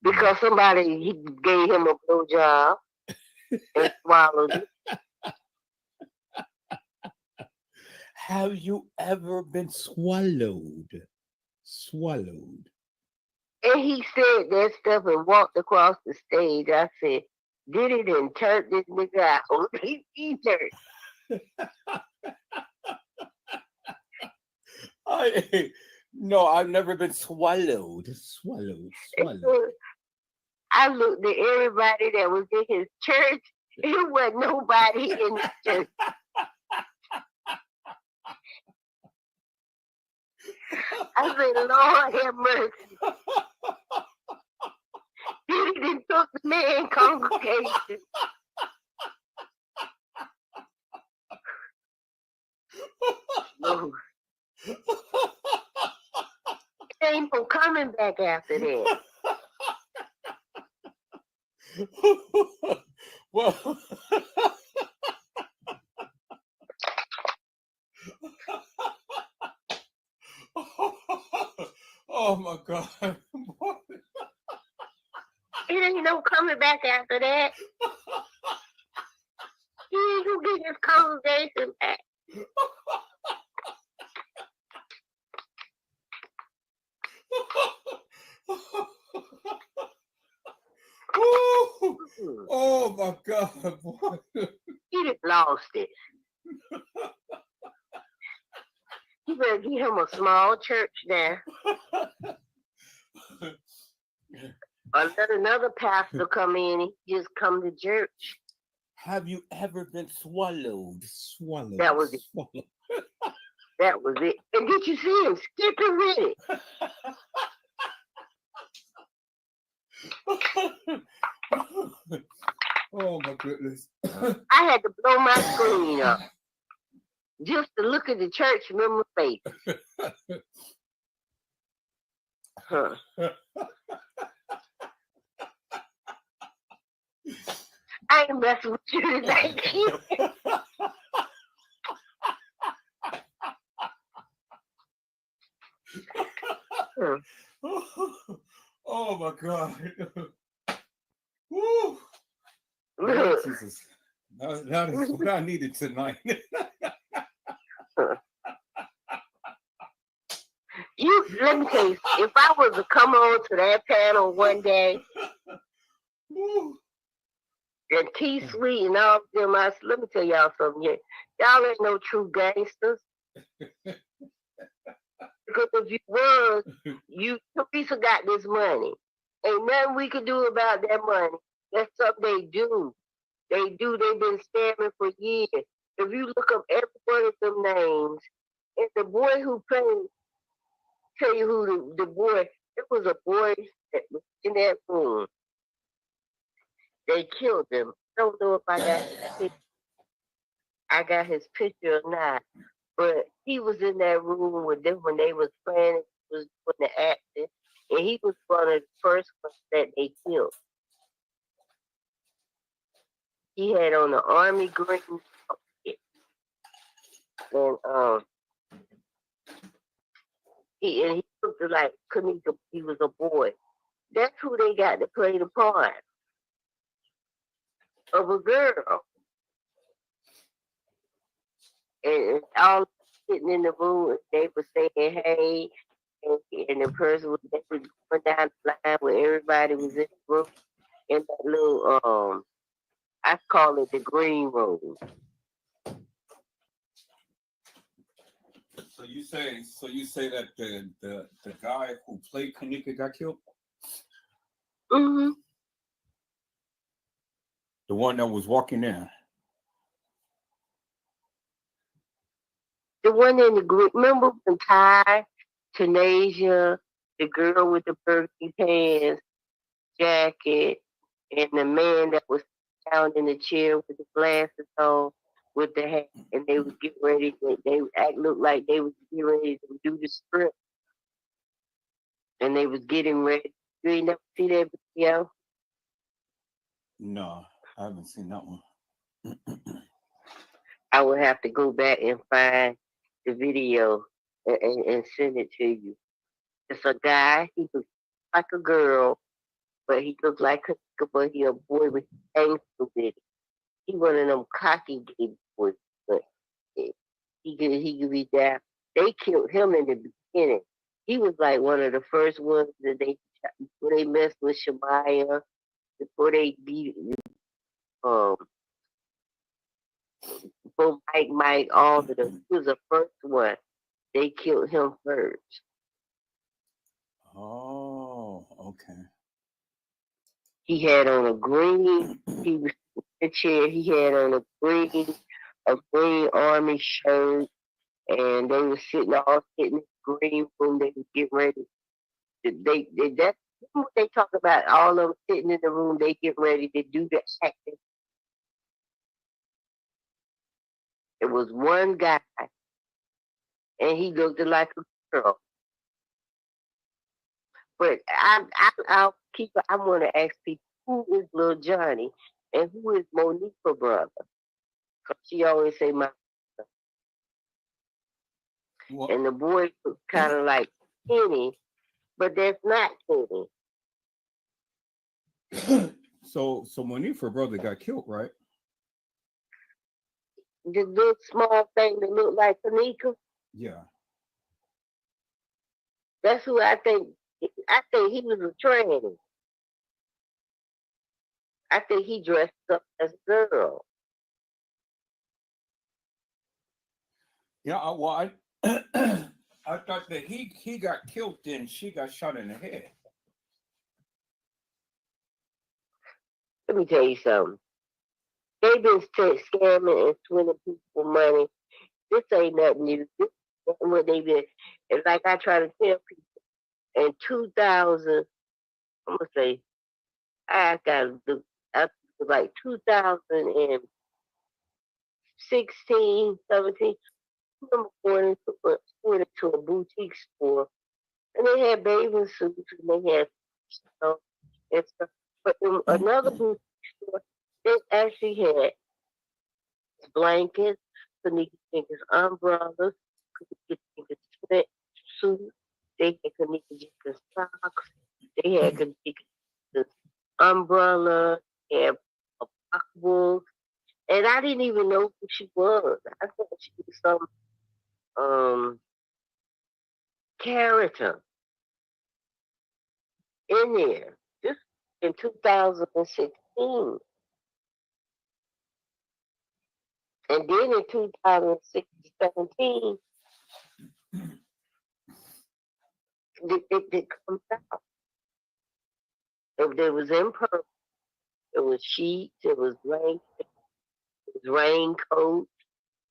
Speaker 5: Because he gave him a blowjob and swallowed it.
Speaker 1: Have you ever been swallowed?
Speaker 5: And he said that stuff and walked across the stage. I said, did it and turned this nigga out. He turned.
Speaker 1: No, I've never been swallowed.
Speaker 5: I looked at everybody that was in his church. It wasn't nobody in the church. I said, Lord have mercy. He didn't took the man congregation. No. Ain't no coming back after that.
Speaker 2: Well, oh my God.
Speaker 5: It ain't no coming back after that. He ain't gonna get his congregation back.
Speaker 2: God, boy.
Speaker 5: He just lost it. You better get him a small church there. Or let another pastor come in and just come to church.
Speaker 1: Have you ever been swallowed? Swallowed.
Speaker 5: That was it.
Speaker 1: Swallowed.
Speaker 5: That was it. And did you see him skipping with it?
Speaker 2: Oh my goodness.
Speaker 5: I had to blow my screen up just to look at the church member face. Huh. I ain't messing with you today.
Speaker 2: Oh my God. Woo.
Speaker 5: Look,
Speaker 2: Jesus. That is what I needed tonight.
Speaker 5: let me tell you, if I was to come on to that panel one day,
Speaker 2: Woo.
Speaker 5: and T Sweet and all of them, let me tell y'all something here. Y'all ain't no true gangsters. Because if you was, Teresa got this money. Ain't nothing we could do about that money. That's something they do. They've been scamming for years. If you look up every one of them names, and the boy who played, tell you who the boy, it was a boy that was in that room. They killed him. I don't know if I got his picture or not, but he was in that room with them when they was playing. He was doing the acting, and he was one of the first ones that they killed. He had on the army green outfit, and he looked like Kenneka. He was a boy. That's who they got to play the part of a girl. And all sitting in the room, they were saying, hey, and the person was going down the line where everybody was in the room in that little, I call it the green room.
Speaker 2: So you say that the guy who played Kenneka got killed?
Speaker 5: Mm-hmm.
Speaker 2: The one that was walking in.
Speaker 5: The one in the group, remember when Ty, Tanasia, the girl with the burgundy pants, jacket, and the man that was down in the chair with the glasses on, with the hat, and they was getting ready. They looked like they was getting ready to do the script, and they was getting ready. You ain't never see that video?
Speaker 2: No, I haven't seen that one.
Speaker 5: I would have to go back and find the video and send it to you. It's a guy. He looks like a girl, but he looks like a he a boy with angst with it. He one of them cocky gay boys, but he could be down. They killed him in the beginning. He was like one of the first ones that before they messed with Shemaiah, before they beat before Mike, all of them. He was the first one. They killed him first.
Speaker 2: Oh, okay.
Speaker 5: He had on a green. He was in the chair. He had on a green army shirt, and they were sitting in the green room. They were getting ready. That's what they talk about. All of them sitting in the room. They get ready to do the acting. It was one guy, and he looked like a girl. But I want to ask people, who is Lil Johnny and who is Monique's brother? Because she always say my brother.
Speaker 2: Well,
Speaker 5: And the boy was kind of like Kenny, but that's not Kenny.
Speaker 2: so Monique's brother got killed, right?
Speaker 5: The little small thing that looked like Kenneka.
Speaker 2: Yeah.
Speaker 5: That's who I think. I think he was a tranny. I think he dressed up as a girl.
Speaker 2: Yeah, I thought that he got killed and she got shot in the head.
Speaker 5: Let me tell you something. They've been scamming and swindling people money. This ain't nothing new. This is what they been. And like I try to tell people, in 2000, I'm gonna say I got up to like 2016, 17. I remember going into a boutique store and they had bathing suits and they had stuff and stuff. But in another boutique store, they actually had blankets, Kanika Jenkins umbrellas, Kanika Jenkins sweatsuits, they had Kanika Jenkins socks, they had Kanika Jenkins umbrella, they had a pocketbook, and I didn't even know who she was. I thought she was some character in there. This in 2016. And then in 2017, it comes out. There was in purple. It was sheets. It was raincoats.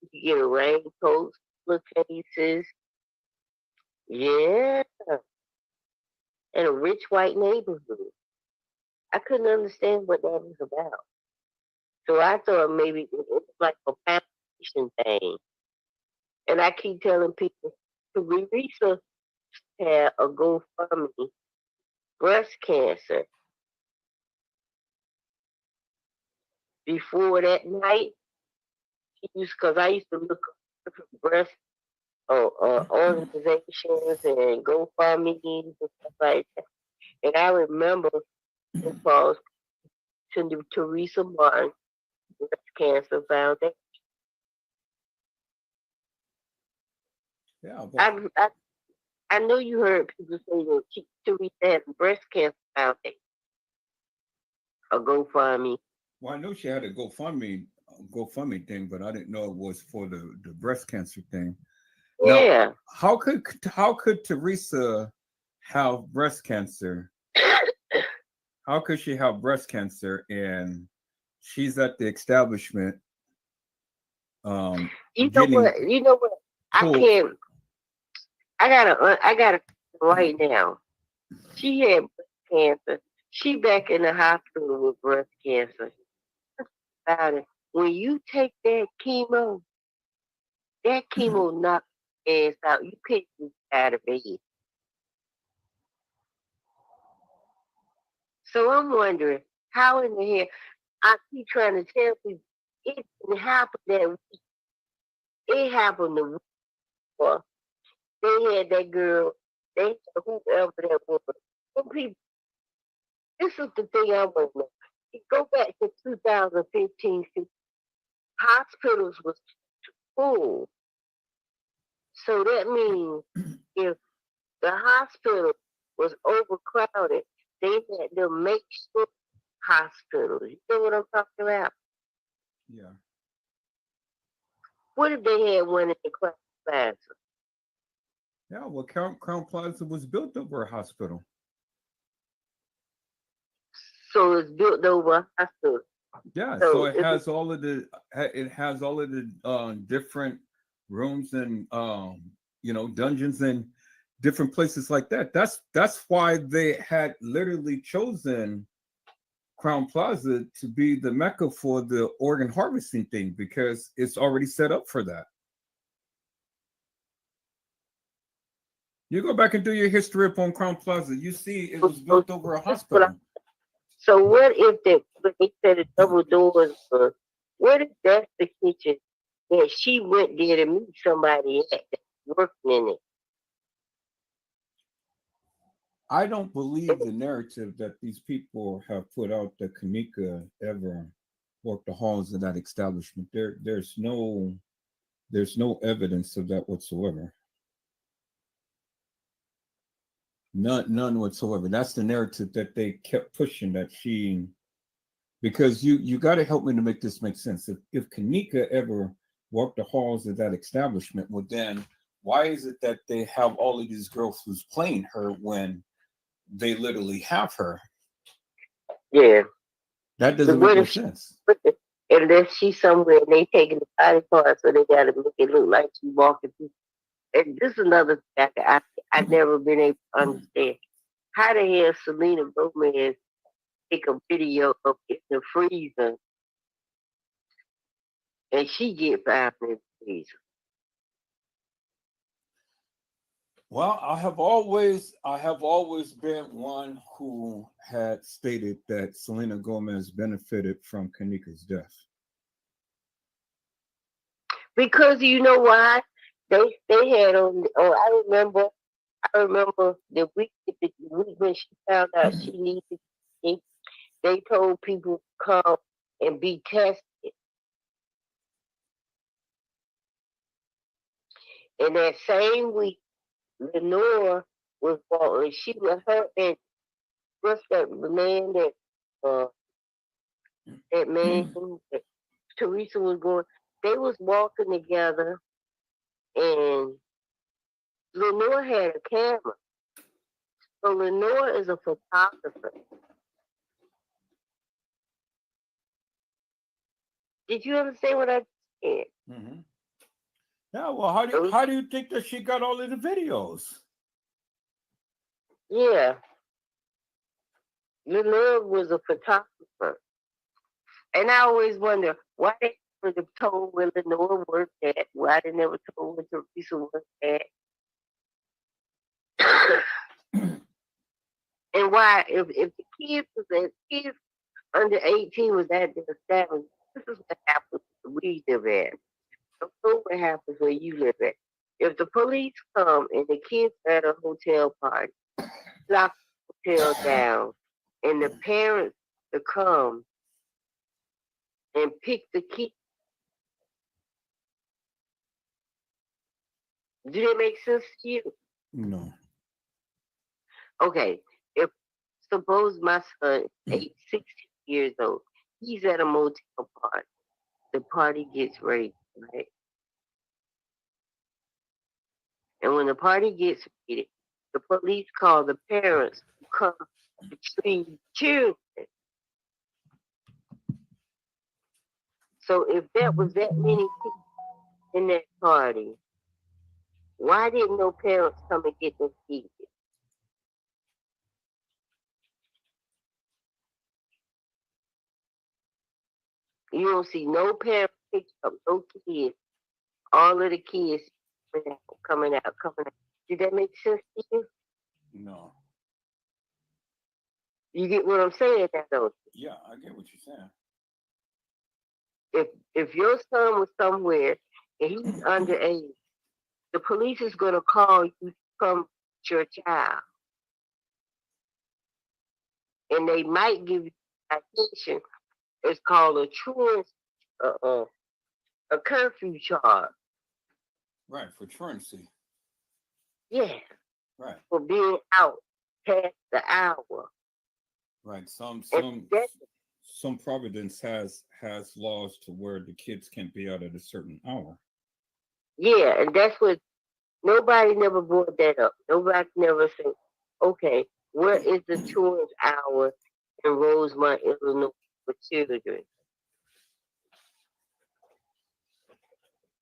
Speaker 5: You could get a raincoat, cases. Yeah. In a rich white neighborhood. I couldn't understand what that was about. So I thought maybe it was like a foundation thing. And I keep telling people, Teresa had a GoFundMe, breast cancer. Before that night, because I used to look up breast organizations and GoFundMes and stuff like that. And I remember it was to the Teresa Martin Breast Cancer Foundation.
Speaker 2: Yeah, but
Speaker 5: I know you heard people say that Teresa had a breast cancer foundation, a GoFundMe.
Speaker 2: well, I know she had a GoFundMe thing, but I didn't know it was for the breast cancer thing. Now,
Speaker 5: Yeah.
Speaker 2: how could Teresa have breast cancer? How could she have breast cancer and she's at the establishment?
Speaker 5: You know what? I can't. I gotta right now. She had breast cancer. She back in the hospital with breast cancer. About it. When you take that chemo knocks your ass out. You can't get out of bed. So I'm wondering how in the hell I keep trying to tell people it didn't happen that week. It happened the week before. They had that girl. They had whoever that was. Some people. This is the thing I want to know. You go back to 2015, hospitals was full. So that means if the hospital was overcrowded, they had to make sure hospitals. You know what I'm talking about?
Speaker 2: Yeah.
Speaker 5: What if they had one in the Crown Plaza?
Speaker 2: Yeah, well, Crown Plaza was built over a hospital.
Speaker 5: So it's built over a hospital.
Speaker 2: Yeah, so it has all of the different rooms and dungeons and different places like that. That's why they had literally chosen Crown Plaza to be the mecca for the organ harvesting thing because it's already set up for that. You go back and do your history up on Crown Plaza, you see it was built over a hospital.
Speaker 5: So what if they said the double doors were, what if that's the kitchen that she went there to meet somebody at working in it?
Speaker 2: I don't believe the narrative that these people have put out that Kenneka ever walked the halls of that establishment. There's no evidence of that whatsoever. None whatsoever. That's the narrative that they kept pushing, that she Because you got to help me to make this make sense. If Kenneka ever walked the halls of that establishment, well, then why is it that they have all of these girls who's playing her when they literally have her?
Speaker 5: Yeah.
Speaker 2: That doesn't make no sense.
Speaker 5: Unless she's somewhere and they taking the body part, so they got to make it look like she's walking through. And this is another thing I've never been able to understand. How the hell Selena Gomez take a video of in the freezer and she get found in the freezer?
Speaker 2: Well, I have always been one who had stated that Selena Gomez benefited from Kenneka's death.
Speaker 5: Because you know why? They had on. Oh, I remember the week when she found out she needed it. They told people to come and be tested. And that same week, Lenore was born. She was her and what's that man that man that Teresa was going. They was walking together, and Lenore had a camera. So Lenore is a photographer. Did you understand what I said?
Speaker 2: Mm-hmm. Yeah. Well, how do you think that she got all of the videos?
Speaker 5: Yeah. Lenore was a photographer. And I always wonder why they never told where Lenore worked at, why they never told where Teresa worked at. And why, if the kids under 18 was at the establishment, this is what happens where we live at. So what happens where you live at. If the police come and the kids are at a hotel party, lock the hotel down, and the parents to come and pick the kids, do that make sense to you?
Speaker 2: No.
Speaker 5: Okay, if suppose my son, 16 years old, he's at a motel party. The party gets raided, right? And when the party gets raided, the police call the parents to come retrieve children. So if there was that many people in that party, why didn't no parents come and get their kids? You don't see no parents pick up no kids. All of the kids coming out. Did that make sense to you?
Speaker 2: No.
Speaker 5: You get what I'm saying now, though?
Speaker 2: Yeah, I get what you're saying.
Speaker 5: If your son was somewhere and he's underage, the police is going to call you to come to your child. And they might give you attention. It's called a truant, a curfew charge.
Speaker 2: Right, for truancy.
Speaker 5: Yeah.
Speaker 2: Right.
Speaker 5: For being out past the hour.
Speaker 2: Right. Some Providence has laws to where the kids can't be out at a certain hour.
Speaker 5: Yeah, and that's what nobody never brought that up. Nobody never said, okay, where is the truant hour in Rosemont, Illinois for children?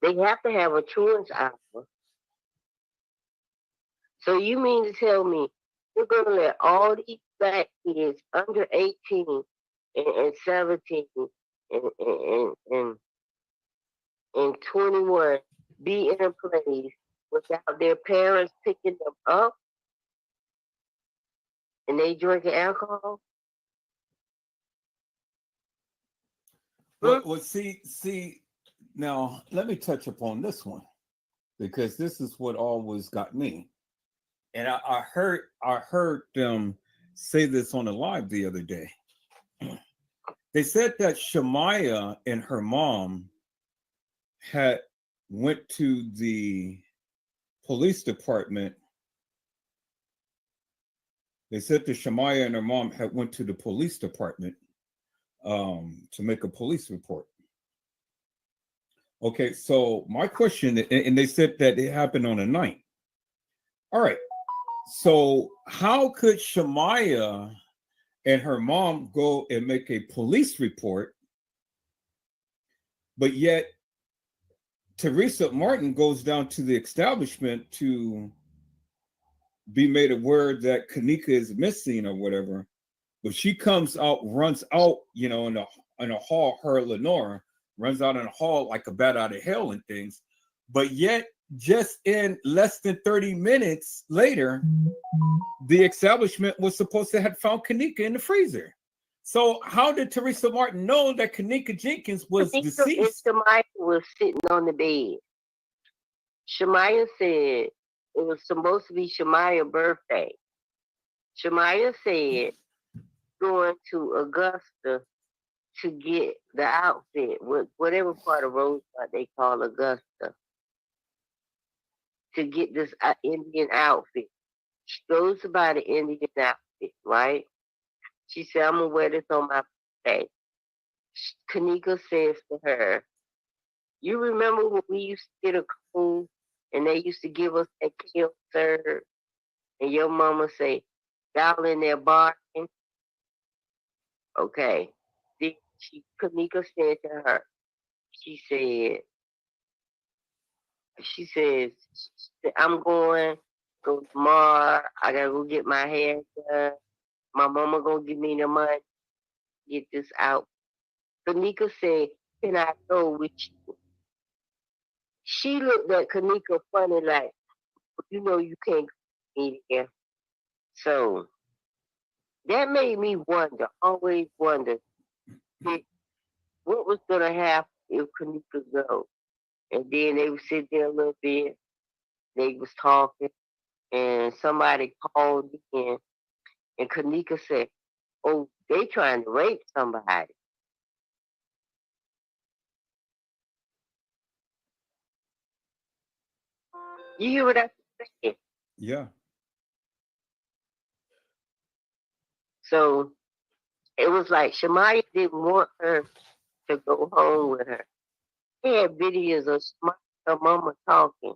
Speaker 5: They have to have a truant hour. So you mean to tell me you're going to let all these black kids under 18 and 17 and 21 be in a place without their parents picking them up and they drinking alcohol?
Speaker 2: Well, see, now let me touch upon this one because this is what always got me. And I heard them say this on a live the other day. They said that Shamaya and her mom had went to the police department. They said that Shamaya and her mom had went to the police department to make a police report. Okay, so my question, and they said that it happened on a night. All right, so how could Shemaya and her mom go and make a police report, but yet Teresa Martin goes down to the establishment to be made aware that Kenneka is missing or whatever, but she comes out, runs out, in a hall, her Lenora runs out in a hall like a bat out of hell and things, but yet just in less than 30 minutes later, the establishment was supposed to have found Kenneka in the freezer. So how did Teresa Martin know that Kenneka Jenkins was deceased?
Speaker 5: Shemaya was sitting on the bed. Shemaya said it was supposed to be Shemaya's birthday. Shemaya said going to Augusta to get the outfit, whatever part of Rosebud they call Augusta, to get this Indian outfit. She goes to buy the Indian outfit, right? She said, I'm going to wear this on my birthday. Kenneka says to her, you remember when we used to get a coon and they used to give us that kale serve? And your mama say, y'all in there barking? Okay. Then Kenneka said to her, she says, I'm going tomorrow. I got to go get my hair done. My mama going to give me the money to get this out. Kenneka said, can I go with you? She looked at Kenneka funny like, you know you can't go in here. So that made me wonder, always wonder, what was going to happen if Kenneka go. And then they would sit there a little bit. They was talking. And somebody called in. And Kenneka said, oh, they trying to rape somebody. You hear what I said?
Speaker 2: Yeah.
Speaker 5: So it was like Shemaya didn't want her to go home with her. They had videos of her mama talking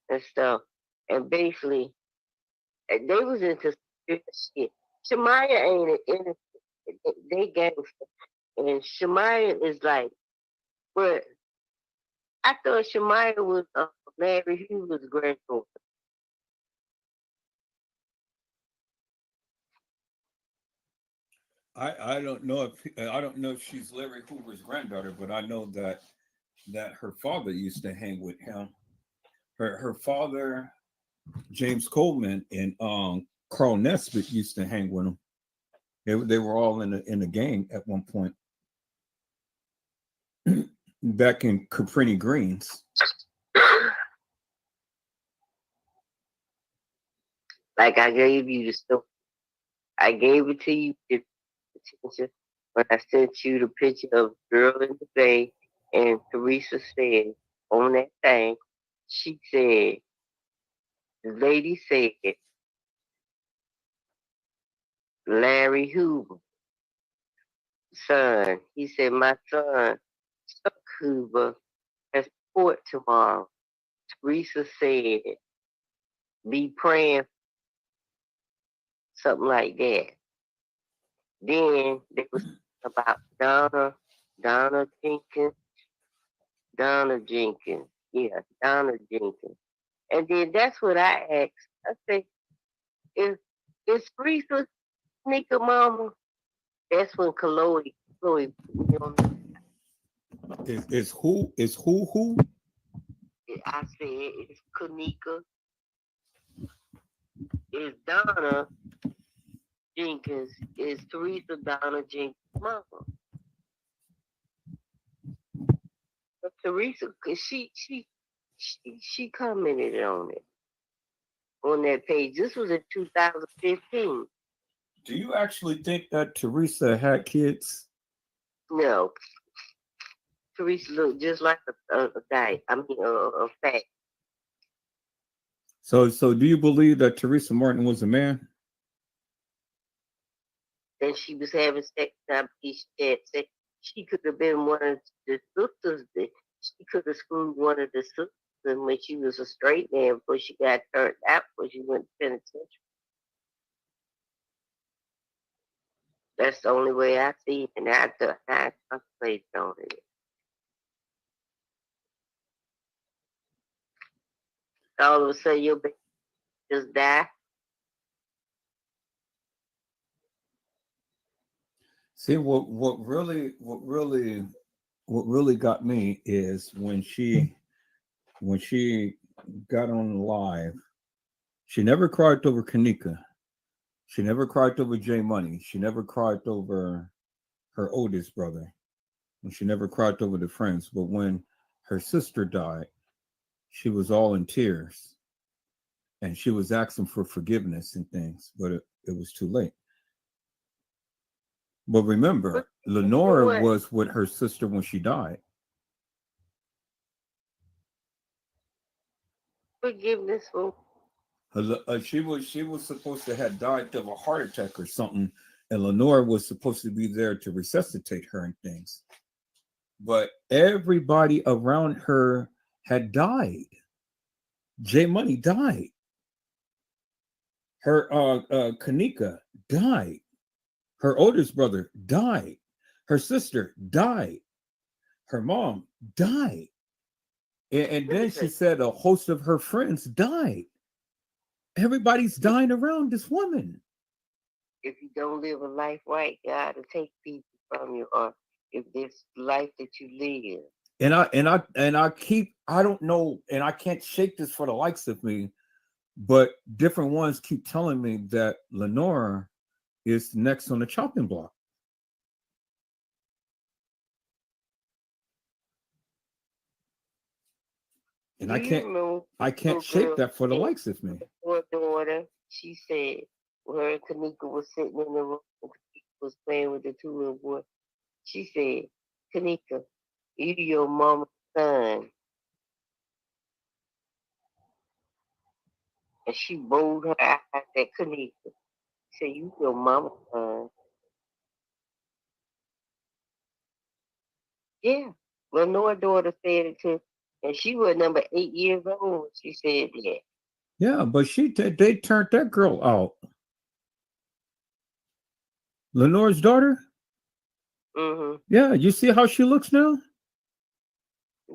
Speaker 5: and stuff. And basically, they was into shit. Shemaya ain't an innocent. They gangster. And Shemaya is like, but I thought Shemaya was Larry Hoover's granddaughter.
Speaker 2: I don't know if she's Larry Hoover's granddaughter, but I know that her father used to hang with him. Her father, James Coleman, and Carl Nesbitt used to hang with him. They were all in a gang at one point back in Caprini Greens.
Speaker 5: Like I gave you the story. I gave it to you when I sent you the picture of the girl in the bay, and Teresa said on that thing, she said, the lady said, Larry Hoover, son. He said, my son, Chuck Hoover, has court tomorrow. Teresa said, be praying, something like that. Then they was about Donna Jenkins. Yeah, Donna Jenkins. And then that's what I asked. I said, is Teresa sneaker mama? That's when Chloe put me on.
Speaker 2: Is who?
Speaker 5: I said, it's Kenneka. It's Donna Jenkins. It's Teresa Donna Jenkins' mama. But Teresa, cause she commented on it on that page. This was in 2015.
Speaker 2: Do you actually think that Teresa had kids?
Speaker 5: No, Teresa looked just like a guy. I mean, a fat.
Speaker 2: So do you believe that Teresa Martin was a man?
Speaker 5: that she was having sex. I believe she had sex. She could have been one of the sisters. She could have screwed one of the sisters when she was a straight man before she got turned out, before she went to penitentiary. That's the only way I see it, and I contemplate on it. All of a sudden, your baby just die.
Speaker 2: See, what really got me is when she got on live, she never cried over Kenneka. She never cried over J Money. She never cried over her oldest brother. And she never cried over the friends. But when her sister died, she was all in tears. And she was asking for forgiveness and things, but it was too late. But remember, Lenora was with her sister when she died.
Speaker 5: Forgiveness for
Speaker 2: She was supposed to have died of a heart attack or something, and Lenora was supposed to be there to resuscitate her and things. But everybody around her had died. J Money died. Her Kenneka died. Her oldest brother died. Her sister died. Her mom died. And then she said a host of her friends died. Everybody's dying around this woman.
Speaker 5: If you don't live a life right, God will take people from you, or if this life that you live.
Speaker 2: I don't know, and I can't shake this for the likes of me, but different ones keep telling me that Lenora is next on the chopping block. And I can't shake that for the likes of me.
Speaker 5: Her daughter, she said, her and Kenneka was sitting in the room, was playing with the two little boys. She said, Kenneka, you your mama's son. And she rolled her eyes at Kenneka. She said, you your mama's son. Yeah. Lenore's daughter said it too. And she was number 8 years old when she said that.
Speaker 2: Yeah, but they turned that girl out. Lenore's daughter?
Speaker 5: Mm-hmm.
Speaker 2: Yeah, you see how she looks now?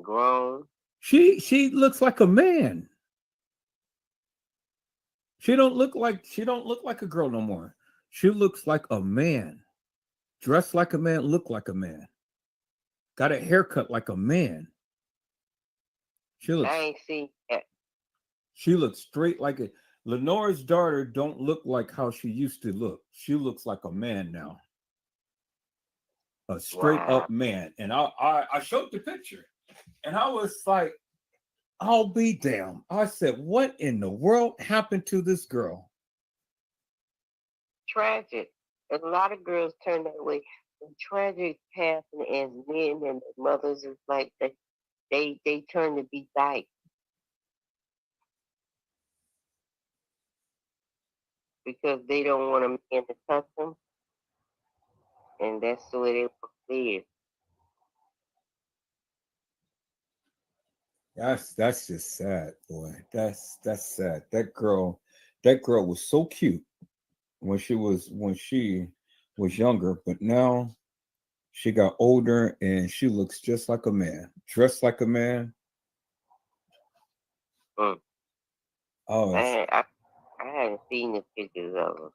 Speaker 5: Grown.
Speaker 2: She looks like a man. She don't look like a girl no more. She looks like a man. Dressed like a man, look like a man. Got a haircut like a man.
Speaker 5: I ain't seen that.
Speaker 2: She looks straight like a Lenore's daughter don't look like how she used to look. She looks like a man now. A straight up man. And I showed the picture. And I was like, I'll be damned. I said, what in the world happened to this girl?
Speaker 5: Tragic. And a lot of girls turn that way. And tragic happening as men and their mothers is like they turn to be dyke. Because they don't want a man to touch them. And that's the way they live.
Speaker 2: That's just sad, boy. That's sad. That girl was so cute when she was younger, but now she got older and she looks just like a man, dressed like a man.
Speaker 5: Mm. Oh, I hadn't seen the pictures of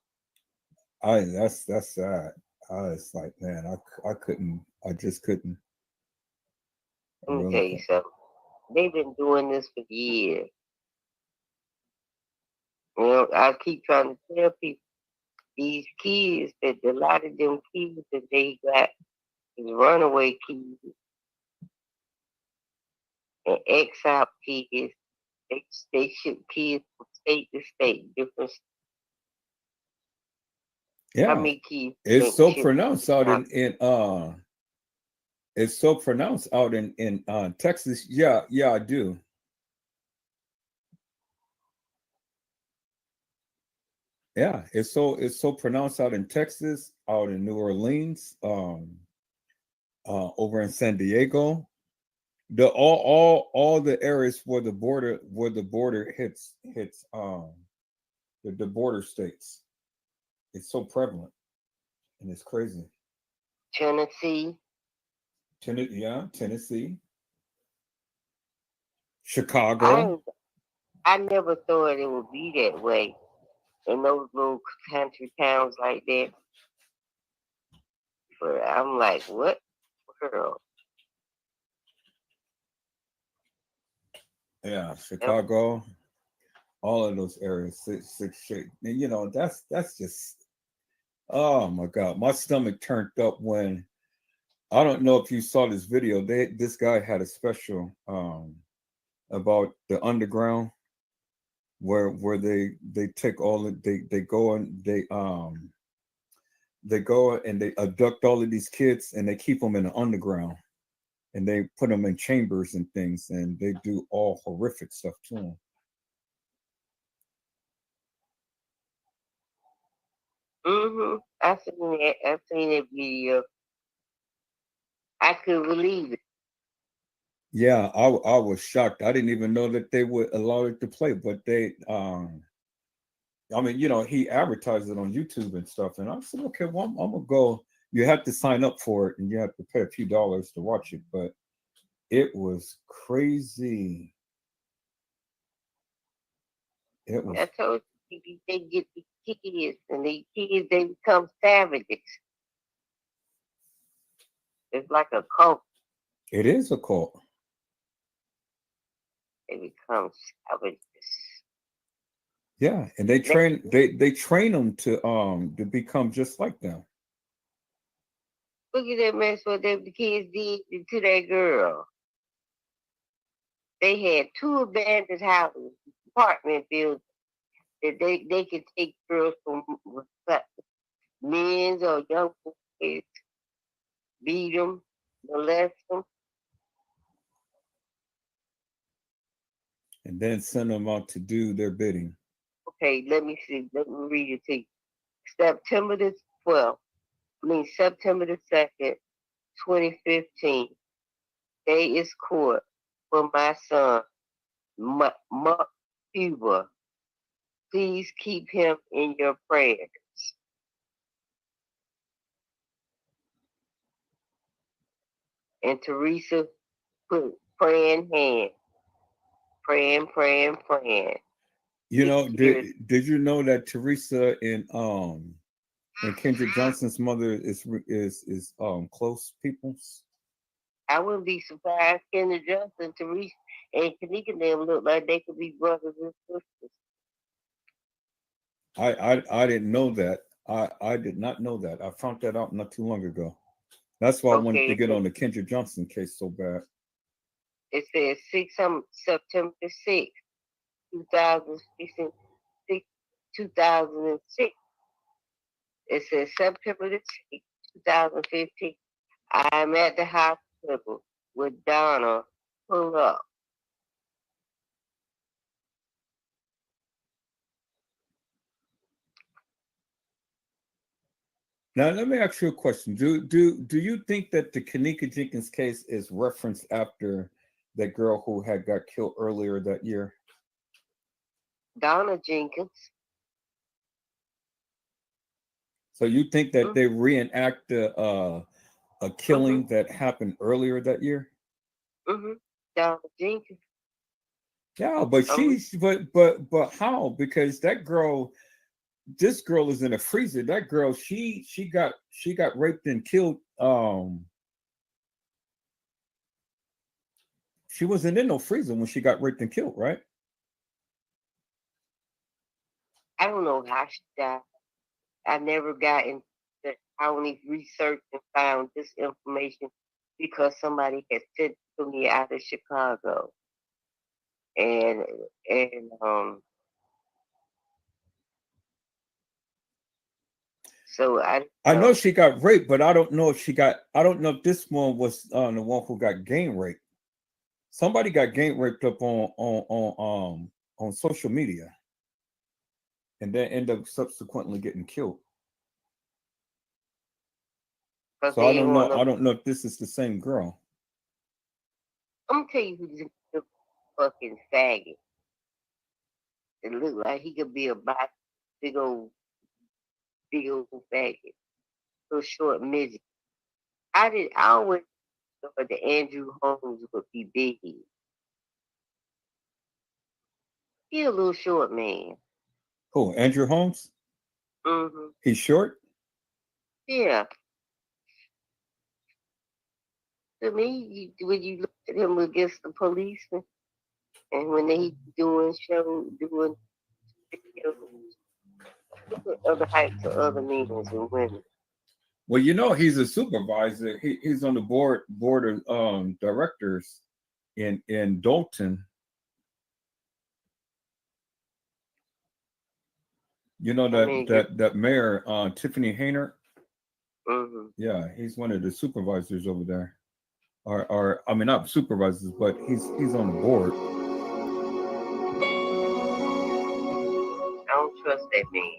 Speaker 5: her.
Speaker 2: That's sad. I was like, man, I just couldn't.
Speaker 5: Let me tell you something. They've been doing this for years. You know, I keep trying to tell people, these kids, that a lot of them kids that they got is runaway kids and exile kids. They ship kids from state to state, different.
Speaker 2: Yeah,
Speaker 5: how many kids
Speaker 2: it's so pronounced out in it's so pronounced out in Texas. Yeah, I do. Yeah, it's so pronounced out in Texas, out in New Orleans, over in San Diego. The all the areas where the border hits the border states. It's so prevalent and it's crazy.
Speaker 5: Tennessee.
Speaker 2: Tennessee,
Speaker 5: I
Speaker 2: Chicago.
Speaker 5: I never thought it would be that way in those little country towns like that. But I'm like, what girl?
Speaker 2: Yeah,
Speaker 5: That-
Speaker 2: Chicago. All of those areas, six shape. And that's just, oh my God. My stomach turned up when, I don't know if you saw this video. This guy had a special about the underground where they take all of, they go and they go and they abduct all of these kids and they keep them in the underground and they put them in chambers and things and they do all horrific stuff to them.
Speaker 5: I seen that. I seen that video. I couldn't believe it.
Speaker 2: Yeah, I was shocked. I didn't even know that they would allow it to play, but they I mean, he advertised it on YouTube and stuff, and I said, okay, well, I'm gonna go. You have to sign up for it, and you have to pay a few dollars to watch it, but it was crazy. It was.
Speaker 5: I told you they get the kids and the kids they become savages. It's like a cult.
Speaker 2: It is a cult.
Speaker 5: They become savages.
Speaker 2: Yeah, and they train them to become just like them.
Speaker 5: Look at that mess what the kids did to that girl. They had two abandoned houses, apartment buildings that they could take girls from men or young boys, beat them, molest them.
Speaker 2: And then send them out to do their bidding.
Speaker 5: Okay, let me see. Let me read it to you. September the 12th, September the 2nd, 2015. Day is court for my son, Mark Huber. Please keep him in your prayers. And Teresa put praying hand. Praying, praying, praying.
Speaker 2: Did you know that Teresa and Kendrick Johnson's mother is close peoples?
Speaker 5: I wouldn't be surprised. Kendra Johnson, Teresa, and Kenneka them look like they could be brothers and sisters.
Speaker 2: I didn't know that. I did not know that. I found that out not too long ago. That's why I wanted to get on the Kendrick Johnson case so bad.
Speaker 5: It says September 6th, 2006. It says September the 6th, 2015. I'm at the hospital with Donna. Pull up.
Speaker 2: Now let me ask you a question. Do you think that the Kenneka Jenkins case is referenced after that girl who had got killed earlier that year?
Speaker 5: Donna Jenkins.
Speaker 2: So you think that they reenact a killing that happened earlier that year?
Speaker 5: Donna Jenkins.
Speaker 2: Yeah, but but how? Because this girl is in a freezer. That girl, she got raped and killed. She wasn't in no freezer when she got raped and killed, right?
Speaker 5: I don't know how she died. I never got into that. I only researched and found this information because somebody had sent it to me out of Chicago. And so I
Speaker 2: know she got raped, but I don't know if this one was the one who got gang raped. Somebody got gang raped up on social media. and then end up subsequently getting killed.
Speaker 5: Cause
Speaker 2: So
Speaker 5: they
Speaker 2: I
Speaker 5: ain't
Speaker 2: don't know.
Speaker 5: want no.
Speaker 2: I don't know if this is the same girl.
Speaker 5: I'm gonna tell you who's a fucking faggot. It look like he could be a big old, big old faggot, little short midget. I always thought that Andrew Holmes would be big. He a little short man.
Speaker 2: Who? Andrew Holmes?
Speaker 5: Mm-hmm.
Speaker 2: He's short.
Speaker 5: Yeah. To me, when you look at him against the policeman, and when they doing videos, look at other heights of other men and women.
Speaker 2: Well, you know, he's a supervisor. He's on the board of directors in Dalton. You know
Speaker 5: I mean,
Speaker 2: that mayor, Tiffany Hayner.
Speaker 5: mm-hmm.
Speaker 2: Yeah, he's one of the supervisors over there. Or I mean, not supervisors, but he's on the board.
Speaker 5: I don't trust that man.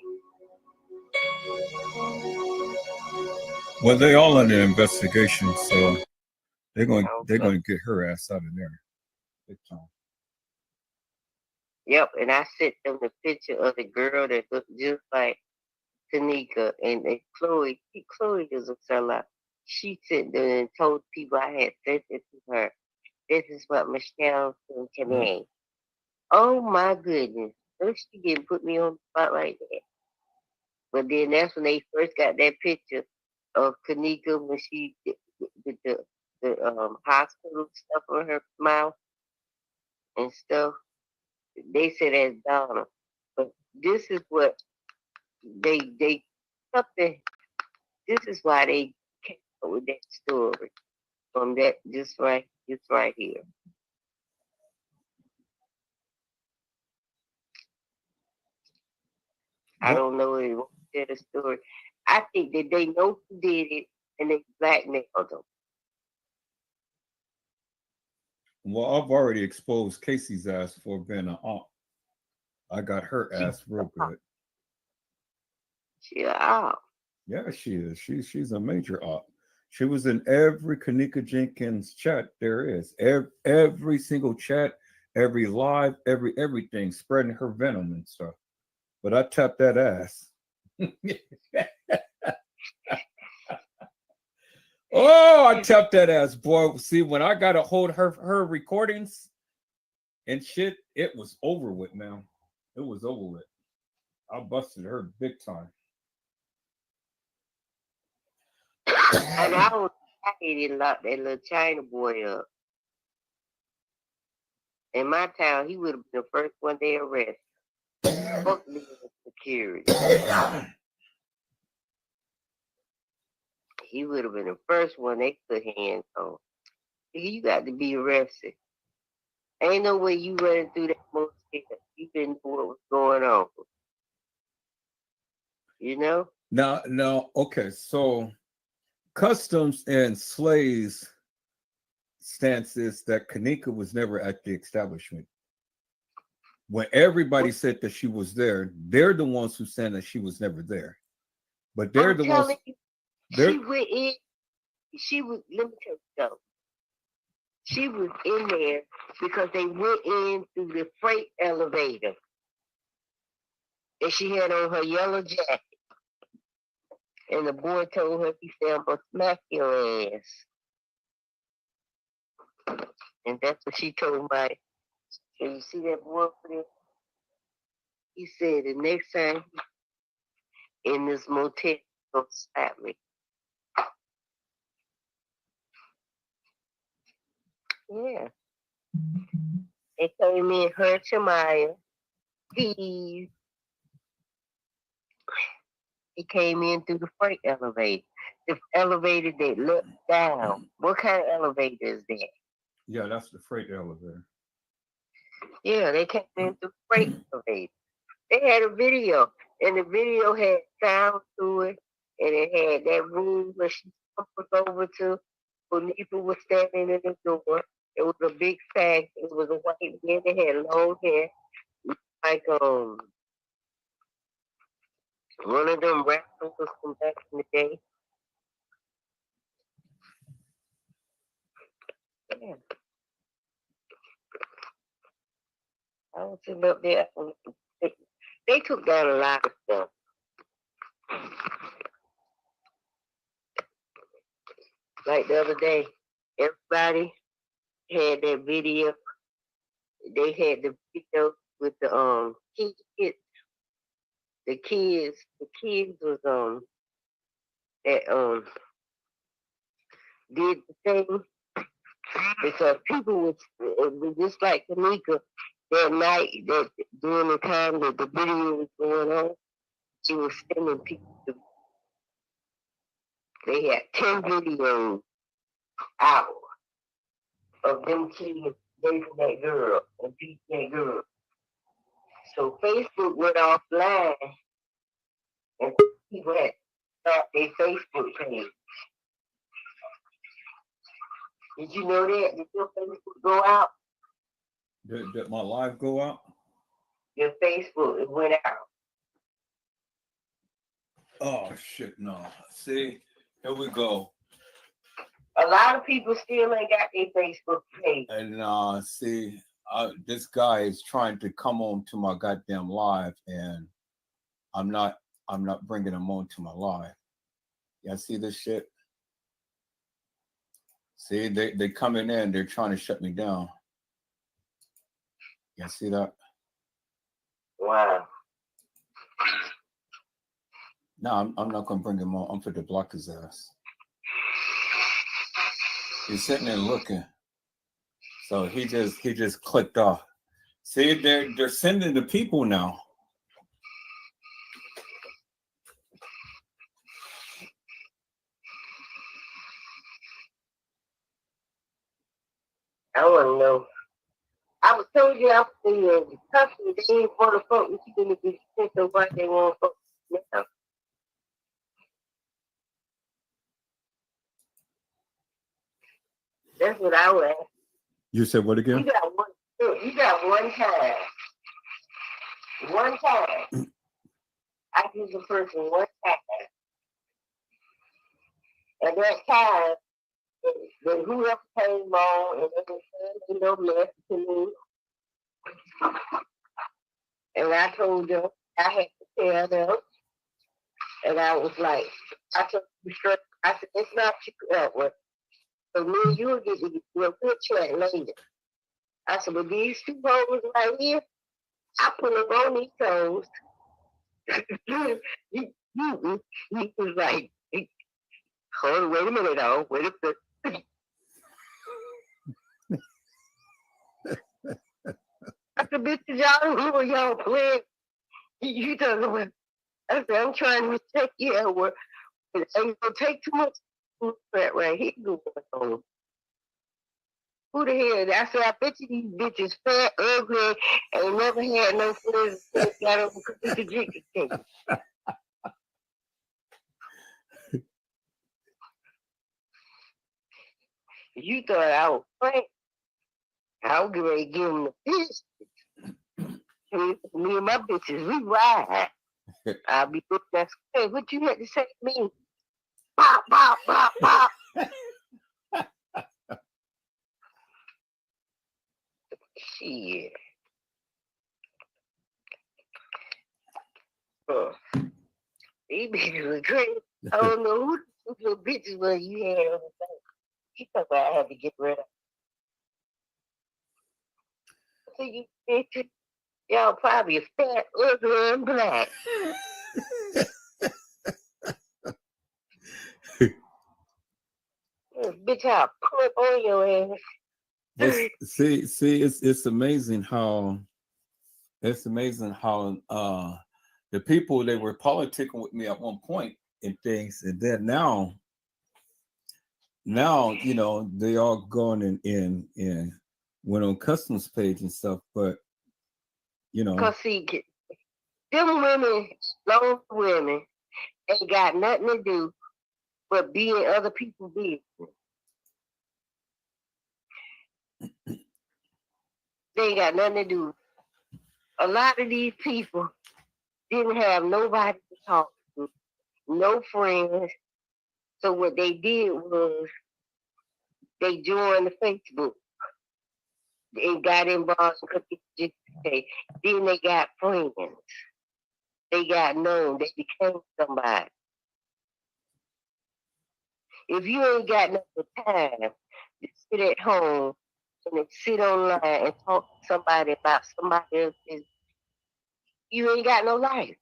Speaker 2: Well, they all under investigation, so they're
Speaker 5: I
Speaker 2: going
Speaker 5: don't
Speaker 2: they're
Speaker 5: trust.
Speaker 2: going to get her ass out of there. Big time.
Speaker 5: Yep, and I sent them the picture of the girl that looked just like Kenneka and Chloe. Chloe is a sellout. She sent them and told people I had sent it to her. This is what Michelle sent to me. Oh my goodness. First she didn't put me on the spot like that. But then that's when they first got that picture of Kenneka when she did the hospital stuff on her mouth and stuff. They said that's Donna. But this is what they something. This is why they came up with that story from that just right here. I
Speaker 2: Well,
Speaker 5: don't know if they want to tell the story. I think that they know who did it and they blackmailed them.
Speaker 2: well, I've already exposed Casey's ass for being an aunt. I got her ass real good.
Speaker 5: Yeah.
Speaker 2: Yeah, she is. She's a major aunt. She was in every Kenneka Jenkins chat there is. Every single chat, every live, everything, spreading her venom and stuff. But I tapped that ass. Oh, I tapped that ass, boy. See, when I got to hold her recordings and shit, it was over with, man. It was over with. I busted her big time.
Speaker 5: And I hated lock that little China boy up. In my town, he would have been the first one they arrested. Fuck me with security. He would have been the first one they put hands on. You got to be arrested. Ain't no way you running through that motel. You didn't know what was going on. You know?
Speaker 2: Now, okay, so customs and slaves stance is that Kenneka was never at the establishment. When everybody said that she was there, they're the ones who said that she was never there. But they're the ones.
Speaker 5: You, she went in. She was. Let me tell you something. She was in there because they went in through the freight elevator, and she had on her yellow jacket. And the boy told her, he said, "I'm gonna smack your ass." And that's what she told my. And you see that boy over there? He said the next time in this motel, he's gonna slap me. Yeah. They came in, her, Shamaya, Steve. He came in through the freight elevator. The elevator that looked down. What kind of elevator is that?
Speaker 2: Yeah, that's the freight elevator.
Speaker 5: Yeah, they came in through the freight elevator. They had a video, and the video had sound to it, and it had that room where she was over to. Bonifa was standing in the door. It was a big sack. It was a white man. They had long hair, like One of them rappers from back in the day. Yeah, I was sitting up there. They took down a lot of stuff. Like the other day, everybody had that video. They had the video with the kids. The kids was that did the thing because people was just like Tamika that night that during the time that the video was going on, she was sending people. They had 10 videos out of them kids dating that girl and beating that girl. So Facebook went offline and people had stopped their Facebook page. Did you know that? Did your Facebook go out?
Speaker 2: Did my live go out?
Speaker 5: Your Facebook, it went out.
Speaker 2: Oh shit, no. See, here we go.
Speaker 5: A lot of people still ain't got their Facebook page.
Speaker 2: And see, this guy is trying to come on to my goddamn live, and I'm not bringing him on to my live. Y'all see this shit? See, they coming in, they're trying to shut me down. Y'all see that?
Speaker 5: Wow.
Speaker 2: No, I'm not gonna bring him on. I'm for to block his ass. He's sitting there looking. So he just clicked off. See, they're sending the people now.
Speaker 5: I want to know. I was told you I was the customer. They ain't for the fuck with you gonna be sent so why they want fuck now. That's what I would ask.
Speaker 2: You said what again?
Speaker 5: You got one time. One time. I use a person one time. And that time, then whoever came on and they were saying no mess to me. And I told them I had to tell them. And I was like, I told you straight, I said, it's not you Edward. So me and you will get a good chat later. I said, but these two hoes right here, I put them on these toes. He was like, hold on, wait a minute, though. Wait a minute. I said, bitches, y'all, who are y'all playing? You talking about, I said, I'm trying to check you out where it ain't gonna take too much crap right here going on. Who the hell? I said, I bet you these bitches fat, ugly, ain't never had no friends that got over because the jenkins cake. You thought I was playing. I was ready to give them the fish. Me and my bitches, we ride. I'll be looking at hey, what you had to say to me? Pop, pop, pop, pop. Shit. These bitches were crazy. I don't know who the little bitches were you had on the thing. You thought I had to get rid of. So you bitches, y'all probably fat, ugly, and black. Bitch, I'll clip on your ass.
Speaker 2: See, it's amazing how the people they were politicking with me at one point and things, and then now you know they all gone and went on customs page and stuff, but you know,
Speaker 5: cause see, them women, those women, ain't got nothing to do but be in other people's business. They ain't got nothing to do. A lot of these people didn't have nobody to talk to, no friends. So what they did was they joined the Facebook and got involved in just then they got friends. They got known. They became somebody. If you ain't got no time to sit at home and then sit online and talk to somebody about somebody else's, you ain't got no life.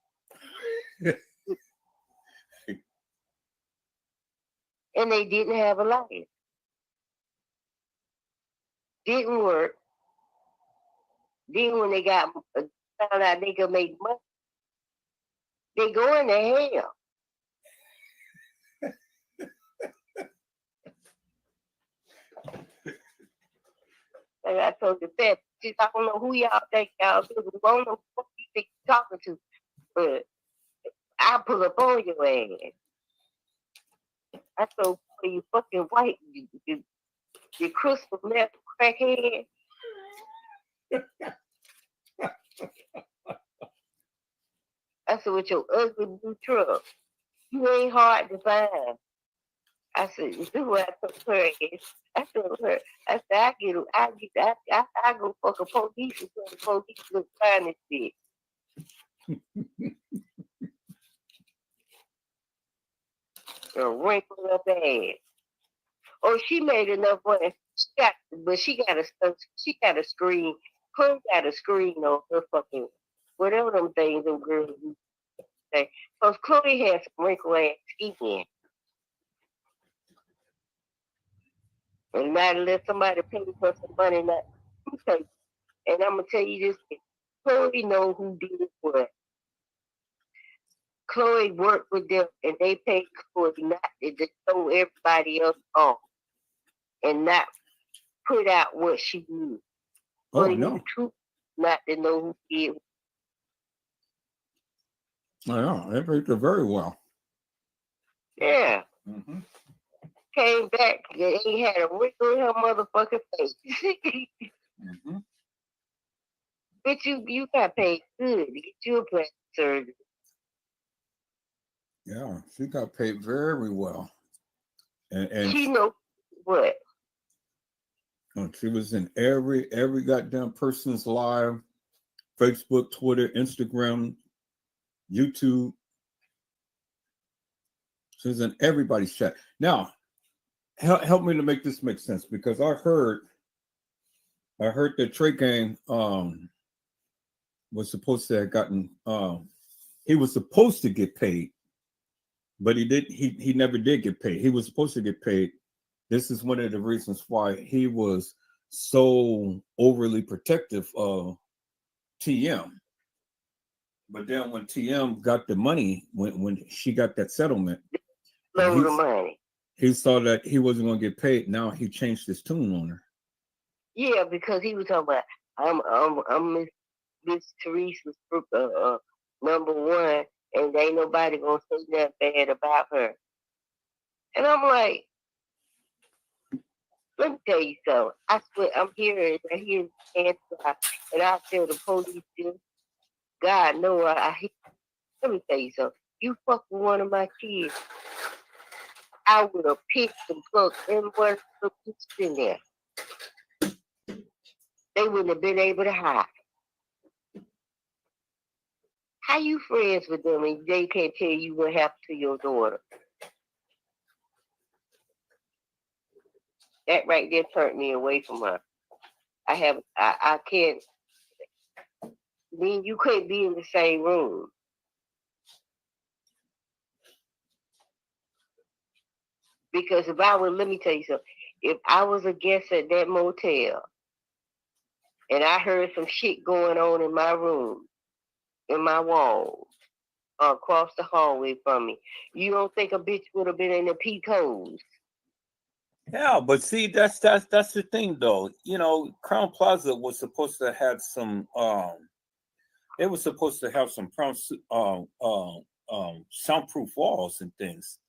Speaker 5: And they didn't have a life. Didn't work. Then when they got found out they could make money, they going to hell. Like I told you that, I don't know who y'all think y'all do. I don't know who you think you're talking to, but I'll pull up on your ass. I told you fucking white, you crystal meth crackhead. I said, with your ugly blue truck, you ain't hard to find. I said, this is what I told her. I told her, I said, I go fuck a police until the police look find this shit. A wrinkled up ass. Oh, she made enough money. She got a screen. Chloe got a screen on her fucking whatever them things them girls do. Because Chloe has some wrinkled ass skin. And not let somebody pay for some money. And I'm gonna tell you this: Chloe know who did what. Chloe worked with them, and they paid Chloe not to throw everybody else off, and not put out what she knew.
Speaker 2: Oh,
Speaker 5: Chloe
Speaker 2: no.
Speaker 5: knew the truth, not to know who did.
Speaker 2: I know. They picked it very well.
Speaker 5: Yeah.
Speaker 2: Mm-hmm.
Speaker 5: Came back, they ain't had a wrinkle in her motherfucking face.
Speaker 2: Mm-hmm.
Speaker 5: But you got paid good to get you a plastic surgery.
Speaker 2: Yeah, she got paid very well. And
Speaker 5: She know what?
Speaker 2: she was in every goddamn person's live, Facebook, Twitter, Instagram, YouTube. She's in everybody's chat. Now, help me to make this make sense, because I heard that Trey Gang was supposed to have gotten he was supposed to get paid, but he never did get paid. He was supposed to get paid. This is one of the reasons why he was so overly protective of TM. But then when TM got the money, when she got that settlement,
Speaker 5: Load of money.
Speaker 2: he saw that he wasn't going to get paid. Now he changed his tune on her.
Speaker 5: Yeah, because he was talking about I'm Miss Teresa's number one, and ain't nobody gonna say nothing bad about her. And I'm like, let me tell you something. I swear, I hear the answer, and I tell the police this. God know I hear. Let me tell you something. You fuck with one of my kids, I would have picked and plucked everyone who was in there. They wouldn't have been able to hide. How you friends with them and they can't tell you what happened to your daughter? That right there turned me away from her. I can't. Me and you couldn't be in the same room. Because if I was, let me tell you something. If I was a guest at that motel and I heard some shit going on in my room, in my walls, across the hallway from me, you don't think a bitch would have been in the peacoats?
Speaker 1: Yeah, but see, that's the thing, though. You know, Crown Plaza was supposed to have some. They were supposed to have some soundproof walls and things.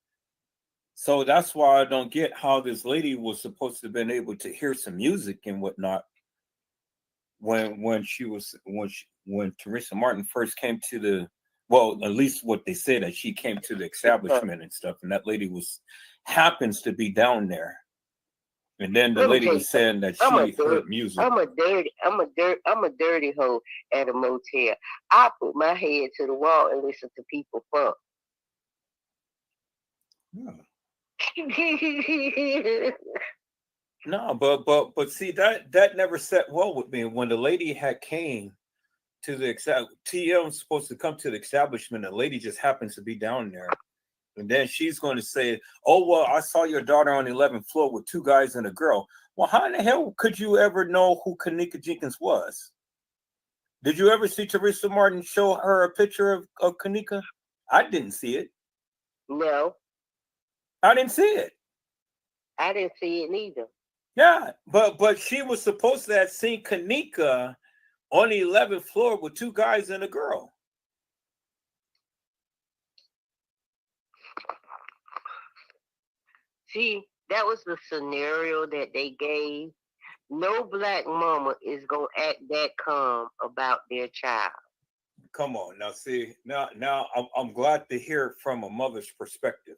Speaker 1: So that's why I don't get how this lady was supposed to have been able to hear some music and whatnot when Teresa Martin first came to the Well, at least what they said, that she came to the establishment and stuff, and that lady happens to be down there. And then the lady was saying that she heard music.
Speaker 5: I'm a dirty hoe at a motel. I put my head to the wall and listen to people funk.
Speaker 1: Yeah. No, but see, that never set well with me. When the lady had came to the TM supposed to come to the establishment, the lady just happens to be down there. And then she's going to say, "Oh, well, I saw your daughter on the 11th floor with 2 guys and a girl." Well, how in the hell could you ever know who kenneka Jenkins was? Did you ever see Teresa Martin show her a picture of kenneka? I didn't see it.
Speaker 5: No.
Speaker 1: I didn't see it.
Speaker 5: I didn't see it neither.
Speaker 1: Yeah, but she was supposed to have seen kenneka on the 11th floor with 2 guys and a girl.
Speaker 5: See, that was the scenario that they gave. No black mama is gonna act that calm about their child.
Speaker 1: Come on, now see, now I'm glad to hear it from a mother's perspective.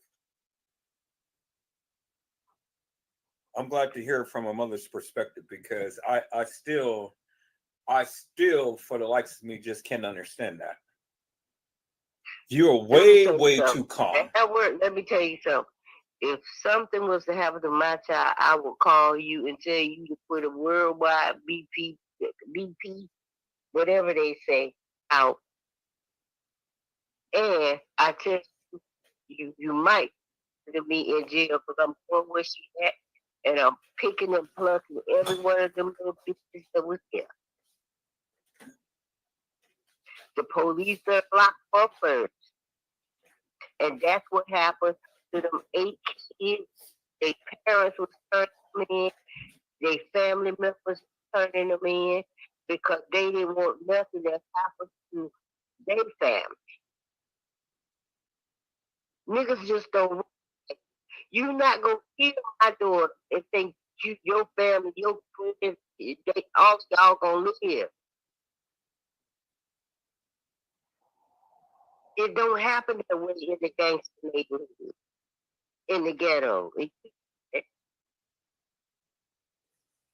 Speaker 1: I'm glad to hear it from a mother's perspective, because I still, for the likes of me, just can't understand that. You're way too calm.
Speaker 5: Let me tell you something. If something was to happen to my child, I would call you and tell you to put a worldwide BP, whatever they say, out. And I tell you might put me in jail because I'm going where she at, and I'm picking and plucking every one of them little bitches that was there. The police are locked up first. And that's what happened to them 8 kids. Their parents was turning them in. Their family members turning them in because they didn't want nothing that happened to their family. Niggas just don't. You're not going to kill my daughter and think your family, your friends, they all y'all going to live. It don't happen that way in the gangster neighborhood, in the ghetto.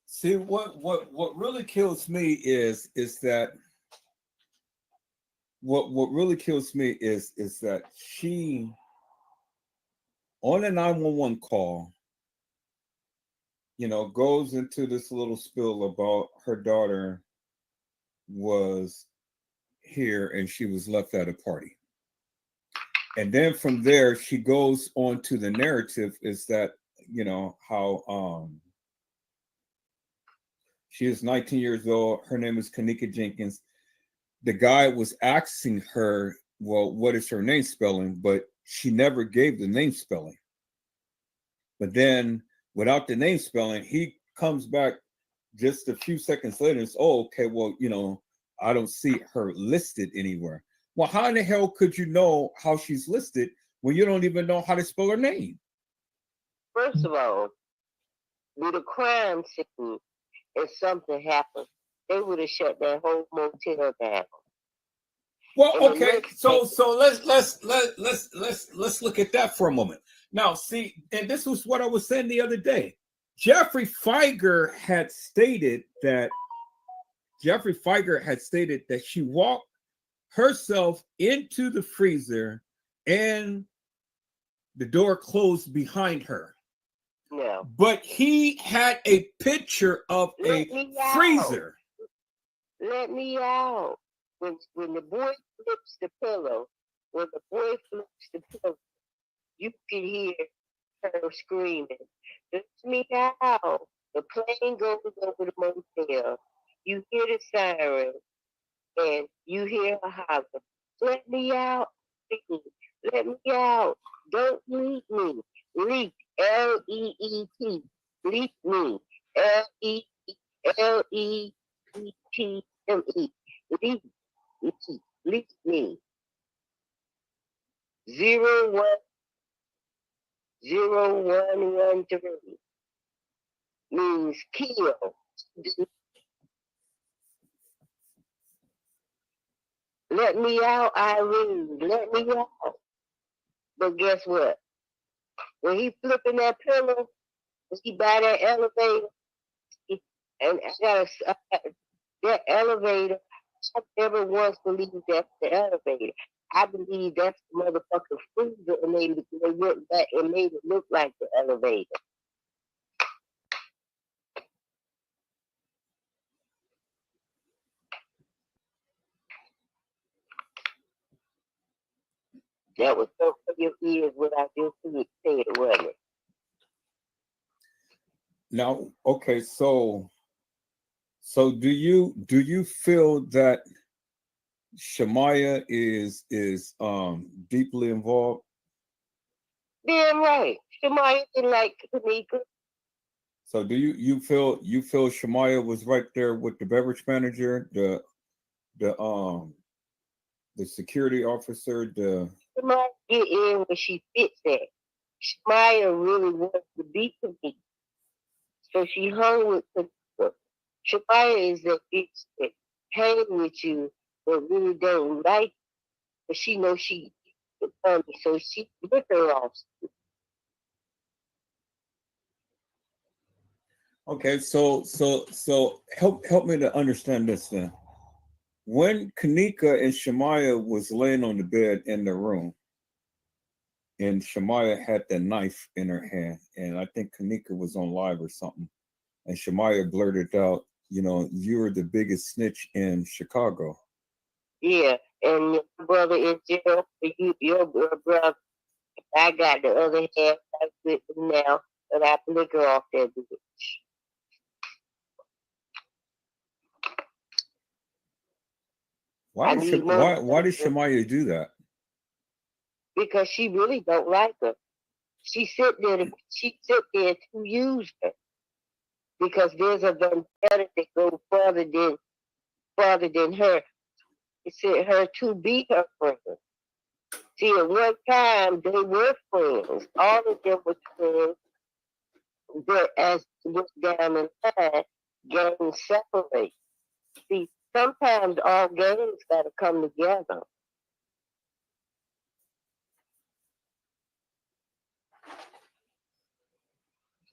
Speaker 2: See, what really kills me is that what really kills me is that she, on a 911 call, goes into this little spill about her daughter was here and she was left at a party. And then from there, she goes on to the narrative is that, how she is 19 years old. Her name is kenneka Jenkins. The guy was asking her, well, what is her name spelling? But she never gave the name spelling. But then without the name spelling, he comes back just a few seconds later and says, oh, okay, well, I don't see her listed anywhere. Well, how in the hell could you know how she's listed when you don't even know how to spell her name?
Speaker 5: First of all, with a crime scene, if something happened, they would have shut that whole motel down.
Speaker 2: Well, okay, so let's look at that for a moment. Now, see, and this was what I was saying the other day. Jeffrey Feiger had stated that she walked herself into the freezer and the door closed behind her.
Speaker 5: No.
Speaker 2: But he had a picture of a freezer.
Speaker 5: Let me out. When the boy flips the pillow, you can hear her screaming, "Let me out." The plane goes over the motel. You hear the siren. And you hear her holler, "Let me out, please. Let me out. Don't leave me. Leak, L-E-E-T. Leak me, L-E-E-T-M-E. Leak, leak me. 01013 means kill. Let me out, Irene. Let me out. But guess what? When he flipping that pillow, when he by that elevator, and that elevator, I never once believed that's the elevator. I believe that's the motherfucking freezer, and they went back and made it look like the elevator. That was so for your ears what I just said, wasn't it?
Speaker 2: Now, okay, so do you feel that Shemaya is deeply involved?
Speaker 5: Damn right. Shemaya didn't like Kenneka.
Speaker 2: So do you feel Shemaya was right there with the beverage manager, the security officer, the
Speaker 5: Shemaya get in when she fits at. Shemaya really wants to be Kenneka. So she hung with Kenneka. Shemaya is that bitch that hang with you but really don't like you, but she knows she is funny, so she rip her off.
Speaker 2: Okay, so help me to understand this then. When Kenneka and Shemaya was laying on the bed in the room, and Shemaya had the knife in her hand, and I think Kenneka was on live or something, and Shemaya blurted out, "You're the biggest snitch in Chicago."
Speaker 5: Yeah, and your brother is jail. Your brother, I got the other half that's with him now, but I flick her off that bitch.
Speaker 2: Why did Shemaya do that?
Speaker 5: Because she really don't like her. She sit there to use her. Because there's a vendetta that goes farther than her. It said her to be her friend. See, at one time they were friends. All of them were friends. But as it went down the line, gangs separate. See, sometimes all gangs got to come together.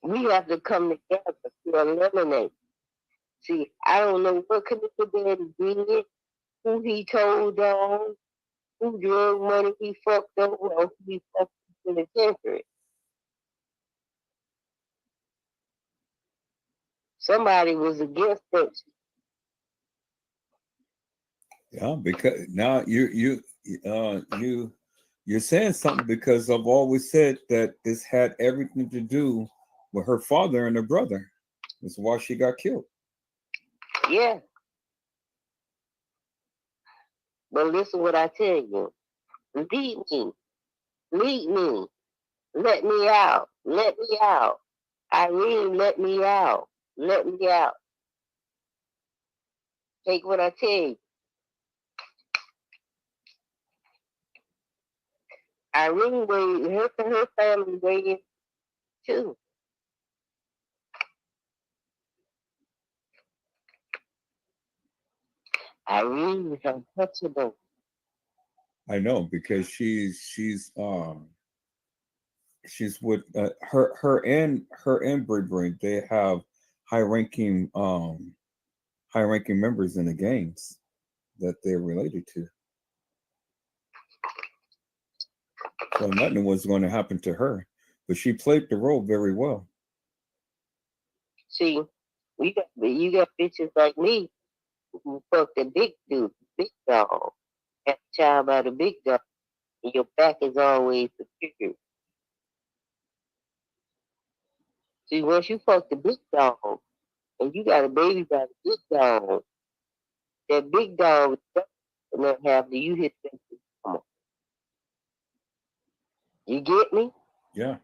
Speaker 5: We have to come together to eliminate. See, I don't know what Kenneka Daddy did, who he told on, who drug money he fucked over, or who he fucked in the penitentiary. Somebody was against it.
Speaker 2: Yeah, because now you're saying something, because I've always said that this had everything to do with her father and her brother. That's why she got killed.
Speaker 5: Yeah. But listen what I tell you. Lead me. Lead me. Let me out. Let me out. Irene, let me out. Let me out. Take what I tell you. Irene waited, her family waited too. Irene is untouchable.
Speaker 2: I know, because she's with her and Bray. They have high-ranking members in the gangs that they're related to. So nothing was going to happen to her, but she played the role very well.
Speaker 5: See, you got bitches like me who fuck the big dude, big dog. Have a child by the big dog, and your back is always secured. See, once you fuck the big dog, and you got a baby by the big dog, that big dog is not have to you hit them. Come on. You get me?
Speaker 2: Yeah.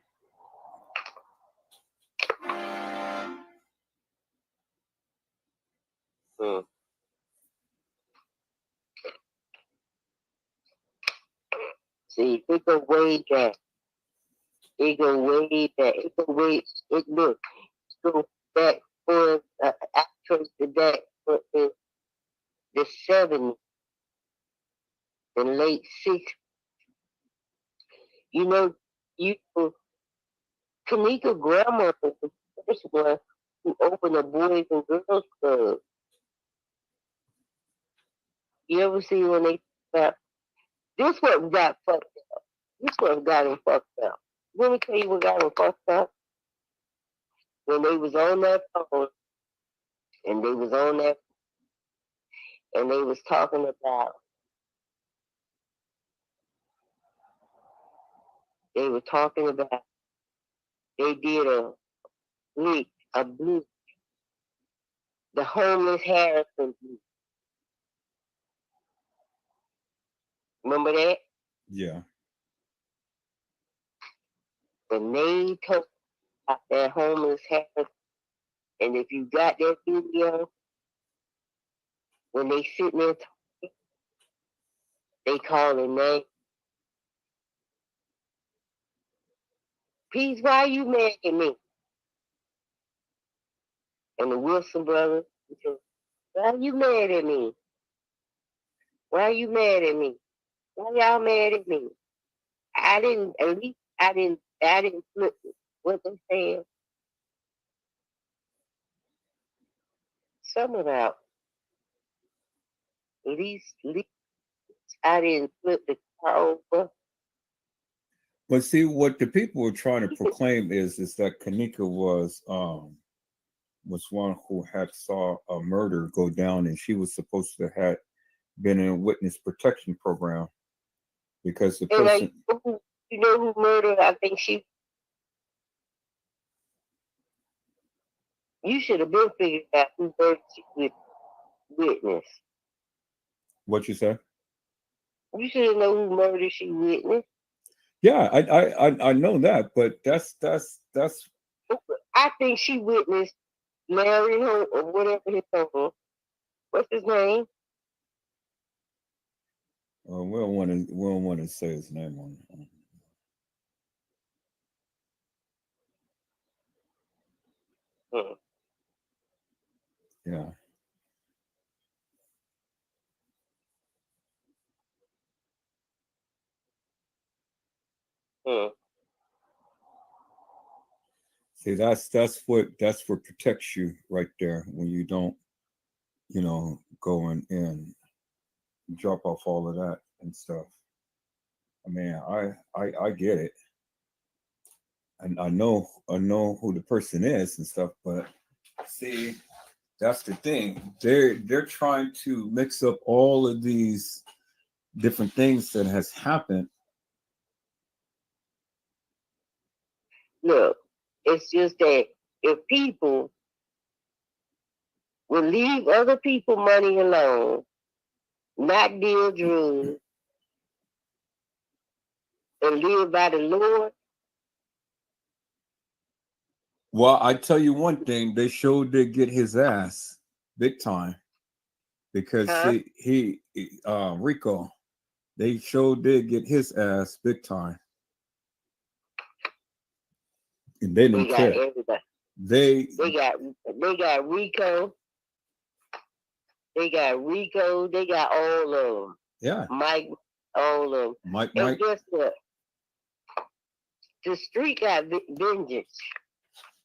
Speaker 5: See, it go way back. It go way back. It go way. It look. It go back for I traced it back for the 70s. in late 60s. You know, you Kenneka grandma was the first one who opened a Boys and Girls Club. You ever see when they got this what got fucked up? This what got him fucked up. Let me tell you what got him fucked up. When they was on that phone and they was on that and they was talking about they did a blue, the homeless Harrison blue. Remember that?
Speaker 2: Yeah.
Speaker 5: And they told about that homeless Harrison. And if you got that video, when they sitting there talking, they call their name. Peace, why you mad at me? And the Wilson brothers, said, why you mad at me? Why you mad at me? Why y'all mad at me? I didn't flip what they said. Some about at least I didn't flip the car over.
Speaker 2: But see, what the people were trying to proclaim is that Kenneka was one who had saw a murder go down, and she was supposed to have been in a witness protection program because the person.
Speaker 5: You know who murdered? I think you should have been figured out who murdered she witness.
Speaker 2: What you say?
Speaker 5: You should know who murdered she witnessed.
Speaker 2: Yeah, I know that, but that's.
Speaker 5: I think she witnessed Larry Hunt or whatever his name was. What's his name?
Speaker 2: We don't want to say his name on. Yeah. See, that's what protects you right there when you don't, go and drop off all of that and stuff. I mean, I get it, and I know who the person is and stuff, but see, that's the thing. They're trying to mix up all of these different things that has happened.
Speaker 5: Look, it's just that if people will leave other people money alone, not deal drugs, and live by the Lord.
Speaker 2: Well, I tell you one thing, they sure did get his ass big time because he Rico, they sure did get his ass big time. And they didn't care.
Speaker 5: Everybody. They got Rico. They got Rico. They got all of them.
Speaker 2: Yeah.
Speaker 5: Mike, all of them.
Speaker 2: Mike.
Speaker 5: Guess what? The street got vengeance.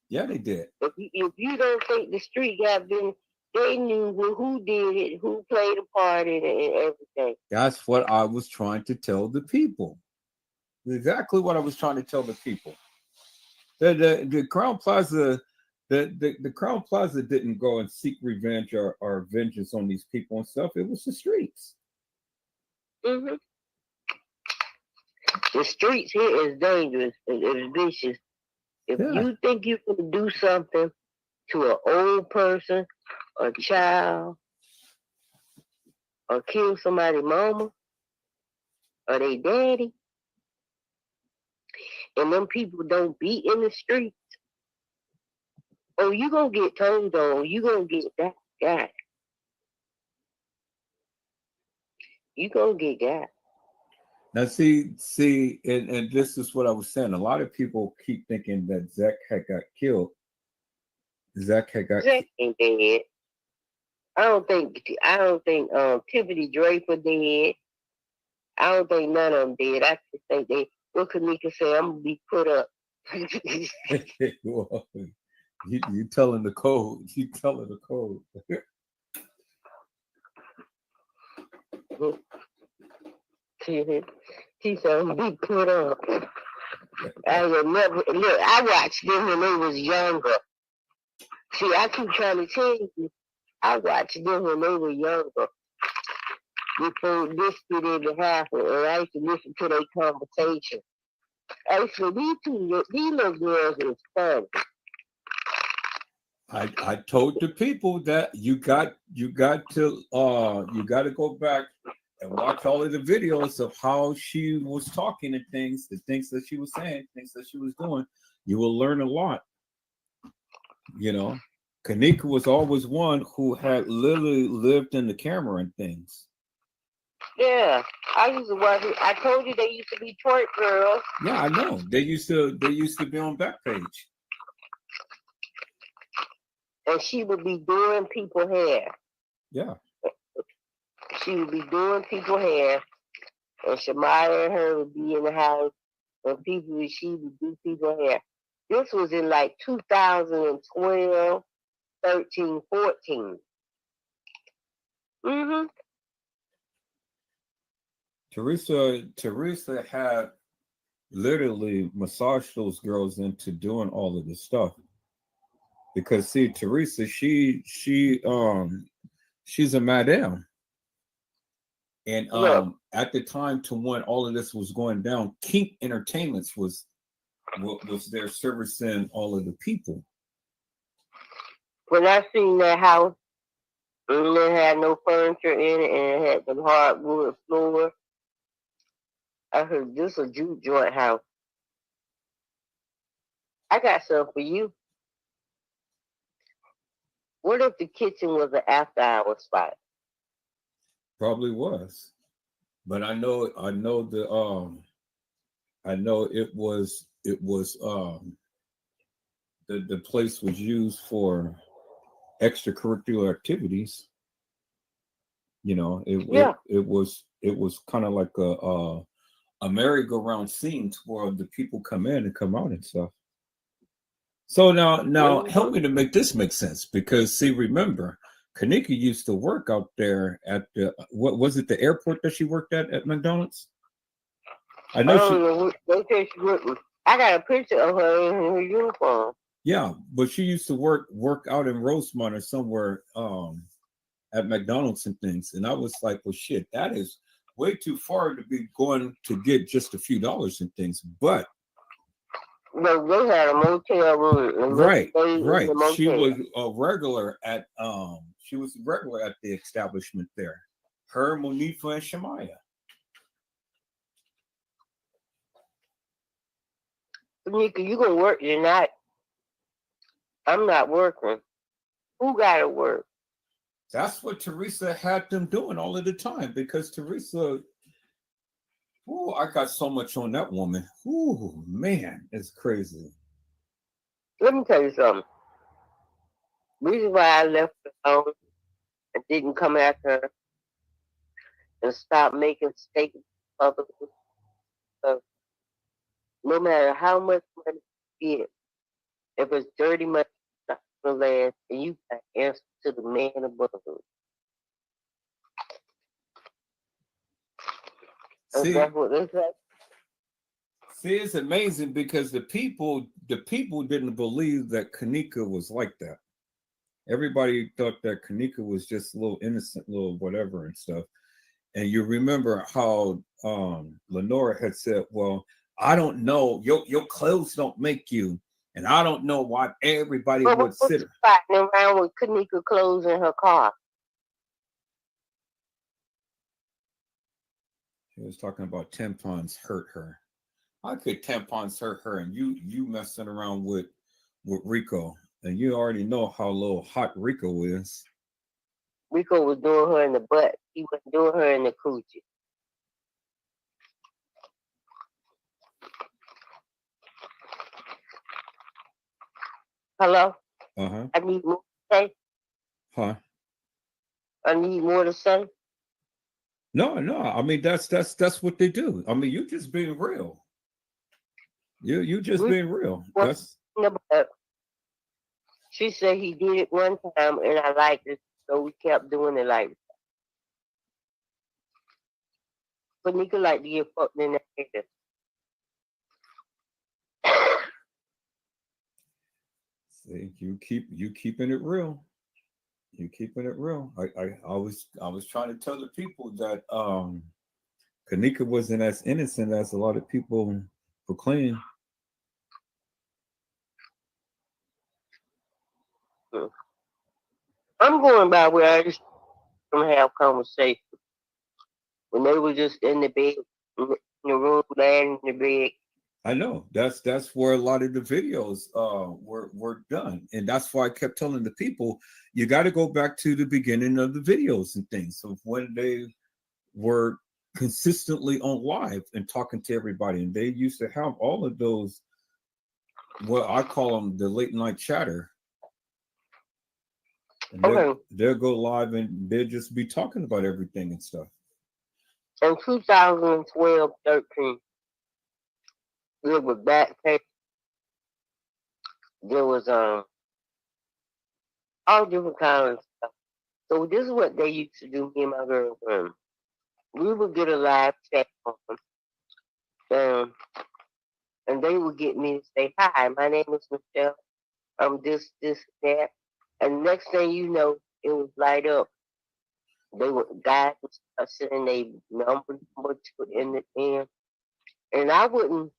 Speaker 2: Yeah, they did.
Speaker 5: If you don't think the street got vengeance, they knew who did it, who played a part in it, and everything.
Speaker 2: That's what I was trying to tell the people. Exactly what I was trying to tell the people. The Crown Plaza, the Crown Plaza didn't go and seek revenge or vengeance on these people and stuff. It was the streets.
Speaker 5: Mm-hmm. The streets here is dangerous and it's vicious. If you think you can do something to an old person, a child, or kill somebody's mama or their daddy, and them people don't be in the streets, oh, you gonna get told on. You gonna get that guy. You gonna get got.
Speaker 2: Now, see, and this is what I was saying. A lot of people keep thinking that Zach had got killed. Zach ain't
Speaker 5: dead. I don't think Tiffany Draper dead. I don't think none of them did. I just think they. What Kenneka say? I'm gonna be put up.
Speaker 2: Well, you telling the code. You telling the code.
Speaker 5: She said I'm gonna be put up. I would never look. I watched them when they was younger. See, I keep trying to tell you. I watched them when they were younger. Before this could even happen, and I used to listen to their conversation. Actually, these little girls is fun.
Speaker 2: I told the people that you got to go back and watch all of the videos of how she was talking and things, the things that she was saying, things that she was doing. You will learn a lot. You know, Kenneka was always one who had literally lived in the camera and things.
Speaker 5: Yeah, I used to watch it. I told you they used to be twerk girls.
Speaker 2: Yeah, I know. They used to be on Backpage.
Speaker 5: And she would be doing people hair.
Speaker 2: Yeah.
Speaker 5: She would be doing people hair. And Shamaya and her would be in the house and she would do people hair. This was in like 2012, 13, 14. Mm-hmm.
Speaker 2: Teresa had literally massaged those girls into doing all of this stuff. Because see, Teresa, she's a madam. And at the time to when all of this was going down, Kink Entertainments was there servicing all of the people.
Speaker 5: When I seen that house, and it had no furniture in it, and it had some hardwood floor, I heard this a juke joint house. I got something for you. What if the kitchen was an after-hour spot?
Speaker 2: Probably was, but I know it was the place was used for extracurricular activities. You know, it was kind of like a merry-go-round scene where the people come in and come out and stuff. So now help me to make this make sense, because see, remember, Kenneka used to work out there at the what was it, the airport that she worked at McDonald's? I know
Speaker 5: I got a picture of her in her uniform.
Speaker 2: Yeah, but she used to work out in Rosemont or somewhere at McDonald's and things. And I was like, well, shit, that is way too far to be going to get just a few dollars and things. But
Speaker 5: they had a motel room.
Speaker 2: Right. She was a regular at the establishment there. Her, Monifa, and Shamaya.
Speaker 5: Nika, you gonna work tonight? I'm not working. Who gotta work?
Speaker 2: That's what Teresa had them doing all of the time, because Teresa, I got so much on that woman. Oh man, it's crazy.
Speaker 5: Let me tell you something. Reason why I left her alone and didn't come after her and stop making statements of others. No matter how much money you get, if it's dirty money, it's not gonna last, and you got to answer to the man above you. That's what they say.
Speaker 2: See, it's amazing because the people didn't believe that Kenneka was like that. Everybody thought that Kenneka was just a little innocent, little whatever and stuff. And you remember how Lenora had said, well, I don't know, your clothes don't make you, and I don't know why everybody would sit
Speaker 5: fighting around with Kenneka clothes in her car.
Speaker 2: She was talking about tampons hurt her. How could tampons hurt her? And you messing around with Rico, and you already know how little hot Rico is.
Speaker 5: Rico was doing her in the butt. He wasn't doing her in the coochie. Hello?
Speaker 2: Uh-huh.
Speaker 5: I need more to say.
Speaker 2: Huh?
Speaker 5: I need more to say.
Speaker 2: No, no. I mean, that's what they do. I mean, you just being real. You just
Speaker 5: We
Speaker 2: being real.
Speaker 5: was
Speaker 2: That's
Speaker 5: about. She said he did it one time, and I liked it, so we kept doing it like. But Nika like to get fucked in the head.
Speaker 2: see, you keeping it real. You keeping it real. I was trying to tell the people that Kanika wasn't as innocent as a lot of people proclaim.
Speaker 5: I'm going by where I used to have conversations when they were just in the bed, in the room, laying in the bed.
Speaker 2: I know that's where a lot of the videos were done, and that's why I kept telling the people you got to go back to the beginning of the videos and things of when they were consistently on live and talking to everybody, and they used to have all of those what I call them the late night chatter. And
Speaker 5: Okay,
Speaker 2: they'll go live and they'll just be talking about everything and stuff.
Speaker 5: in 2012, 13, there was back pay. There was all different kinds of stuff. So this is what they used to do, me and my girlfriend. We would get a live chat on them, and they would get me to say, "Hi, my name is Michelle. I'm this, that." And next thing you know, it was light up. They would guys would start sending their number in the end, and I wouldn't.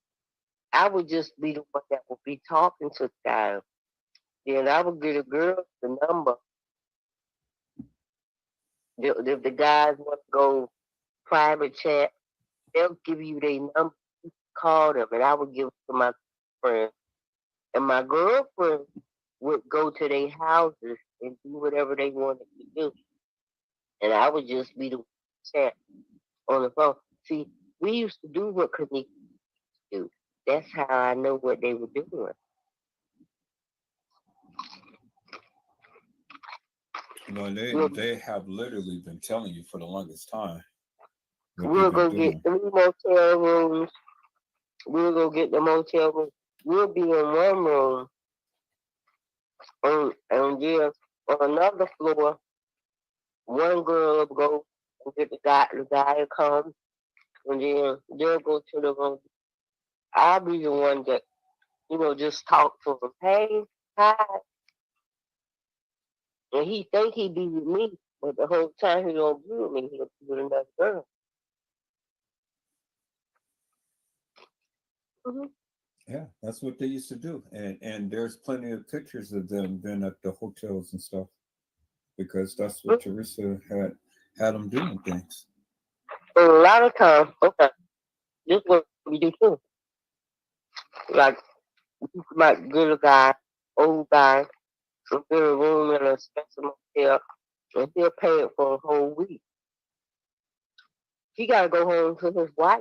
Speaker 5: I would just be the one that would be talking to the guy. Then I would get a girl the number. If the guys want to go private chat, they'll give you their number. Call them, and I would give it to my friend. And my girlfriend would go to their houses and do whatever they wanted to do. And I would just be the chat on the phone. See, we used to do what Kanika do. That's how I know what they were doing.
Speaker 2: No,
Speaker 5: We'll,
Speaker 2: they have literally been telling you for the longest time what they've
Speaker 5: we'll
Speaker 2: been
Speaker 5: go get
Speaker 2: doing.
Speaker 5: 3 motel rooms. We'll go get the motel room. We'll be in one room and yeah, on another floor, one girl will go and get the guy will come, and then they'll go to the room. I'll be the one that, just talk to him. Hey, hi. And he think he be with me, but the whole time he don't be with me, he'll be with another girl. Mm-hmm.
Speaker 2: Yeah, that's what they used to do, and there's plenty of pictures of them being at the hotels and stuff because that's what Teresa had them doing things.
Speaker 5: And a lot of times, okay, this is what we do too. Like, you might get a guy, old guy, to get a room in a special motel, and he'll pay it for a whole week. He got to go home to his wife.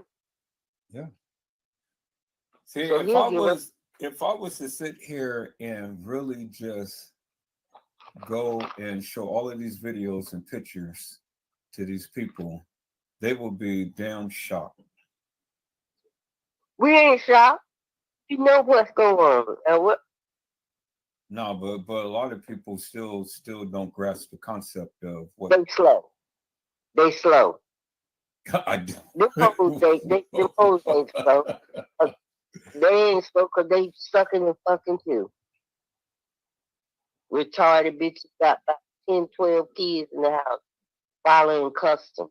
Speaker 2: Yeah. See,
Speaker 5: So he'll give us.
Speaker 2: if I was to sit here and really just go and show all of these videos and pictures to these people, they will be damn shocked.
Speaker 5: We ain't shocked. You know what's going on. And what?
Speaker 2: No, but a lot of people still don't grasp the concept of what
Speaker 5: They slow. They slow.
Speaker 2: I do.
Speaker 5: Them hoes ain't slow. They ain't slow because they sucking and fucking too. Retarded bitches got about 10, 12 kids in the house following custom.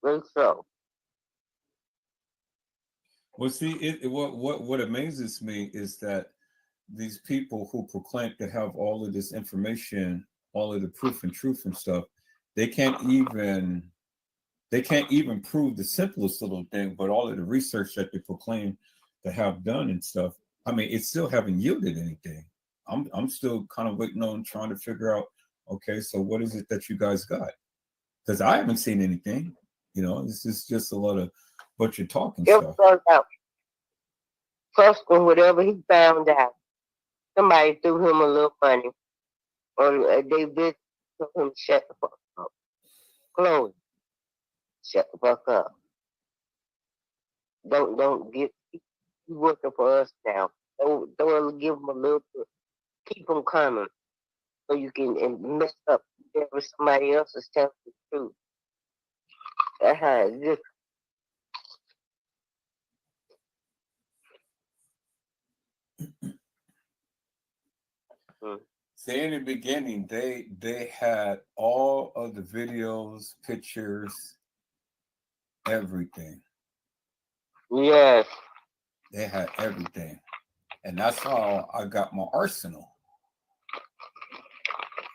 Speaker 5: They slow.
Speaker 2: Well, see, what amazes me is that these people who proclaim to have all of this information, all of the proof and truth and stuff, they can't even prove the simplest little thing, but all of the research that they proclaim to have done and stuff, I mean, it still haven't yielded anything. I'm still kind of waiting on trying to figure out, okay, so what is it that you guys got? Because I haven't seen anything. This is just a lot of bunch of talking stuff.
Speaker 5: Out. Custom, whatever he found out, somebody threw him a little money, They bitch told him shut the fuck up. Chloe, shut the fuck up. Don't get you working for us now. Don't give them a little bit. Keep them coming so you can mess up whatever somebody else is telling the truth. That's how it is.
Speaker 2: See, in the beginning, they had all of the videos, pictures, everything.
Speaker 5: Yes.
Speaker 2: They had everything, and that's how I got my arsenal.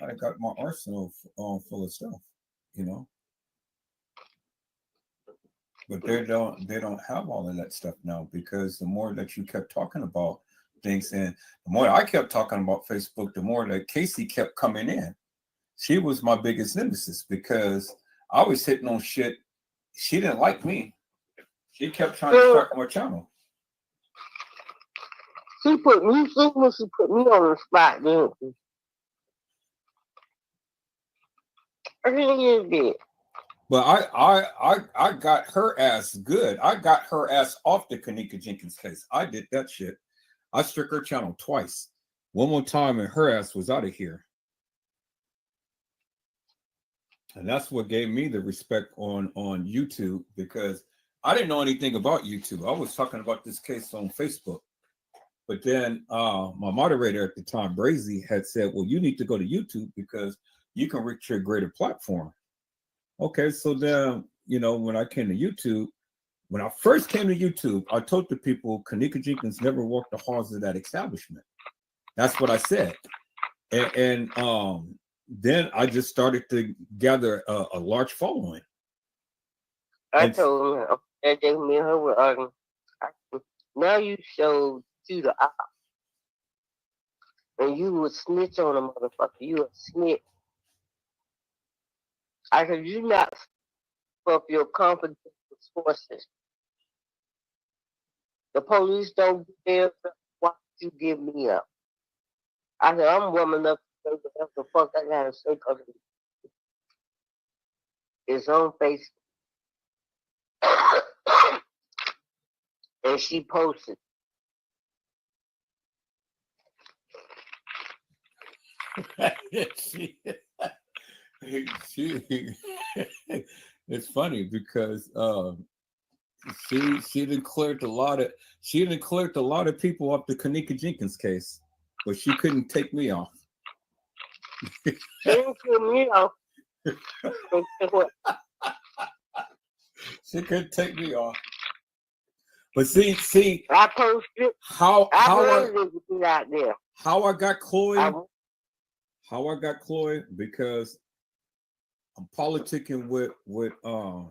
Speaker 2: I got my arsenal full of stuff, you know. But they don't have all of that stuff now, because the more that you kept talking about things, and the more I kept talking about Facebook, the more that Casey kept coming in. She was my biggest nemesis because I was hitting on shit. She didn't like me. She kept trying to start my channel.
Speaker 5: She put me on the spot, didn't she? I really did.
Speaker 2: But I got her ass good. I got her ass off the Kenneka Jenkins case. I did that shit. I struck her channel twice. One more time, and her ass was out of here. And that's what gave me the respect on YouTube, because I didn't know anything about YouTube. I was talking about this case on Facebook. But then my moderator at the time, Brazy, had said, well, you need to go to YouTube because you can reach your greater platform. Okay, so then, you know, when I came to YouTube, when I first came to YouTube, I told the people Kenneka Jenkins never walked the halls of that establishment. That's what I said. And then I just started to gather a large following.
Speaker 5: I told him that day me and her were arguing. Now you showed to the op. And you would snitch on a motherfucker. You a snitch. I said, you not up your confidential sources. The police don't get there. Why don't you give me up? I said, I'm woman enough to say whatever the fuck I gotta say because it's on Facebook. And she posted.
Speaker 2: It's funny because she done cleared a lot of people off the Kenneka Jenkins case, but she couldn't take me off.
Speaker 5: She didn't kill me off.
Speaker 2: She couldn't take me off. But see,
Speaker 5: I posted
Speaker 2: how I got Chloe, because I'm politicking with a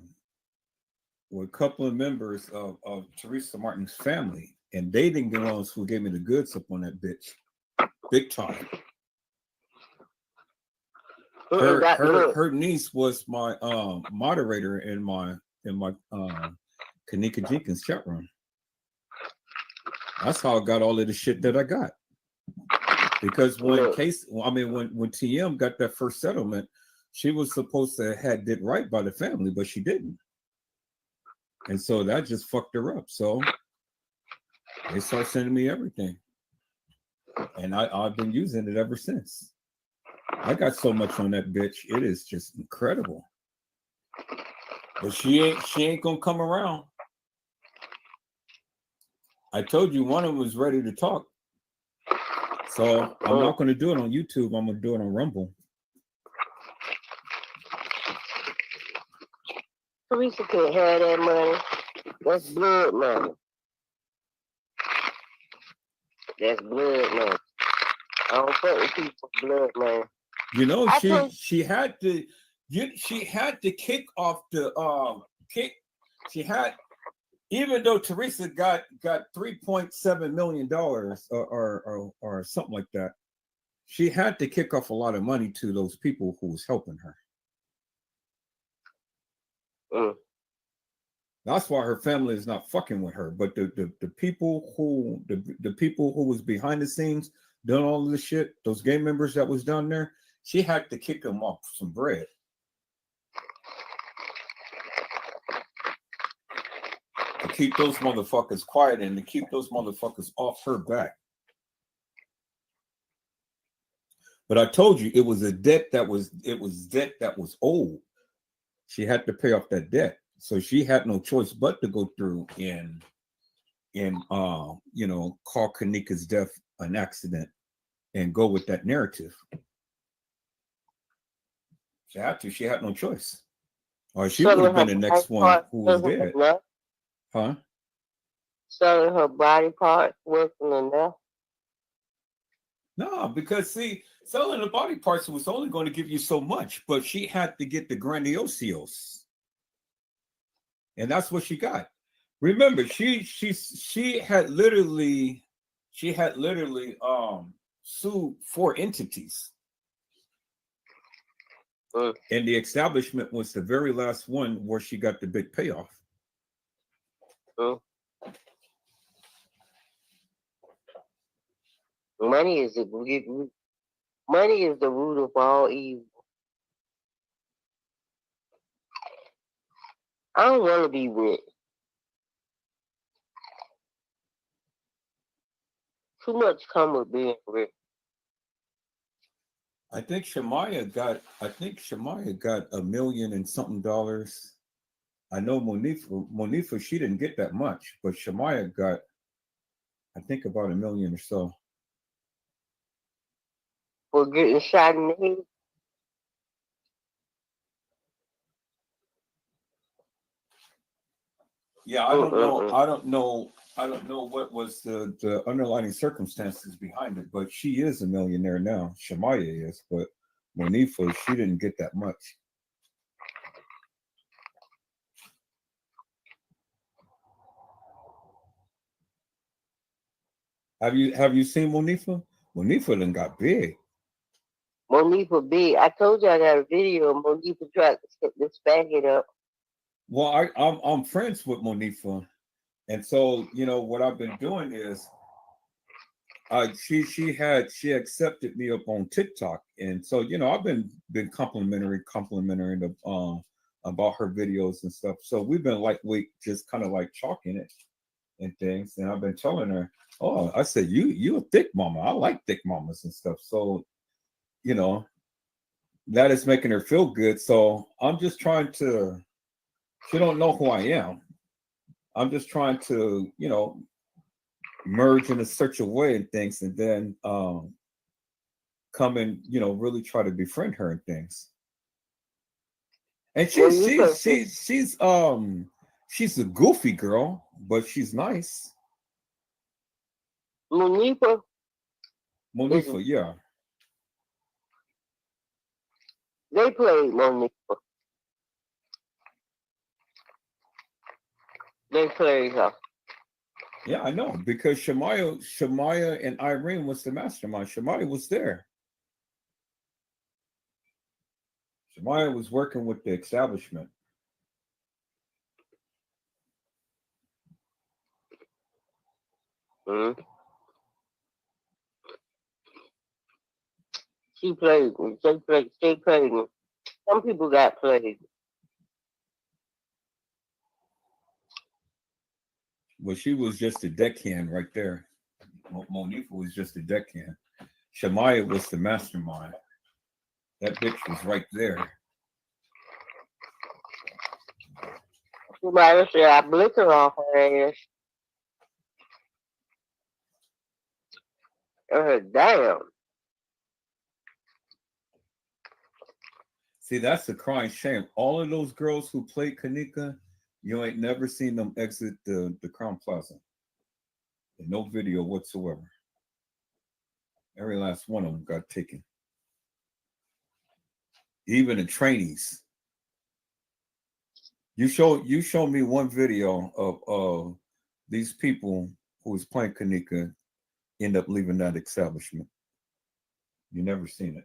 Speaker 2: couple of members of Teresa Martin's family, and they didn't get ones who gave me the goods up on that bitch, big time. Her niece was my moderator in my Kenneka Jenkins chat room. That's how I got all of the shit that I got. Because when TM got that first settlement, she was supposed to have did right by the family, but she didn't. And so that just fucked her up. So they started sending me everything. And I've been using it ever since. I got so much on that bitch. It is just incredible. But she ain't gonna come around. I told you one of them was ready to talk. So I'm not gonna do it on YouTube. I'm gonna do it on Rumble.
Speaker 5: Teresa can't have that money. That's blood money. That's blood money. I don't fuck with people with blood money.
Speaker 2: You know, she had to kick off the kick. She had, even though Teresa got $3.7 million or something like that, she had to kick off a lot of money to those people who was helping her. That's why her family is not fucking with her. But the people who was behind the scenes, doing all of this shit, those gang members that was down there, she had to kick them off some bread. To keep those motherfuckers quiet and to keep those motherfuckers off her back. But I told you it was a debt that was old. She had to pay off that debt. So she had no choice but to go through and call Kenneka's death an accident and go with that narrative. She had to. She had no choice. Or she would have been the next one who was dead. Huh?
Speaker 5: Selling her body parts wasn't enough.
Speaker 2: No, because see, selling the body parts was only going to give you so much, but she had to get the grandiosios. And that's what she got. Remember, she had literally sued 4 entities. And the establishment was the very last one where she got the big payoff.
Speaker 5: Money is the root of all evil. I don't want to be rich. Too much come with being rich.
Speaker 2: I think Shemaya got $1 million and something dollars. I know Monifa, she didn't get that much, but Shemaya got, I think, about $1 million or so.
Speaker 5: For getting shot in the head.
Speaker 2: Yeah, I don't know what was the underlying circumstances behind it, but she is a millionaire now. Shemaya is, but Monifa, she didn't get that much. Have you seen Monifa? Monifa done got big.
Speaker 5: Monifa big. I told you I got a video of Monifa trying to back it up.
Speaker 2: Well, I'm friends with Monifa, and so what I've been doing is, she accepted me up on TikTok, and so I've been complimentary about her videos and stuff. So we've been just kind of like chalking it and things, and I've been telling her, oh, I said you a thick mama. I like thick mamas and stuff. So that is making her feel good. So I'm just trying to. She don't know who I am. I'm just trying to, merge in such a way and things, and then come and really try to befriend her and things. And she's a goofy girl, but she's nice.
Speaker 5: Monifa,
Speaker 2: yeah.
Speaker 5: They played Monifa. They played her.
Speaker 2: Yeah, I know, because Shemaya and Irene was the mastermind. Shemaya was there. Shemaya was working with the establishment.
Speaker 5: Mm-hmm. She played me. They played me. Some people got played.
Speaker 2: Well, she was just a deckhand right there. Monifa was just a deckhand. Shemaya was the mastermind. That bitch was right there.
Speaker 5: Somebody said I blicked her off her ass. Damn.
Speaker 2: See, that's the crying shame. All of those girls who played Kenneka, you ain't never seen them exit the Crown Plaza. And no video whatsoever. Every last one of them got taken. Even the trainees. You show me one video of these people who was playing Kenneka end up leaving that establishment. You never seen it.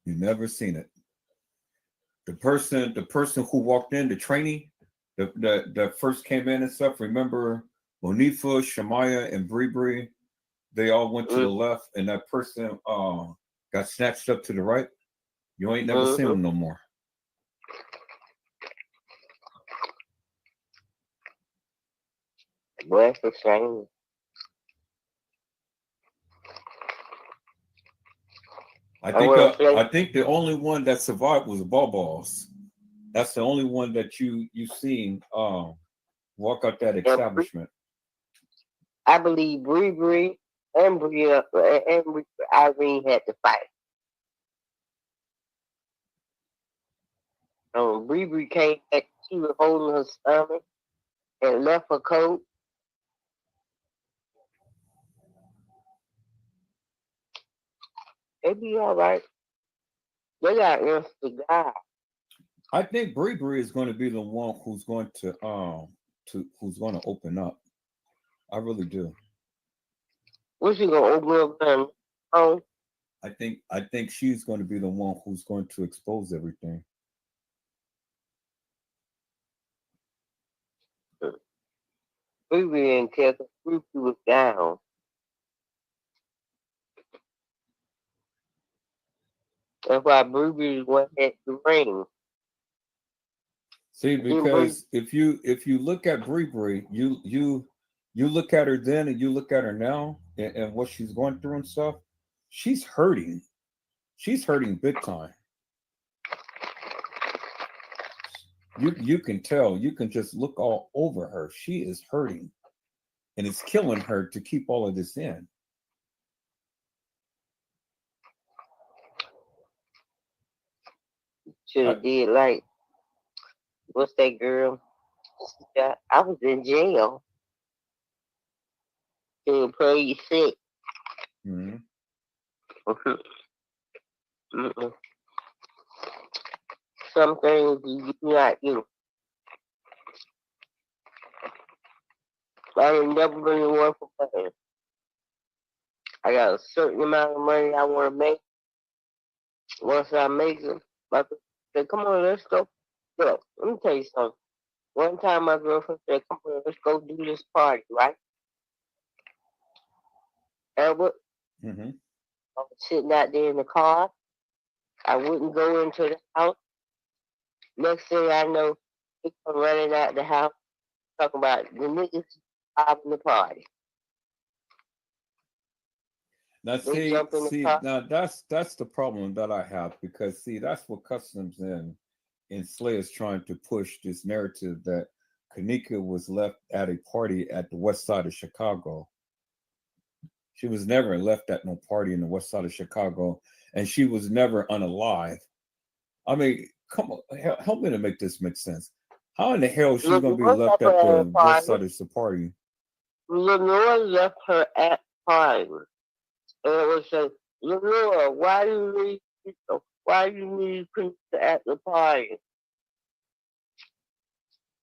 Speaker 2: You never seen it. The person who walked in, the trainee, that first came in and stuff. Remember Monifa, Shamaya, and Bree? They all went to the left, and that person got snatched up to the right. You ain't never seen them no more.
Speaker 5: Well, that's a shame.
Speaker 2: I think the only one that survived was Balls. That's the only one that you seen walk out that establishment.
Speaker 5: I believe Bree and Irene had to fight. Bree came back. She was holding her stomach and left her coat. They be all right. They got instant God.
Speaker 2: I think Bree is going to be the one who's going to open up. I really do.
Speaker 5: What's she gonna open up?
Speaker 2: I think she's going to be the one who's going to expose everything.
Speaker 5: Bree didn't care because Bree was down. That's why Bree went at the ring.
Speaker 2: See, because if you look at Bree, you look at her then and you look at her now and what she's going through and stuff, she's hurting. She's hurting big time. You can tell, you can just look all over her. She is hurting. And it's killing her to keep all of this in.
Speaker 5: Should have did like, what's that girl? I was in jail. She play sick.
Speaker 2: Mm-hmm.
Speaker 5: Some things you do not do. I ain't never been in one for money. I got a certain amount of money I want to make. Once I make it, my girlfriend said, come on, let's go. Look, let me tell you something. One time my girlfriend said, come on, let's go do this party, right? Albert, I was sitting out there in the car. I wouldn't go into the house. Next thing I know, he come running out the house, talking about the niggas robbing the party.
Speaker 2: Now see, now that's the problem that I have, because see, that's what Customs and Slay is trying to push this narrative that Kenneka was left at a party at the west side of Chicago. She was never left at no party in the west side of Chicago, and she was never unalive. I mean, come on, help me to make this make sense. How in the hell is she going to be left at the west side of the party?
Speaker 5: Lenore left her at party. And it was say, Lenore, why do you need Prince at the party?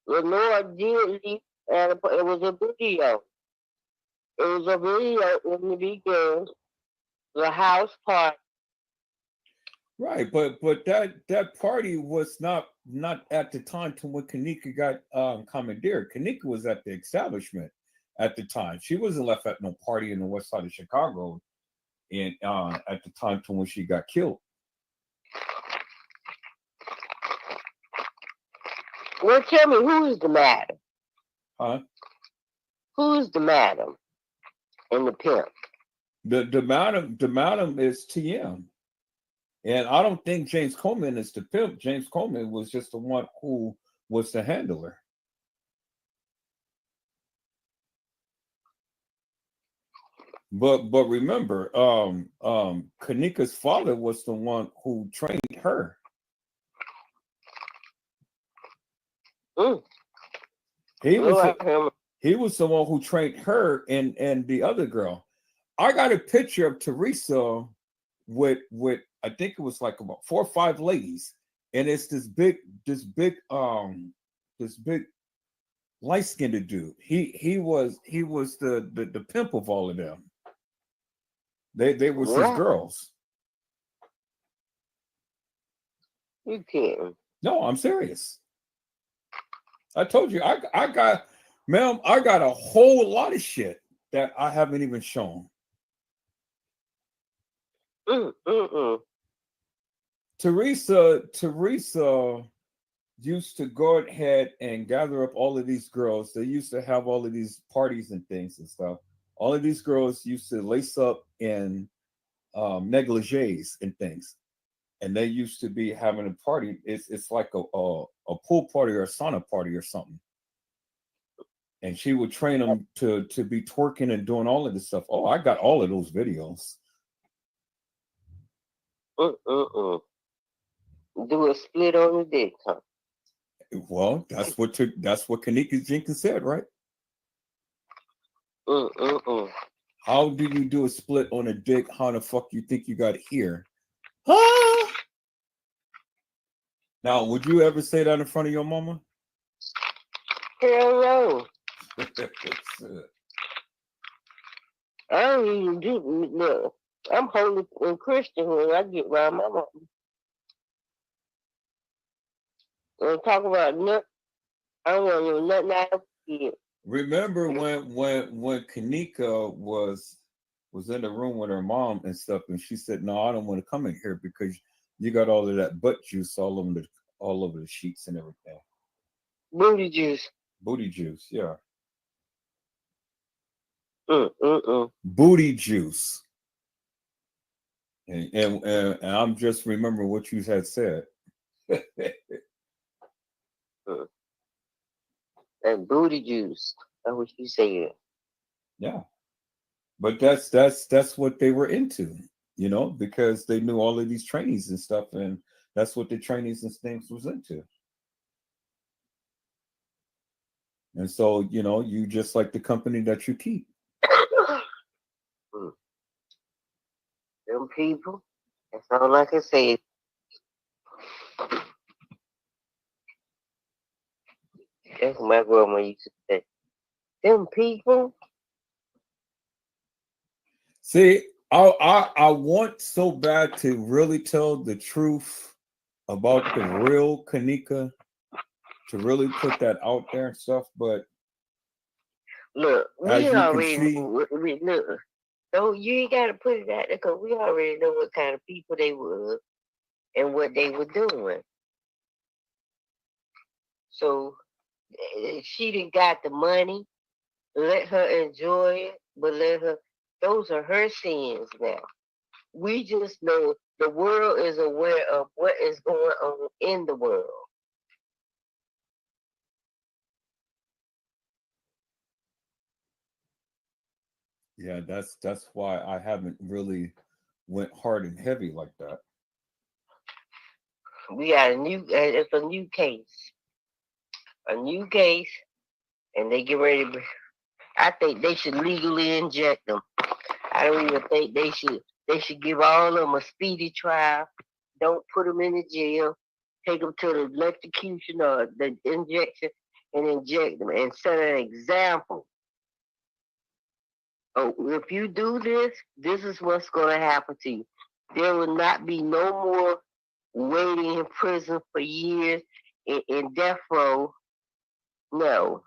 Speaker 5: Lenore did leave at it was a video. It was a video in the beginning, the house party.
Speaker 2: Right, but that party was not at the time to when Kenneka got commandeered. Kenneka was at the establishment at the time. She wasn't left at no party in the west side of Chicago and at the time to when she got killed.
Speaker 5: Well, tell me, who's the madam?
Speaker 2: Huh?
Speaker 5: Who's the madam in the pimp?
Speaker 2: The madam is TM. And I don't think James Coleman is the pimp. James Coleman was just the one who was the handler. But remember, Kenneka's father was the one who trained her. He was the one who trained her and the other girl. I got a picture of Teresa with I think it was like about 4 or 5 ladies, and it's this big light-skinned dude. He was the pimp of all of them. They were his girls.
Speaker 5: You kidding?
Speaker 2: No, I'm serious. I told you, I got, ma'am, I got a whole lot of shit that I haven't even shown. Teresa used to go ahead and gather up all of these girls. They used to have all of these parties and things and stuff. All of these girls used to lace up in negligees and things, and they used to be having a party. It's like a pool party or a sauna party or something. And she would train them to be twerking and doing all of this stuff. Oh, I got all of those videos.
Speaker 5: Do a split on the dick, huh?
Speaker 2: Well, that's what kenneka Jenkins said, right? How do you do a split on a dick? How the fuck you think you got here? Ah! Now, would you ever say that in front of your mama?
Speaker 5: Hell no. I don't even do. Look, I'm holy and Christian when I get around my mama. When I talk about nothing, I don't want to know nothing out of it.
Speaker 2: Remember when kenneka was in the room with her mom and stuff, and she said, "No, I don't want to come in here because you got all of that butt juice all over the sheets and everything."
Speaker 5: Booty juice.
Speaker 2: Booty juice, yeah.
Speaker 5: Booty
Speaker 2: juice. And I'm just remembering what you had said.
Speaker 5: And booty juice. That's what you said.
Speaker 2: Yeah. But that's what they were into, because they knew all of these trainees and stuff, and that's what the trainees and things was into. And so, you just like the company that you keep.
Speaker 5: Them people, that's all I can say. That's what my grandma used to say. Them people.
Speaker 2: See, I want so bad to really tell the truth about the real kenneka, to really put that out there and stuff, but
Speaker 5: look, we already look. So you ain't gotta put it out there because we already know what kind of people they were and what they were doing. So she done got the money. Let her enjoy it, but those are her sins now. We just know the world is aware of what is going on in the world.
Speaker 2: Yeah, that's why I haven't really went hard and heavy like that.
Speaker 5: We got it's a new case. And they get ready to, I think they should legally inject them. I don't even think they should give all of them a speedy trial. Don't put them in the jail. Take them to the electrocution or the injection and inject them and set an example. Oh, if you do this, this is what's going to happen to you. There will not be no more waiting in prison for years in death row. No,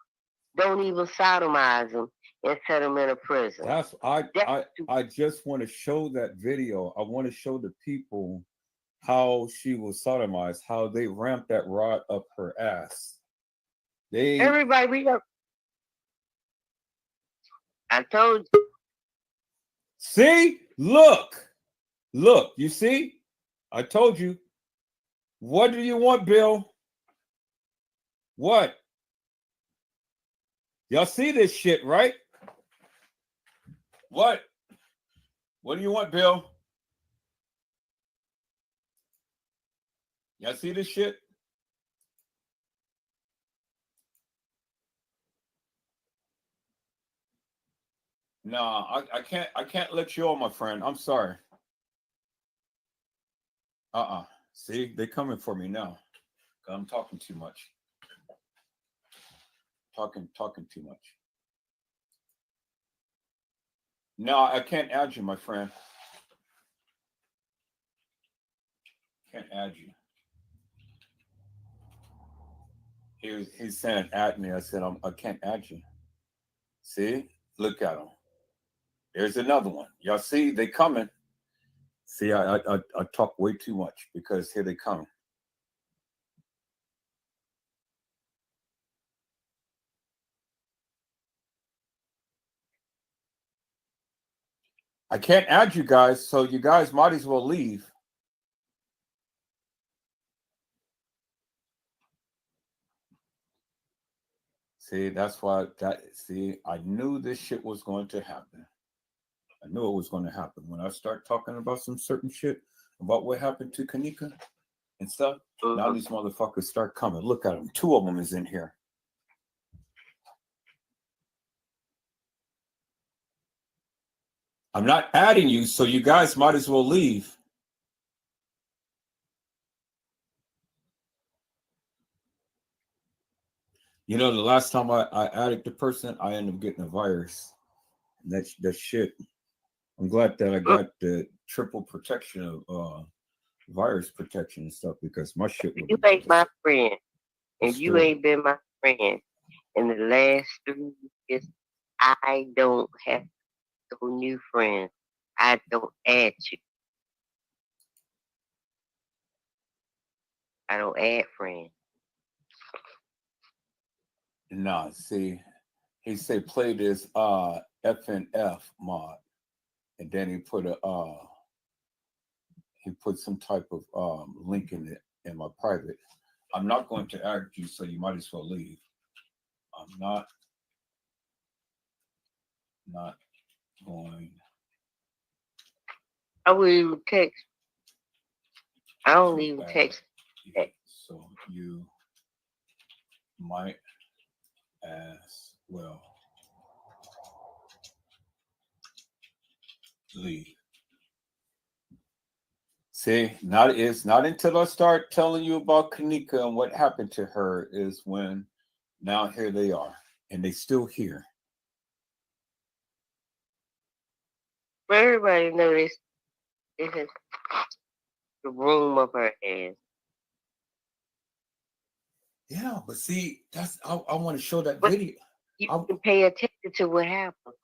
Speaker 5: don't even sodomize them and set them in a prison.
Speaker 2: I just want to show that video. I want to show the people how she was sodomized, how they ramped that rod up her ass.
Speaker 5: Everybody, we got. I told you.
Speaker 2: See, look, you see? I told you. What do you want, Bill? What? Y'all see this shit, right? What? What do you want, Bill? Y'all see this shit? No, I can't let you on, my friend. I'm sorry. See, they're coming for me now. I'm talking too much. Talking too much. No, I can't add you, my friend. Can't add you.
Speaker 1: He's saying add me. I said I can't add you. See, look at him. There's another one. Y'all see, they coming. See, I talk way too much because here they come. I can't add you guys, so you guys might as well leave. See, that's why that. See, I knew this shit was going to happen. I knew it was going to happen when I start talking about some certain shit about what happened to Kanika and stuff. Now these motherfuckers start coming. Look at them. Two of them is in here. I'm not adding you, so you guys might as well leave. You know, the last time I added the person, I ended up getting a virus. That shit. I'm glad that I got the triple protection of virus protection and stuff because my shit would
Speaker 5: You
Speaker 1: be
Speaker 5: ain't my friend, and you
Speaker 1: destroyed.
Speaker 5: ain't been my friend in the last 3 years. I don't have no new friends. I don't add you. I don't add friends.
Speaker 1: Nah, see, he said play this FNF mod, and then he put some type of link in it in my private. I'm not going to add you, so you might as well leave. I'm not going.
Speaker 5: I would even text. I don't even text.
Speaker 1: So you might as well leave. See, it's not until I start telling you about Kanika and what happened to her is when now here they are. And they still here.
Speaker 5: Everybody know this. This is the room of her ass.
Speaker 1: Yeah, but see, I want to show that
Speaker 5: But
Speaker 1: video.
Speaker 5: you can pay attention to what happened.